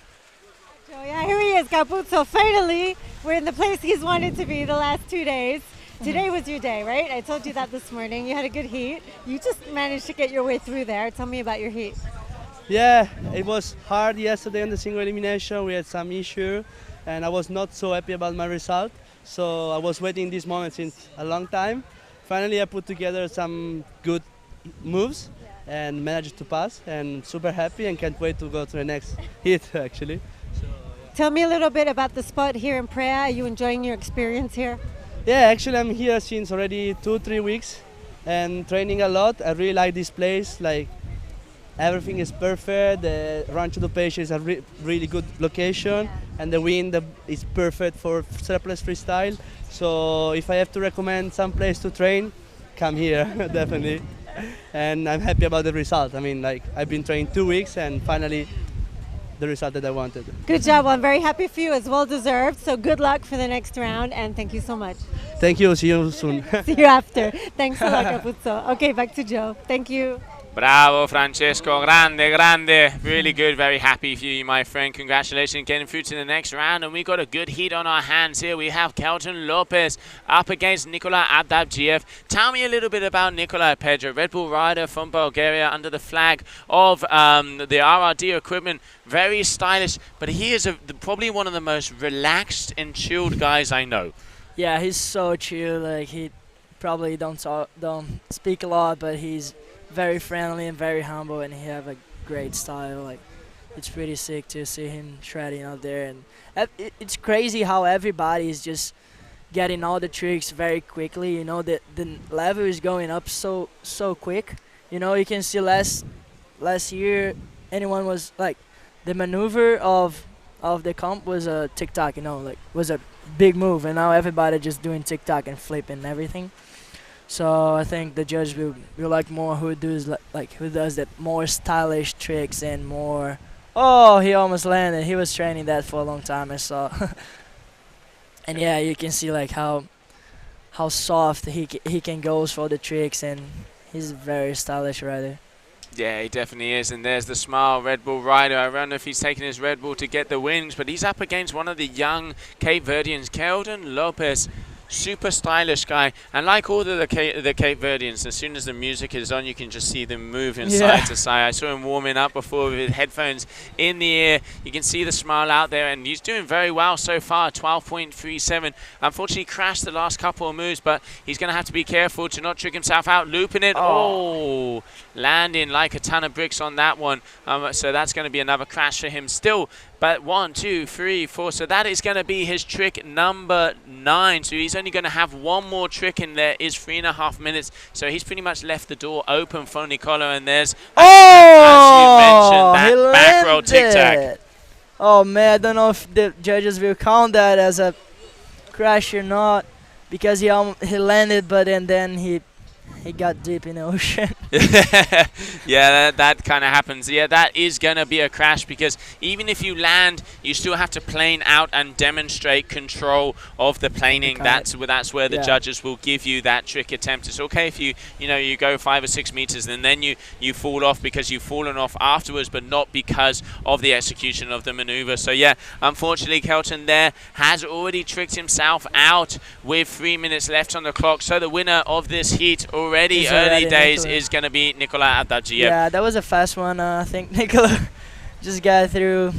Speaker 2: Oh, yeah, here he is, Capuzzo. Finally, we're in the place he's wanted to be the last 2 days. Today was your day, right? I told you that this morning. You had a good heat. You just managed to get your way through there. Tell me about your heat.
Speaker 15: Yeah, it was hard yesterday on the single elimination. We had some issue, and I was not so happy about my result. So I was waiting this moment since a long time. Finally, I put together some good moves and managed to pass, and super happy and can't wait to go to the next hit, actually.
Speaker 2: Tell me a little bit about the spot here in Prea. Are you enjoying your experience here?
Speaker 15: Yeah, actually I'm here since already 2-3 weeks and training a lot. I really like this place. Like, everything is perfect. The Rancho do Peixe is a really good location, and the wind is perfect for surplus freestyle. So if I have to recommend some place to train, come here, definitely. And I'm happy about the result. I mean, like, I've been training 2 weeks and finally the result that I wanted.
Speaker 2: Good job. Well, I'm very happy for you. It's well deserved. So good luck for the next round, and thank you so much.
Speaker 15: Thank you. See you soon.
Speaker 2: See you after. Thanks a lot, Capuzzo. Okay, back to Joe. Thank you.
Speaker 1: Bravo, Francesco. Grande, grande. Really good. Very happy for you, my friend. Congratulations getting through to the next round. And we got a good heat on our hands here. We have Kelton Lopez up against Nicola Abdabgiev. Tell me a little bit about Nicola, Pedro. Red Bull rider from Bulgaria under the flag of the RRD equipment. Very stylish, but he is probably one of the most relaxed and chilled guys I know.
Speaker 14: Yeah, he's so chill. Like, he probably don't speak a lot, but he's very friendly and very humble, and he have a great style. Like, it's pretty sick to see him shredding out there, and it's crazy how everybody is just getting all the tricks very quickly. You know, the level is going up so quick. You know, you can see last year anyone was like, the maneuver of the comp was a TikTok. You know, like, was a big move, and now everybody just doing TikTok and flipping and everything. So I think the judge will like more who does that more stylish tricks and more. Oh, he almost landed. He was training that for a long time, I saw. And yeah, you can see like how soft he can go for the tricks, and he's a very stylish rider.
Speaker 1: Yeah, he definitely is. And there's the smile Red Bull rider. I don't know if he's taking his Red Bull to get the wins, but he's up against one of the young Cape Verdeans, Kelton Lopez. Super stylish guy, and like all the Cape Verdeans, as soon as the music is on, you can just see them moving side to side. I saw him warming up before with headphones in the ear. You can see the smile out there, and he's doing very well so far. 12.37. Unfortunately, crashed the last couple of moves, but he's going to have to be careful to not trick himself out. Looping it. Oh, landing like a ton of bricks on that one. So that's going to be another crash for him still. But 1, 2, 3, 4. So that is going to be his trick number 9. So he's only going to have one more trick in there. Is 3.5 minutes. So he's pretty much left the door open for Nicola. And there's, as you mentioned, that back roll tic-tac.
Speaker 14: Oh man, I don't know if the judges will count that as a crash or not, because he landed, but then he got deep in the ocean.
Speaker 1: Yeah, that kind of happens. Yeah, that is going to be a crash, because even if you land, you still have to plane out and demonstrate control of the planing. That's where the judges will give you that trick attempt. It's okay if you go 5 or 6 meters and then you fall off because you've fallen off afterwards, but not because of the execution of the maneuver. So yeah, unfortunately, Kelton there has already tricked himself out with 3 minutes left on the clock. So the winner of this heat already early days is going to be Nicola Adagiev.
Speaker 14: Yeah, that was a fast one. I think Nicola just got through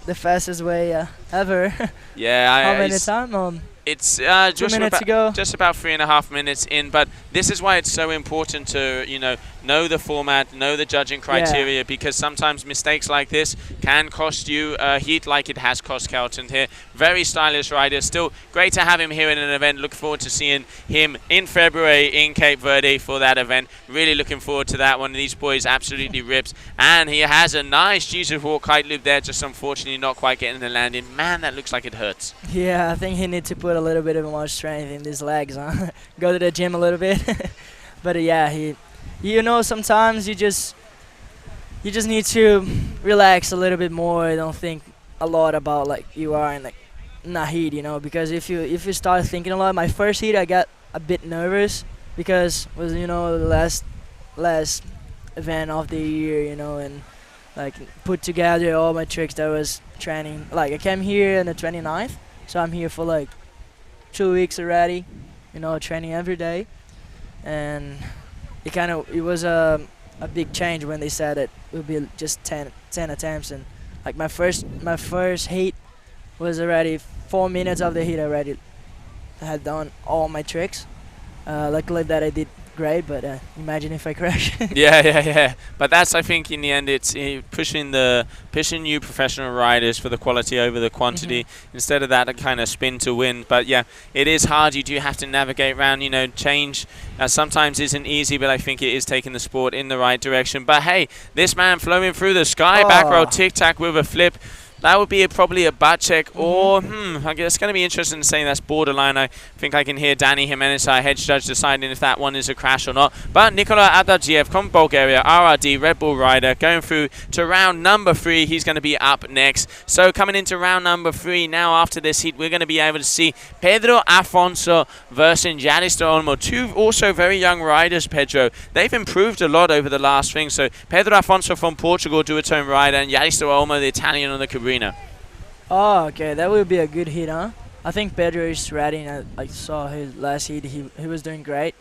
Speaker 14: the fastest way ever.
Speaker 1: Yeah.
Speaker 14: How many times?
Speaker 1: It's
Speaker 14: 2 minutes to go.
Speaker 1: Just about 3.5 minutes in, but this is why it's so important to know the format, know the judging criteria, because sometimes mistakes like this can cost you a heat, like it has cost Kelton here. Very stylish rider. Still great to have him here in an event. Look forward to seeing him in February in Cape Verde for that event. Really looking forward to that one. These boys absolutely rips, and he has a nice Jesus walk kite loop there, just unfortunately not quite getting the landing. Man, that looks like it hurts.
Speaker 14: Yeah, I think he needs to put a little bit of more strength in his legs, huh? Go to the gym a little bit. But yeah, sometimes you just need to relax a little bit more. Don't think a lot about like you are in a heat, because if you start thinking a lot. My first heat I got a bit nervous because it was the last event of the year, and like put together all my tricks that I was training. Like I came here on the 29th, so I'm here for like 2 weeks already, training every day, and it was a big change when they said it would be just 10 attempts, and like my first heat was already 4 minutes of the heat. I already had done all my tricks. Luckily that I did great, but imagine if I crash.
Speaker 1: Yeah. But that's, I think, in the end, it's pushing you professional riders for the quality over the quantity. Instead of that, a kind of spin to win. But yeah, it is hard. You do have to navigate around. Change sometimes isn't easy, but I think it is taking the sport in the right direction. But hey, this man flowing through the sky, back row tic-tac with a flip. That would be probably a butt check, or I guess it's going to be interesting saying that's borderline. I think I can hear Danny Jimenez, our head judge, deciding if that one is a crash or not. But Nicola Adagiev from Bulgaria, RRD, Red Bull rider, going through to round number 3. He's going to be up next. So coming into round number 3 now, after this heat, we're going to be able to see Pedro Afonso versus Yanis de Olmo. Two also very young riders, Pedro. They've improved a lot over the last thing. So Pedro Afonso from Portugal, duotone rider, and Yanis de Olmo, the Italian on the Caribbean.
Speaker 14: Oh, okay, that would be a good hit, huh? I think Pedro is ready. I saw his last hit. He was doing great.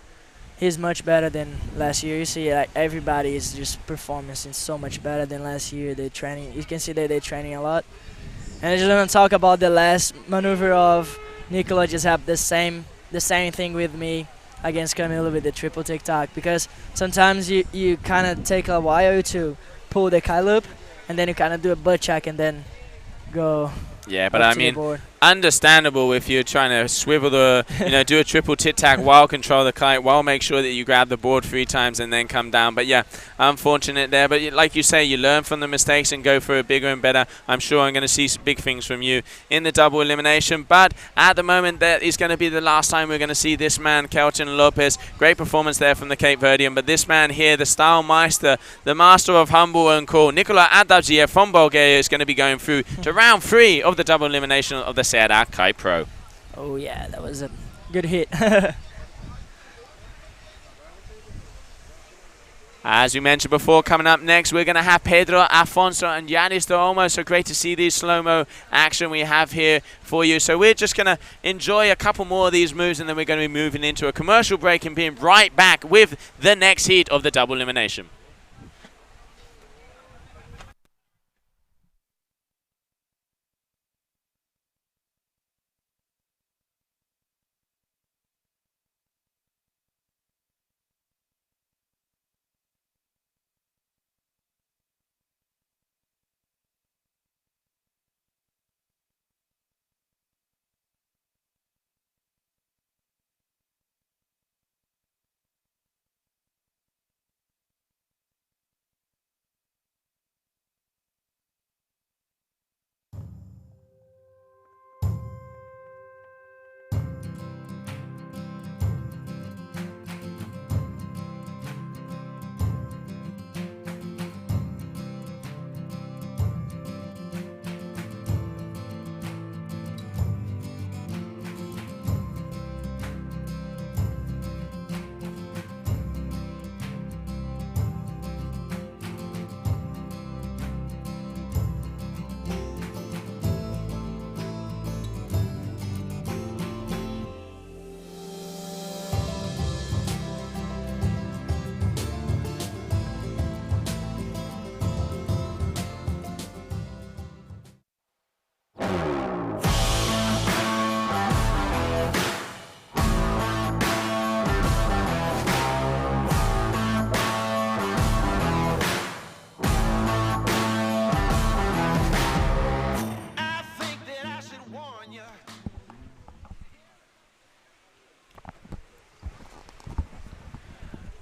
Speaker 14: He's much better than last year. You see, like everybody is just performing so much better than last year. They're training. You can see that they're training a lot. And I just want to talk about the last maneuver of Nicola. Just have the same thing with me against Camilo with the triple tic-tac, because sometimes you kind of take a while to pull the kite loop, and then you kind of do a butt check and then go.
Speaker 1: Yeah, but I mean, understandable if you're trying to swivel the, do a triple tic-tac while control the kite, while make sure that you grab the board 3 times and then come down. But yeah, unfortunate there. But like you say, you learn from the mistakes and go for a bigger and better. I'm sure I'm going to see some big things from you in the double elimination. But at the moment, that is going to be the last time we're going to see this man, Kelton Lopez. Great performance there from the Cape Verdean. But this man here, the style meister, the master of humble and cool, Nicola Adagiev from Bulgaria, is going to be going through to round 3 of the double elimination of the GKA Kite Pro.
Speaker 14: Oh yeah, that was a good hit.
Speaker 1: As we mentioned before, coming up next, we're going to have Pedro Afonso and Yanis de Olmo. So great to see these slow-mo action we have here for you. So we're just going to enjoy a couple more of these moves, and then we're going to be moving into a commercial break and being right back with the next heat of the double elimination.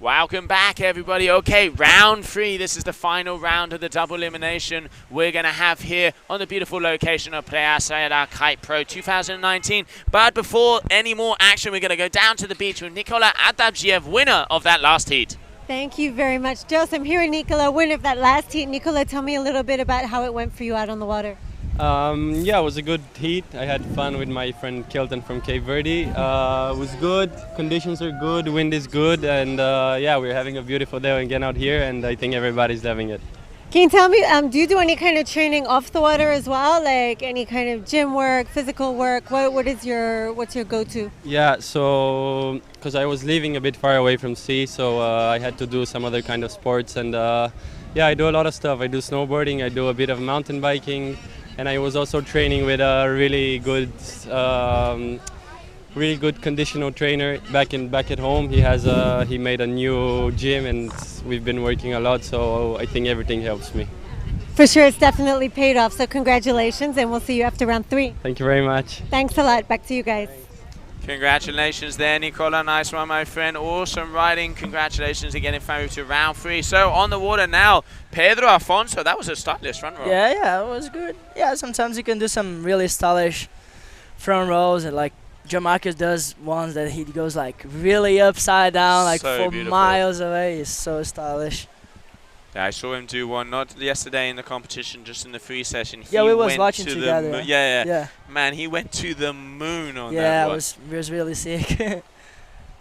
Speaker 1: Welcome back, everybody. Okay, round 3. This is the final round of the double elimination we're going to have here on the beautiful location of Prea Kite Pro 2019. But before any more action, we're going to go down to the beach with Nikola Adabjiev, winner of that last heat.
Speaker 2: Thank you very much, Jos. I'm here with Nikola, winner of that last heat. Nikola, tell me a little bit about how it went for you out on the water.
Speaker 16: Yeah, it was a good heat. I had fun with my friend Kelton from Cape Verde. It was good. Conditions are good. Wind is good, and yeah, we're having a beautiful day again out here, and I think everybody's loving it.
Speaker 2: Can you tell me, do you do any kind of training off the water as well, like any kind of gym work, physical work? What's your go-to?
Speaker 16: Yeah, so because I was living a bit far away from sea, so I had to do some other kind of sports, and yeah, I do a lot of stuff. I do snowboarding, I do a bit of mountain biking, and I was also training with a really good conditional trainer back at home. He made a new gym, and we've been working a lot, so I think everything helps me.
Speaker 2: For sure, it's definitely paid off, so congratulations, and we'll see you after round 3.
Speaker 16: Thank you very much.
Speaker 2: Thanks a lot. Back to you guys.
Speaker 1: Congratulations there, Nikola. Nice one, my friend. Awesome riding. Congratulations again in favor to round 3. So on the water now, Pedro Afonso. That was a stylish front row.
Speaker 14: Yeah, it was good. Yeah, sometimes you can do some really stylish front rows, and like Joe Marcus does ones that he goes like really upside down, like
Speaker 1: So
Speaker 14: 4
Speaker 1: beautiful.
Speaker 14: miles away. It's so stylish.
Speaker 1: Yeah, I saw him do one, not yesterday in the competition, just in the free session.
Speaker 14: Yeah, we was
Speaker 1: went
Speaker 14: watching
Speaker 1: to the
Speaker 14: together.
Speaker 1: Yeah. Man, he went to the moon on that
Speaker 14: Yeah,
Speaker 1: one.
Speaker 14: it was really sick.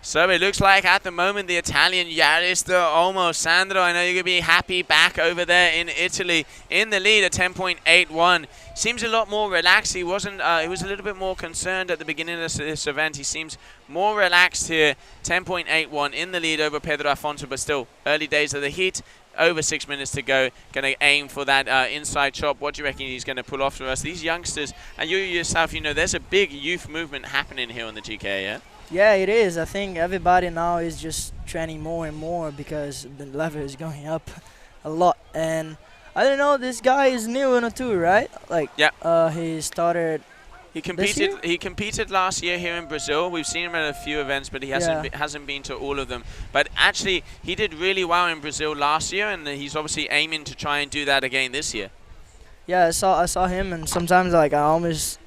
Speaker 1: So it looks like at the moment the Italian Yaristo Olmo Sandro, I know you're going to be happy, back over there in Italy in the lead at 10.81. Seems a lot more relaxed. He was a little bit more concerned at the beginning of this event. He seems more relaxed here. 10.81 in the lead over Pedro Afonso, but still early days of the heat. Over 6 minutes to go. Going to aim for that inside chop. What do you reckon he's going to pull off for us? These youngsters, and you yourself, you know, there's a big youth movement happening here on the GKA, yeah?
Speaker 14: Yeah, it is. I think everybody now is just training more and more because the level is going up a lot. And I don't know, this guy is new in a tour, right? Like,
Speaker 1: yeah.
Speaker 14: He started.
Speaker 1: He competed last year here in Brazil. We've seen him at a few events, but he hasn't been to all of them. But actually, he did really well in Brazil last year, and he's obviously aiming to try and do that again this year.
Speaker 14: Yeah, I saw him, and sometimes like I almost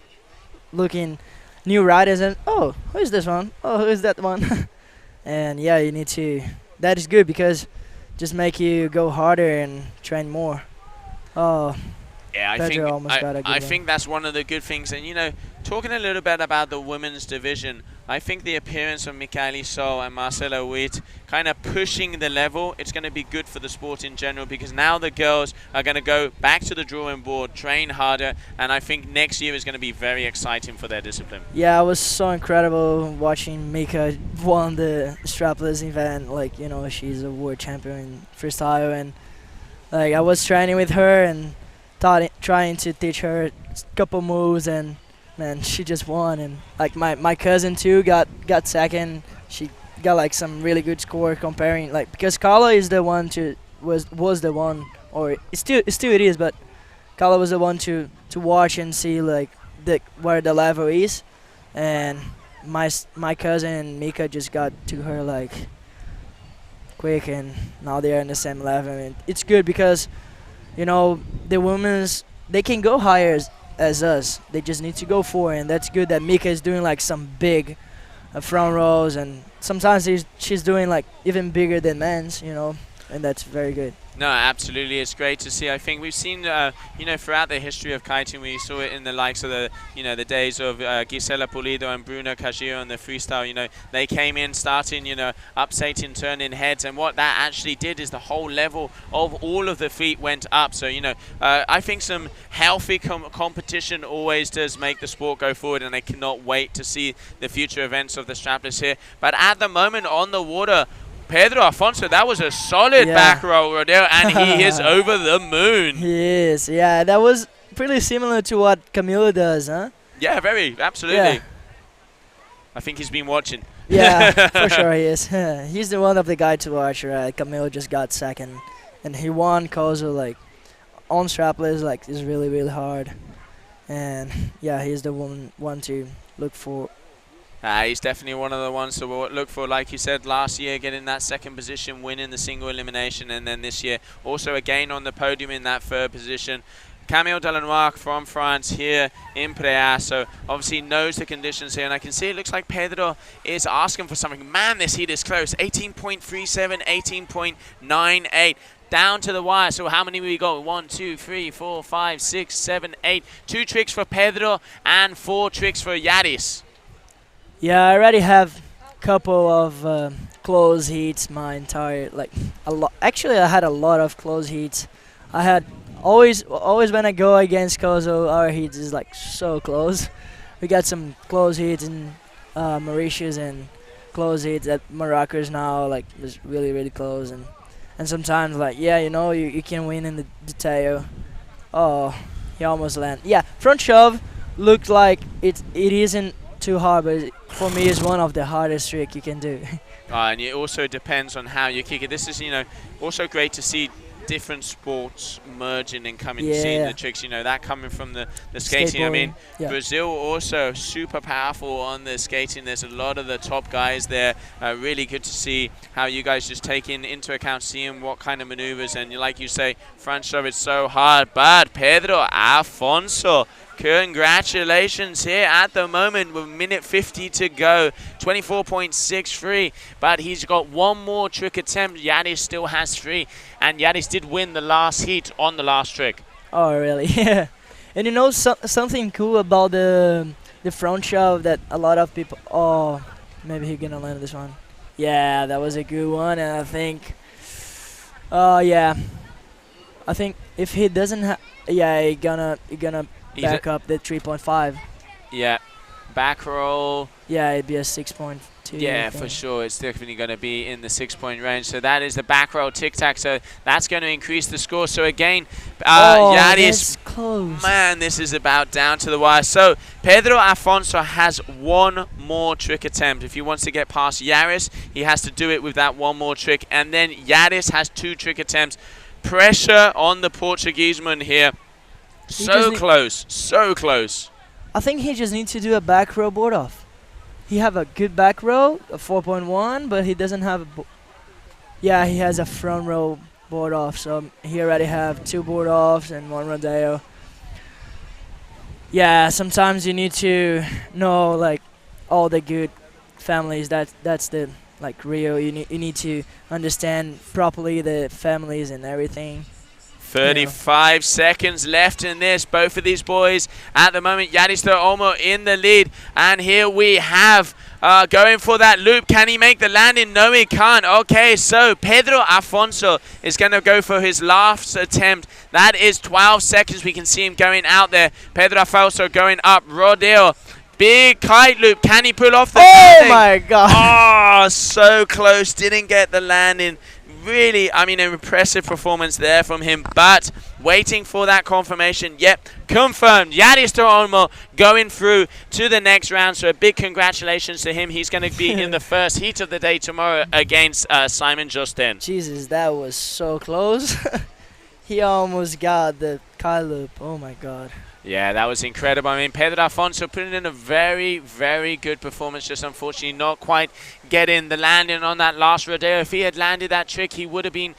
Speaker 14: looking new riders and oh, who is this one? Oh, who is that one? And yeah, you need to. That is good because just make you go harder and train more. Oh.
Speaker 1: Yeah, I think that's one of the good things. And, you know, talking a little bit about the women's division, I think the appearance of Michaeli Sol and Marcela Witt kind of pushing the level, it's going to be good for the sport in general because now the girls are going to go back to the drawing board, train harder, and I think next year is going to be very exciting for their discipline.
Speaker 14: Yeah, it was so incredible watching Mika won the strapless event. Like, you know, she's a world champion in freestyle, and like I was training with her and trying to teach her a couple moves, and man, she just won. And like my cousin too got second. She got like some really good score comparing, like, because Carla is the one was the one, or it still is, but Carla was the one to watch and see like where the level is, and my cousin and Mika just got to her like quick, and now they're in the same level. And it's good because, you know, the women's, they can go higher as us. They just need to go forward, and that's good that Mika is doing like some big front rows, and sometimes she's doing like even bigger than men's, you know, and that's very good.
Speaker 1: No, absolutely. It's great to see. I think we've seen, you know, throughout the history of kiting, we saw it in the likes of the, you know, the days of Gisela Pulido and Bruna Cagio and the freestyle. You know, they came in starting, you know, upsetting, turning heads, and what that actually did is the whole level of all of the feet went up. So, you know, I think some healthy competition always does make the sport go forward, and I cannot wait to see the future events of the strapless here. But at the moment on the water, Pedro Afonso, that was a solid back row, Rodeo, and he is over the moon.
Speaker 14: He is, yeah. That was pretty similar to what Camilo does, huh?
Speaker 1: Yeah, very, absolutely. Yeah. I think he's been watching.
Speaker 14: Yeah, for sure he is. He's the one of the guy to watch, right? Camilo just got second, and he won cause of like on strapless, like is really, really hard. And yeah, he's the one to look for
Speaker 1: He's definitely one of the ones to look for. Like you said, last year getting that second position, winning the single elimination, and then this year also again on the podium in that third position. Camille Delanoir from France here in Prea, so obviously knows the conditions here, and I can see it looks like Pedro is asking for something. Man, this heat is close. 18.37, 18.98. Down to the wire. So how many we got? 1, 2, 3, 4, 5, 6, 7, 8. 2 tricks for Pedro and 4 tricks for Yaris.
Speaker 14: Yeah, I already have a couple of close heats my entire, like, a lot. Actually, I had a lot of close heats. I had always when I go against Kozo, our heats is like so close. We got some close heats in Mauritius and close heats at Maracas now, like it's really close, and sometimes like you can win in the detail. Oh, he almost landed. Yeah, front shove looked like it isn't too hard, but for me it's one of the hardest trick you can do.
Speaker 1: And it also depends on how you kick it. This is also great to see different sports merging and seeing the tricks, that coming from the skating. I mean, Brazil also super powerful on the skating. There's a lot of the top guys there. Really good to see how you guys just taking into account, seeing what kind of maneuvers, and like you say, front shove is so hard. But Pedro Afonso, congratulations here at the moment with minute 50 to go, 24.63, but he's got one more trick attempt. Yaris still has 3, and Yaris did win the last heat on the last trick.
Speaker 14: Oh, really? Yeah. And something cool about the front shove that a lot of people, oh, maybe he's gonna land this one. Yeah, that was a good one, and I think, I think if he doesn't have, he gonna back up the 3.5.
Speaker 1: Yeah, back roll.
Speaker 14: Yeah, it'd be a 6.2.
Speaker 1: Yeah, for sure. It's definitely going to be in the 6-point range. So that is the back roll tic-tac. So that's going to increase the score. So again, Yaris,
Speaker 14: close.
Speaker 1: Man, this is about down to the wire. So Pedro Afonso has one more trick attempt. If he wants to get past Yaris, he has to do it with that one more trick. And then Yaris has 2 trick attempts. Pressure on the Portuguese-man here. So close, so close.
Speaker 14: I think he just needs to do a back row board off. He have a good back row, a 4.1, but he doesn't have a he has a front row board off, so he already have 2 board offs and 1 rodeo. Yeah, sometimes you need to know like all the good families. That's the like Rio. You need to understand properly the families and everything.
Speaker 1: 35 seconds left in this. Both of these boys at the moment. Yaris Olmo in the lead. And here we have going for that loop. Can he make the landing? No, he can't. Okay, so Pedro Afonso is going to go for his last attempt. That is 12 seconds. We can see him going out there. Pedro Afonso going up. Rodeo. Big kite loop. Can he pull off the landing?
Speaker 14: My God.
Speaker 1: Oh, so close. Didn't get the landing. Really, I mean, an impressive performance there from him, but waiting for that confirmation. Yep, confirmed. Yaris Olmo going through to the next round, so a big congratulations to him. He's going to be in the first heat of the day tomorrow against Simon Justin.
Speaker 14: Jesus, that was so close. He almost got the kite loop. Oh, my God.
Speaker 1: Yeah, that was incredible. I mean, Pedro Afonso putting in a very, very good performance, just unfortunately not quite getting the landing on that last rodeo. If he had landed that trick, he would have been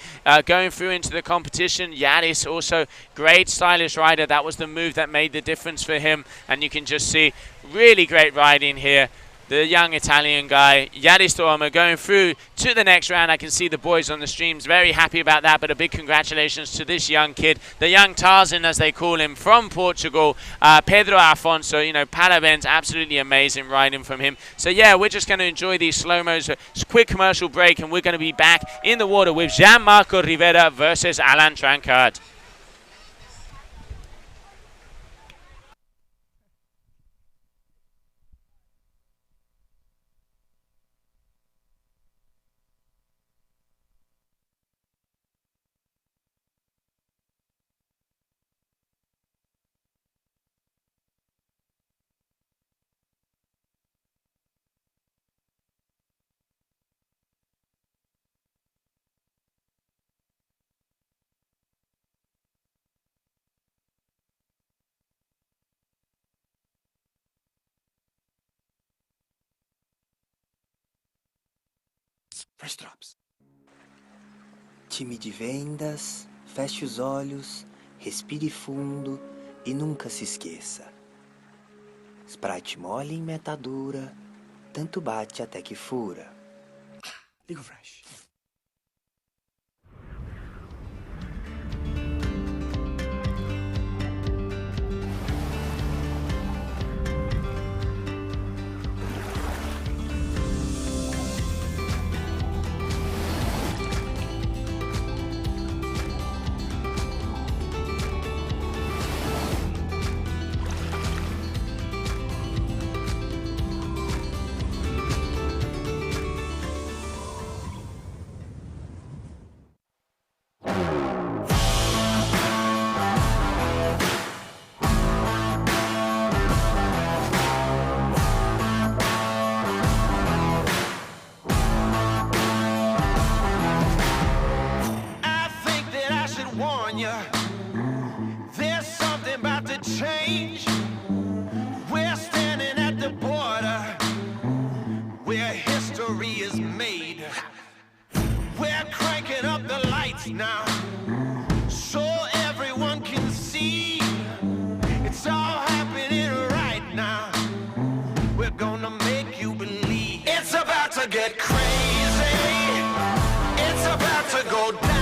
Speaker 1: going through into the competition. Yaris also great stylish rider. That was the move that made the difference for him. And you can just see really great riding here. The young Italian guy, Yaris Olmo, going through to the next round. I can see the boys on the streams very happy about that, but a big congratulations to this young kid, the young Tarzan as they call him, from Portugal, Pedro Afonso. Parabéns, absolutely amazing riding from him. So yeah, we're just going to enjoy these slow-mos. It's a quick commercial break, and we're going to be back in the water with Jean-Marco Rivera versus Alan Trancard.
Speaker 3: First drops. Time de vendas, feche os olhos, respire fundo e nunca se esqueça. Sprite mole em meta dura, tanto bate até que fura. Liga o flash.
Speaker 7: There's something about to change. We're standing at the border where history is made. We're cranking up the lights now so everyone can see. It's all happening right now. We're gonna make you believe. It's about to get crazy. It's about to go down.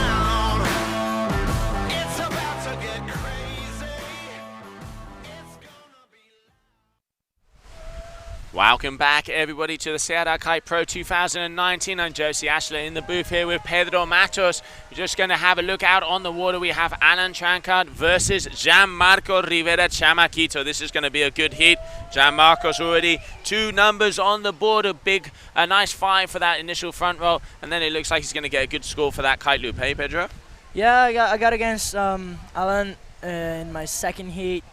Speaker 1: Welcome back, everybody, to the GKA Kite Pro 2019. I'm Josie Ashler in the booth here with Pedro Matos. We're just going to have a look out on the water. We have Alan Trancard versus Gianmarco Rivera Chamaquito. This is going to be a good heat. Gianmarco's already 2 numbers on the board. A nice 5 for that initial front roll. And then it looks like he's going to get a good score for that kite loop. Hey, Pedro?
Speaker 14: Yeah, I got against Alan in my second heat.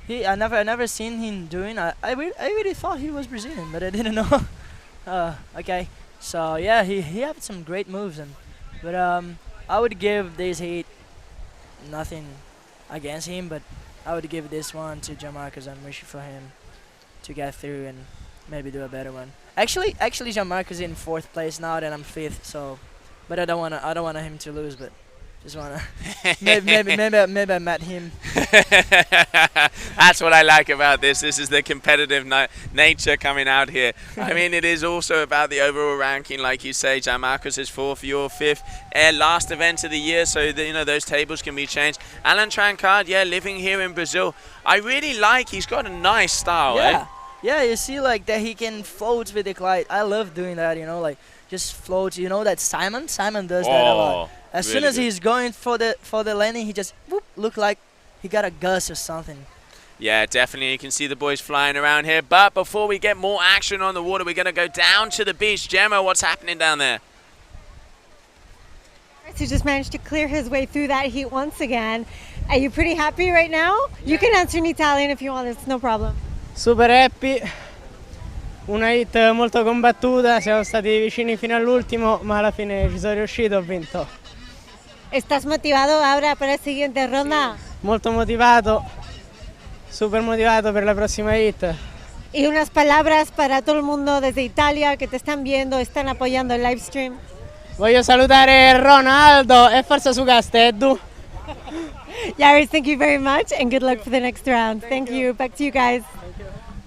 Speaker 14: I never seen him doing. I really thought he was Brazilian, but I didn't know. Okay, so yeah, he had some great moves, but I would give this heat nothing against him, but I would give this one to Gianmarco because I'm wishing for him to get through and maybe do a better one. Actually, Gianmarco's in 4th place now, and I'm 5th. So, but I don't want him to lose, but. Just wanna maybe I met him.
Speaker 1: That's what I like about this. This is the competitive nature coming out here. I mean, it is also about the overall ranking, like you say. Gianmarco's is 4th, you're 5th. Last event of the year, so those tables can be changed. Alan Trancard, yeah, living here in Brazil. I really like. He's got a nice style.
Speaker 14: Yeah, yeah. You see, like that he can float with the kite. I love doing that. Like just float. You know that Simon does that a lot. As soon as he's going for the landing, he just whoop, look like he got a gust or something.
Speaker 1: Yeah, definitely. You can see the boys flying around here. But before we get more action on the water, we're going to go down to the beach. Gemma, what's happening down there?
Speaker 2: He just managed to clear his way through that heat once again. Are you pretty happy right now? Yeah. You can answer in Italian if you want. It's no problem.
Speaker 13: Super happy. Una hit molto combattuta. Siamo stati vicini fino all'ultimo, ma alla fine ci sono riuscito, ho vinto.
Speaker 2: ¿Estás motivado ahora para la siguiente ronda?
Speaker 13: Molto motivato, super motivato per la prossima hit.
Speaker 2: Y unas palabras para todo el mundo desde Italia que te están viendo, están apoyando el live stream.
Speaker 13: Voglio salutare Ronaldo e forza su Castedu.
Speaker 2: Yaris, thank you very much and good luck for the next round. Thank you. Back to you guys.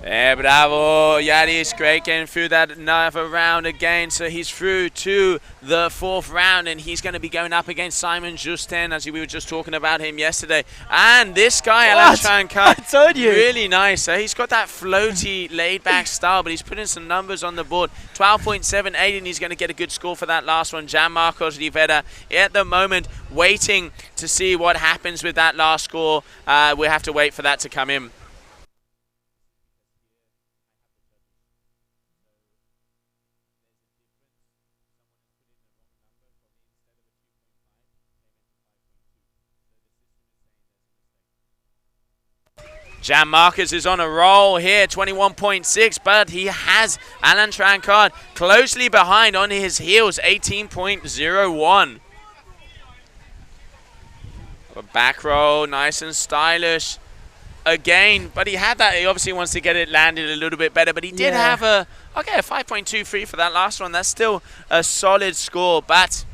Speaker 1: Bravo, Yaris, great getting through that another round again. So he's through to the 4th round, and he's going to be going up against Simon Justin, as we were just talking about him yesterday. And this guy, Alan Trancard,
Speaker 14: I told you.
Speaker 1: Really nice. So he's got that floaty, laid-back style, but he's putting some numbers on the board. 12.78, and he's going to get a good score for that last one. Gianmarco Rivera, at the moment, waiting to see what happens with that last score. We have to wait for that to come in. Gianmarco is on a roll here, 21.6, but he has Alan Trancard closely behind on his heels, 18.01. A back roll, nice and stylish. again, but he had that. He obviously wants to get it landed a little bit better, but he did have a 5.23 for that last one. That's still a solid score, but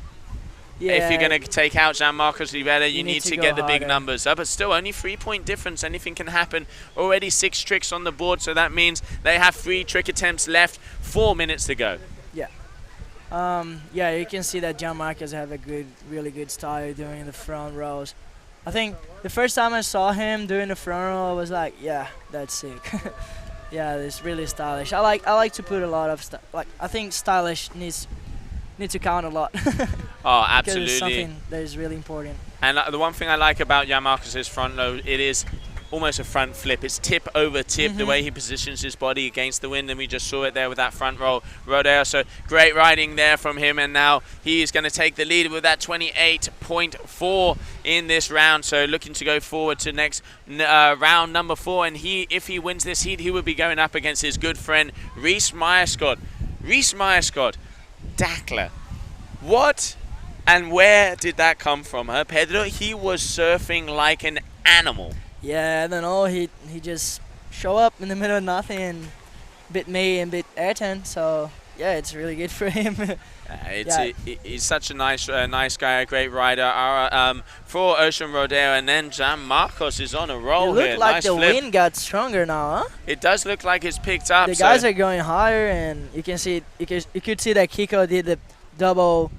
Speaker 1: if you're going to take out Jean-Marcos Rivera, you need to get the big numbers. But still, only 3-point difference. Anything can happen. Already 6 tricks on the board, so that means they have 3 trick attempts left. 4 minutes to go.
Speaker 14: Yeah, you can see that Jean-Marcos have a really good style doing the front rows. I think the first time I saw him doing the front row, I was like, yeah, that's sick. Yeah, it's really stylish. I like to put a lot of stuff. Like, I think stylish needs to count a lot.
Speaker 1: Oh, absolutely.
Speaker 14: Because it's something that is really important.
Speaker 1: And the one thing I like about Jan-Marcos's front row, it is almost a front flip. It's tip over tip, the way he positions his body against the wind, and we just saw it there with that front roll rodeo. So great riding there from him, and now he is going to take the lead with that 28.4 in this round. So looking to go forward to next round number 4, and if he wins this heat, he would be going up against his good friend Reese Myerscott. Reese Myerscott, Dackler. What and where did that come from, huh, Pedro? He was surfing like an animal.
Speaker 14: Yeah, I don't know. He just show up in the middle of nothing and bit me and bit Ayrton. So yeah, it's really good for him.
Speaker 1: He's such a nice guy, a great rider. For Ocean Rodeo, and then Jan-Marcos is on a roll here.
Speaker 14: It looked like
Speaker 1: nice
Speaker 14: the
Speaker 1: flip.
Speaker 14: wind got stronger now, huh?
Speaker 1: It does look like it's picked up.
Speaker 14: The guys are going higher, and you can see you could see that Kiko did the double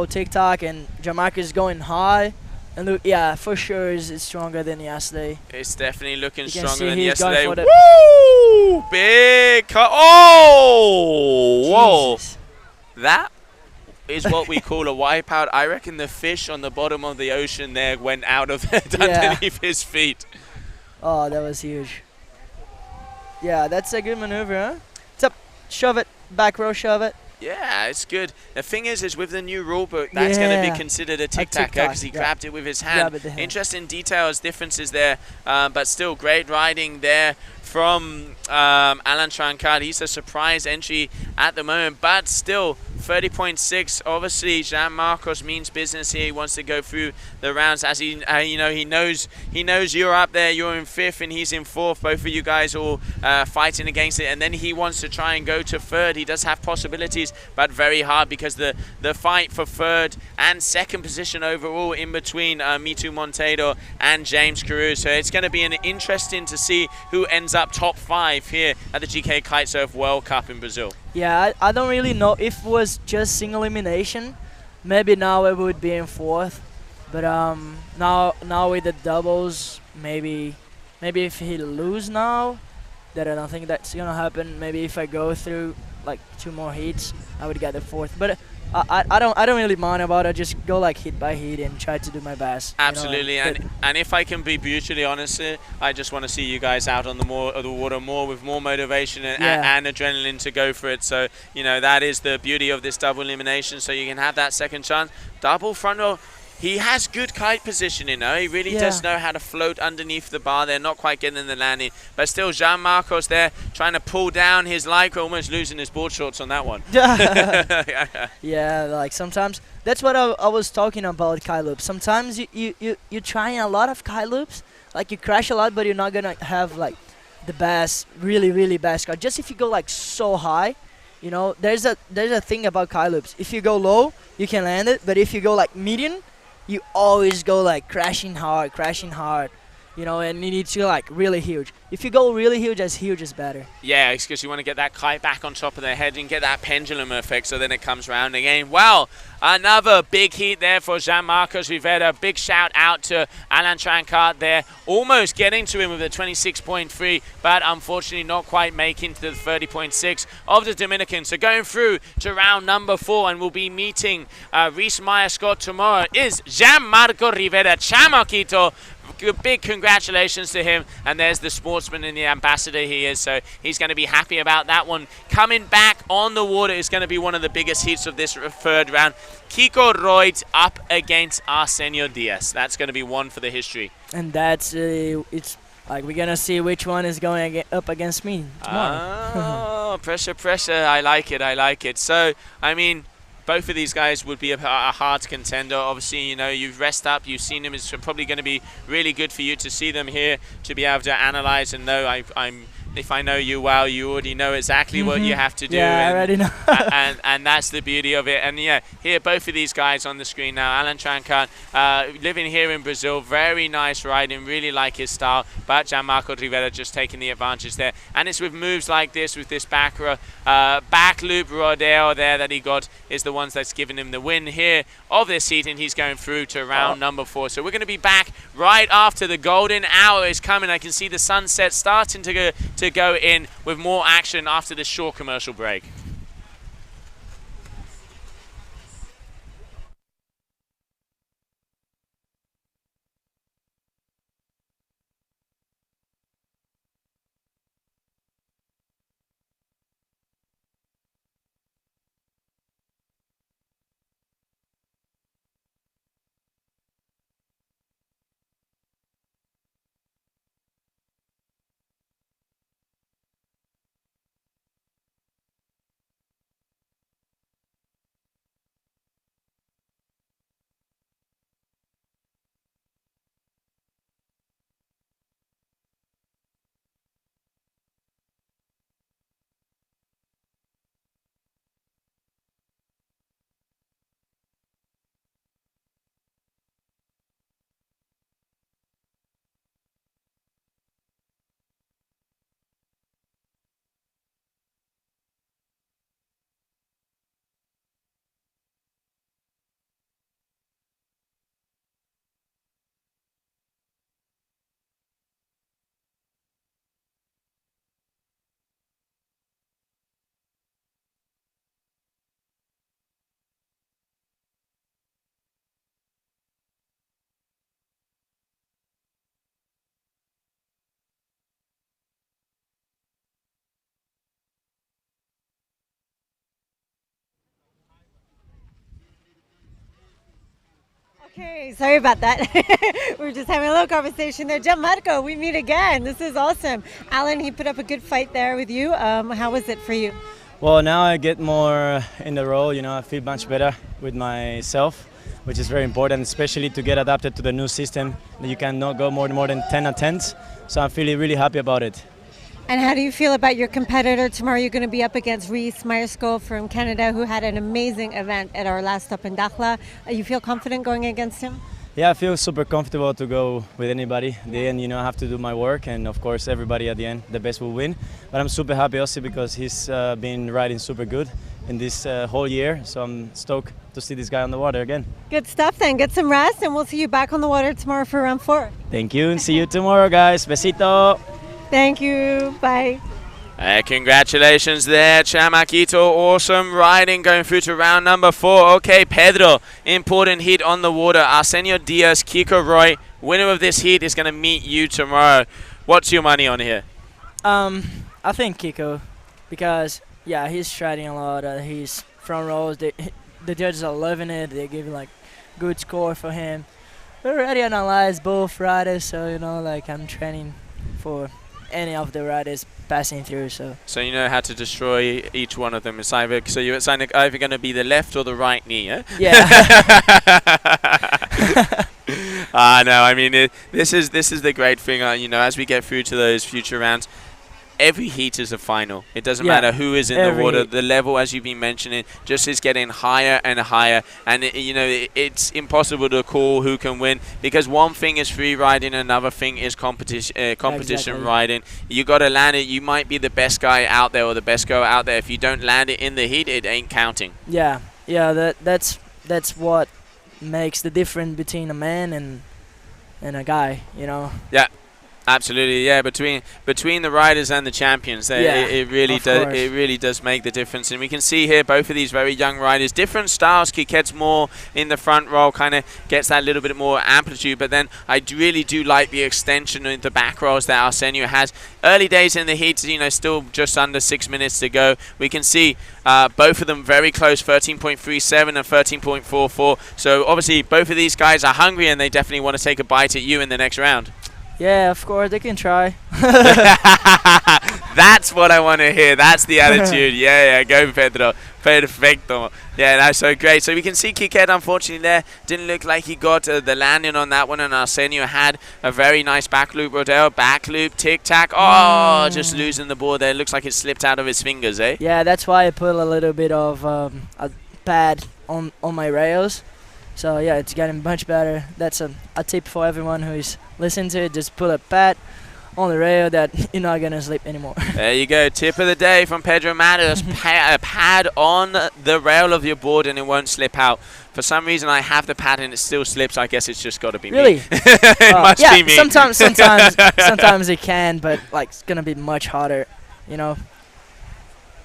Speaker 14: TikTok, and Jan-Marcos is going high. And look, yeah, for sure it's stronger than yesterday.
Speaker 1: It's definitely looking
Speaker 14: You can
Speaker 1: stronger
Speaker 14: see
Speaker 1: than
Speaker 14: he's
Speaker 1: yesterday.
Speaker 14: going for the
Speaker 1: Woo! Big cut. Oh!
Speaker 14: Jesus.
Speaker 1: Whoa! That is what we call a wipeout. I reckon the fish on the bottom of the ocean there went out of it underneath his feet.
Speaker 14: Oh, that was huge. Yeah, that's a good maneuver, huh? It's up, shove it, back row, shove it.
Speaker 1: Yeah, it's good. The thing is with the new rule book, that's going to be considered a tic-tac because he grabbed it with his hand. Interesting details, differences there, but still great riding there from Alan Trancard. He's a surprise entry at the moment, but still 30.6. Obviously, Jan-Marcos means business here. He wants to go through the rounds as he knows you're up there. You're in 5th and he's in 4th. Both of you guys all fighting against it, and then he wants to try and go to 3rd. He does have possibilities, but very hard because the fight for 3rd and 2nd position overall in between Mitu Monteiro and James Carew. So it's going to be interesting to see who ends up top 5 here at the GKA Kitesurf World Cup in Brazil.
Speaker 14: Yeah, I don't really know if it was just single elimination. Maybe now it would be in 4th, but now with the doubles, maybe if he lose now, that I don't think that's gonna happen. Maybe if I go through like 2 more heats, I would get the 4th. But I don't really mind about it. I just go like hit by hit and try to do my best.
Speaker 1: Absolutely, and if I can be brutally honest, I just want to see you guys out on the water more with more motivation and adrenaline to go for it. So that is the beauty of this double elimination. So you can have that second chance. Double front row. He has good kite positioning, though. He really does know how to float underneath the bar. They're not quite getting the landing. But still, Jan-Marcos there trying to pull down his lycra, almost losing his board shorts on that one.
Speaker 14: Yeah, like sometimes. That's what I was talking about kite loops. Sometimes you're trying a lot of kite loops. Like you crash a lot, but you're not going to have like the best, really, really best kite. Just if you go like so high. There's a thing about kite loops. If you go low, you can land it. But if you go like medium, you always go like crashing hard, and you need to like really huge. If you go really huge is better.
Speaker 1: Yeah, it's because you want to get that kite back on top of their head and get that pendulum effect, so then it comes round again. Well, another big heat there for Jan-Marcos Rivera. Big shout out to Alan Trancard there, almost getting to him with a 26.3, but unfortunately not quite making to the 30.6 of the Dominican. So going through to round number 4, and we'll be meeting Reese Myerscott tomorrow, is Jan-Marcos Rivera, Chamaquito. Big congratulations to him, and there's the sportsman and the ambassador he is, so he's going to be happy about that one. Coming back on the water is going to be one of the biggest heats of this 3rd round. Kiko Royds up against Arsenio Diaz. That's going to be one for the history.
Speaker 14: And that's it's like we're going to see which one is going up against me tomorrow.
Speaker 1: Oh, pressure. I like it. So, I mean, both of these guys would be a hard contender. Obviously, you know, you've rest up, you've seen them. It's probably going to be really good for you to see them here, to be able to analyze and know. If I know you well, you already know exactly what you have to do.
Speaker 14: Yeah, I already know.
Speaker 1: and that's the beauty of it. And yeah, here both of these guys on the screen now. Alan Trancard, living here in Brazil, very nice riding, really like his style. But Gianmarco Rivera just taking the advantage there. And it's with moves like this, with this back loop rodeo there that he got, is the ones that's given him the win here of this heat, and he's going through to round number 4. So we're going to be back right after the golden hour is coming. I can see the sunset starting to go in with more action after this short commercial break.
Speaker 2: Okay, sorry about that. We were just having a little conversation there. Gianmarco, we meet again. This is awesome. Alan, he put up a good fight there with you. How was it for you?
Speaker 5: Well, now I get more in the role, you know, I feel much better with myself, which is very important, especially to get adapted to the new system that you cannot go more than 10 attempts. So I'm feeling really happy about it.
Speaker 2: And how do you feel about your competitor tomorrow? You're going to be up against Reese Meyersko from Canada, who had an amazing event at our last stop in Dakhla. You feel confident going against him?
Speaker 5: Yeah, I feel super comfortable to go with anybody. At the end, you know, I have to do my work, and of course, everybody at the end, the best will win. But I'm super happy also because he's been riding super good in this whole year. So I'm stoked to see this guy on the water again.
Speaker 2: Good stuff then. Get some rest, and we'll see you back on the water tomorrow for round 4.
Speaker 5: Thank you, and see you tomorrow, guys. Besito.
Speaker 2: Thank you. Bye.
Speaker 1: Congratulations there, Chamaquito. Awesome riding going through to round number 4. Okay, Pedro, important heat on the water. Arsenio Diaz, Kiko Roy, winner of this heat, is going to meet you tomorrow. What's your money on here?
Speaker 14: I think Kiko, because yeah, he's riding a lot. He's front rows. The judges are loving it. They give like good score for him. We already analyzed both riders, so you know, like I'm training for any of the riders passing through. So
Speaker 1: you know how to destroy each one of them. It's either either going to be the left or the right knee, eh?
Speaker 14: Yeah.
Speaker 1: No, I mean this is the great thing. You know, as we get through to those future rounds, every heat is a final. It doesn't matter who is in the water. The level, as you've been mentioning, just is getting higher and higher. And, it's impossible to call who can win because one thing is free riding, another thing is competition riding. You got to land it. You might be the best guy out there or the best girl out there. If you don't land it in the heat, it ain't counting.
Speaker 14: Yeah, that's what makes the difference between a man and a guy, you know.
Speaker 1: Yeah. Absolutely, yeah. Between the riders and the champions, it really does make the difference. And we can see here both of these very young riders, different styles. Quiquette's more in the front row, kind of gets that little bit more amplitude. But then I really do like the extension in the back rows that Arsenio has. Early days in the heat, still just under 6 minutes to go. We can see both of them very close, 13.37 and 13.44. So obviously both of these guys are hungry and they definitely want to take a bite at you in the next round.
Speaker 14: Yeah, of course, they can try.
Speaker 1: That's what I want to hear. That's the attitude. Yeah, go Pedro. Perfecto. Yeah, that's so great. So we can see Kiked, unfortunately, there didn't look like he got the landing on that one, and Arsenio had a very nice back loop. Rodeo, back loop, tic-tac. Oh, just losing the ball there. Looks like it slipped out of his fingers, eh?
Speaker 14: Yeah, that's why I put a little bit of a pad on my rails. So yeah, it's getting much better. That's a tip for everyone who is listening to it. Just put a pad on the rail that you're not gonna slip anymore.
Speaker 1: There you go. Tip of the day from Pedro Matos. A pad on the rail of your board and it won't slip out. For some reason, I have the pad and it still slips. I guess it's just got to be
Speaker 14: really?
Speaker 1: me. It must
Speaker 14: yeah,
Speaker 1: be me.
Speaker 14: sometimes it can, but like it's gonna be much harder, you know.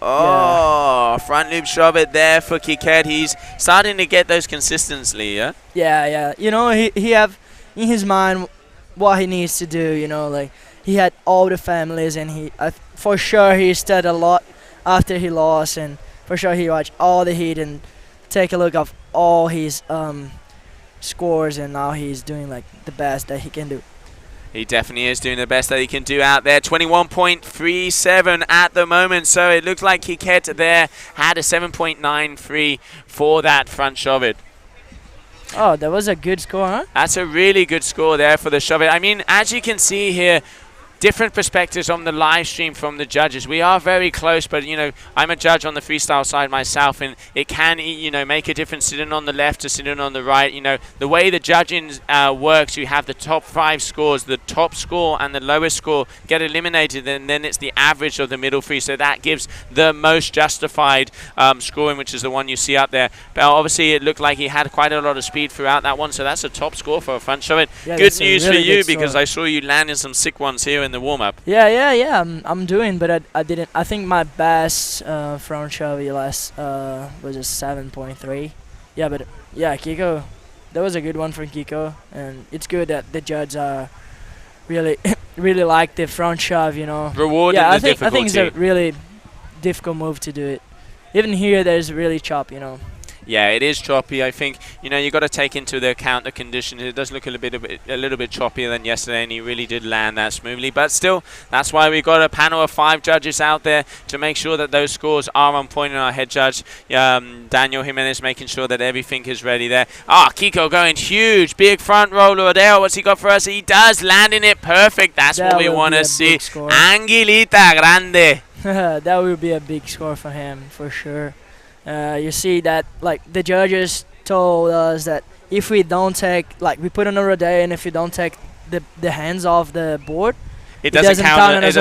Speaker 1: Oh, front loop shove it there for Kiked. He's starting to get those consistently, yeah?
Speaker 14: Yeah. You know, he have in his mind what he needs to do, you know, like he had all the families and for sure he studied a lot after he lost, and for sure he watched all the heat and take a look of all his scores, and now he's doing like the best that he can do.
Speaker 1: He definitely is doing the best that he can do out there. 21.37 at the moment. So it looks like Kiked there had a 7.93 for that front shove it.
Speaker 14: Oh, that was a good score, huh?
Speaker 1: That's a really good score there for the shove it. I mean, as you can see here, different perspectives on the live stream from the judges. We are very close, but, you know, I'm a judge on the freestyle side myself, and it can, you know, make a difference sitting on the left or sitting on the right. You know, the way the judging works, you have the top 5 scores, the top score and the lowest score get eliminated, and then it's the average of the middle 3. So that gives the most justified scoring, which is the one you see up there. But obviously, it looked like he had quite a lot of speed throughout that one, so that's a top score for a front shove it.
Speaker 14: Yeah,
Speaker 1: good news
Speaker 14: really
Speaker 1: for you,
Speaker 14: because
Speaker 1: I saw you landing some sick ones here in the warm-up.
Speaker 14: Yeah. I'm doing, but I didn't. I think my best front shove last was a 7.3. Yeah, but yeah, Kiko, that was a good one from Kiko, and it's good that the judges are really like the front shove, you know.
Speaker 1: Rewarding
Speaker 14: the
Speaker 1: difficulty.
Speaker 14: I think it's a really difficult move to do it. Even here, there's really chop, you know.
Speaker 1: Yeah, it is choppy. I think, you know, you got to take into account the conditions. It does look a little bit choppier than yesterday, and he really did land that smoothly. But still, that's why we've got a panel of 5 judges out there to make sure that those scores are on point. And our head judge, Daniel Jimenez, making sure that everything is ready there. Kiko going huge, big front roller there. What's he got for us? He does, landing it perfect. That's what we want to see. Anguilita grande.
Speaker 14: That will be a big score for him, for sure. You see that, like, the judges told us that if we don't take, like, we put on a rodeo, and if you don't take the hands off the board,
Speaker 1: it doesn't count as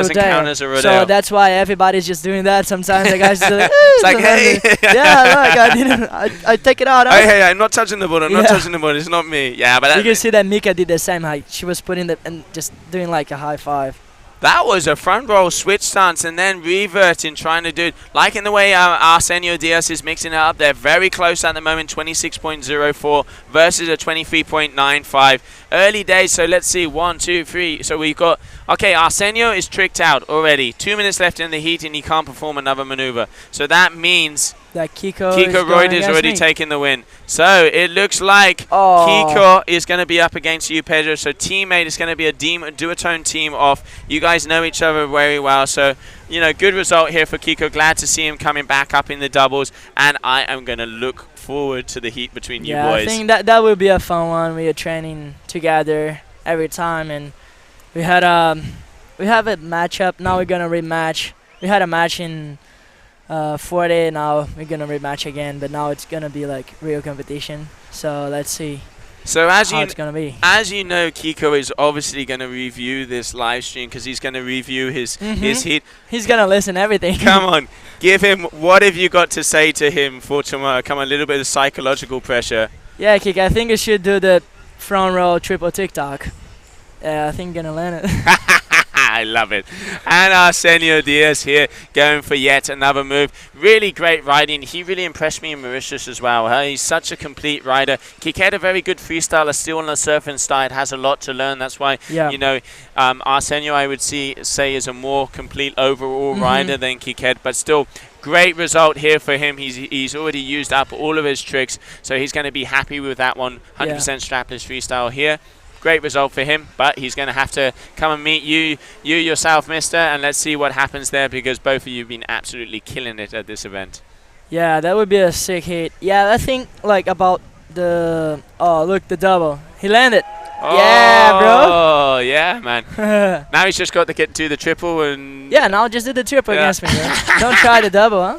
Speaker 1: a rodeo.
Speaker 14: So that's why everybody's just doing that. Sometimes the guys just like, it's
Speaker 1: like, hey.
Speaker 14: Yeah, look, I take it out.
Speaker 1: Hey, I'm not touching the board. I'm not touching the board. It's not me. Yeah, but
Speaker 14: you can see that Mika did the same. Like, she was putting and just doing like a high five.
Speaker 1: That was a front roll switch stance and then reverting, trying to do it. Like in the way Arsenio Diaz is mixing it up. They're very close at the moment, 26.04 versus a 23.95. Early days, so let's see. 1, 2, 3. So we've got... Okay, Arsenio is tricked out already. 2 minutes left in the heat and he can't perform another maneuver. So that means...
Speaker 14: that Kiko
Speaker 1: Reut is already taking the win. So it looks like Kiko is going to be up against you, Pedro. So teammate is going to be a duotone team off. You guys know each other very well. So, you know, good result here for Kiko. Glad to see him coming back up in the doubles. And I am going to look forward to the heat between you boys.
Speaker 14: I think that will be a fun one. We are training together every time. And we have a matchup. Now we're going to rematch. We had a match in... 40. Now we're gonna rematch again, but now it's gonna be like real competition. So let's see.
Speaker 1: So
Speaker 14: how it's gonna be.
Speaker 1: As you know, Kiko is obviously gonna review this live stream because he's gonna review his heat.
Speaker 14: He's gonna listen everything.
Speaker 1: Come on, give him. What have you got to say to him for tomorrow? Come on, a little bit of psychological pressure.
Speaker 14: Yeah, Kiko, I think you should do the front row triple TikTok. Yeah, I think you're gonna learn it.
Speaker 1: I love it. And Arsenio Diaz here going for yet another move. Really great riding. He really impressed me in Mauritius as well. He's such a complete rider. Kiked, a very good freestyler, still on the surfing side, has a lot to learn. That's why, you know, Arsenio, I would say, is a more complete overall rider than Kiked, but still... Great result here for him. He's already used up all of his tricks, so he's going to be happy with that one. 100% strapless freestyle here. Great result for him, but he's going to have to come and meet you yourself, mister, and let's see what happens there because both of you have been absolutely killing it at this event.
Speaker 14: Yeah, that would be a sick hit. Yeah, I think like about the look, the double. He landed. Yeah, bro.
Speaker 1: Oh, yeah, man. Now he's just got to get to the triple and...
Speaker 14: Yeah, now just do the triple against me, bro. Don't try the double, huh?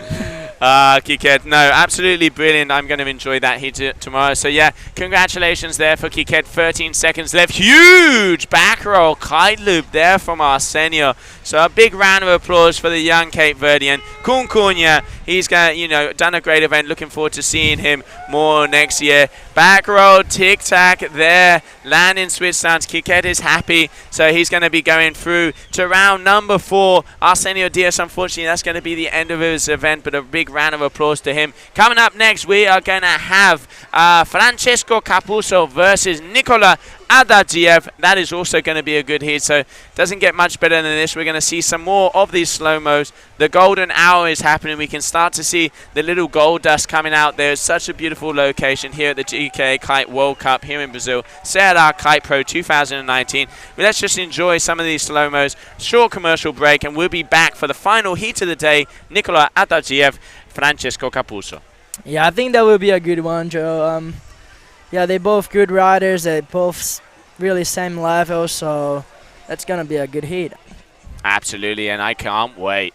Speaker 1: Kiket, no, absolutely brilliant. I'm going to enjoy that heat tomorrow. So, yeah, congratulations there for Kiket. 13 seconds left. Huge back roll kite loop there from Arsenio. So, a big round of applause for the young Cape Verdean. Kun Cunha, he's got, done a great event. Looking forward to seeing him more next year. Back roll, tic-tac there. Landing switch sounds. Kiket is happy. So, he's going to be going through to round number 4. Arsenio Diaz, unfortunately, that's going to be the end of his event, but a big round of applause to him. Coming up next, we are going to have Francesco Capuzzo versus Nicola Adagiev. That is also going to be a good hit, so it doesn't get much better than this. We're going to see some more of these slow-mos. The golden hour is happening. We can start to see the little gold dust coming out there. It's such a beautiful location here at the GKA Kite World Cup here in Brazil. GKA Kite Pro 2019. But let's just enjoy some of these slow-mos. Short commercial break, and we'll be back for the final heat of the day. Nicola Adagiev, Francesco Capuzzo.
Speaker 14: Yeah, I think that will be a good one, Joe. Yeah, they're both good riders. They're both really same level, so that's going to be a good heat.
Speaker 1: Absolutely, and I can't wait.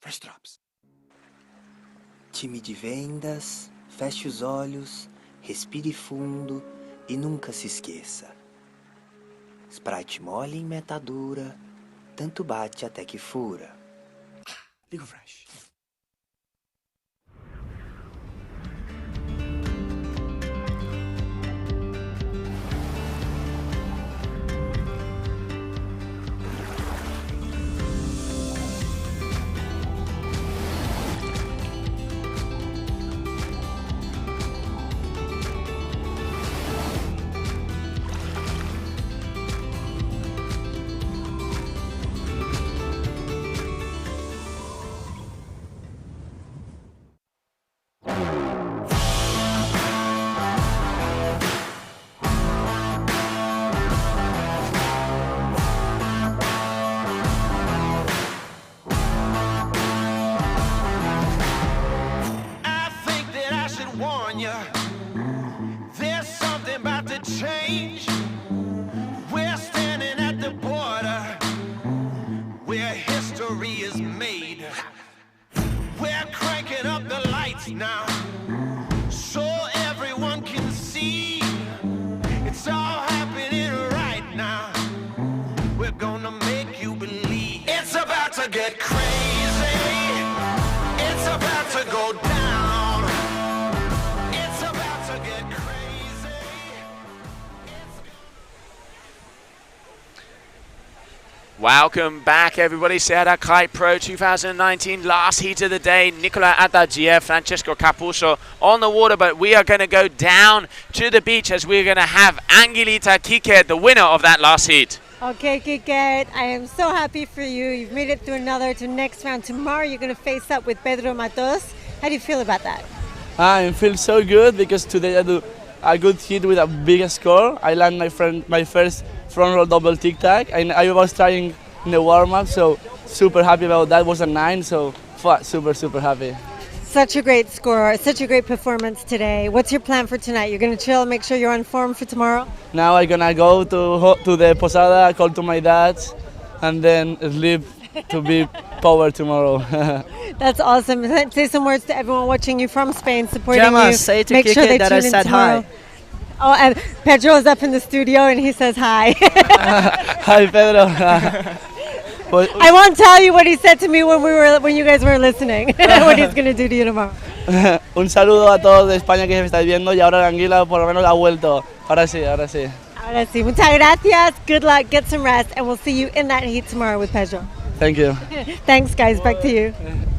Speaker 3: First drops. Time de vendas, feche os olhos, respire fundo e nunca se esqueça. Sprite mole em meta dura, tanto bate até que fura. Liga o fresh.
Speaker 7: There's something about to change. We're standing at the border where history is made. We're cranking up the lights now so everyone can see. It's all happening right now. We're gonna make you believe. It's about to get crazy. It's about to go down.
Speaker 1: Welcome back, everybody. GKA Kite Pro 2019, last heat of the day. Nicola Adagiev, Francesco Capuzzo on the water, but we are going to go down to the beach as we're going to have Angelita Kiket, the winner of that last heat.
Speaker 2: Okay, Kiket, I am so happy for you. You've made it through to next round. Tomorrow you're going to face up with Pedro Matos. How do you feel about that?
Speaker 15: I feel so good because today I do a good hit with a big score. I land my first front roll double tic-tac, and I was trying in the warm-up, so super happy about that. It was a 9, so super happy.
Speaker 2: Such a great score, such a great performance today. What's your plan for tonight? You're going to chill, make sure you're on form for tomorrow?
Speaker 15: Now I'm going to go to the Posada, call to my dad, and then sleep to be power tomorrow.
Speaker 2: That's awesome. Say some words to everyone watching you from Spain, supporting
Speaker 14: Gemma,
Speaker 2: you.
Speaker 14: say to
Speaker 2: Make
Speaker 14: Kike
Speaker 2: sure they
Speaker 14: that I
Speaker 2: tune in
Speaker 14: said
Speaker 2: tomorrow.
Speaker 14: hi.
Speaker 2: Oh, and Pedro is up in the studio and he says hi.
Speaker 15: Hi, Pedro.
Speaker 2: I won't tell you what he said to me when you guys were listening. What he's gonna do to you tomorrow.
Speaker 15: Un saludo a todos de España que me estáis viendo y ahora la anguila por lo menos ha vuelto. Ahora sí, ahora sí.
Speaker 2: Ahora sí. Muchas gracias. Good luck. Get some rest, and we'll see you in that heat tomorrow with Pedro.
Speaker 15: Thank you.
Speaker 2: Thanks, guys. Back to you.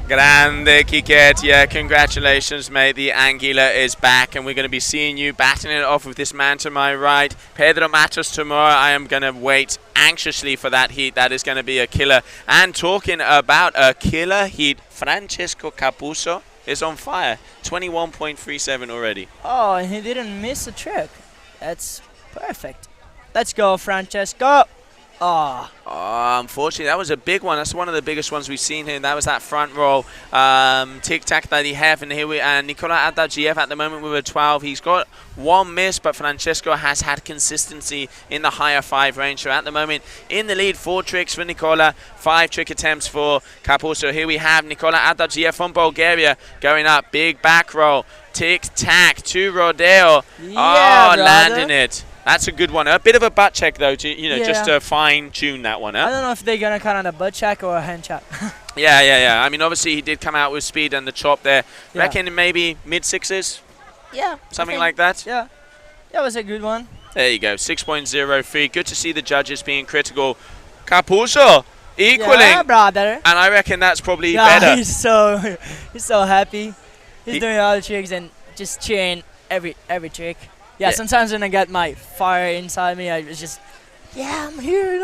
Speaker 1: Grande, Kike. Yeah, congratulations, mate. The Anguilla is back, and we're going to be seeing you batting it off with this man to my right, Pedro Matos, tomorrow. I am going to wait anxiously for that heat. That is going to be a killer. And talking about a killer heat, Francesco Capuzzo is on fire. 21.37 already.
Speaker 14: Oh, and he didn't miss a trick. That's perfect. Let's go, Francesco. Oh.
Speaker 1: Unfortunately, that was a big one. That's one of the biggest ones we've seen here. That was that front roll tic-tac that he had. And here Nicola Adagiev at the moment with a 12. He's got one miss, but Francesco has had consistency in the higher 5 range. So at the moment, in the lead, 4 tricks for Nicola, 5 trick attempts for Capuzzo. Here we have Nicola Adagiev from Bulgaria going up. Big back roll. Tic-tac to Rodeo.
Speaker 14: Yeah,
Speaker 1: landing it. That's a good one. A bit of a butt check, though, to just to fine-tune that one.
Speaker 14: I don't know if they're going to count on a butt check or a hand check.
Speaker 1: Yeah. I mean, obviously, he did come out with speed and the chop there.
Speaker 14: Yeah.
Speaker 1: Reckon maybe mid-6s?
Speaker 14: Yeah.
Speaker 1: Something like that?
Speaker 14: Yeah. That was a good one.
Speaker 1: There you go. 6.03. Good to see the judges being critical. Capuzzo equaling.
Speaker 14: Yeah, brother.
Speaker 1: And I reckon that's probably better.
Speaker 14: He's so happy. He's doing all the tricks and just cheering every trick. Yeah, sometimes when I get my fire inside me, I was just, I'm here,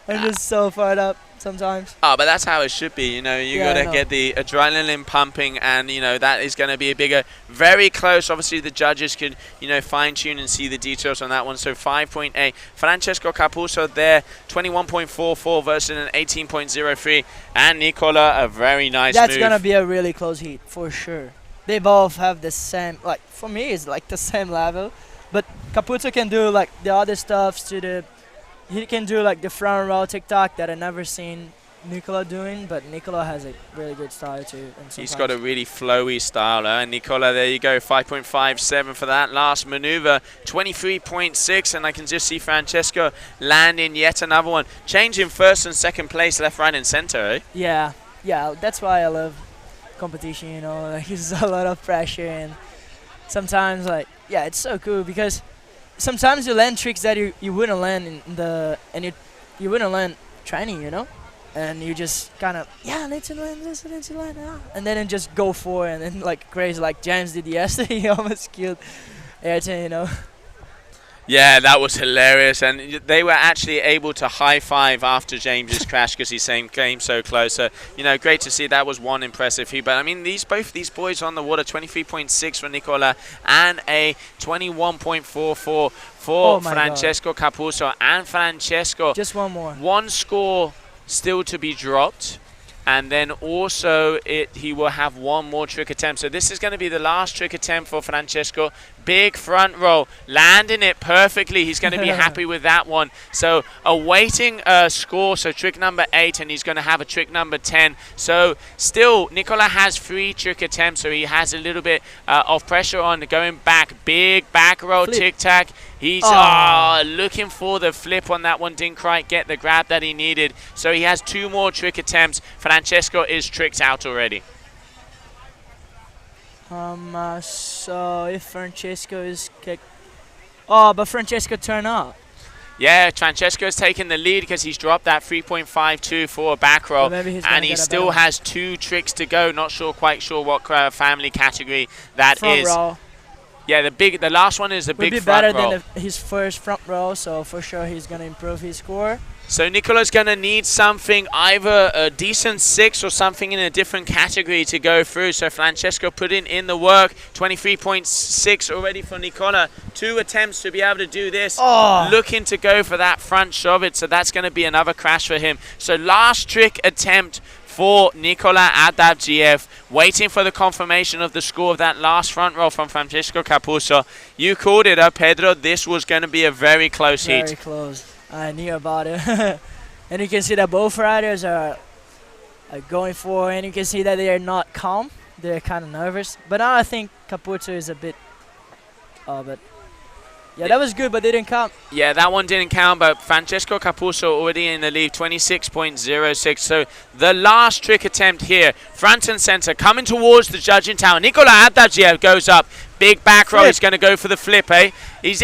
Speaker 14: I'm just so fired up sometimes.
Speaker 1: Oh, but that's how it should be, You got to get the adrenaline pumping, and, that is going to be a bigger, very close. Obviously, the judges could, fine-tune and see the details on that one. So 5.8. Francesco Capuzzo there, 21.44 versus an 18.03. And Nicola, a very nice move.
Speaker 14: That's going to be a really close heat, for sure. They both have the same, for me, it's like the same level. But Capuzzo can do, the other stuff he can do, the front row tic-tac that I never seen Nicola doing. But Nicola has a really good style, too.
Speaker 1: He's got a really flowy style. And Nicola, there you go, 5.57 for that last maneuver. 23.6, and I can just see Francesco landing yet another one. Changing first and second place, left, right, and center, eh?
Speaker 14: Yeah, that's why I love competition, it's a lot of pressure, and sometimes it's so cool because sometimes you land tricks that you wouldn't land you wouldn't land training, and you just kind of need to land this, and then just go for it, and then crazy like James did yesterday. He almost killed Ayrton,
Speaker 1: Yeah, that was hilarious, and they were actually able to high-five after James's crash because he came so close. So, great to see. That was one impressive heat. But, I mean, both these boys on the water, 23.6 for Nicola and a 21.44 for Francesco Capuzzo. And Francesco,
Speaker 14: just one more.
Speaker 1: One score still to be dropped. And then also he will have one more trick attempt. So this is going to be the last trick attempt for Francesco. Big front roll, landing it perfectly. He's going to be happy with that one. So awaiting a score, so trick number 8, and he's going to have a trick number 10. So still, Nicola has 3 trick attempts, so he has a little bit of pressure on going back. Big back roll, tic-tac. He's looking for the flip on that one. Didn't quite get the grab that he needed. So he has 2 more trick attempts. Francesco is tricked out already.
Speaker 14: So if Francesco is kicked... Oh, but Francesco turned up.
Speaker 1: Yeah, Francesco's taken the lead because he's dropped that 3.52 for a back roll. And he still has 2 tricks to go. Not quite sure what family category that
Speaker 14: front
Speaker 1: is.
Speaker 14: Row.
Speaker 1: Yeah, the last one is the big front roll.
Speaker 14: Will be better than his first front row, so for sure he's going to improve his score.
Speaker 1: So Nicola's going to need something, either a decent 6 or something in a different category to go through. So Francesco putting in the work, 23.6 already for Nicola. 2 attempts to be able to do this. Looking to go for that front shove it, so that's going to be another crash for him. So last trick attempt for Nicola Adavgiev, waiting for the confirmation of the score of that last front row from Francesco Capuzzo. You called it up, Pedro. This was going to be a very close heat.
Speaker 14: Very close. I knew about it. and you can see that both riders are going for, and you can see that they are not calm. They're kind of nervous. But now I think Caputo is a bit, but yeah, that was good, but they didn't count.
Speaker 1: Yeah, that one didn't count, but Francesco Capuzzo already in the lead, 26.06. So the last trick attempt here, front and center, coming towards the judging tower. Nicola Adagiev goes up. Big back row. He's going to go for the flip, eh? He's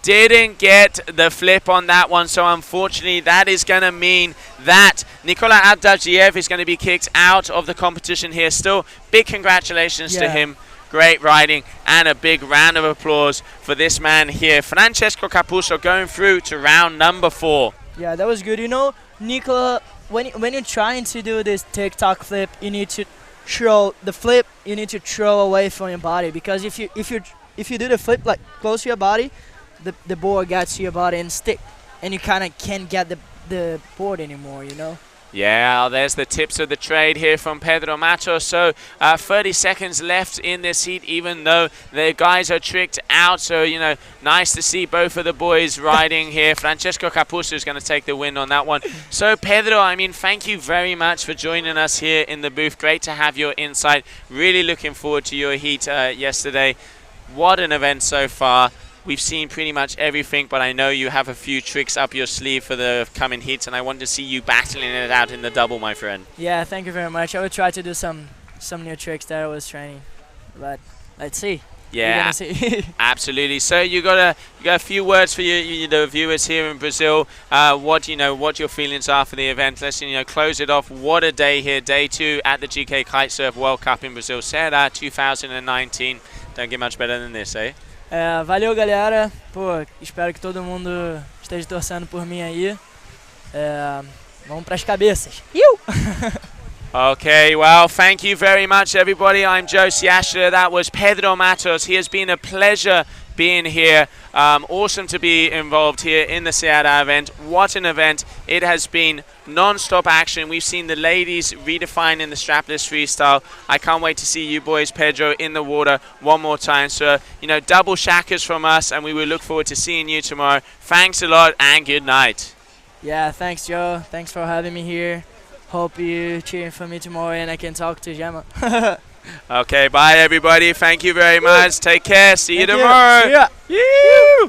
Speaker 1: didn't get the flip on that one. So unfortunately, that is going to mean that Nicola Adagiev is going to be kicked out of the competition here. Still, big congratulations to him. Great riding, and a big round of applause for this man here, Francesco Capuzzo, going through to round number 4.
Speaker 14: Yeah, that was good. You know, Nicola, when you're trying to do this TikTok flip, you need to throw the flip. You need to throw away from your body, because if you do the flip like close to your body, the board gets to your body and stick, and you kind of can't get the board anymore. You know.
Speaker 1: Yeah, there's the tips of the trade here from Pedro Matos. So 30 seconds left in this heat, even though the guys are tricked out. So, you know, nice to see both of the boys riding here. Francesco Capuzzo is going to take the win on that one. So, Pedro, I mean, thank you very much for joining us here in the booth. Great to have your insight. Really looking forward to your heat yesterday. What an event so far. We've seen pretty much everything, but I know you have a few tricks up your sleeve for the coming heats, and I want to see you battling it out in the double, my friend.
Speaker 14: Yeah, thank you very much. I will try to do some new tricks that I was training, but let's see.
Speaker 1: Yeah, absolutely. So you got a few words for the viewers here in Brazil. What your feelings are for the event. Let's close it off. What a day here, day 2 at the GKA Kite Surf World Cup in Brazil. Ceará 2019. Don't get much better than this, eh?
Speaker 14: Valeu, galera. Pô, espero que todo mundo esteja torcendo por mim aí. Vamos pras cabeças.
Speaker 1: Okay, well, thank you very much, everybody. I'm Josie Asher. That was Pedro Matos. He has been a pleasure being here. Awesome to be involved here in the Ceará event. What an event. It has been non-stop action. We've seen the ladies redefining the strapless freestyle. I can't wait to see you boys, Pedro, in the water one more time. So, double shackers from us, and we will look forward to seeing you tomorrow. Thanks a lot, and good night.
Speaker 14: Yeah, thanks, Joe. Thanks for having me here. Hope you cheering for me tomorrow and I can talk to Gemma.
Speaker 1: Okay, bye, everybody. Thank you very much. Take care. See you tomorrow.
Speaker 14: See ya.